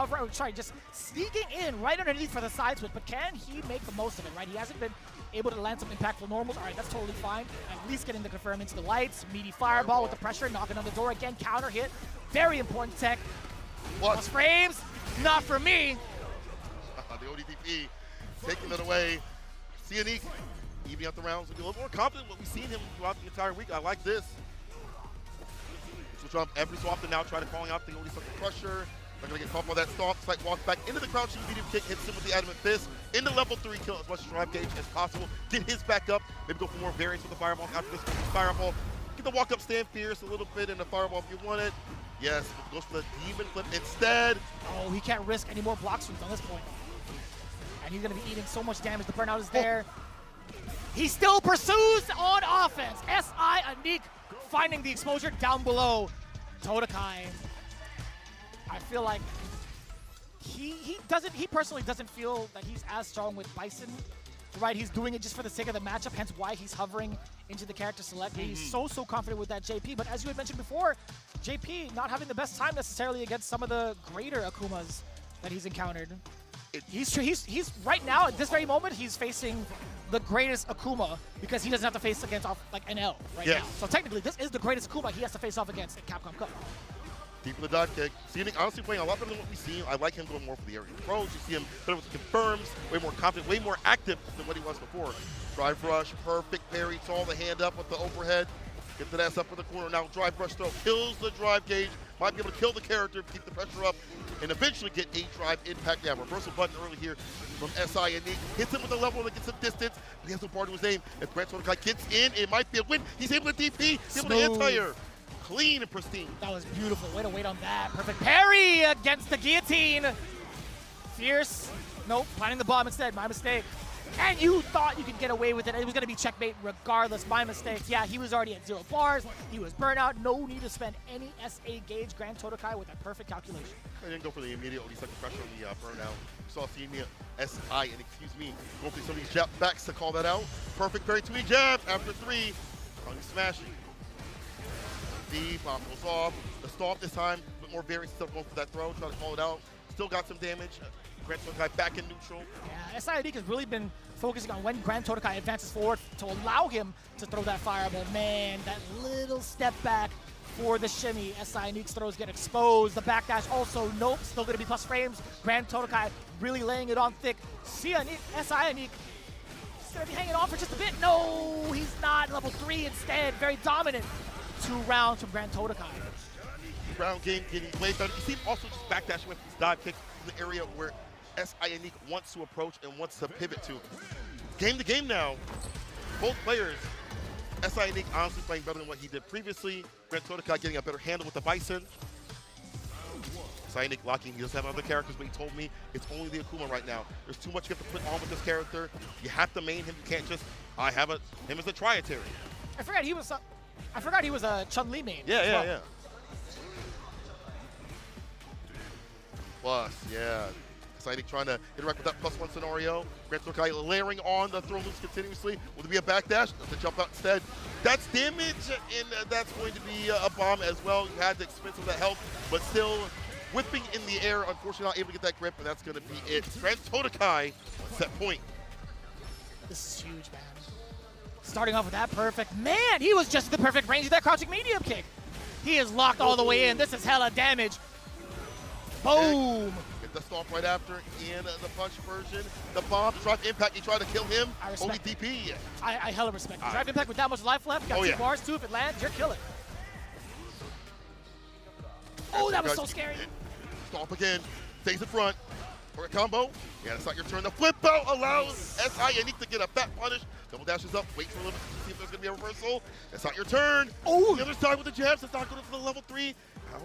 just sneaking in right underneath for the side switch, but can he make the most of it, right? He hasn't been able to land some impactful normals. All right, that's totally fine. At least getting the confirm into the lights. Meaty fireball with the pressure, knocking on the door again. Counter hit. Very important tech. Plus frames. Not for me. The ODDP taking it away. CNE even out the rounds will be a little more confident what we've seen him throughout the entire week. I like this. Switch up every so often now, try to calling out the OD Cycle Crusher. They're going to get caught by that stomp. Slight walk back into the crouching medium kick, hits him with the adamant fist. Into level 3, kill as much drive gauge as possible. Get his back up. Maybe go for more variance with the fireball. After this fireball, get the walk up stand fierce a little bit in the fireball if you want it. Yes, goes for the demon flip instead. Oh, he can't risk any more block swings on this point. And he's going to be eating so much damage. The burnout is there. He still pursues on offense. SI Enik finding the exposure down below. Todokai. I feel like he personally doesn't feel that he's as strong with Bison. Right, he's doing it just for the sake of the matchup, hence why he's hovering into the character select. He's so confident with that JP, but as you had mentioned before, JP not having the best time necessarily against some of the greater Akumas that he's encountered. He's right now at this very moment he's facing the greatest Akuma because he doesn't have to face against like NL right now. So technically this is the greatest Akuma he has to face off against at Capcom Cup. Deep in the dive kick. CNE honestly playing a lot better than what we've seen. I like him going more for the aerial approach. You see him better with the confirms, way more confident, way more active than what he was before. Drive rush, perfect parry, it's all the hand up with the overhead. Get that ass up in the corner. Now drive rush throw, kills the drive gauge. Might be able to kill the character, keep the pressure up, and eventually get a drive impact down. Reversal button early here from SI Enik. Hits him with a level that gets some distance, but he has no bar to his aim. If Grand Todokai gets in, it might be a win. He's able to DP, he's able to anti-air. Clean and pristine. That was beautiful. Way to wait on that. Perfect parry against the guillotine. Fierce. Nope, planting the bomb instead. My mistake. And you thought you could get away with it. It was going to be checkmate regardless. My mistake. Yeah, he was already at 0 bars. He was burnout. No need to spend any SA gauge. Grand Todokai with a perfect calculation. I didn't go for the immediate OD Cycle Crusher on the burnout. You saw SI and go for some of these jab backs to call that out. Perfect parry 2E jab after 3. On smashing. D, bomb goes off. The stomp this time, a bit more variance, still going for that throw, trying to call it out. Still got some damage. Grand Todokai back in neutral. Yeah, SI Enik has really been focusing on when Grand Todokai advances forward to allow him to throw that fireball. Man, that little step back for the shimmy. SI Enik's throws get exposed. The backdash also, nope, still going to be plus frames. Grand Todokai really laying it on thick. SI Enik is going to be hanging on for just a bit. No, he's not. Level 3 instead. Very dominant. 2 rounds from Grand Todokai. Round game getting way better. You see him also just backdashing with his dive kick in the area where SI Enik wants to approach and wants to pivot to. Game to game now. Both players. SI Enik honestly playing better than what he did previously. Grand Todokai getting a better handle with the Bison. SINIC locking. He doesn't have other characters, but he told me it's only the Akuma right now. There's too much you have to put on with this character. You have to main him. You can't just, I have him as a trietary. I forgot he was a Chun-Li main. Yeah. Plus, yeah. SINIC trying to interact with that +1 scenario. GSX-8R layering on the throw loops continuously. Will there be a backdash? To jump out instead. That's damage, and that's going to be a bomb as well. You had the expense of that health, but still whipping in the air. Unfortunately, not able to get that grip, and that's going to be it. GSX-8R set point. This is huge, man. Starting off with that perfect. Man, he was just in the perfect range of that crouching medium kick. He is locked all the way in. This is hella damage. Boom. Get the stomp right after in the punch version. The bomb, drive impact, he tried to kill him. Only DP. I hella respect it. Drive impact with that much life left. Got 2 bars too. If it lands, you're killing. Oh, that was so scary. Stomp again. Stays in front. For a combo. Yeah, that's not your turn. The flip out allows SINIC to get a fat punish. Double dashes up. Wait for a little bit to see if there's going to be a reversal. That's not your turn. Oh, the other side with the jabs. That's not going for the level 3.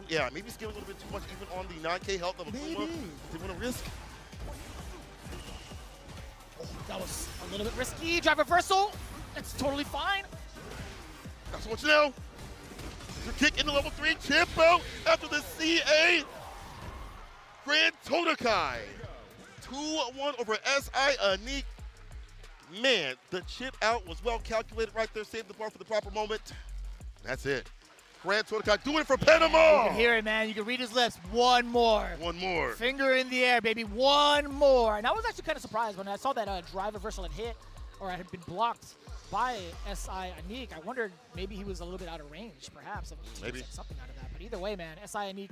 Yeah, maybe scaling a little bit too much even on the 9K health of Akuma. They want to risk. Oh, that was a little bit risky. Drive reversal. It's totally fine. Not so much now. Your kick into level 3. Chip out after the CA. GSX-8R 2-1 over SINIC. Man, the chip out was well calculated right there. Saved the bar for the proper moment. That's it. GSX-8R doing it for Panama. You can hear it, man. You can read his lips. One more. One more. Finger in the air, baby. One more. And I was actually kind of surprised when I saw that drive reversal had hit or had been blocked by SINIC. I wondered maybe he was a little bit out of range, perhaps. Maybe something out of that. But either way, man, SINIC,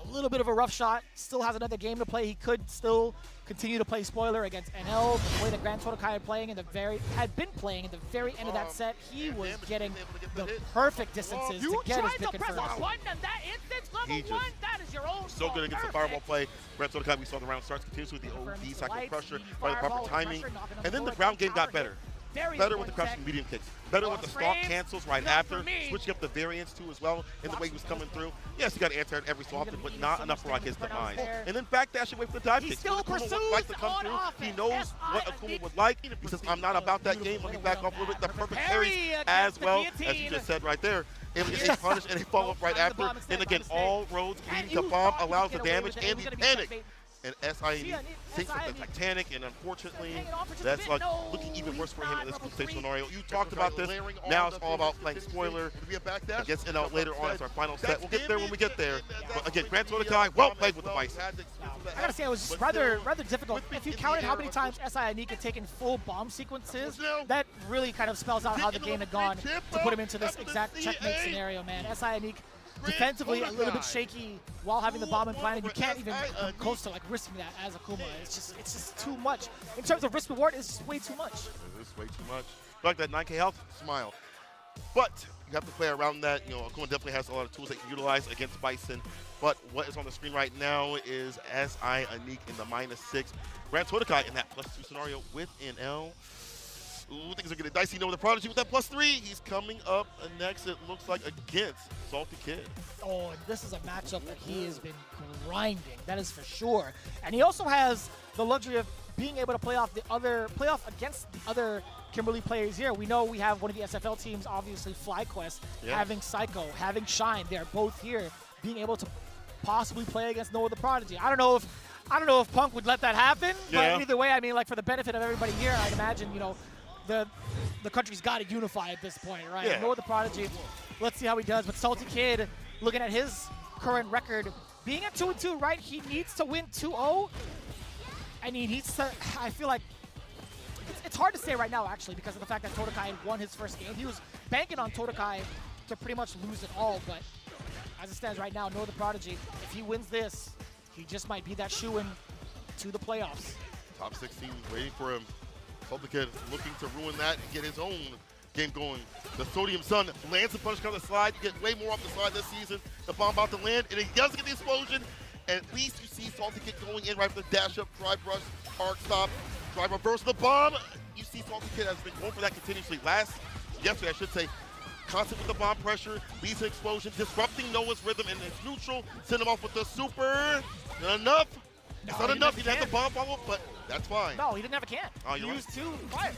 a little bit of a rough shot. Still has another game to play. He could still continue to play spoiler against NL. The way that GSX-8R had been playing in the very end of that set, he was getting the perfect distances to get his pick and first. That instance, level 1, that is your own so good against the fireball play. GSX-8R, we saw the round starts continuously with the OD cycle pressure by the proper timing. And then the ground game got better. Better with the crouching medium kicks. Better with the stomp cancels right after. Switching up the variance too as well in the way he was coming through. Yes, he got anti-air every so often, but not enough for his demise. And then backdash away for the dive kicks. When Akuma would like to come through, he knows what Akuma would like. He says, I'm not about that game. Let me back off a little bit. The perfect carries as well, as you just said right there. Able to get a punish and a follow-up right after. And again, all roads leading to bomb allows the damage and the panic. And SINIC sinks with the Titanic, and unfortunately, that's like looking even worse for him in this stage scenario. You talked about this. Now it's all about playing spoiler against NL later on as our final set. We'll get there when we get there. But again, GSX-8R, well played with the Bison. I gotta say, it was just rather difficult. If you counted how many times SINIC had taken full bomb sequences, that really kind of spells out how the game had gone to put him into this exact checkmate scenario, man. SINIC defensively a little bit shaky while having the bomb implanted. You can't even come close to like risking that as Akuma. It's just too much. In terms of risk reward, it's just way too much. It is way too much. Like that 9K health, smile. But you have to play around that. You know, Akuma definitely has a lot of tools that you can utilize against Bison. But what is on the screen right now is SINIC in the -6. GSX-8R in that +2 scenario with NL. Ooh, things are getting dicey. You know, the Prodigy with that +3. He's coming up next, it looks like, against Salty Kid. Oh, and this is a matchup that he has been grinding. That is for sure. And he also has the luxury of being able to play off against the other Kimberly players here. We know we have one of the SFL teams, obviously FlyQuest, having Psycho, having Shine. They're both here, being able to possibly play against Noah the Prodigy. I don't know if Punk would let that happen, but either way, I mean, like, for the benefit of everybody here, I'd imagine, you know, the country's got to unify at this point, right? Yeah. Noah the Prodigy, let's see how he does. But Salty Kid, looking at his current record, being at 2-2, right? He needs to win 2-0, and he needs to. I feel like it's hard to say right now, actually, because of the fact that Totokai won his first game. He was banking on Totokai to pretty much lose it all, but as it stands right now, Noah the Prodigy, if he wins this, he just might be that shoe-in to the playoffs. Top 16 waiting for him. Salty Kid looking to ruin that and get his own game going. The Sodium Sun lands the punch on the slide. You get way more off the slide this season. The bomb about to land, and he does get the explosion. And at least you see Salty Kid going in right for the dash up, drive rush, hard stop, drive reverse the bomb. You see Salty Kid has been going for that continuously. Yesterday, I should say, constant with the bomb pressure, leads to explosion, disrupting Noah's rhythm, and it's neutral. Send him off with the super. Not enough. No, It's not enough. He had the bomb follow-up, but that's fine. No, he didn't have a can. Oh, he you're used two fire.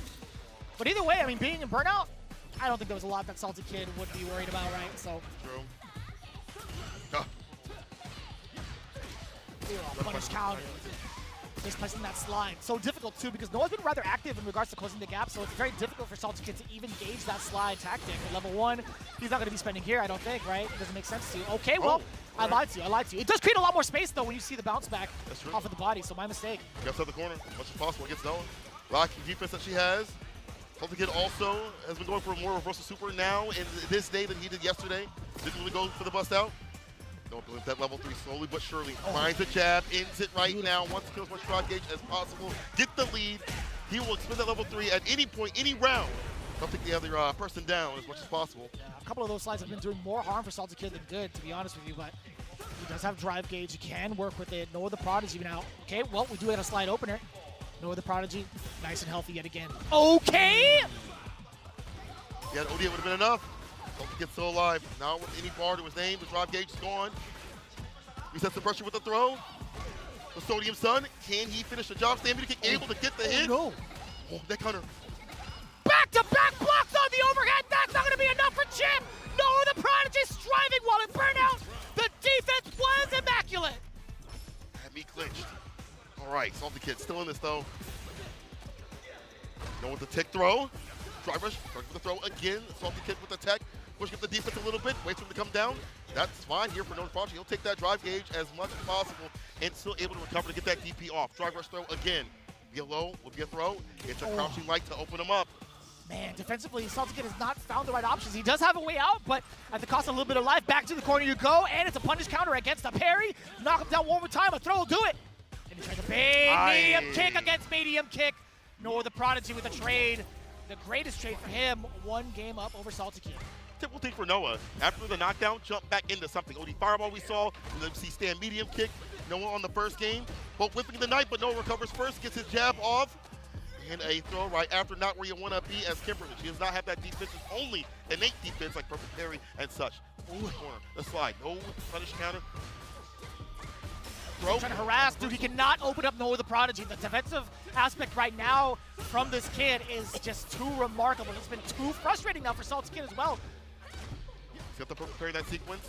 But either way, I mean, being in burnout, I don't think there was a lot that Salty Kid would be worried about, right? So. True. Punish counter. Just placing that slide. So difficult, too, because Noah's been rather active in regards to closing the gap, so it's very difficult for Salty Kid to even gauge that slide tactic. At level 1, he's not going to be spending here, I don't think, right? It doesn't make sense to you. Okay, well, I lied to you. It does create a lot more space, though, when you see the bounce back off of the body, so my mistake. Gets out the corner as much as possible against Noah. Rocky defense that she has. Salty Kid also has been going for more reversal super now in this day than he did yesterday. Didn't really go for the bust out. Don't believe that level 3 slowly but surely. Finds a jab, ends it right now. Wants to kill as much drive gauge as possible. Get the lead. He will expend that level 3 at any point, any round. They'll take the other person down as much as possible. Yeah, a couple of those slides have been doing more harm for Salty Kid than good, to be honest with you, but he does have drive gauge. He can work with it. Noah the Prodigy now. Okay, well, we do have a slide opener. Noah the Prodigy, nice and healthy yet again. Okay! Yeah, OD would have been enough. Salty Kid still alive. Now with any bar to his name, the drive gauge is gone. Resets the pressure with the throw. The Sodium Sun, can he finish the job? Stamina kick able to get the hit. No. Oh, that counter. Back-to-back blocks on the overhead. That's not going to be enough for Chip. Noah the Prodigy striving while in burnout. The defense was immaculate. Had me clinched. All right, Salty Kid still in this though. Noah with the tick throw. Drive rush, with the throw again. Salty Kid with the tech. Pushing up the defense a little bit, waits for him to come down. That's fine here for Noah the Prodigy. He'll take that drive gauge as much as possible and still able to recover to get that DP off. Drive rush throw again. Get low, will be a throw. It's a crouching light to open him up. Man, defensively, Salty Kid has not found the right options. He does have a way out, but at the cost of a little bit of life, back to the corner you go, and it's a punish counter against the parry. Knock him down one more time, a throw will do it. And he tries a big medium kick against medium kick. Noah the Prodigy with a trade. The greatest trade for him, 1 game up over Salty Kid. Typical thing for Noah. After the knockdown, jump back into something. OD fireball we saw, let's see stand medium kick. Noah on the first game, both whipping the knife, but Noah recovers first, gets his jab off. And a throw right after, not where you want to be as Kimberly. She does not have that defense, it's only innate defense like perfect parry and such. Ooh, corner, the slide, no punish counter. Trying to harass, dude. He cannot open up Noah the Prodigy. The defensive aspect right now from this kid is just too remarkable. It's been too frustrating now for Salty Kid as well. He's got the perfect parry in that sequence.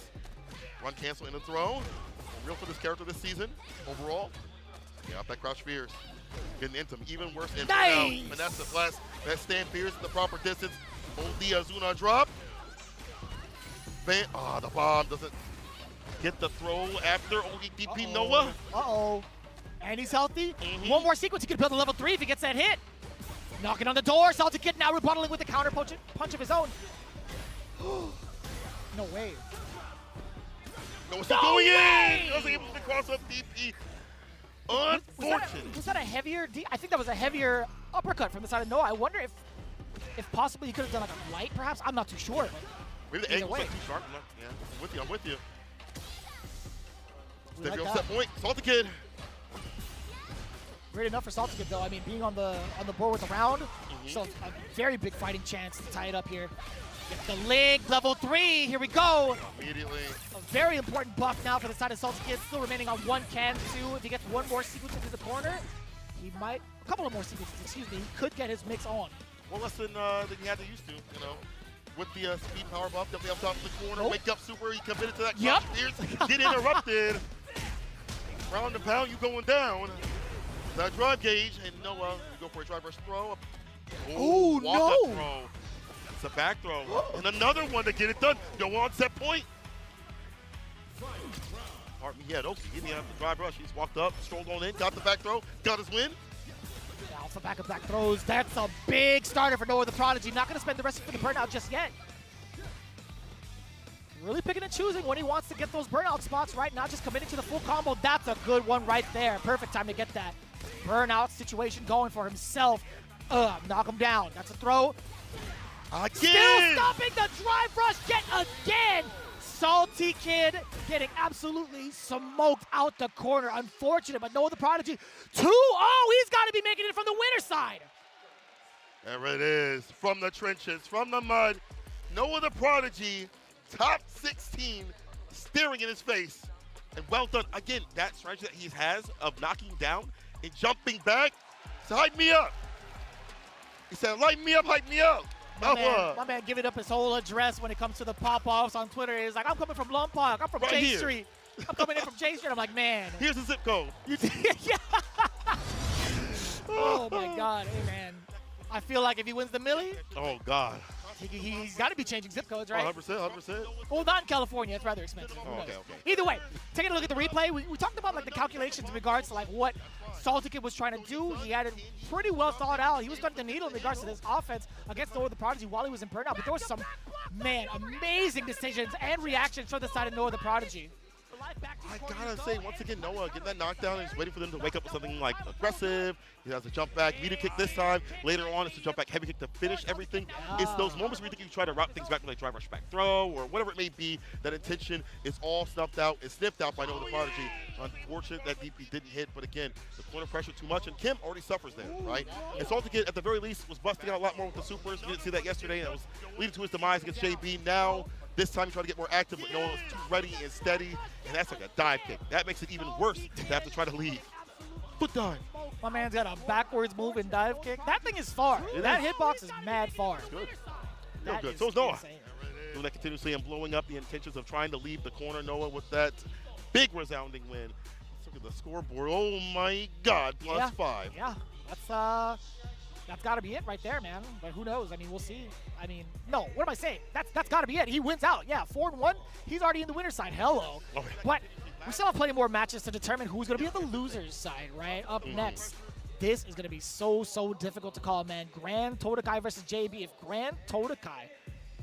Run cancel in the throw. Real for this character this season, overall. Yeah, up that crouch fears. Getting into him, even worse. And nice! And that's the blast. That stand fears at the proper distance. Hold the Azuna drop. The bomb doesn't get the throw after ODP Noah. Uh-oh. And he's healthy. One more sequence, he can build a level 3 if he gets that hit. Knocking on the door, Salty Kid now rebuttaling with the counter punch of his own. No way. Noah's still going in! Wasn't able to cross up DP. Unfortunate. Was that a heavier, I think that was a heavier uppercut from the side of Noah. I wonder if possibly he could have done like a light perhaps. I'm not too sure. Maybe the angle's not too sharp. Yeah, I'm with you. Step like set point, Salty Kid. Great enough for Salty Kid though. I mean, being on the board with the round, so a very big fighting chance to tie it up here. Get the link, level 3, here we go. Immediately. A very important buff now for the side of Salty Kid, still remaining on 1 can, 2. If he gets 1 more sequence into the corner, he might, a couple of more sequences, excuse me, he could get his mix on. Well, less than he had to used to, you know. With the speed power buff, definitely up top of the corner, wake up super, he committed to that crouch fierce, get interrupted. Round and pound, you going down. That drive gauge, and Noah, you go for a drive rush throw. Oh, no! Throw. It's a back throw. And another one to get it done. Go on set point. Hartman, yeah, Oki getting out the drive rush. He's walked up, strolled on in, got the back throw, got his win. Now off the back of back throws. That's a big starter for Noah the Prodigy. Not going to spend the rest of the burnout just yet. Really picking and choosing when he wants to get those burnout spots, right? Not just committing to the full combo. That's a good one right there. Perfect time to get that burnout situation going for himself. Knock him down. That's a throw. Again! Still stopping the drive rush yet again. Salty Kid getting absolutely smoked out the corner. Unfortunate, but Noah the Prodigy 2-0. He's got to be making it from the winner's side. There it is. From the trenches, from the mud. Noah the Prodigy, top 16, staring in his face. And well done. Again, that strategy that he has of knocking down and jumping back. So hype me up. He said, light me up, hype me up. My man giving up his whole address when it comes to the pop-offs on Twitter. He's like, I'm coming from Lompoc. I'm from Right J here. Street. I'm coming in from J Street. I'm like, man. Here's the zip code. Yeah. Oh, my God. Hey, man. I feel like if he wins the Millie, Oh, God. he's got to be changing zip codes, right? 100%. Well, not in California. It's rather expensive. Who knows? Okay. Either way, taking a look at the replay, we talked about like the calculations in regards to like what Salty Kid was trying to do. He had it pretty well thought out. He was threading the needle in regards to this offense against Noah the Prodigy while he was in burnout. But there was some, man, amazing decisions and reactions from the side of Noah the Prodigy. I gotta say, once again, Noah getting that knockdown and just waiting for them to wake up with something like aggressive. He has a jump back, medium kick this time. Later on, it's a jump back, heavy kick to finish everything. It's those moments where you think you try to route things back with a drive rush back throw or whatever it may be. That intention is all snuffed out and sniffed out by Noah the Prodigy. Unfortunate that DP didn't hit, but again, the corner pressure too much, and Kim already suffers there, right? And Salty Kid, at the very least, was busting out a lot more with the supers. We didn't see that yesterday. That was leading to his demise against JB. Now, this time he tried to get more active, but Noah was too ready and steady, and that's like a dive kick. That makes it even worse to have to try to leave. Foot dive. My man's got a backwards move and dive kick. That thing is far. That hitbox is mad far. Good. Real good. So is Noah. Doing that continuously and blowing up the intentions of trying to leave the corner. Noah with that big resounding win. Let's look at the scoreboard. Oh my God, +5. Yeah, that's got to be it right there, man. But who knows? I mean, we'll see. I mean, no, what am I saying? That's got to be it. He wins out. Yeah, 4-1. He's already in the winner's side. Hello. Oh, but we still have plenty more matches to determine who's going to be on the loser's side, right? Up next. This is going to be so difficult to call, man. Grand Totokai versus JB. If Grand Totokai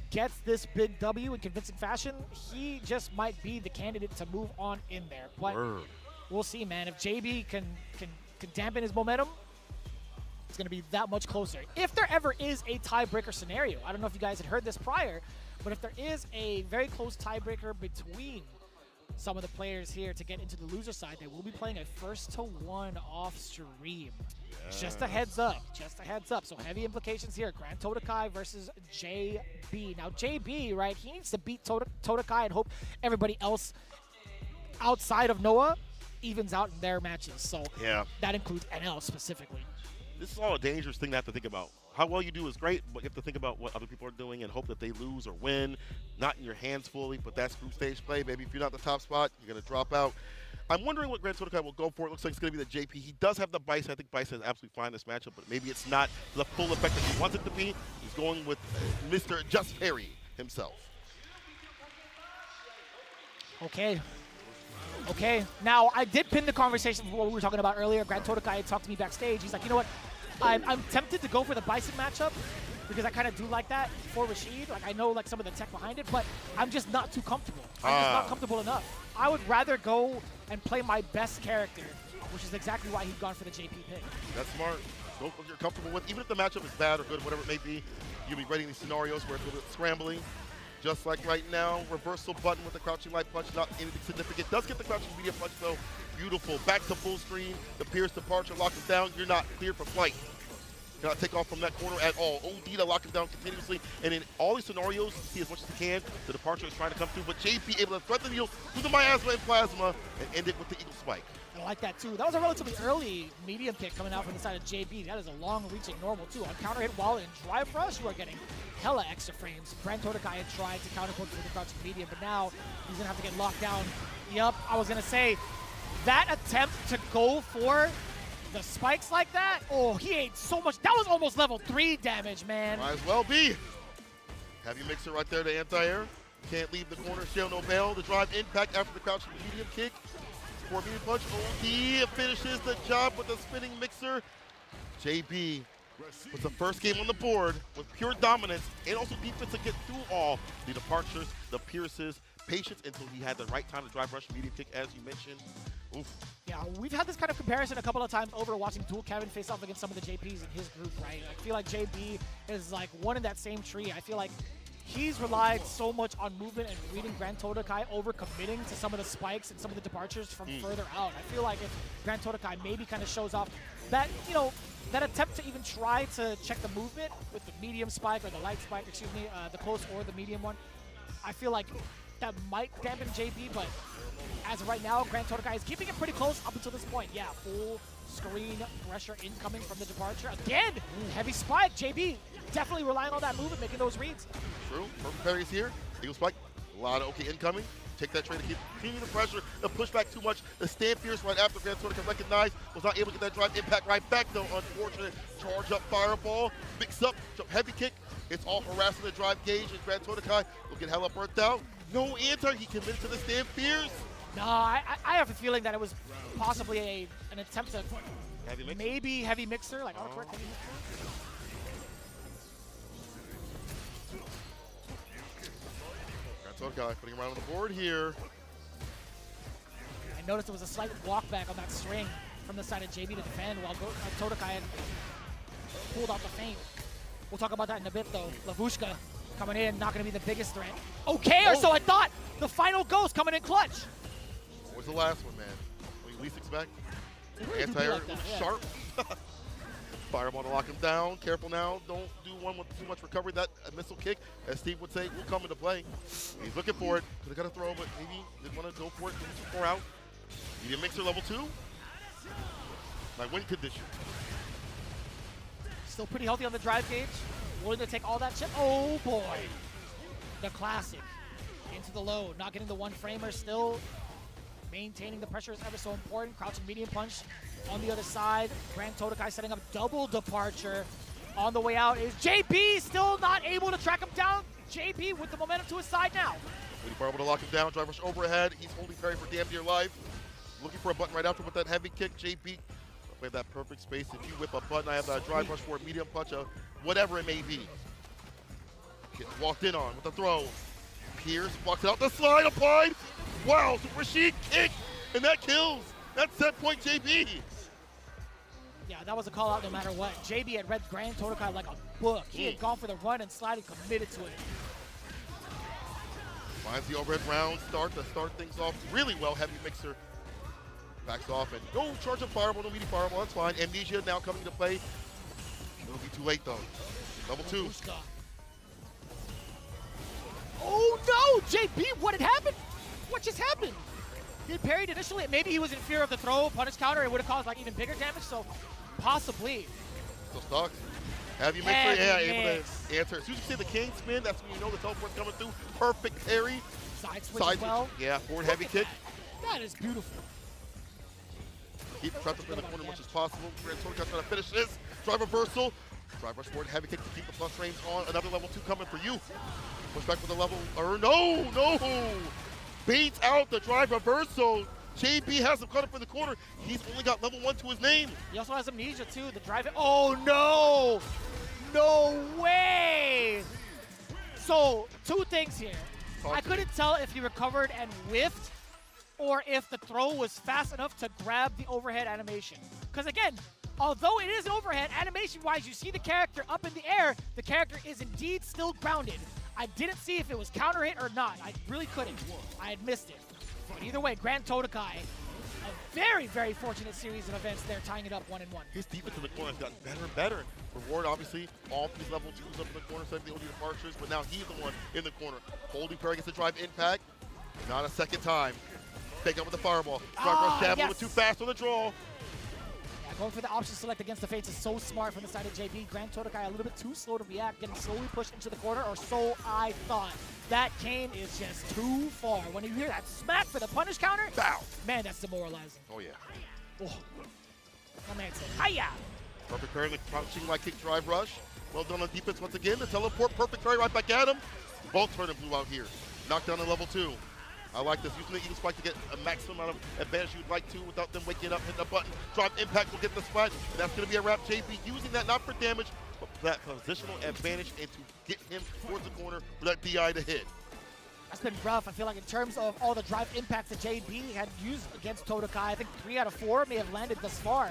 gets this big W in convincing fashion, he just might be the candidate to move on in there. But we'll see, man. If JB can dampen his momentum, it's going to be that much closer. If there ever is a tiebreaker scenario, I don't know if you guys had heard this prior, but if there is a very close tiebreaker between some of the players here to get into the loser side, they will be playing a 1-to-1 off stream. Just a heads up. So heavy implications here. Grand Totokai versus JB. Now JB, right, he needs to beat Totokai and hope everybody else outside of Noah evens out in their matches. So that includes NL specifically. This is all a dangerous thing to have to think about. How well you do is great, but you have to think about what other people are doing and hope that they lose or win. Not in your hands fully, but that's group stage play, baby. If you're not the top spot, you're going to drop out. I'm wondering what Grand Totokai will go for. It looks like it's going to be the JP. He does have the Bison. I think Bison is absolutely fine in this matchup, but maybe it's not the full effect that he wants it to be. He's going with Mr. Just Perry himself. Okay. Now, I did pin the conversation from what we were talking about earlier. Grand Totokai had talked to me backstage. He's like, you know what? I'm tempted to go for the Bison matchup because I kind of do like that for Rashid. Like, I know like some of the tech behind it, but I'm just not too comfortable. I'm just not comfortable enough. I would rather go and play my best character, which is exactly why he's gone for the JP pick. That's smart. Go what you're comfortable with. Even if the matchup is bad or good, whatever it may be, you'll be writing these scenarios where it's a little bit scrambling. Just like right now, reversal button with the crouching light punch, not anything significant. Does get the crouching medium punch though. Beautiful. Back to full screen. The Pierce departure, lock him down. You're not cleared for flight. You're not take off from that corner at all. OD to lock him down continuously. And in all these scenarios, you see as much as you can. The departure is trying to come through, but JP able to thread the needle through the miasma and plasma and end it with the eagle spike. I like that too. That was a relatively early medium pick coming out from the side of JB. That is a long-reaching normal too. On counter hit while in drive rush, you are getting hella extra frames. Grand Totokai had tried to counterpunch with the crouching medium, but now he's gonna have to get locked down. Yup, I was gonna say that attempt to go for the spikes like that. Oh, he ate so much. That was almost level 3 damage, man. Might as well be. Have you mixer right there to anti-air. Can't leave the corner. Shell no bail. The drive impact after the crouching medium kick. For medium punch. OD finishes the job with the spinning mixer. JB was the first game on the board with pure dominance and also defense to get through all the departures, the pierces, patience until he had the right time to drive rush medium kick, as you mentioned. Oof. Yeah, we've had this kind of comparison a couple of times over watching Dual Kevin face off against some of the JPs in his group, right? I feel like JB is like one in that same tree. I feel like he's relied so much on movement and reading Grand Totokai over committing to some of the spikes and some of the departures from further out. I feel like if Grand Totokai maybe kind of shows off that, you know, that attempt to even try to check the movement with the medium spike or the light spike, excuse me, the close or the medium one, I feel like that might dampen JB, but as of right now, Grand Todokai is keeping it pretty close up until this point. Yeah, full screen pressure incoming from the departure. Again, heavy spike. JB definitely relying on that movement, making those reads. True. Perfect parry is here. Eagle spike. A lot of okay incoming. Take that trade to continue the pressure. The pushback too much. The stand fierce right after Grand Todokai recognized. Was not able to get that drive impact right back though. Unfortunate. Charge up fireball. Mix up. Heavy kick. It's all harassing the drive gauge. And Grand Todokai will get hella burnt out. No answer. He committed to the stand fierce. No, I have a feeling that it was possibly an attempt to maybe heavy mixer, like autocorrect heavy mixer. Todokai putting him around on the board here. I noticed there was a slight walk back on that string from the side of JB to defend while Todokai had pulled out the feint. We'll talk about that in a bit though. Lavushka coming in, not going to be the biggest threat. Okay, or so I thought. The final ghost coming in clutch. What was the last one, man? What you least expect? Anti-air, like that, yeah. sharp. Fireball to lock him down. Careful now. Don't do one with too much recovery. That missile kick, as Steve would say, will come into play. He's looking for it. Could have got a throw, but maybe didn't want to go for it. Too far out. Medium mixer level 2. My win condition. Still pretty healthy on the drive gauge. Willing to take all that chip. Oh boy. The classic. Into the low. Not getting the one framer. Still maintaining the pressure is ever so important. Crouching medium punch on the other side. Grand Todokai setting up double departure. On the way out is JB, still not able to track him down. JB with the momentum to his side now. Waiting for able to lock him down. Drive rush overhead. He's holding parry for damn dear life. Looking for a button right after with that heavy kick. JB, we have that perfect space. If you whip a button, I have that drive rush for a medium punch, whatever it may be. Gets walked in on with the throw. Pierce walks out. The slide applied. Wow, so Rashid kick, and that kills. That's set point JB. Yeah, that was a call out no matter what. JB had read Grand Todokai like a book. He had gone for the run and slide and committed to it. Finds the overhead round start to start things off really well. Heavy mixer backs off and no charge of fireball, no meaty fireball. That's fine. Amnesia now coming into play. It'll be too late though. Level 2. Oh no, JB, what had happened? What just happened? He had parried initially. Maybe he was in fear of the throw, punish counter. It would have caused like even bigger damage, so possibly. Still stuck. Heavy mixer, yeah, able to answer. As soon as you see the king spin, that's when you know the teleport's coming through. Perfect parry. Side switch as well. Yeah, forward heavy kick. That is beautiful. Keep the trap up in the corner as much as possible. Grand Todokai trying to finish this. Drive reversal. Drive rush forward, heavy kick to keep the plus range on. Another level 2 coming for you. Push back with a level, or no. Baits out the drive reversal. JB has him cut up in the corner. He's only got level 1 to his name. He also has amnesia too. The drive. Oh no! No way! So 2 things here. I couldn't tell if he recovered and whiffed, or if the throw was fast enough to grab the overhead animation. Because again, although it is overhead, animation-wise, you see the character up in the air. The character is indeed still grounded. I didn't see if it was counter hit or not. I really couldn't. I had missed it. But either way, Grand Todokai, a very, very fortunate series of events there, tying it up 1-1. His defense in the corner has gotten better and better. Reward, obviously, all 3 level 2s up in the corner, setting the OD departures, but now he's the one in the corner. Holding parry gets the drive impact. Not a second time. Take up with the fireball. Drive rush jab a little too fast on the draw. Going for the option select against the fates is so smart from the side of JB. Grand Todokai a little bit too slow to react, getting slowly pushed into the corner, or so I thought. That cane is just too far. When you hear that smack for the punish counter, bow. Man, that's demoralizing. Oh, yeah. Oh. My man said, hiya! Perfect parry, the crouching like kick drive rush. Well done on defense once again. The teleport, perfect parry right back at him. Both turn and blue out here. Knocked down to level 2. I like this. Using the Eagle Spike to get a maximum amount of advantage you'd like to without them waking up, hitting a button. Drive impact will get the spot. And that's going to be a wrap. JB using that not for damage, but for that positional advantage and to get him towards the corner for that DI to hit. That's been rough. I feel like in terms of all the drive impacts that JB had used against Todokai, I think 3 out of 4 may have landed thus far.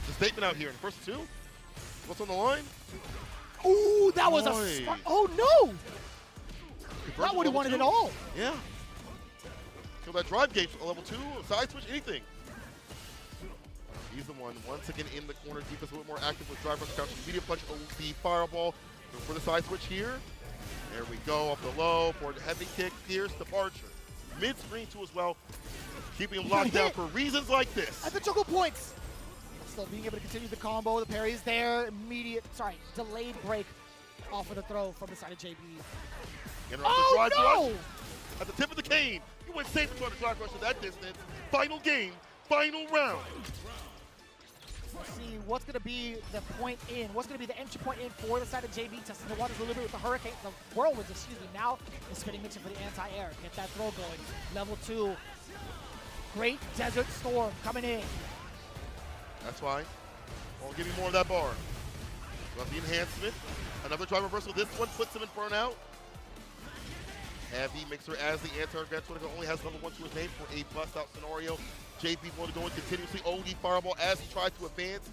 The statement out here in the first 2. What's on the line? Ooh, that was a smart. Oh, no! Not what he wanted at all. Yeah. Kill that drive gauge, level 2, side switch, anything. He's the one once again in the corner. Defense a little more active with drive rush couch. Media punch the fireball for the side switch here. There we go, up the low for the heavy kick. Pierce departure. Mid-screen too as well. Keeping him locked down for reasons like this. At the juggle points. Still being able to continue the combo. The parry is there. Delayed break off of the throw from the side of JB. Oh, no! Rush. At the tip of the cane. You went safe to try to drive rush at that distance. Final game, final round. Let's see what's going to be the point in. What's going to be the entry point in for the side of JB. Testing the waters a little bit with the hurricane, the whirlwinds, excuse me. Now the spinning mixer for the anti-air. Get that throw going. Level 2. Great Desert Storm coming in. That's fine. I'll give you more of that bar. Love the enhancement. Another drive reversal. This one puts him in burnout. Heavy mixer as the anti-air only has number 1 to his name for a bust-out scenario. JP going to go in continuously. OD fireball as he tried to advance.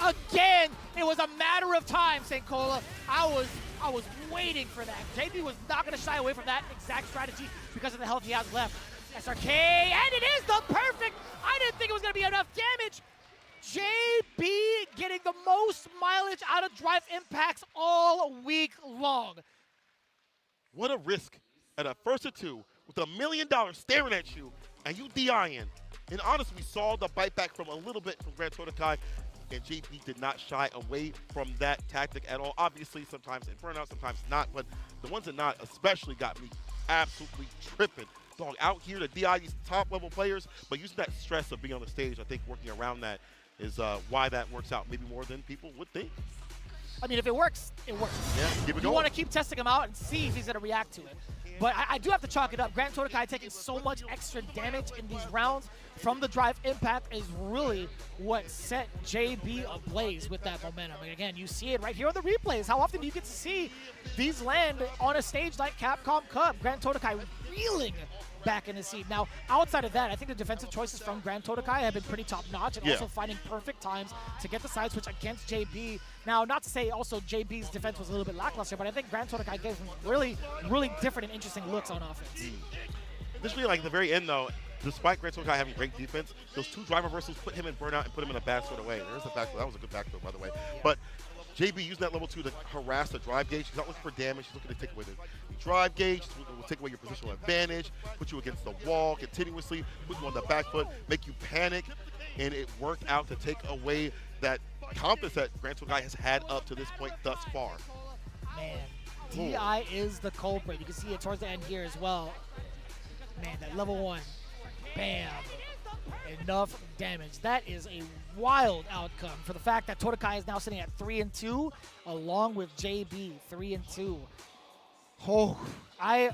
Again, it was a matter of time, St. Cola. I was waiting for that. JP was not going to shy away from that exact strategy because of the health he has left. SRK, and it is the perfect. I didn't think it was going to be enough damage. JB getting the most mileage out of drive impacts all week long. What a risk at a 1st or 2 with $1 million staring at you and you DIing. And honestly, we saw the bite back from a little bit from Grand Todokai, and JP did not shy away from that tactic at all. Obviously, sometimes in burnout, sometimes not, but the ones that not especially got me absolutely tripping. Dog, out here to DI these top-level players, but using that stress of being on the stage, I think working around that is why that works out maybe more than people would think. I mean, if it works, it works. Yeah, keep it going. You want to keep testing him out and see if he's going to react to it. But I do have to chalk it up. Grand Todokai taking so much extra damage in these rounds from the drive impact is really what set JB ablaze with that momentum. And again, you see it right here on the replays. How often do you get to see these land on a stage like Capcom Cup? Grand Todokai reeling back in his seat. Now, outside of that, I think the defensive choices from Grand Todokai have been pretty top-notch and also finding perfect times to get the side switch against JB. Now, not to say also JB's defense was a little bit lackluster, but I think Grand Todokai gave him really, really different and interesting looks on offense. Initially, like at the very end, though, despite Grand Todokai having great defense, those 2 drive reversals put him in burnout and put him in a bad sort of way. There's the back throw. That was a good back throw, by the way. But JB using that level 2 to harass the drive gauge. He's not looking for damage. He's looking to take away the drive gauge, will take away your positional advantage, put you against the wall continuously, put you on the back foot, make you panic, and it worked out to take away that confidence that Grand Todokai has had up to this point thus far. Man, DI is the culprit. You can see it towards the end here as well. Man, that level 1, bam, enough damage. That is a wild outcome for the fact that Todokai is now sitting at 3-2, along with JB 3-2. Oh, I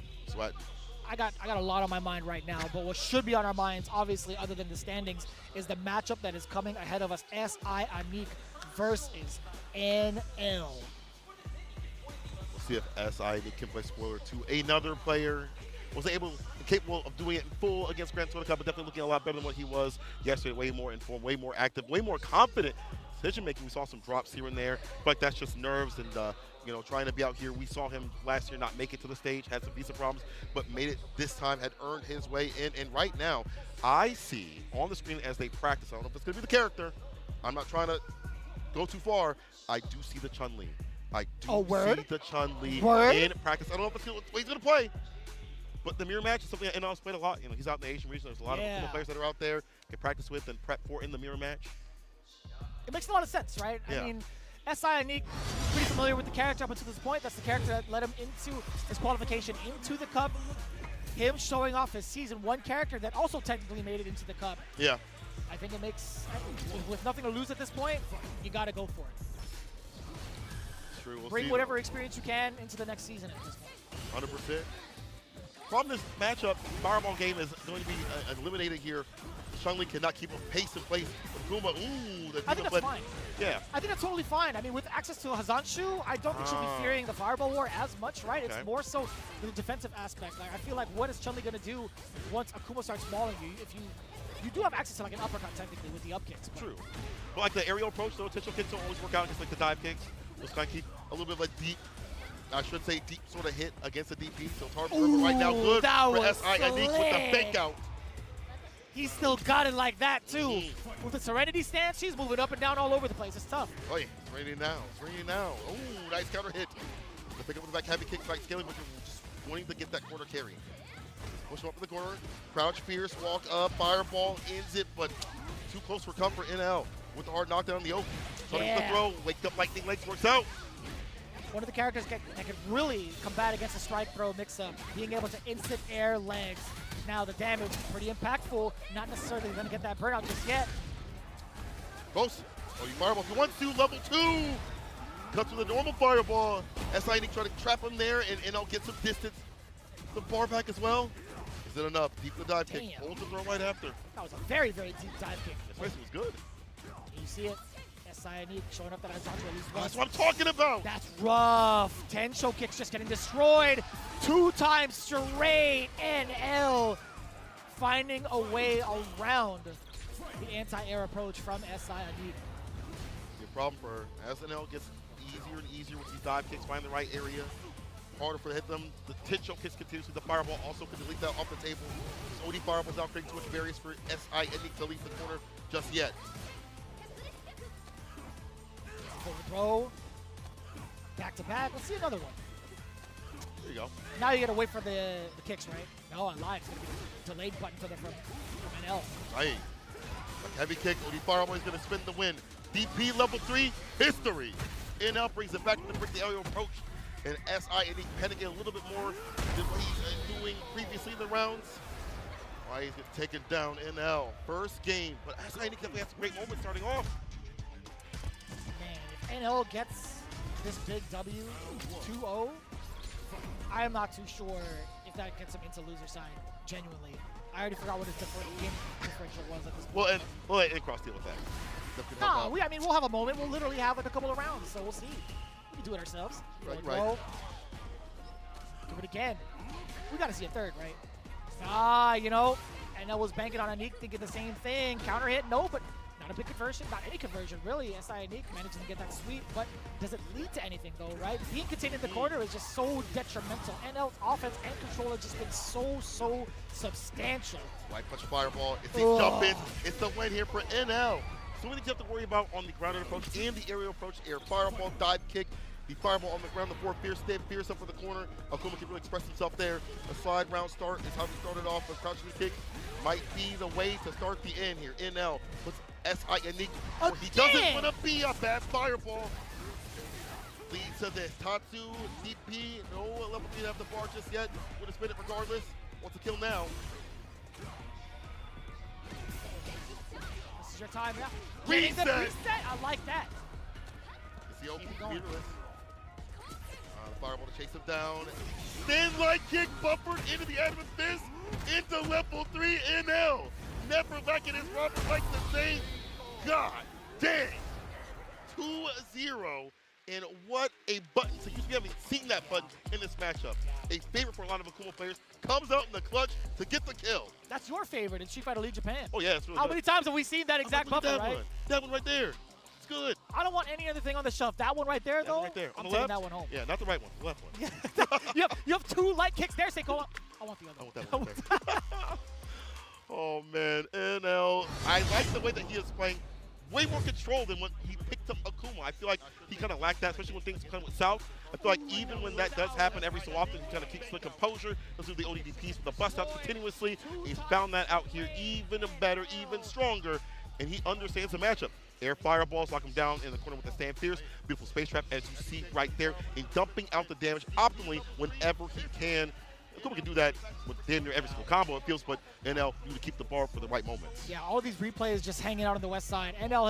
got a lot on my mind right now, but what should be on our minds, obviously, other than the standings, is the matchup that is coming ahead of us. SI Anik versus NL. We'll see if SI Anik can play spoiler to another player. Was capable of doing it in full against Grand Todokai, but definitely looking a lot better than what he was yesterday. Way more informed, way more active, way more confident decision making. We saw some drops here and there, but that's just nerves and trying to be out here. We saw him last year not make it to the stage, had some visa problems, but made it this time, had earned his way in. And right now, I see on the screen as they practice, I don't know if it's going to be the character. I'm not trying to go too far. I do see the Chun-Li. I do see the Chun-Li in practice. I don't know if it's what he's going to play. But the mirror match is something that NL's played a lot. He's out in the Asian region. There's a lot of cool players that are out there can practice with and prep for in the mirror match. It makes a lot of sense, right? Yeah. I mean, SI Anik, pretty familiar with the character up until this point. That's the character that led him into his qualification into the Cup. Him showing off his Season 1 character that also technically made it into the Cup. Yeah. I think it makes, with nothing to lose at this point, you got to go for it. True. We'll Bring whatever experience you can into the next season at this point. 100%. From this matchup, Fireball game is going to be eliminated here. Chun-Li cannot keep a pace in place with Kuma. Ooh, I think that's fine. Yeah. I think that's totally fine. I mean, with access to Hazanshu, I don't think she'll be fearing the Fireball War as much, right? Okay. It's more so the defensive aspect. Like, I feel like what is Chun-Li going to do once Akuma starts mauling you? If you do have access to like an uppercut technically with the up kicks. True. But like the aerial approach, the potential kicks don't always work out against like the dive kicks. Those kind of keep a little bit of a deep, I should say deep sort of hit against the DP. So it's hard to remember right now. Good for SI Anik with the fake out. He's still got it like that, too. With the Serenity stance, she's moving up and down all over the place. It's tough. Oh, yeah, it's raining now. It's raining now. Oh, nice counter hit. To pick up with the back heavy kick, like scaling, but you're just wanting to get that corner carry. Push him up in the corner. Crouch fierce, walk up, fireball, ends it, but too close for comfort. NL with the hard knockdown in the open. Starting with the throw, wake up lightning legs, works out. One of the characters that can really combat against a strike throw mix-up, being able to instant air legs. Now the damage is pretty impactful, not necessarily going to get that burnout just yet. Close. Oh, you fireball. If you want to, level 2. Cuts with a normal fireball. SI trying to trap him there, and NL get some distance. The bar back as well. Is it enough? Deep the dive kick. Hold the throw right after. That was a very, very deep dive kick. This place was good. You see it? SI showing up that I talked to at least once. That's what I'm talking about. That's rough. 10 show kicks just getting destroyed. 2 times straight. NL finding a way around the anti-air approach from SI Anik. The problem for her, as NL gets easier and easier with these dive kicks, find the right area. Harder for to hit them. The 10 show kicks continuously. The fireball also can delete that off the table. This OD fireball's out creating too much barriers for SI Anik to leave the corner just yet. Throw. Back to back. Let's see another one. There you go. Now you gotta wait for the kicks, right? No, on live. It's gonna be a delayed button for from NL. Right. A heavy kick. OD fireball is gonna spin the win. DP level 3 history. NL brings it back to break the aerial approach. And SI Anik panicking a little bit more than what he's doing previously in the rounds. Why he's getting taken down. NL first game, but SI Anik definitely has some great moments starting off. NL gets this big W, 2-0. I am not too sure if that gets him into loser side, genuinely. I already forgot what his game differential was at this point. We'll let cross deal with that. No, I mean, we'll have a moment. We'll literally have like a couple of rounds, so we'll see. We can do it ourselves. Right. Do it again. We got to see a third, right? You know, NL was banking on Anik, thinking the same thing. Counter hit, no, but not a big conversion, not any conversion, really. SI Anik managing to get that sweep, but does it lead to anything, though, right? Being contained in the corner is just so detrimental. NL's offense and control have just been so substantial. White punch fireball. It's a jump in. It's the win here for NL. So many things you have to worry about on the grounded approach and the aerial approach. Air fireball, dive kick. The fireball on the ground, the 4 fierce, stay fierce up for the corner. Akuma can really express himself there. A slide round start is how he started off. A crouching kick might be the way to start the end here. NL puts SI Anik where he doesn't want to be. A bad fireball leads to this. Tatsu, DP, no level 3 have the bar just yet. Would have spin it regardless. Wants to kill now. This is your time, yeah. Reset! I like that. It's the open leaderless. The fireball to chase him down. Thin light kick buffered into the adamant fist into level 3 NL. Never lacking his Robert like the same. God dang. 2-0. And what a button. So usually we haven't seen that button in this matchup. A favorite for a lot of Akuma players. Comes out in the clutch to get the kill. That's your favorite in Street Fighter League Japan. Oh, yeah, it's really How good. many times have we seen that exact button, right? That one right there. It's good. I don't want any other thing on the shelf. That one right there, though, Right there. I'm On the taking left? that one home. Yeah, not the right one. The left one. you have 2 light kicks there, Seiko. I want the other one. I want that one. Oh, man. NL. I like the way that he is playing. Way more control than when he picked up Akuma. I feel like he kind of lacked that, especially when things come with South. I feel like even when that does happen every so often, he kind of keeps the composure. Let's do the ODD piece with the bust outs continuously. He's found that out here even better, even stronger, and he understands the matchup. Air fireballs lock him down in the corner with the stand fierce. Beautiful space trap, as you see right there, and dumping out the damage optimally whenever he can. Akuma can do that with damn near every single combo, it feels, but NL, you need to keep the bar for the right moments. Yeah, all these replays just hanging out on the west side. NL